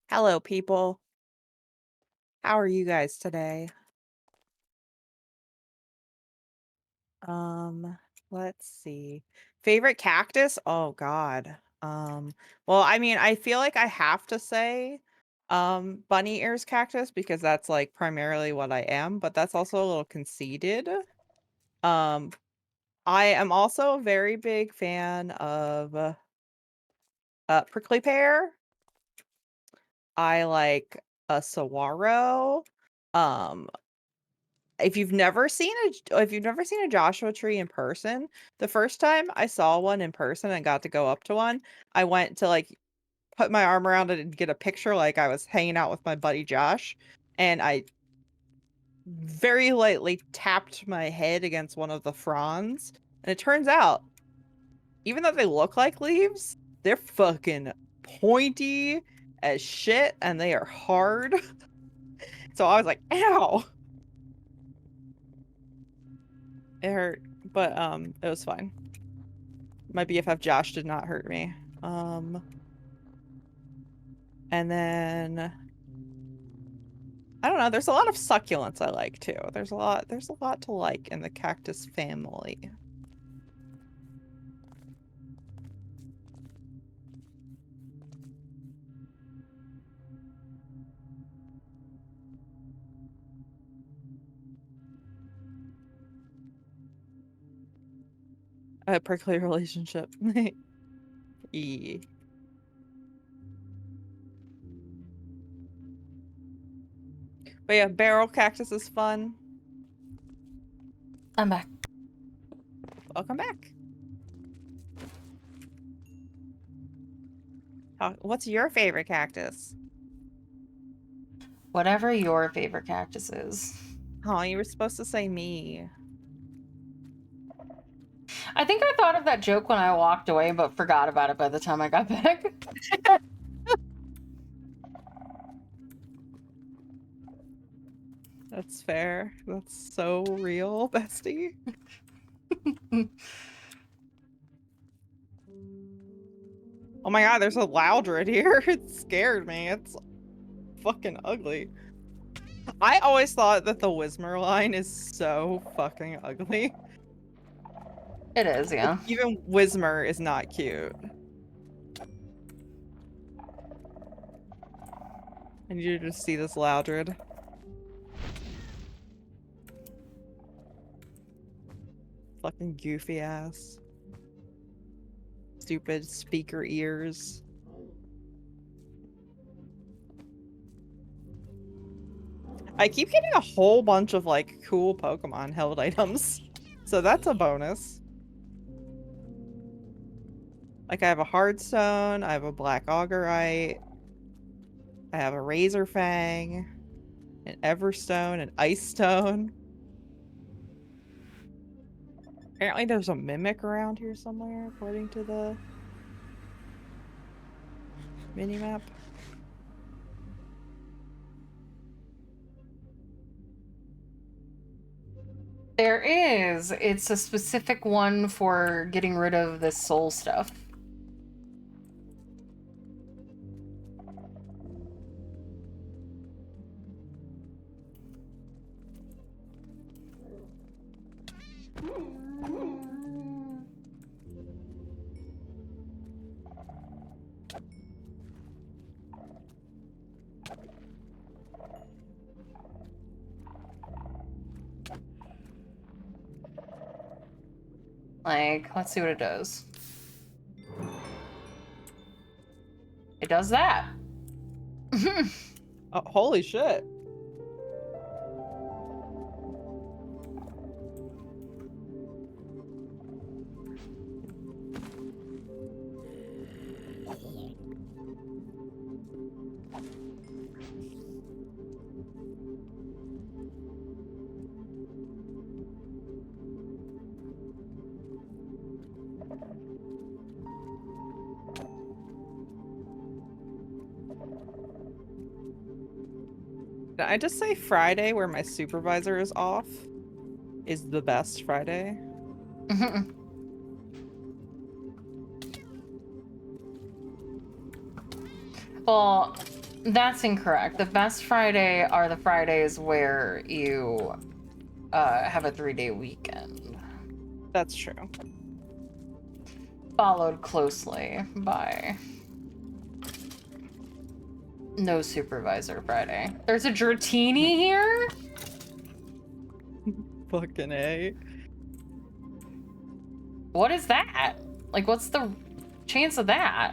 Hello, people. How are you guys today? Let's see. Favorite cactus? Oh God. Well, I mean, I feel like I have to say, bunny ears cactus because that's like primarily what I am, but that's also a little conceited. Um, I am also a very big fan of prickly pear. I like a saguaro. Um, if you've never seen a Joshua tree in person, the first time I saw one in person and got to go up to one, I went to like put my arm around it and get a picture like I was hanging out with my buddy Josh, and I very lightly tapped my head against one of the fronds, and it turns out even though they look like leaves, they're fucking pointy as shit and they are hard. So I was like, ow. It hurt, but it was fine. My BFF Josh did not hurt me. And then I don't know, there's a lot of succulents I like too. There's a lot to like in the cactus family. A prickly relationship. E. But yeah, barrel cactus is fun. I'm back. Welcome back. What's your favorite cactus? Whatever your favorite cactus is. Oh, you were supposed to say me. I think I thought of that joke when I walked away, but forgot about it by the time I got back. That's fair. That's so real, bestie. Oh my god, there's a Loudred here. It scared me. It's fucking ugly. I always thought that the Whismer line is so fucking ugly. It is, yeah. Like, even Whismer is not cute. I need you to see this Loudred. Fucking goofy ass. Stupid speaker ears. I keep getting a whole bunch of like cool Pokemon held items. So that's a bonus. Like I have a Hardstone, I have a Black Augerite, I have a Razor Fang, an Everstone, an Ice Stone. Apparently there's a Mimic around here somewhere, according to the minimap. There is. It's a specific one for getting rid of the soul stuff. Like, let's see what it does. It does that. Oh, holy shit. Did I just say Friday, where my supervisor is off, is the best Friday? Well, that's incorrect. The best Friday are the Fridays where you have a 3-day weekend. That's true. Followed closely by no supervisor Friday. There's a Dratini here? Fucking A. What is that? Like, what's the chance of that?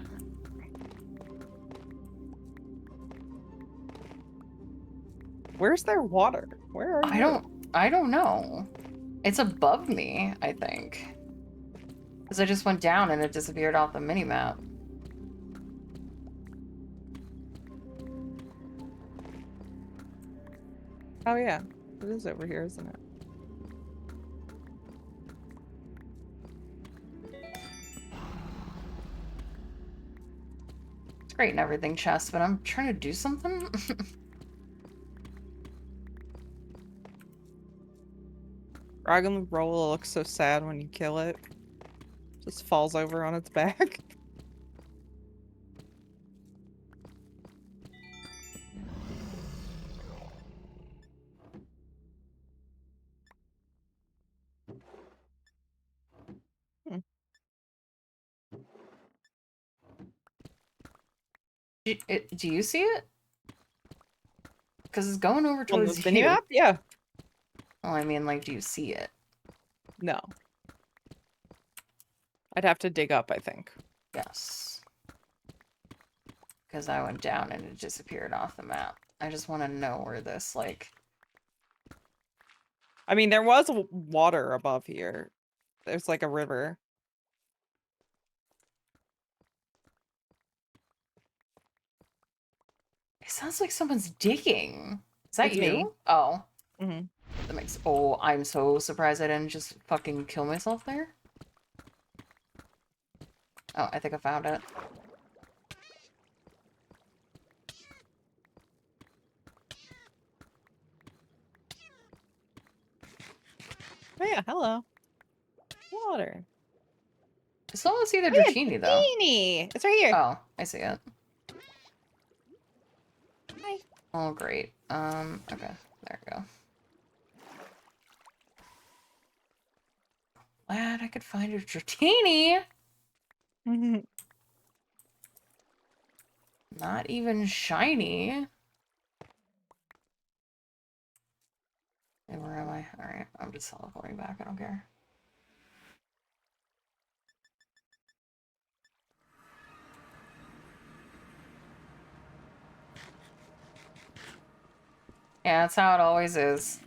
Where's their water? Where are you? I don't know. It's above me, I think. Because I just went down and it disappeared off the minimap. Oh yeah, it is over here, isn't it? It's great and everything, chest, but I'm trying to do something. Dragon Rolla looks so sad when you kill it. Just falls over on its back. Hmm. Do you see it? Because it's going over On towards the you. minimap? Yeah. Well, I mean, like, do you see it? No. I'd have to dig up, I think. Yes. Because I went down and it disappeared off the map. I just want to know where this, like... I mean, there was water above here. There's like a river. It sounds like someone's digging. Is that It's you? me. Oh. Mm-hmm. That makes... Oh, I'm so surprised I didn't just fucking kill myself there. Oh, I think I found it. Oh yeah, hello. Water. I still don't see the Oh, yeah, Dratini, though. Dratini! It's right here. Oh, I see it. Hi. Oh, great. Okay. There we go. Glad I could find a Dratini! Not even shiny. Hey, where am I? Alright, I'm just teleporting back. I don't care. Yeah, that's how it always is.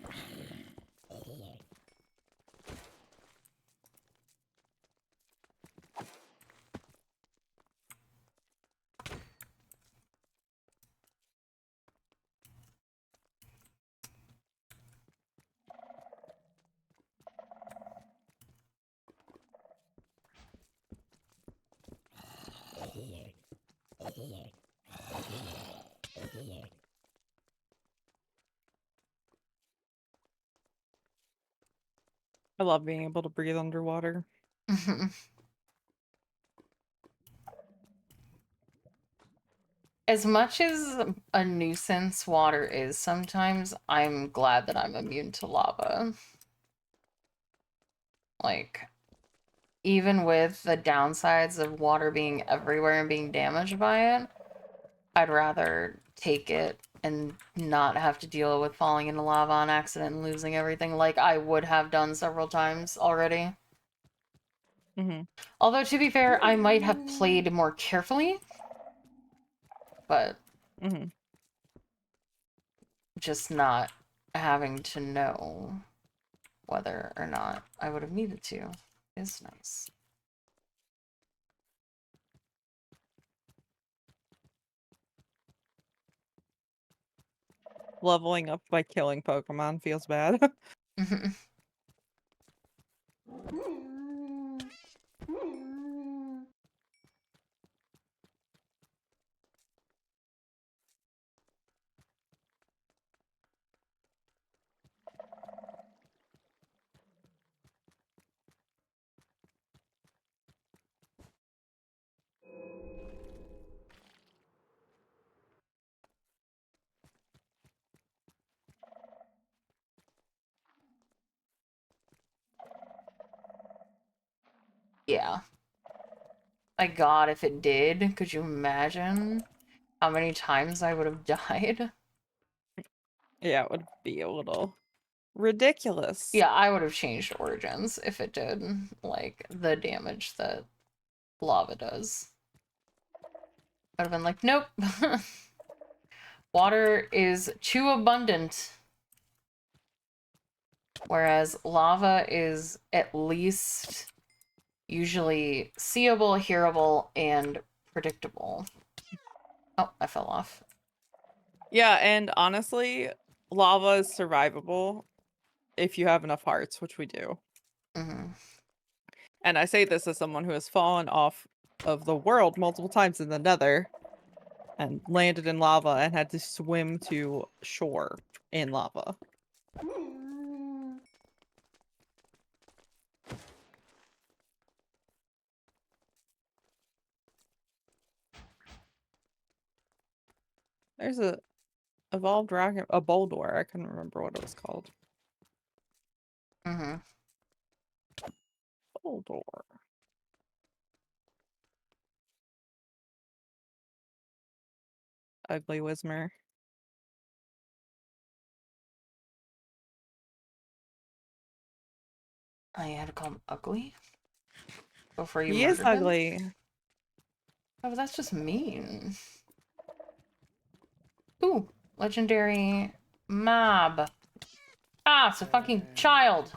I love being able to breathe underwater. As much as a nuisance water is sometimes, I'm glad that I'm immune to lava. Like, even with the downsides of water being everywhere and being damaged by it, I'd rather take it and not have to deal with falling into lava on accident and losing everything like I would have done several times already. Mm-hmm. Although, to be fair, I might have played more carefully, but just not having to know whether or not I would have needed to is nice. Leveling up by killing Pokemon feels bad. Yeah. My god, if it did, could you imagine how many times I would have died? Yeah, it would be a little ridiculous. Yeah, I would have changed Origins if it did, like, the damage that lava does. I would have been like, nope. Water is too abundant. Whereas lava is at least usually seeable, hearable, and predictable. Oh, I fell off. Yeah, and honestly, lava is survivable if you have enough hearts, which we do. Mm-hmm. And I say this as someone who has fallen off of the world multiple times in the Nether and landed in lava and had to swim to shore in lava. There's a evolved dragon, a Boldor. I couldn't remember what it was called. Mm-hmm. Boldor. Ugly Whismer. I had to call him ugly before you He is murdered him? ugly. Oh, but that's just mean. Ooh, legendary mob. Ah, it's a fucking child.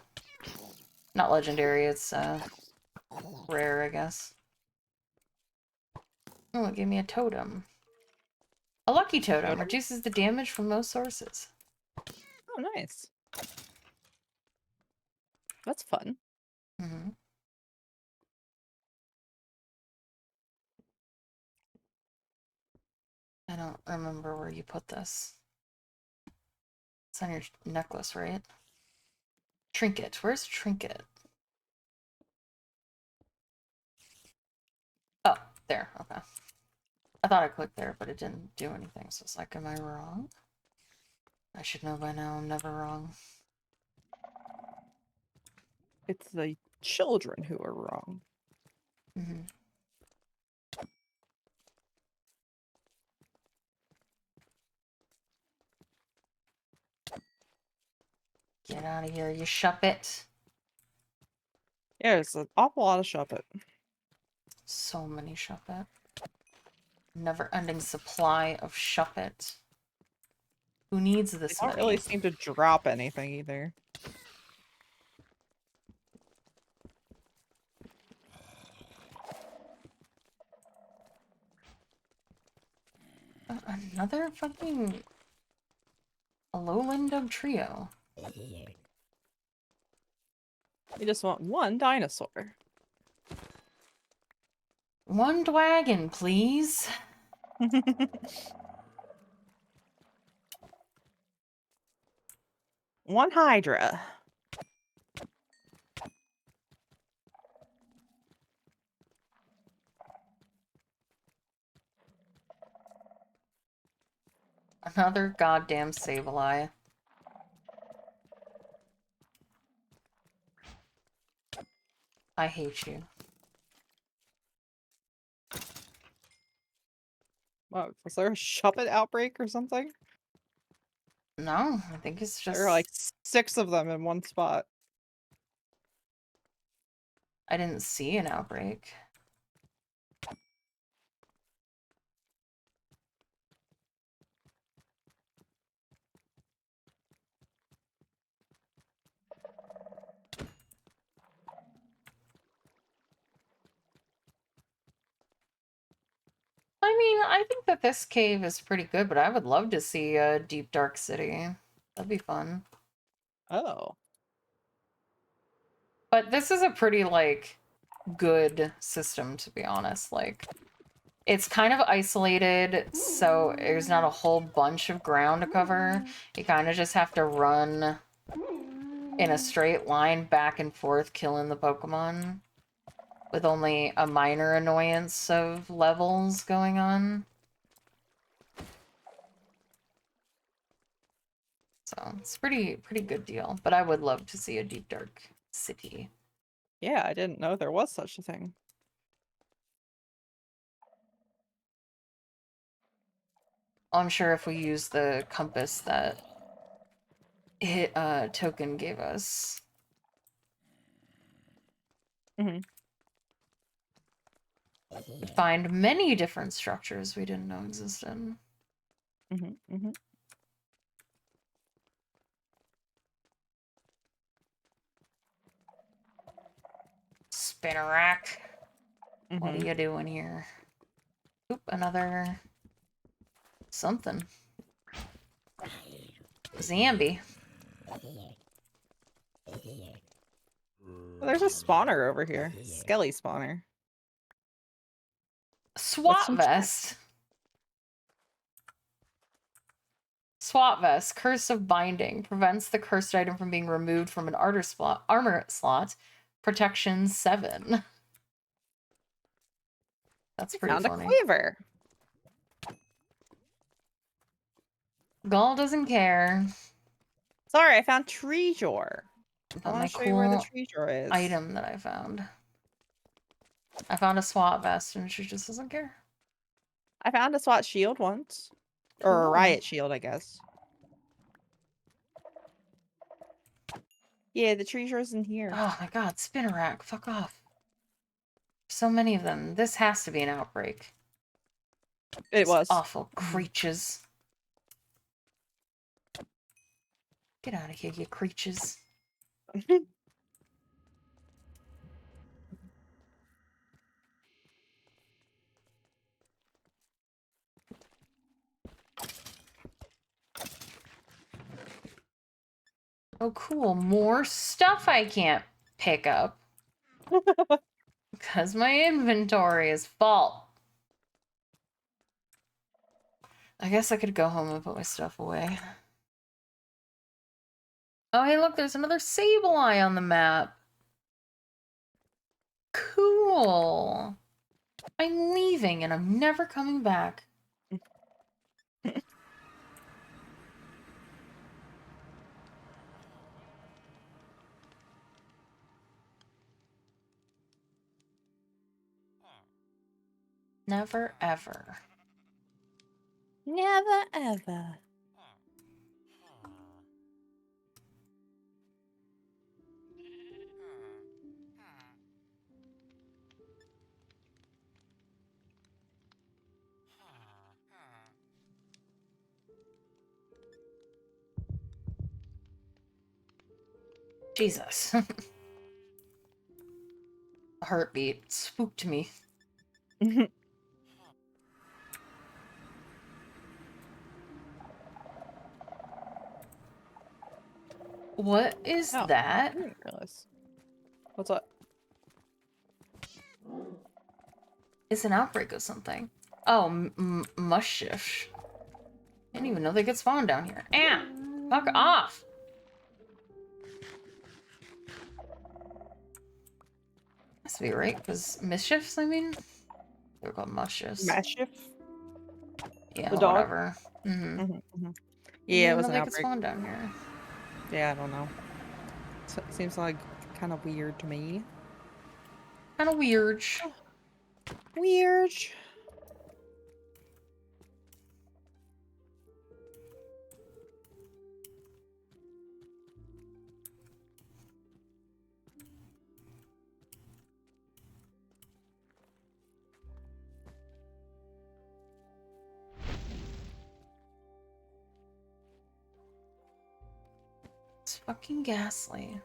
Not legendary, it's rare, I guess. Oh, it gave me a totem. A lucky totem reduces the damage from most sources. Oh, nice. That's fun. Mm-hmm. I don't remember where you put this. It's on your necklace, right? Trinket. Where's Trinket? Oh, there. Okay. I thought I clicked there, but it didn't do anything. So it's like, am I wrong? I should know by now. I'm never wrong. It's the children who are wrong. Mm-hmm. Get out of here, you shuppet. Yeah, there's an awful lot of shuppet. So many shuppet. Never-ending supply of shuppet. Who needs this They don't many? really seem to drop anything either. Another fucking lowland trio. We just want one dinosaur. One dragon, please. One Hydra. Another goddamn Sableye. I hate you. What, was there a shuppet outbreak or something? No, I think it's just... There are like 6 of them in one spot. I didn't see an outbreak. I mean, I think that this cave is pretty good, but I would love to see a deep dark city. That'd be fun. Oh. But this is a pretty, like, good system, to be honest. Like, it's kind of isolated, so there's not a whole bunch of ground to cover. You kind of just have to run in a straight line back and forth, killing the Pokemon, with only a minor annoyance of levels going on. So it's pretty good deal. But I would love to see a deep dark city. Yeah, I didn't know there was such a thing. I'm sure if we use the compass that token gave us. Find many different structures we didn't know existed. Spinnerack. What are you doing here? Oop, another something. Zambi. Well, there's a spawner over here. Skelly spawner. SWAT vest. SWAT vest. Curse of Binding. Prevents the cursed item from being removed from an armor slot. Protection 7. That's pretty Found funny. a quiver. Gall doesn't care. Sorry, I found treasure. I But want my to show you where the cool treasure is. item that I found. I found a SWAT vest and she just doesn't care. I found a SWAT shield once. Or a Cool. riot shield, I guess. Yeah, the treasure's in here. Oh my god, Spinnerack, fuck off. So many of them. This has to be an outbreak. It was. Awful creatures. Get out of here, you creatures. Oh, cool. More stuff I can't pick up. Because my inventory is full. I guess I could go home and put my stuff away. Oh, hey, look, there's another Sableye on the map. Cool. I'm leaving and I'm never coming back. Never, ever. Never ever. Jesus. A heartbeat spooked me. What is that? I didn't realize. What's up? It's an outbreak of something. Oh, Mushish. I didn't even know they could spawn down here. Fuck off! Has to be right, because mischiefs, I mean? They're called mushish. Mischief? Yeah, The dog? whatever. Yeah, it was an they could outbreak. spawn down here. Yeah, I don't know. So, it seems like kind of weird to me. Kind of weird. Weird. It's fucking ghastly.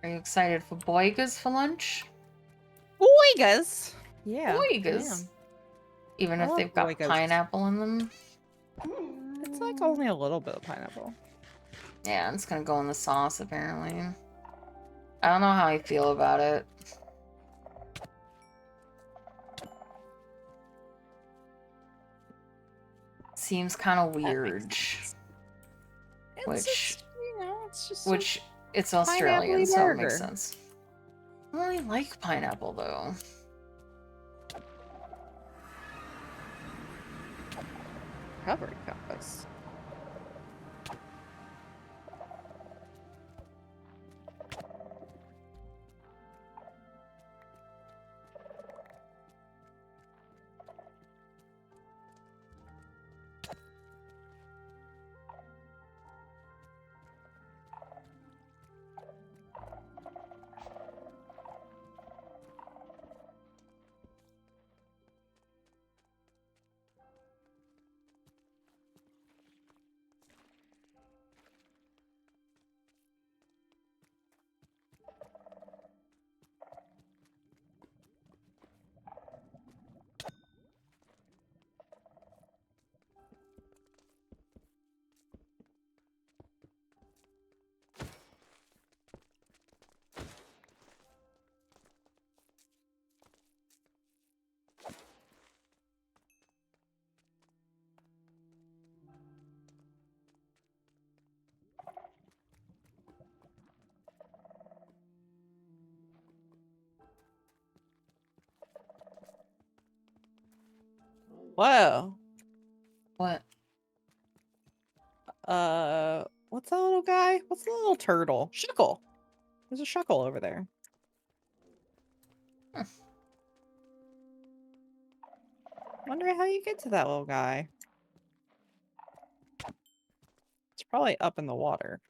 Are you excited for boigas for lunch? Boigas? Yeah. Boigas? Even I if love they've got boigas. pineapple in them? It's like only a little bit of pineapple. Yeah, it's gonna go in the sauce, apparently. I don't know how I feel about it. Seems kind of weird. It's just, you know, it's just Which, it's Australian, so it makes sense. I don't really like pineapple, though. Recovery compass. Whoa. What? What's that little guy? What's the little turtle? Shuckle. There's a shuckle over there. Wondering how you get to that little guy. It's probably up in the water.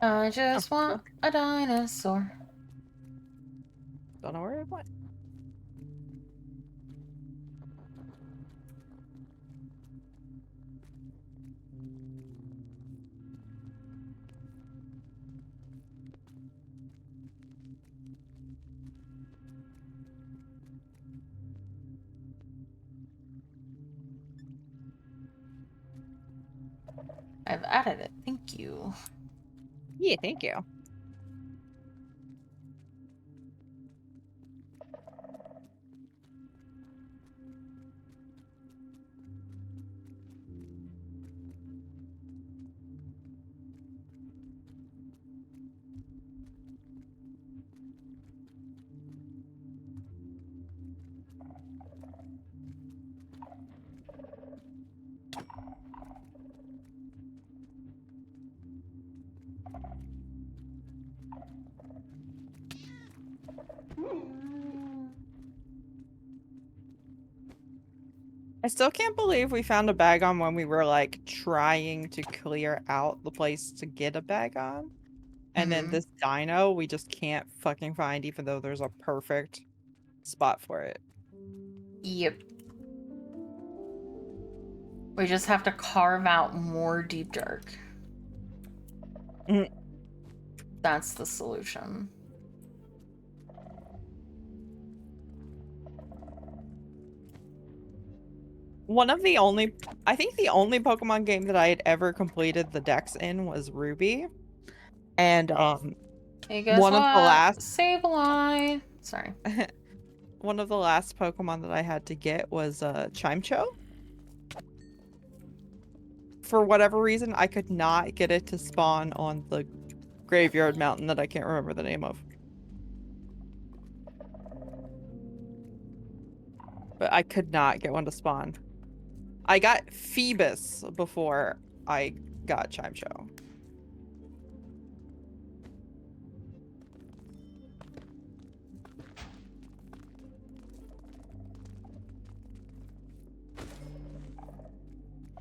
I just want a dinosaur. Don't know where it went. I've added it. Thank you. Yeah, thank you. I still can't believe we found a bag on when we were like trying to clear out the place to get a bag on. And then this dino we just can't fucking find, even though there's a perfect spot for it. Yep. We just have to carve out more deep dark. That's the solution. I think the only Pokemon game that I had ever completed the dex in was Ruby. And hey, guess one what? of the last Sableye. Sorry. One of the last Pokemon that I had to get was Chimecho. For whatever reason, I could not get it to spawn on the graveyard mountain that I can't remember the name of. But I could not get one to spawn. I got Phoebus before I got Chimecho.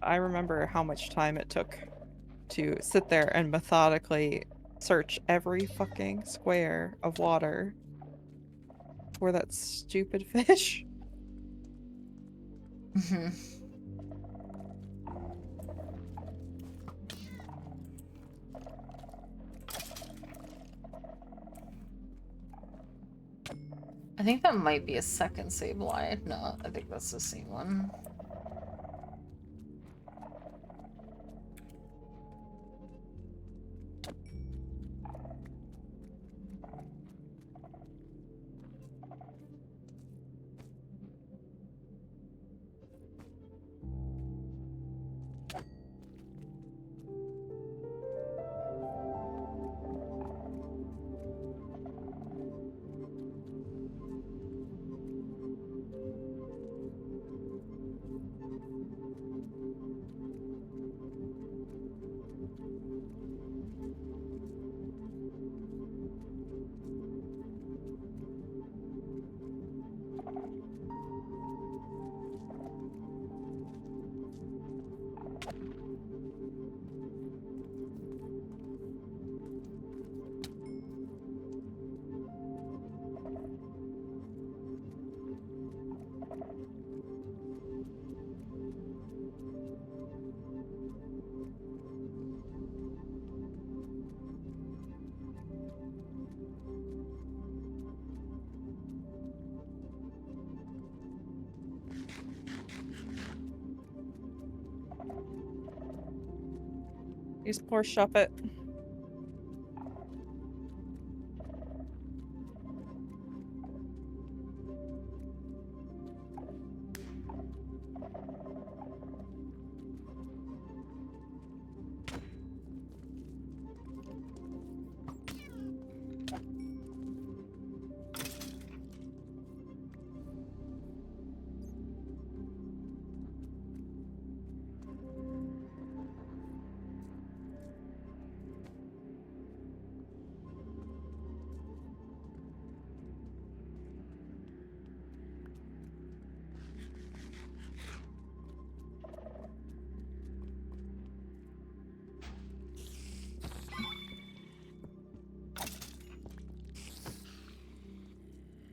I remember how much time it took to sit there and methodically search every fucking square of water for that stupid fish. Mm-hmm. I think that might be a second Sableye. No, I think that's the same one. Use poor Shuppet.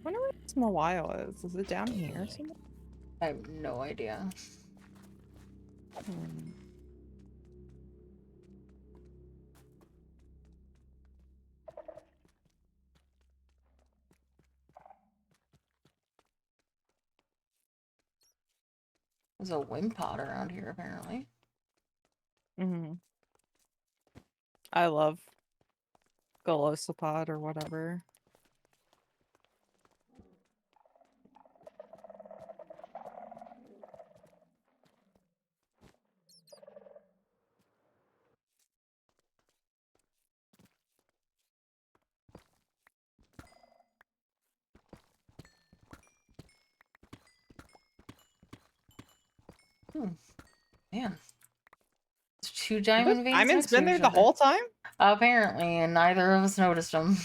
Wonder where this Mawile is. Is it down here somewhere? I have no idea. There's a Wimpod around here, apparently. Mm-hmm. I love Golosopod or whatever. Man. There's 2 diamond veins Diamond's next to been there each the other. whole time? Apparently, and neither of us noticed them.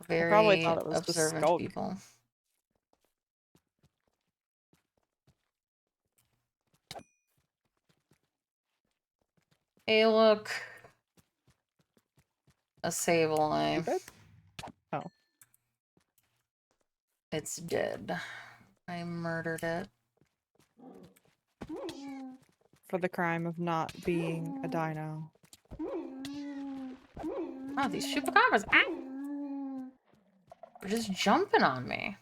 I probably Very thought it was just observant Skulk. people. Hey, look. A Sableye. Oh. It's dead. I murdered it. For the crime of not being a dino. Oh, these chupacabras. Ah! They're just jumping on me.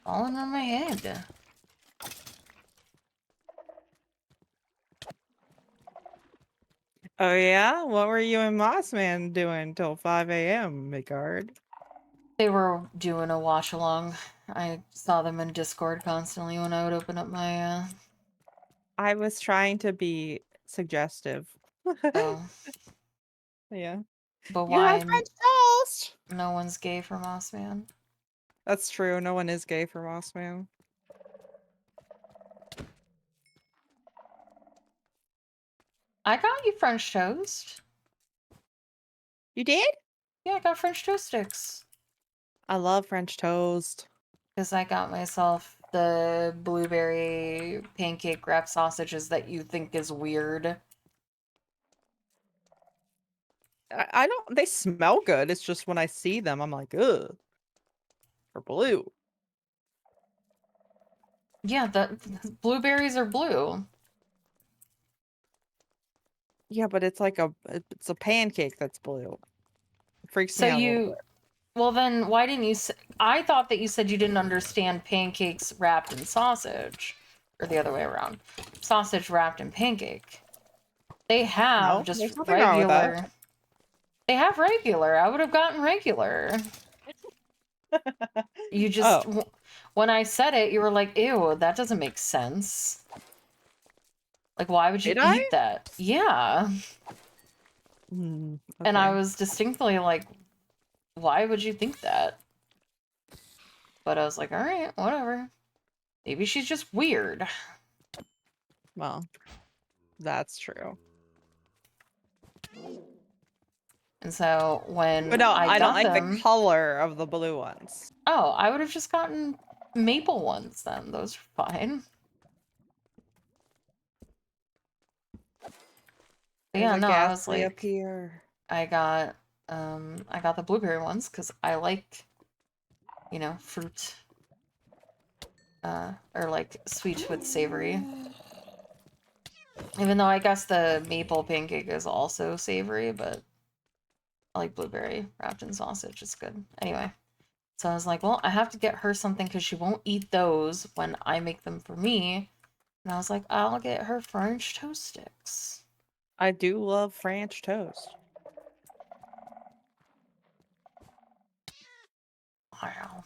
Falling on my head. Oh yeah? What were you and Mossman doing till 5 a.m., Midgard? They were doing a watch along. I saw them in Discord constantly when I would open up my I was trying to be suggestive. Oh. Yeah. But You have why French toast! no one's gay for Mossman? That's true. No one is gay for Mossman. I got you French toast. You did? Yeah, I got French toast sticks. I love French toast. Because I got myself the blueberry pancake wrap sausages that you think is weird. I don't. They smell good. It's just when I see them, I'm like, ugh. They're blue. Yeah, the blueberries are blue. Yeah, but it's like it's a pancake that's blue. It freaks So me out a little you, bit. well then, why didn't you? I thought that you said you didn't understand pancakes wrapped in sausage, or the other way around. Sausage wrapped in pancake. They have No, just there's nothing wrong with that. regular. They have regular. I would have gotten regular. You just, when I said it, you were like, ew, that doesn't make sense. Like, why would you Did I? eat that? Yeah. Okay. And I was distinctly like, why would you think that? But I was like, all right, whatever. Maybe she's just weird. Well, that's true. And so when But no, I don't got like them, the color of the blue ones. oh, I would have just gotten maple ones then. Those are fine. But There's yeah, a no, I was ghastly up like, here. I got the blueberry ones because I like, you know, fruit. Or like sweet with savory. Even though I guess the maple pancake is also savory, but I like blueberry wrapped in sausage. It's good. Anyway, so I was like, well, I have to get her something because she won't eat those when I make them for me. And I was like, I'll get her French toast sticks. I do love French toast. Wow.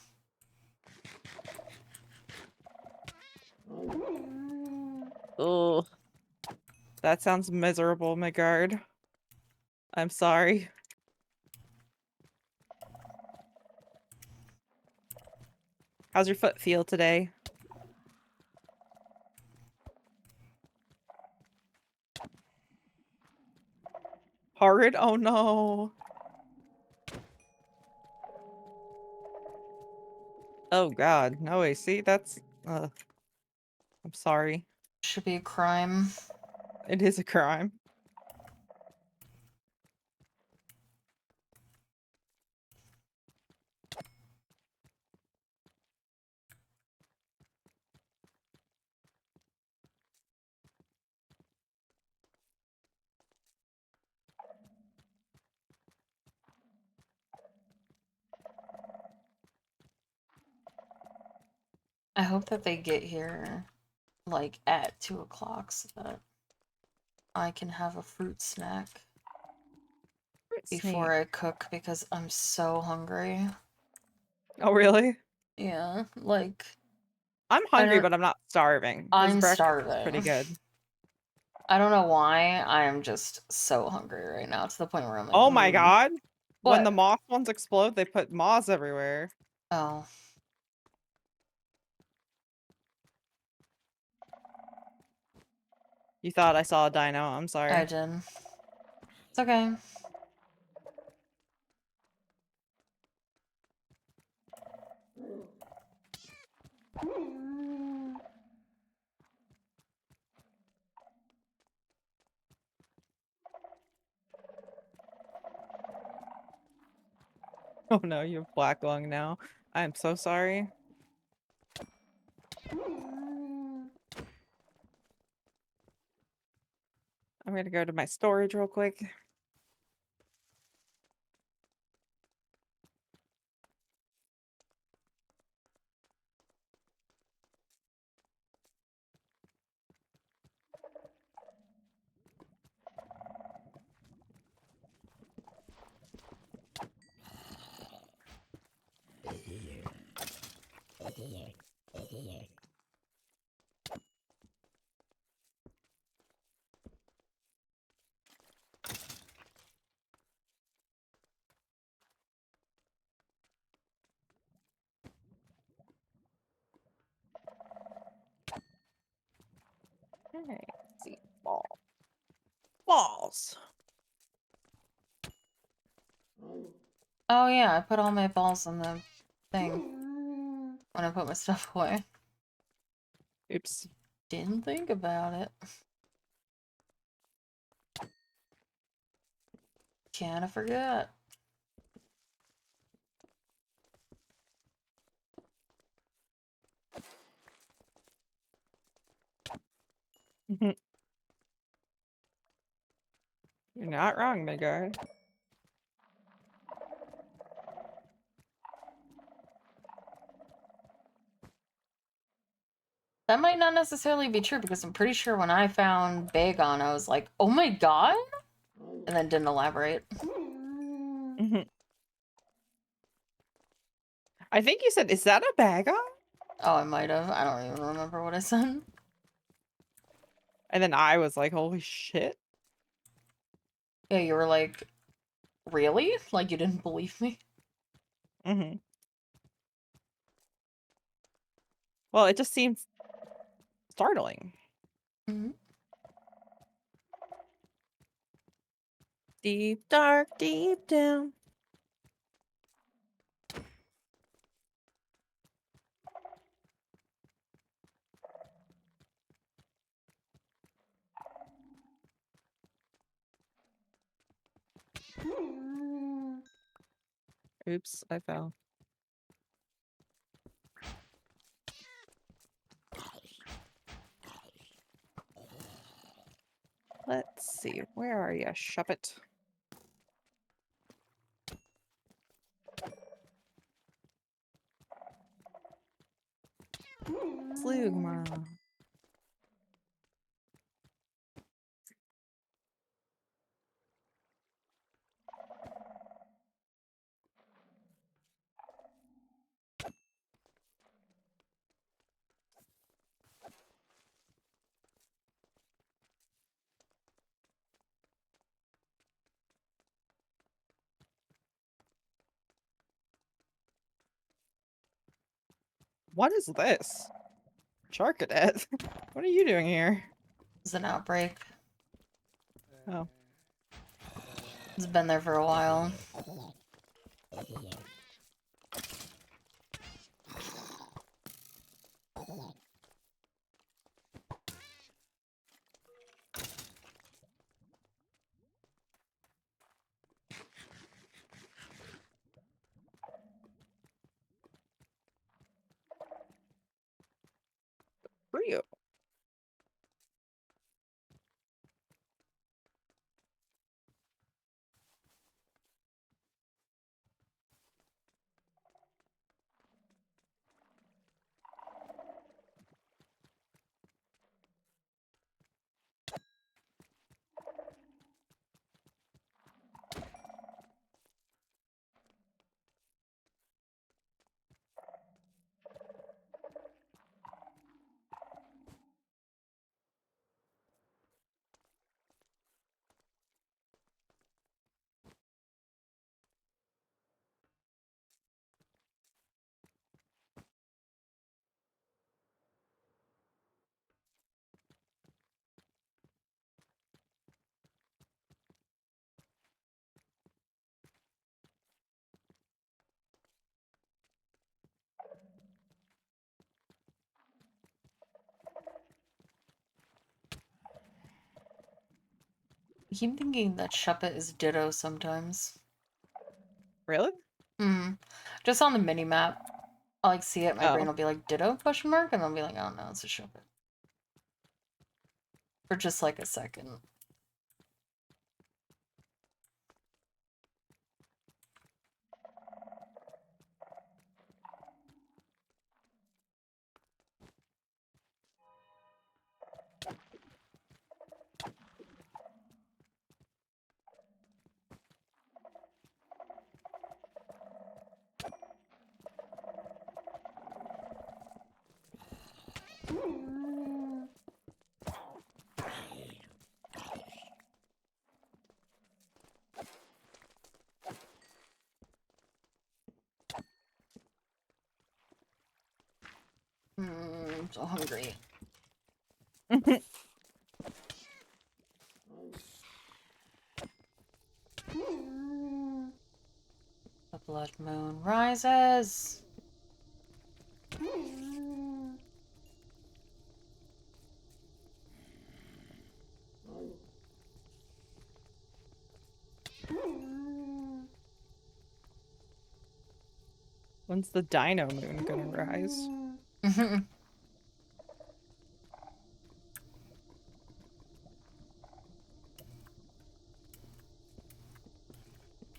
Oh, that sounds miserable, Megard. I'm sorry. How's your foot feel today? Horrid? Oh no. Oh god. No way. See, that's I'm sorry. Should be a crime. It is a crime. I hope that they get here like at 2 o'clock so that I can have a fruit snack before I cook because I'm so hungry. Oh really? Yeah, like I'm hungry, but I'm not starving. I'm breakfast is pretty starving. good. I don't know why. I am just so hungry right now to the point where I'm like, Oh my god. When the What? moth ones explode, they put moths everywhere. Oh. You thought I saw a dino. I'm sorry. I did. It's okay. Oh no, you have black lung now. I am so sorry. I'm gonna go to my storage real quick. Okay, let's see. Balls. Oh yeah, I put all my balls in the thing when I put my stuff away. Oops. Didn't think about it. Kinda forgot. You're not wrong, Midgard. That might not necessarily be true because I'm pretty sure when I found Bagon, I was like, oh my god? And then didn't elaborate. I think you said, is that a Bagon? Oh, I might have. I don't even remember what I said. And then I was like, holy shit. Yeah, you were like, really? Like you didn't believe me? Well, it just seems startling. Deep, dark, deep down. Oops, I fell. Let's see, where are you, Shuppet? Slugma. What is this? Charcadet? What are you doing here? It's an outbreak. Oh. It's been there for a while. Who are you? I keep thinking that Shuppet is Ditto sometimes. Really? Just on the mini map. I'll like see it, my brain Oh. will be like, Ditto, question mark? And I'll be like, oh no, it's a Shuppet. For just like a second. I'm so hungry. The blood moon rises. When's the Dino Moon gonna rise?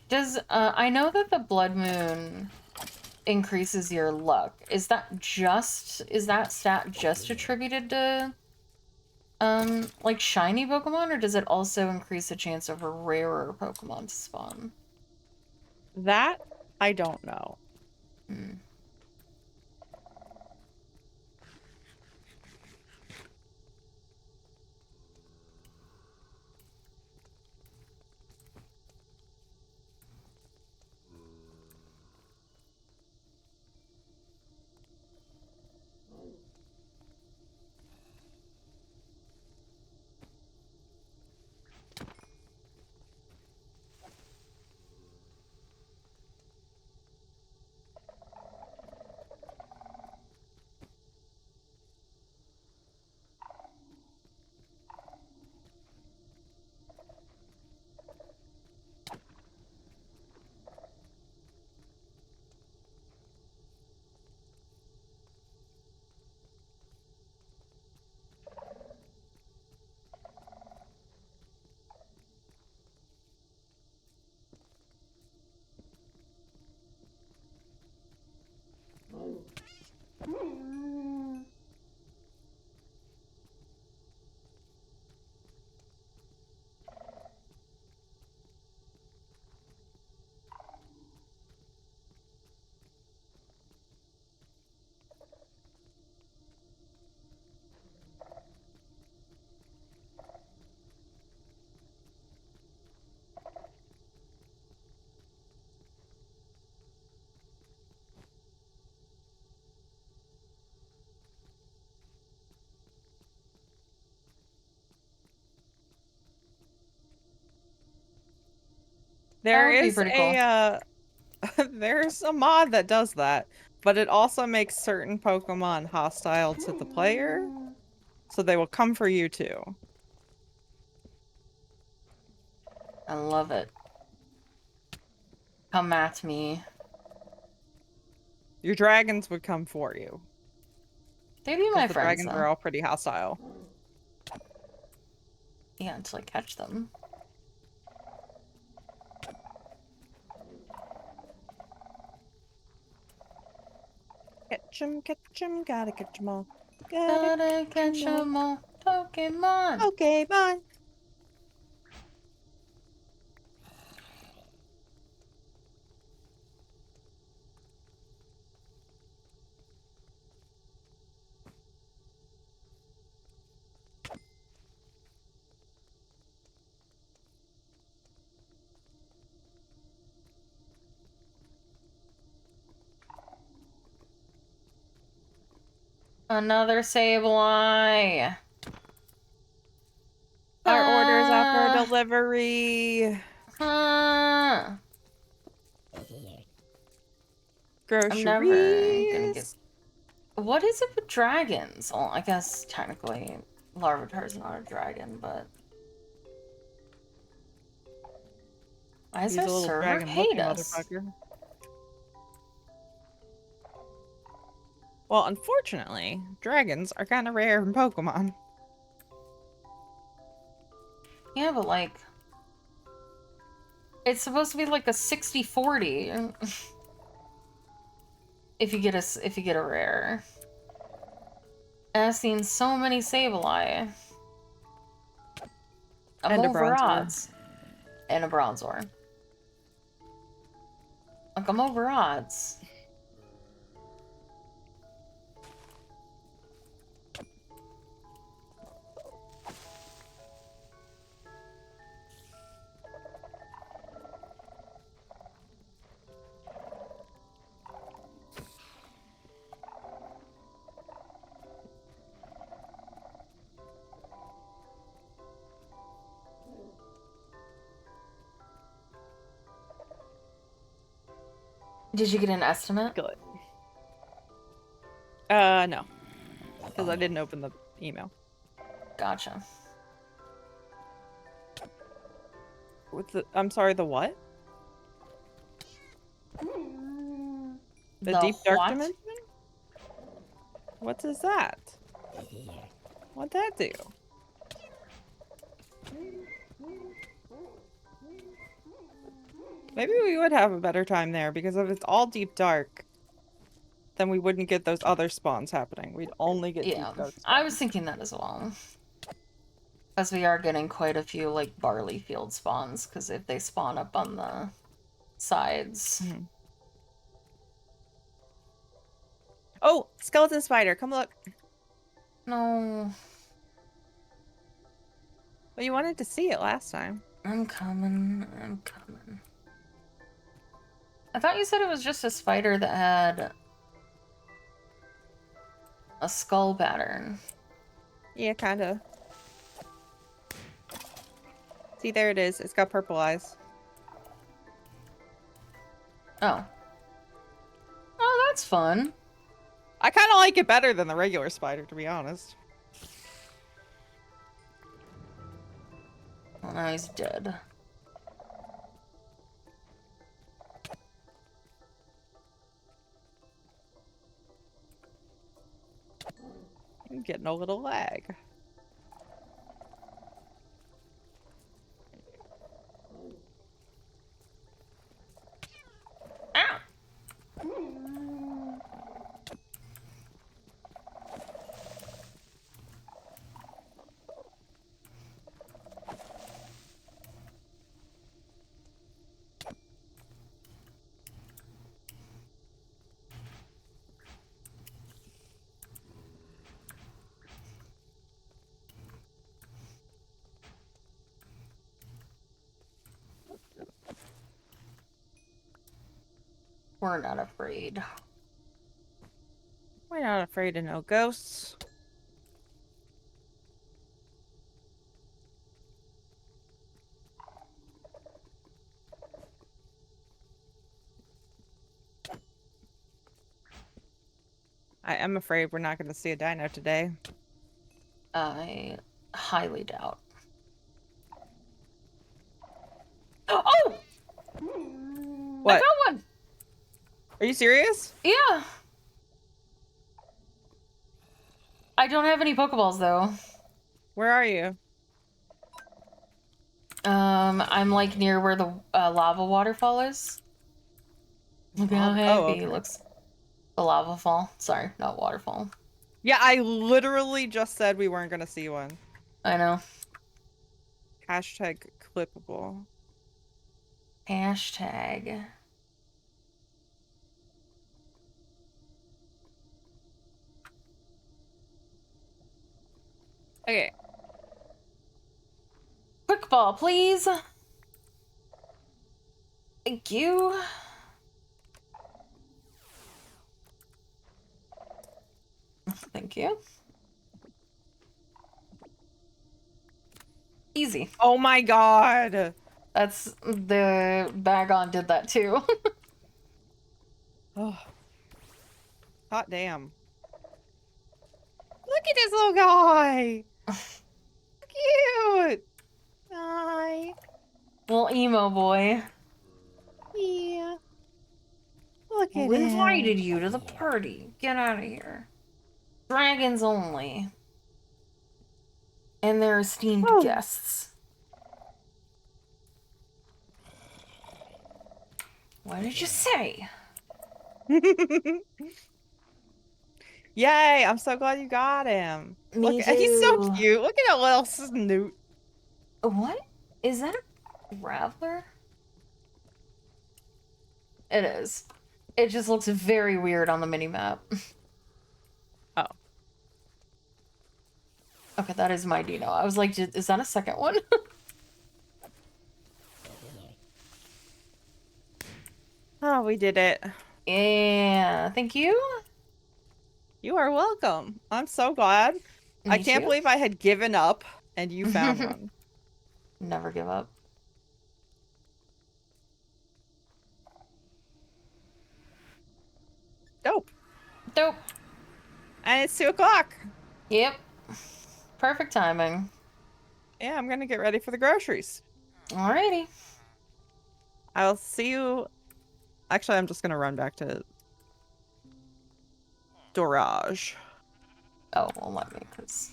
Does I know that the blood moon increases your luck. Is that stat just attributed to like shiny Pokemon, or does it also increase the chance of a rarer Pokemon to spawn? That I don't know. There That would be is pretty cool. there's a mod that does that, but it also makes certain Pokemon hostile to the player, so they will come for you too. I love it. Come at me. Your dragons would come for you. They'd be my The friends, dragons though. are all pretty hostile. Yeah, until I catch them. Catch 'em, gotta catch 'em all. Gotta catch 'em all. Pokemon! Pokemon! Another Sableye! Our order is out for delivery. I'm never gonna get... What is it with dragons? Well, I guess technically Larvitar's not a dragon, but... Why does He's our a little server dragon hate looking us? motherfucker. Well, unfortunately, dragons are kind of rare in Pokemon. Yeah, but like... It's supposed to be like a 60-40. if you get a rare. And I've seen so many Sableye. I'm And a over Bronzor. odds. And a Bronzor. Like, I'm over odds. Did you get an estimate? Good. No. Because I didn't open the email. Gotcha. I'm sorry, the what? The deep dark what? dimension? What is that? What'd that do? Maybe we would have a better time there, because if it's all deep dark, then we wouldn't get those other spawns happening. We'd only get Yeah, deep dark spawns. I was thinking that as well. As we are getting quite a few, like, barley field spawns, because if they spawn up on the sides. Oh, skeleton spider, come look. No. Well, you wanted to see it last time. I'm coming. I thought you said it was just a spider that had a skull pattern. Yeah, kinda. See, there it is. It's got purple eyes. Oh. Oh, that's fun. I kind of like it better than the regular spider, to be honest. Well, now he's dead. I'm getting a little lag. Ow! We're not afraid. We're not afraid of no ghosts. I am afraid we're not going to see a dino today. I highly doubt. Oh! What? I found one! Are you serious? Yeah. I don't have any Pokeballs, though. Where are you? I'm like near where the lava waterfall is. Look at how heavy it looks. The lava fall. Sorry, not waterfall. Yeah, I literally just said we weren't gonna see one. I know. Hashtag clippable. Hashtag. Okay. Quick ball, please. Thank you. Thank you. Easy. Oh my god. That's the Bagon did that too. Oh. Hot damn. Look at this little guy. Cute. Hi. Little emo boy. Yeah. Look at Who him. invited you to the party? Get out of here. Dragons only. And their esteemed guests. What did you say? Yay, I'm so glad you got him. Me Look, he's so too. cute. Look at that little snoot. What? Is that a Graveler? It is. It just looks very weird on the minimap. Oh. Okay, that is my Dino. I was like, is that a second one? Oh, we did it. Yeah, thank you. You are welcome. I'm so glad. I can't believe I had given up and you found one. Never give up. Dope. Dope. And it's 2 o'clock. Yep. Perfect timing. Yeah, I'm gonna get ready for the groceries. Alrighty. I'll see you. Actually, I'm just gonna run back to storage. Oh, well, let me, because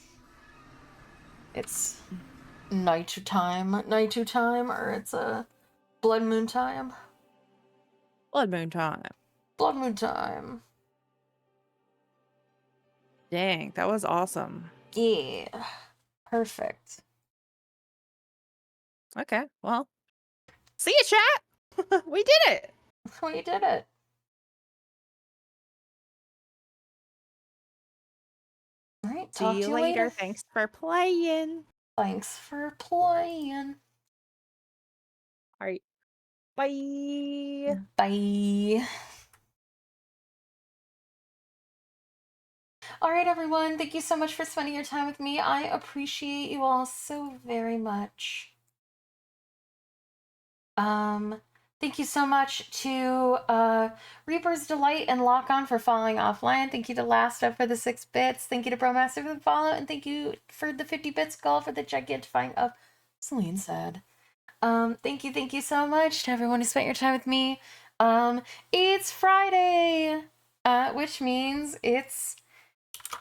it's night time, or it's a blood moon time. Blood moon time. Blood moon time. Dang, that was awesome. Yeah. Perfect. Okay, well. See you, chat! We did it! We did it. All right, talk See you to you later. later. Thanks for playing. Thanks for playing. All right. Bye. Bye. All right, everyone. Thank you so much for spending your time with me. I appreciate you all so very much. Thank you so much to Reaper's Delight and Lock On for following offline. Thank you to Lasta for the 6 bits. Thank you to Bromaster for the follow. And thank you for the 50 bits Skull for the gigantifying of Celine said. Thank you so much to everyone who spent your time with me. It's Friday, which means it's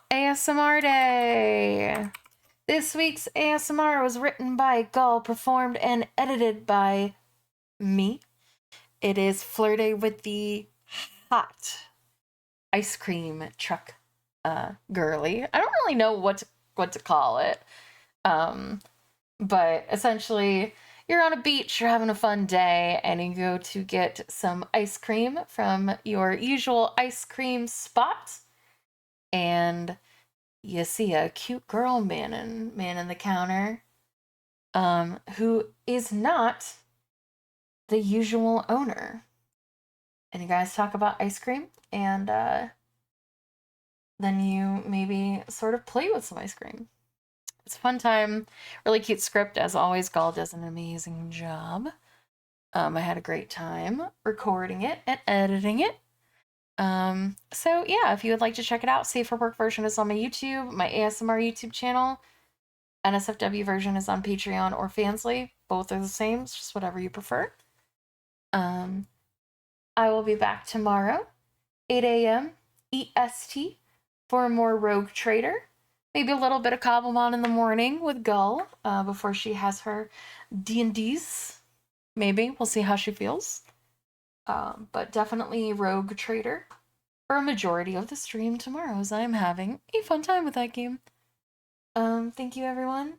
ASMR Day. This week's ASMR was written by Gull, performed and edited by me. It is Flirting with the Hot Ice Cream Truck Girly. I don't really know what to call it. But essentially, you're on a beach, you're having a fun day, and you go to get some ice cream from your usual ice cream spot, and you see a cute girl manning the counter, who is not the usual owner. And you guys talk about ice cream, and then you maybe sort of play with some ice cream. It's a fun time. Really cute script, as always. Gall does an amazing job. I had a great time recording it and editing it. So yeah, if you would like to check it out, Safe for Work version is on my YouTube, my ASMR YouTube channel. NSFW version is on Patreon or Fansly. Both are the same. It's just whatever you prefer. I will be back tomorrow, 8 a.m. EST, for more Rogue Trader. Maybe a little bit of Cobblemon in the morning with Gull before she has her D&Ds. Maybe. We'll see how she feels. But definitely Rogue Trader for a majority of the stream tomorrow, as I'm having a fun time with that game. Thank you, everyone.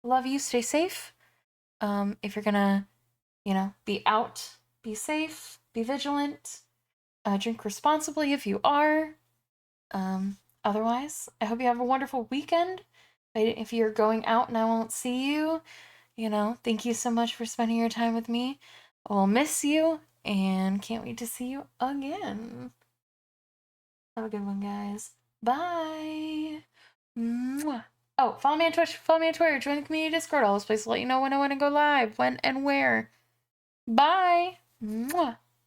Love you. Stay safe. If you're gonna, be out, be safe, be vigilant. Drink responsibly if you are. Otherwise, I hope you have a wonderful weekend. If you're going out and I won't see you, thank you so much for spending your time with me. I will miss you and can't wait to see you again. Have a good one, guys. Bye. Mwah. Oh, follow me on Twitch, follow me on Twitter, join the community Discord. All those places to let you know when I want to go live, when and where. Bye. Mwah.